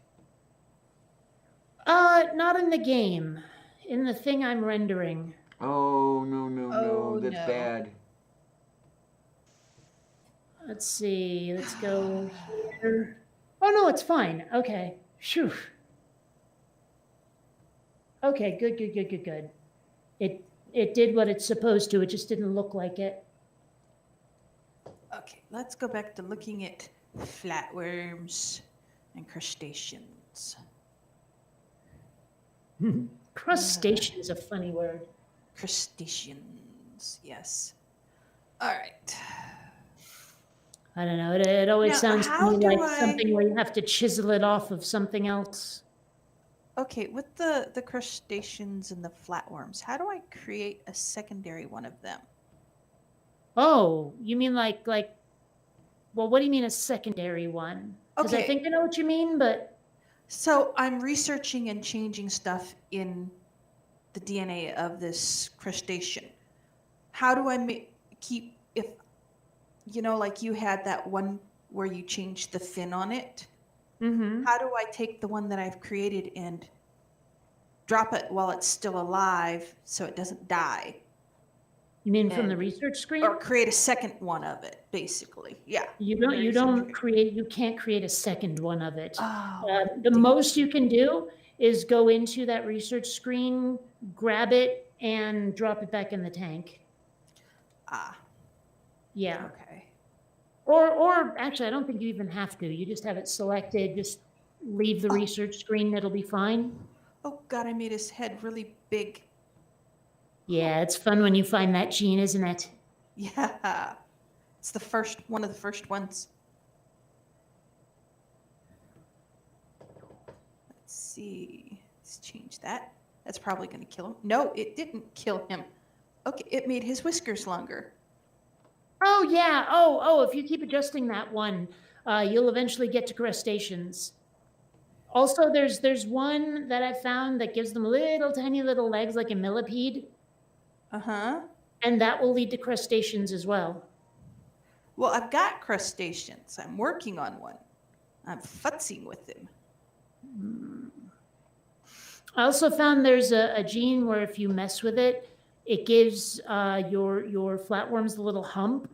Not in the game. In the thing I'm rendering. Oh, no, no, Oh, no. That's no. bad. Let's see, let's go here. Oh no, it's fine. Okay. Phew. Okay, good. It did what it's supposed to, it just didn't look like it. Okay, let's go back to looking at flatworms and crustaceans. Crustacean is a funny word. Crustaceans, yes. All right. I don't know. It always Now, sounds to how me do like I- something where you have to chisel it off of something else. Okay, with the crustaceans and the flatworms, how do I create a secondary one of them? Oh, you mean like well, what do you mean a secondary one? Because I Okay. think I know what you mean, but So I'm researching and changing stuff in the DNA of this crustacean. How do I keep, if, you know, like you had that one where you changed the fin on it? mm-hmm. How do I take the one that I've created and drop it while it's still alive so it doesn't die? You mean from the And- research screen? Or create a second one of it, basically. Yeah. You can't create a second one of it. Oh, The most you can do is go into that research screen, grab it, and drop it back in the tank. Yeah. Okay. Or actually, I don't think you even have to. You just have it selected. Just leave the research screen. It'll be fine. Oh God, I made his head really big. Yeah, it's fun when you find that gene, isn't it? Yeah. It's one of the first ones. Let's see. Let's change that. That's probably going to kill him. No, it didn't kill him. Okay, it made his whiskers longer. Oh yeah. Oh, if you keep adjusting that one, you'll eventually get to crustaceans. Also, there's one that I found that gives them little tiny little legs like a millipede, Uh-huh. and that will lead to crustaceans as well. Well, I've got crustaceans. I'm working on one. I'm futzing with them. I also found there's a gene where if you mess with it, it gives your flatworms a little hump,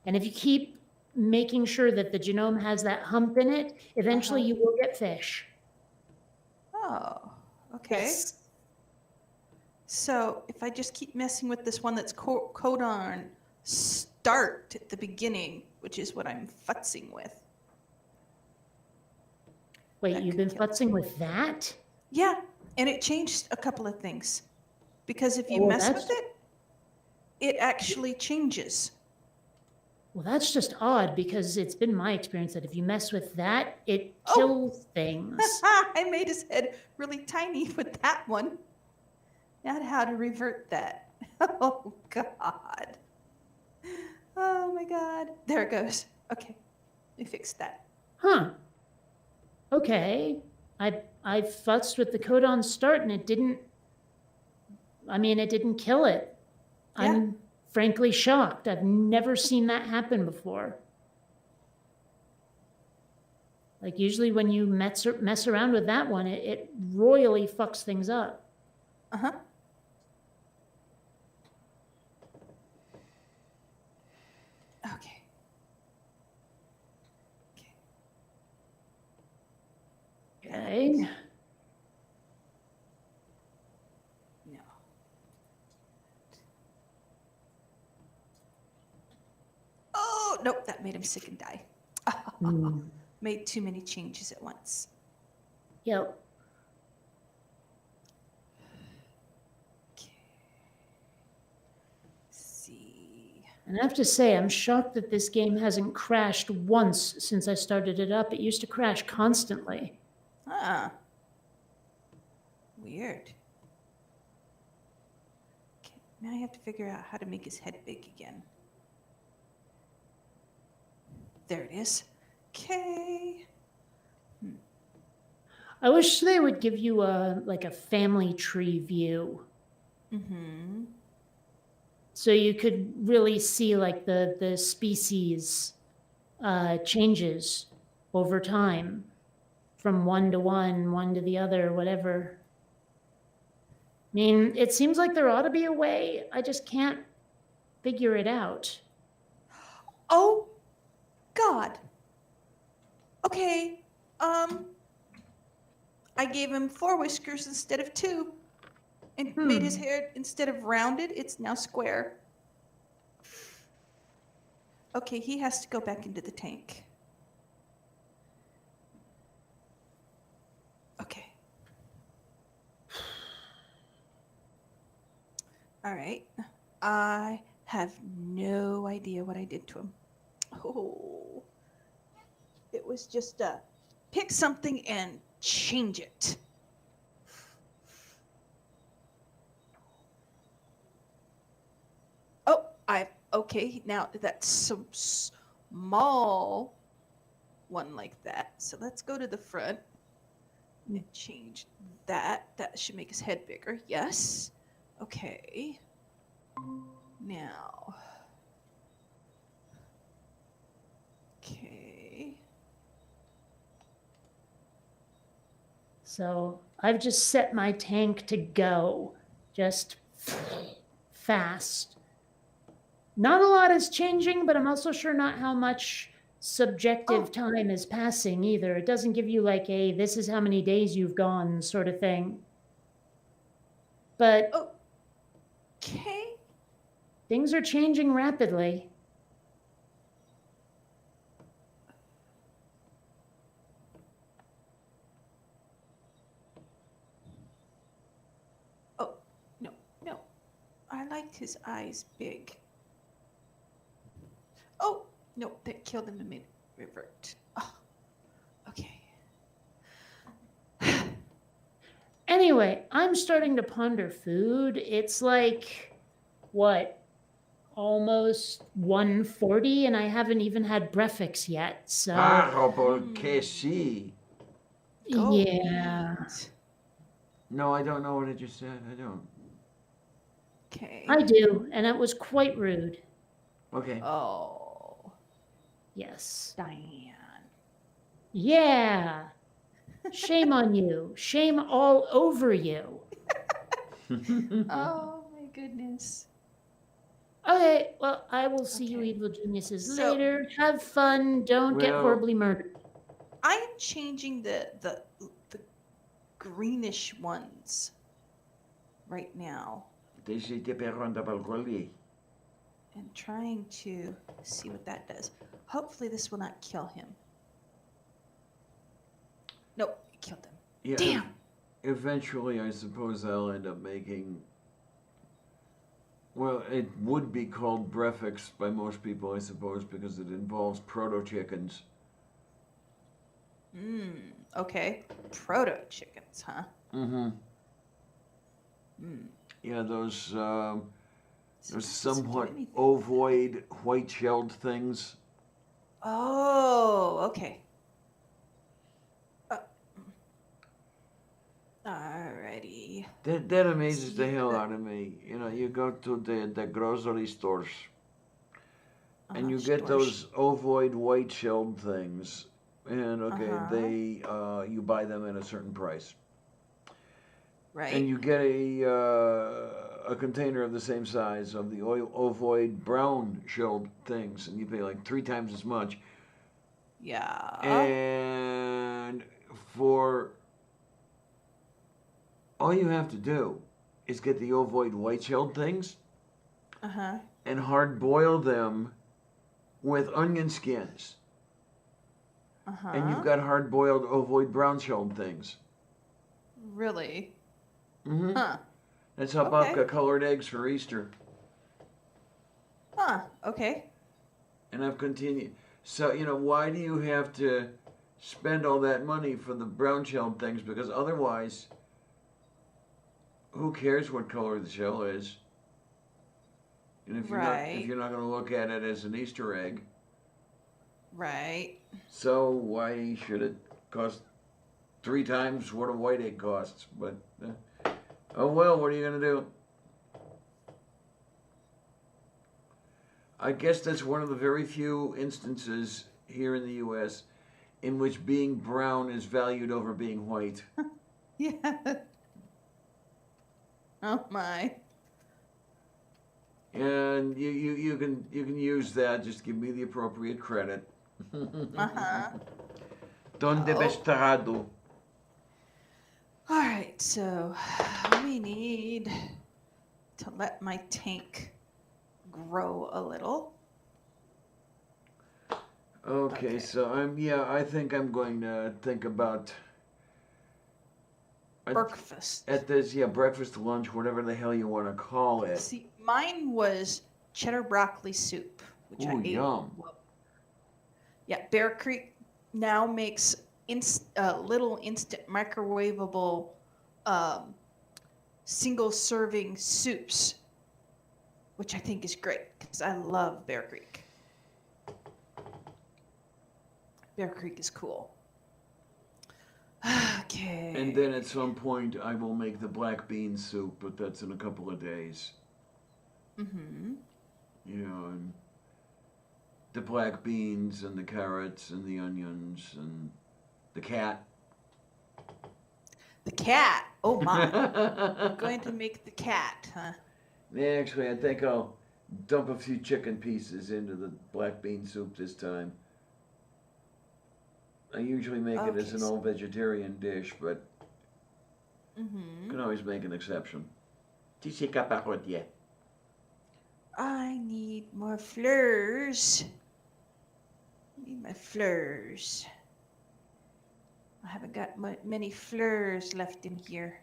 and if you keep making sure that the genome has that hump in it, eventually you will get fish. Oh, okay. Yes. So if I just keep messing with this one that's codon start at the beginning, which is what I'm futzing with. Wait, That you've could been kill. futzing with that? Yeah, and it changed a couple of things. Because if you Oh, mess that's- with it, it actually changes. Well, that's just odd because it's been my experience that if you mess with that, it Oh. kills things. I made his head really tiny with that one. Not how to revert that. Oh, God. Oh, my God. There it goes. Okay, we fixed that. Huh. Okay. I futzed with the codon start and it didn't kill it. Yeah. I'm frankly shocked. I've never seen that happen before. Like usually when you mess around with that one, it royally fucks things up. Uh-huh. Okay. Okay. No. Oh, nope, that made him sick and die. Mm. Made too many changes at once. Yep. Okay. Let's see. And I have to say, I'm shocked that this game hasn't crashed once since I started it up. It used to crash constantly. Ah. Weird. Okay, now I have to figure out how to make his head big again. There it is. Okay. I wish they would give you a family tree view. Mm-hmm. So you could really see like the species changes over time from one to one to the other, whatever. I mean, it seems like there ought to be a way. I just can't figure it out. Oh, God. Okay. I gave him 4 whiskers instead of 2. And made his hair, instead of rounded, it's now square. Okay, he has to go back into the tank. Okay. All right. I have no idea what I did to him. Oh. It was just pick something and change it. Oh, okay, now that's some small one like that. So let's go to the front and change that. That should make his head bigger. Yes. Okay. Now. Okay. So I've just set my tank to go, just fast. Not a lot is changing, but I'm also sure not how much subjective time is passing either. It doesn't give you like a this is how many days you've gone sort of thing. But Okay. things are changing rapidly. Oh, no. I liked his eyes big. Oh, no, that killed him in revert. Oh, okay. Anyway, I'm starting to ponder food. It's like, what, almost 1:40, and I haven't even had breakfast yet. So Horrible KC. Go yeah, eat. No, I don't know what I just said. I don't. Okay. I do, and it was quite rude. Okay. Oh, Yes. Diane. Yeah. Shame on you. Shame all over you. Oh my goodness. Okay, well, I will see you Okay. evil geniuses So- later. Have fun. Don't get Well- horribly murdered. I am changing the greenish ones right now and trying to see what that does. Hopefully this will not kill him. Nope, it killed him. Yeah, Damn. Eventually, I suppose I'll end up making. Well, it would be called breakfast by most people, I suppose, because it involves proto chickens. Okay. Proto chickens, huh? Mm-hmm. Mm. Yeah, those So those that doesn't do somewhat anything. ovoid, white-shelled things. Oh, okay. Alrighty. That amazes the hell out of me. You know, you go to the grocery stores and you get those ovoid, white-shelled things, and they you buy them at a certain price. Right. And you get a container of the same size of the ovoid brown shelled things, and you pay like 3 times as much. Yeah. And for all you have to do is get the ovoid white shelled things and hard boil them with onion skins. And you've got hard boiled ovoid brown shelled things. Really? Mm-hmm. Huh. That's how Okay. Babka colored eggs for Easter. Huh. Okay. And I've continued. So, why do you have to spend all that money for the brown shelled things? Because otherwise, who cares what color the shell is? And if Right. you're not going to look at it as an Easter egg, Right. so why should it cost 3 times what a white egg costs? But oh well, what are you going to do? I guess that's one of the very few instances here in the U.S. in which being brown is valued over being white. Yeah. Oh my. And you can use that. Just give me the appropriate credit. Uh-huh. Donde Oh. vestarado? All right, so we need to let my tank grow a little. Okay, so I think I'm going to think about Breakfast. at this breakfast, lunch, whatever the hell you want to call it. See, mine was cheddar broccoli soup, which I Ooh, ate. yum. Well, yeah, Bear Creek now makes little instant microwavable single serving soups, which I think is great because I love Bear Creek. Bear Creek is cool. Okay. And then at some point I will make the black bean soup, but that's in a couple of days. Mm-hmm. And the black beans and the carrots and the onions and the cat. The cat. Oh my. I'm going to make the cat, huh? Actually, I think I'll dump a few chicken pieces into the black bean soup this time. I usually make it as an all-vegetarian dish, but you can always make an exception. I need more fleurs. I need my fleurs. I haven't got many fleurs left in here.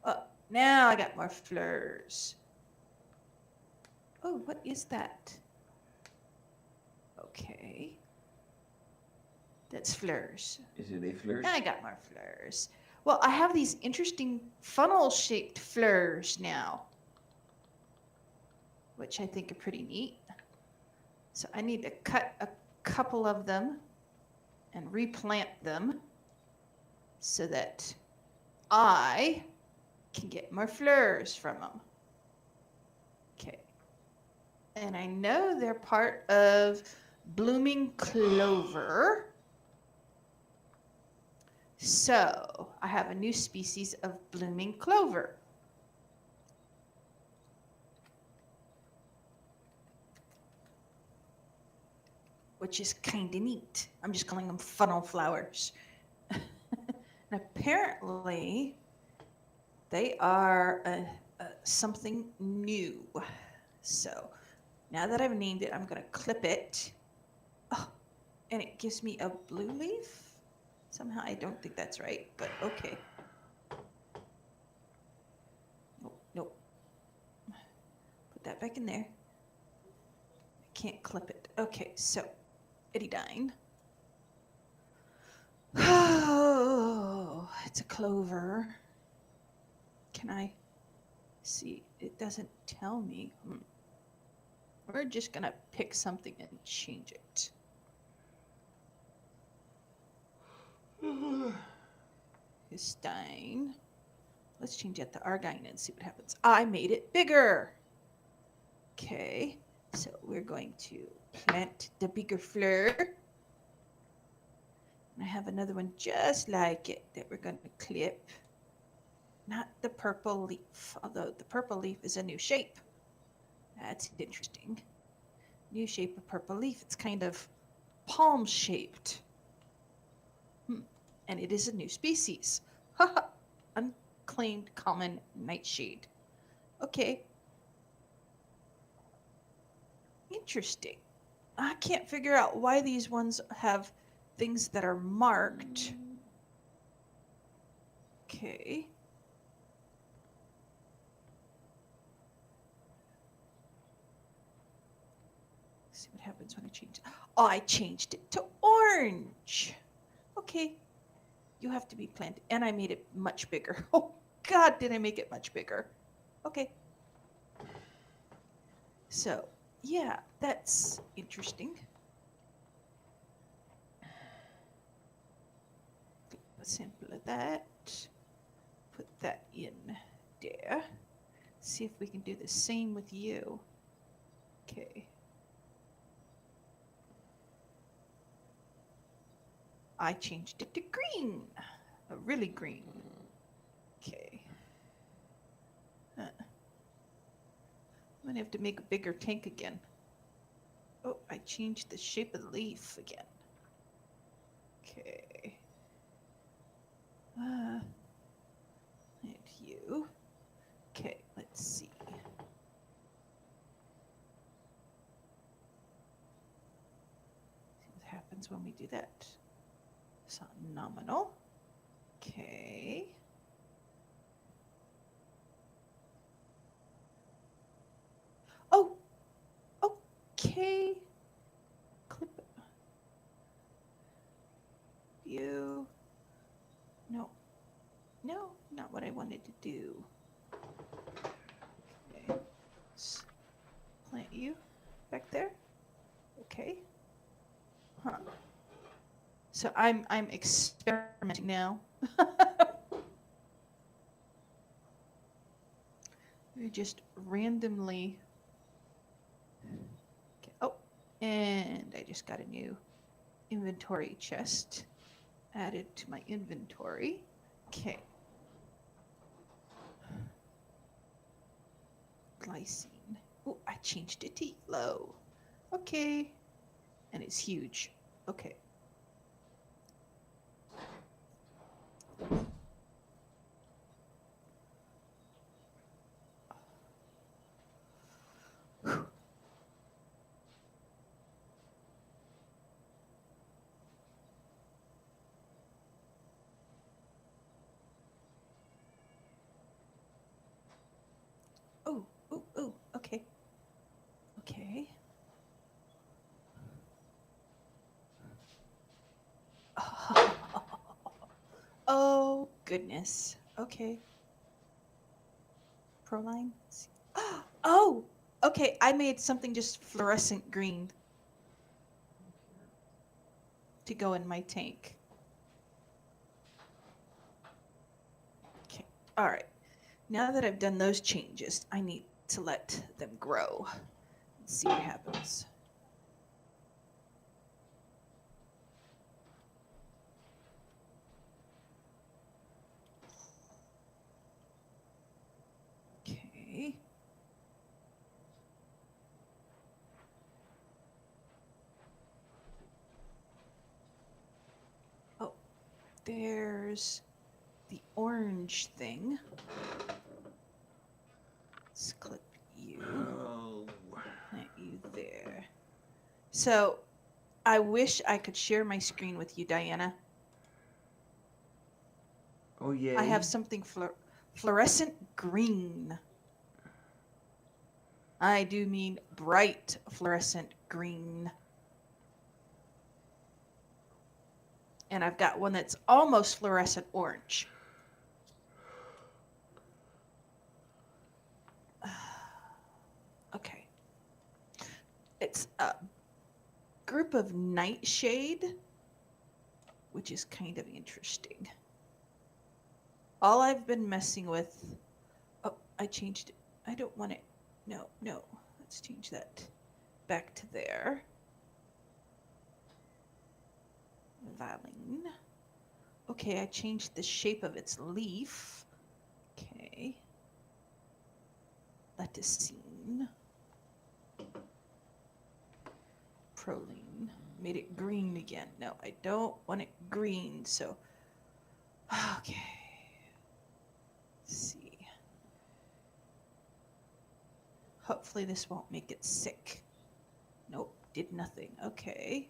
Oh, now I got more fleurs. Oh, what is that? Okay. That's fleurs. Is it a fleur? Now I got more fleurs. Well, I have these interesting funnel-shaped fleurs now, which I think are pretty neat. So I need to cut a couple of them and replant them so that I can get more fleurs from them. Okay. And I know they're part of blooming clover. So I have a new species of blooming clover. Which is kind of neat. I'm just calling them funnel flowers. And apparently, they are something new. So now that I've named it, I'm going to clip it. Oh, and it gives me a blue leaf? Somehow I don't think that's right, but okay. Nope. Put that back in there. I can't clip it. Okay, so Eddie-dine. Oh, it's a clover. Can I see? It doesn't tell me. We're just gonna pick something and change it. Histine. Let's change that to argine and see what happens. I made it bigger. Okay, so we're going to plant the bigger fleur. And I have another one just like it that we're going to clip. Not the purple leaf, although the purple leaf is a new shape. That's interesting. New shape of purple leaf. It's kind of palm shaped. And it is a new species. Haha. Unclaimed common nightshade. Okay. Interesting. I can't figure out why these ones have things that are marked. Okay. happens when I change? Oh, I changed it to orange. Okay. You have to be planted. And I made it much bigger. Oh, God, did I make it much bigger? Okay. So, yeah, that's interesting. A sample of that. Put that in there. See if we can do the same with you. Okay. I changed it to green. A really green. Okay. I'm gonna have to make a bigger tank again. Oh, I changed the shape of the leaf again. Okay. And you. Okay, let's see. See what happens when we do that. It's not nominal. Okay. Oh, okay. Clip it. You. No. No, not what I wanted to do. Okay. Let's plant you back there. Okay. Huh. So I'm experimenting now. We just randomly. Okay. Oh, and I just got a new inventory chest added to my inventory. Okay. Glycine. Oh, I changed it to yellow. Okay. And it's huge. Okay. Oh, okay. Okay. Oh, goodness. Okay. Proline. Oh, okay. I made something just fluorescent green to go in my tank. Okay. All right. Now that I've done those changes, I need to let them grow and see what happens. Okay. Oh, there's the orange thing. Let's clip you. Oh. Plant you there. So, I wish I could share my screen with you, Diana. Oh, yay. I have something fluorescent green. I do mean bright fluorescent green. And I've got one that's almost fluorescent orange. Okay. It's a group of nightshade, which is kind of interesting. All I've been messing with... Oh, I changed it. I don't want it. No. Let's change that back to there. Valine. Okay, I changed the shape of its leaf. Okay. Lettucine. Proline. Made it green again. No, I don't want it green, so... Okay. Let's see. Hopefully this won't make it sick. Nope, did nothing. Okay.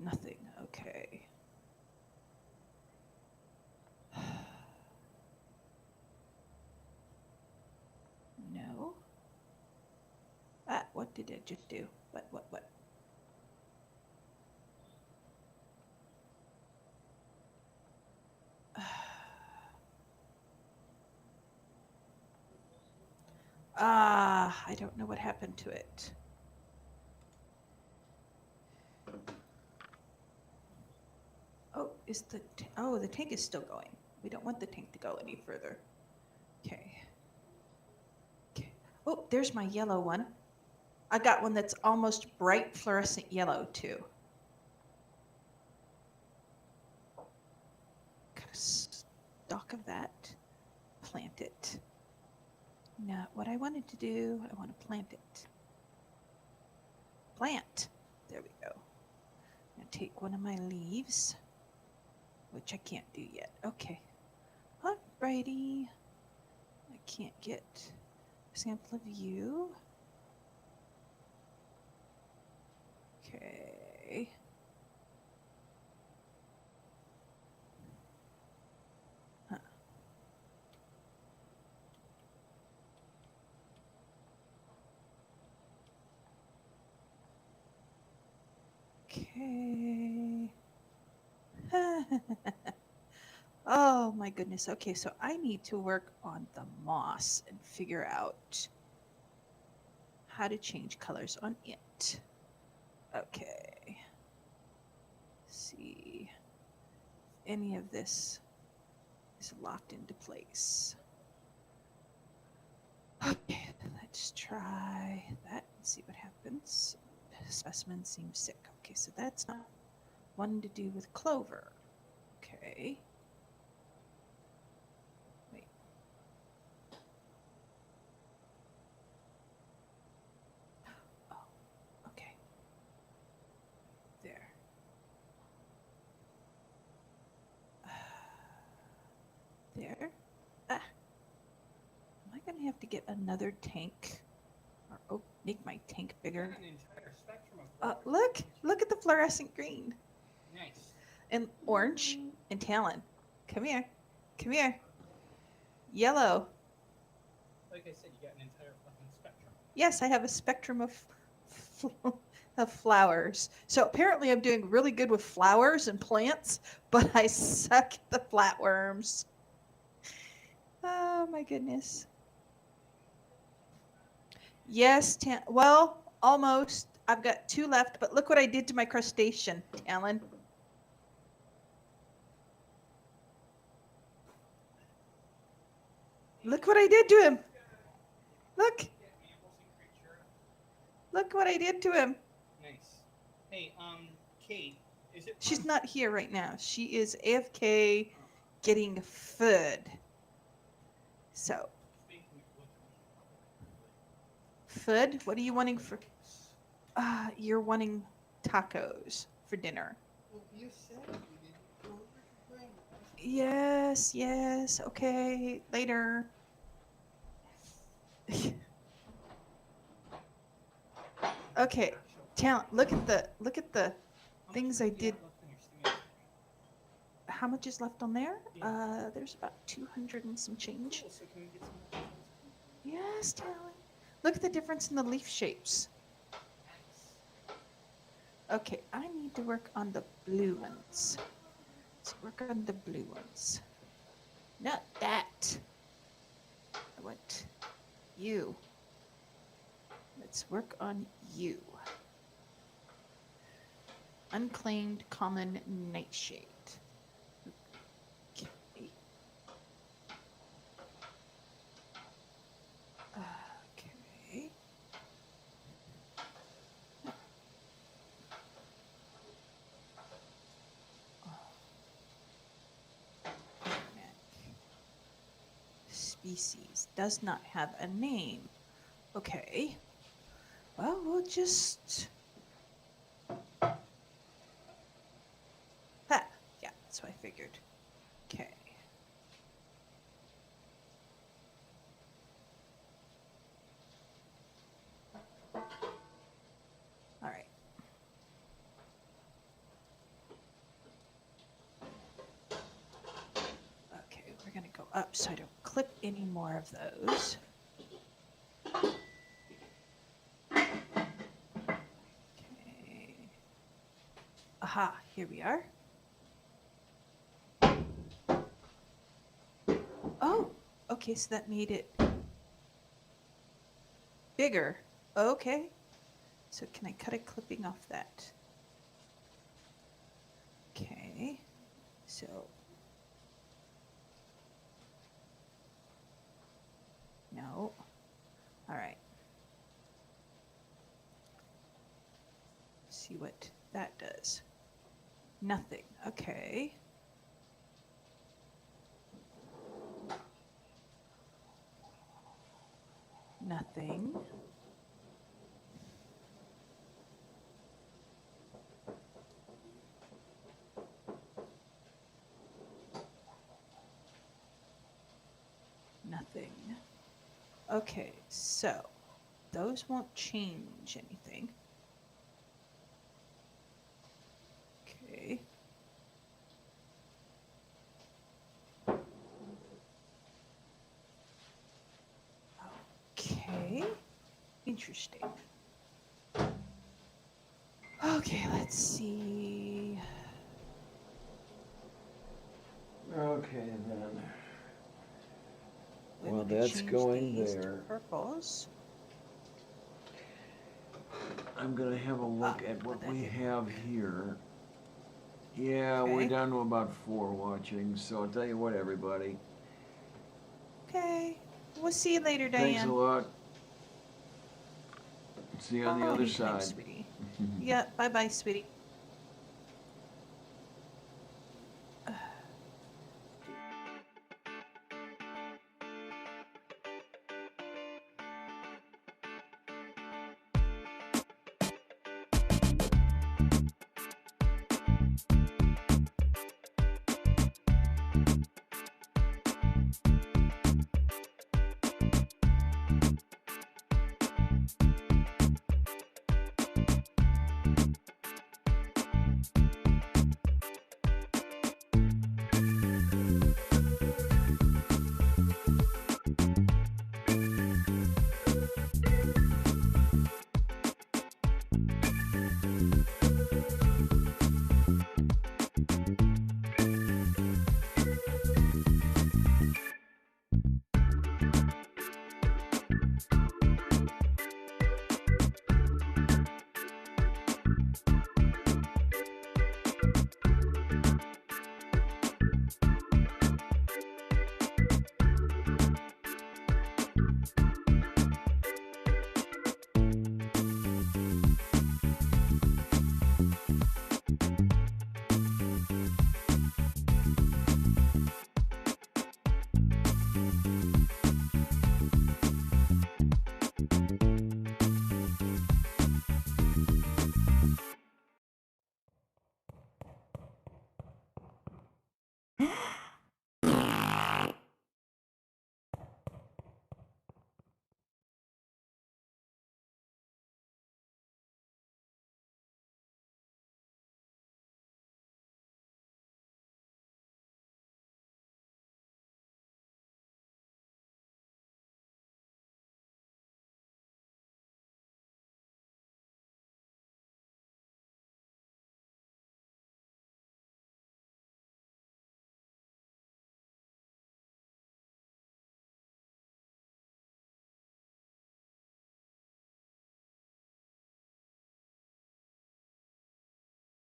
Nothing. Okay. what did it just do? What? I don't know what happened to it. Oh, the tank is still going. We don't want the tank to go any further. Okay. Oh, there's my yellow one. I got one that's almost bright fluorescent yellow too. Got a stalk of that. Plant it. Now, what I wanted to do, I want to plant it. Plant. There we go. Now take one of my leaves, which I can't do yet. Okay. Alrighty. I can't get a sample of you. Okay. Huh. Okay. Oh my goodness. Okay, so I need to work on the moss and figure out how to change colors on it. Okay. See if any of this is locked into place. Okay, let's try that and see what happens. Specimen seems sick. Okay, so that's not one to do with clover. Okay. Wait. Oh, okay. There. There. Ah. Am I going to have to get another tank? Or make my tank bigger? An entire spectrum of Look at the fluorescent green. Nice. And orange and talon. Come here. Come here. Yellow. Like I said, you got an entire fucking spectrum. Yes, I have a spectrum of flowers. So apparently I'm doing really good with flowers and plants, but I suck at the flatworms. Oh my goodness. Yes, well, almost. I've got 2 left, but look what I did to my crustacean, Talon. Look what I did to him. Look. Look what I did to him. Nice. Hey, Kate, is it? She's not here right now. She is AFK getting food. So, food? What are you wanting for? You're wanting tacos for dinner. Well, you said you didn't go over to bring. Yes. Okay, later. Okay, talent. Look at the things I did. How much is left on there? There's about 200 and some change. Yes, talent. Look at the difference in the leaf shapes. Okay, I need to work on the blue ones. Let's work on the blue ones. Not that. I want you. Let's work on you. Unclaimed common nightshade. Okay. Okay. Species does not have a name. Okay. Well, we'll just... Ha! Yeah, that's what I figured. Okay. All right. Okay, we're going to go up so I don't clip any more of those. Aha, here we are. Oh, okay, so that made it bigger. Okay. So can I cut a clipping off that? Okay. So no. All right. See what that does. Nothing. Okay. Nothing. Nothing. Okay, so those won't change anything. Okay. Okay. Interesting. Okay, let's see. Okay, then. When Well, we that's change going these to there. Purples. I'm gonna have a look Oh, at what that we didn't have work. here. Yeah, we're Okay. down to about 4 watching, so I'll tell you what, everybody. Okay. We'll see you later, Thanks a Diane. lot. See you on the Oh, other anytime, side. sweetie. Yeah, bye-bye, sweetie.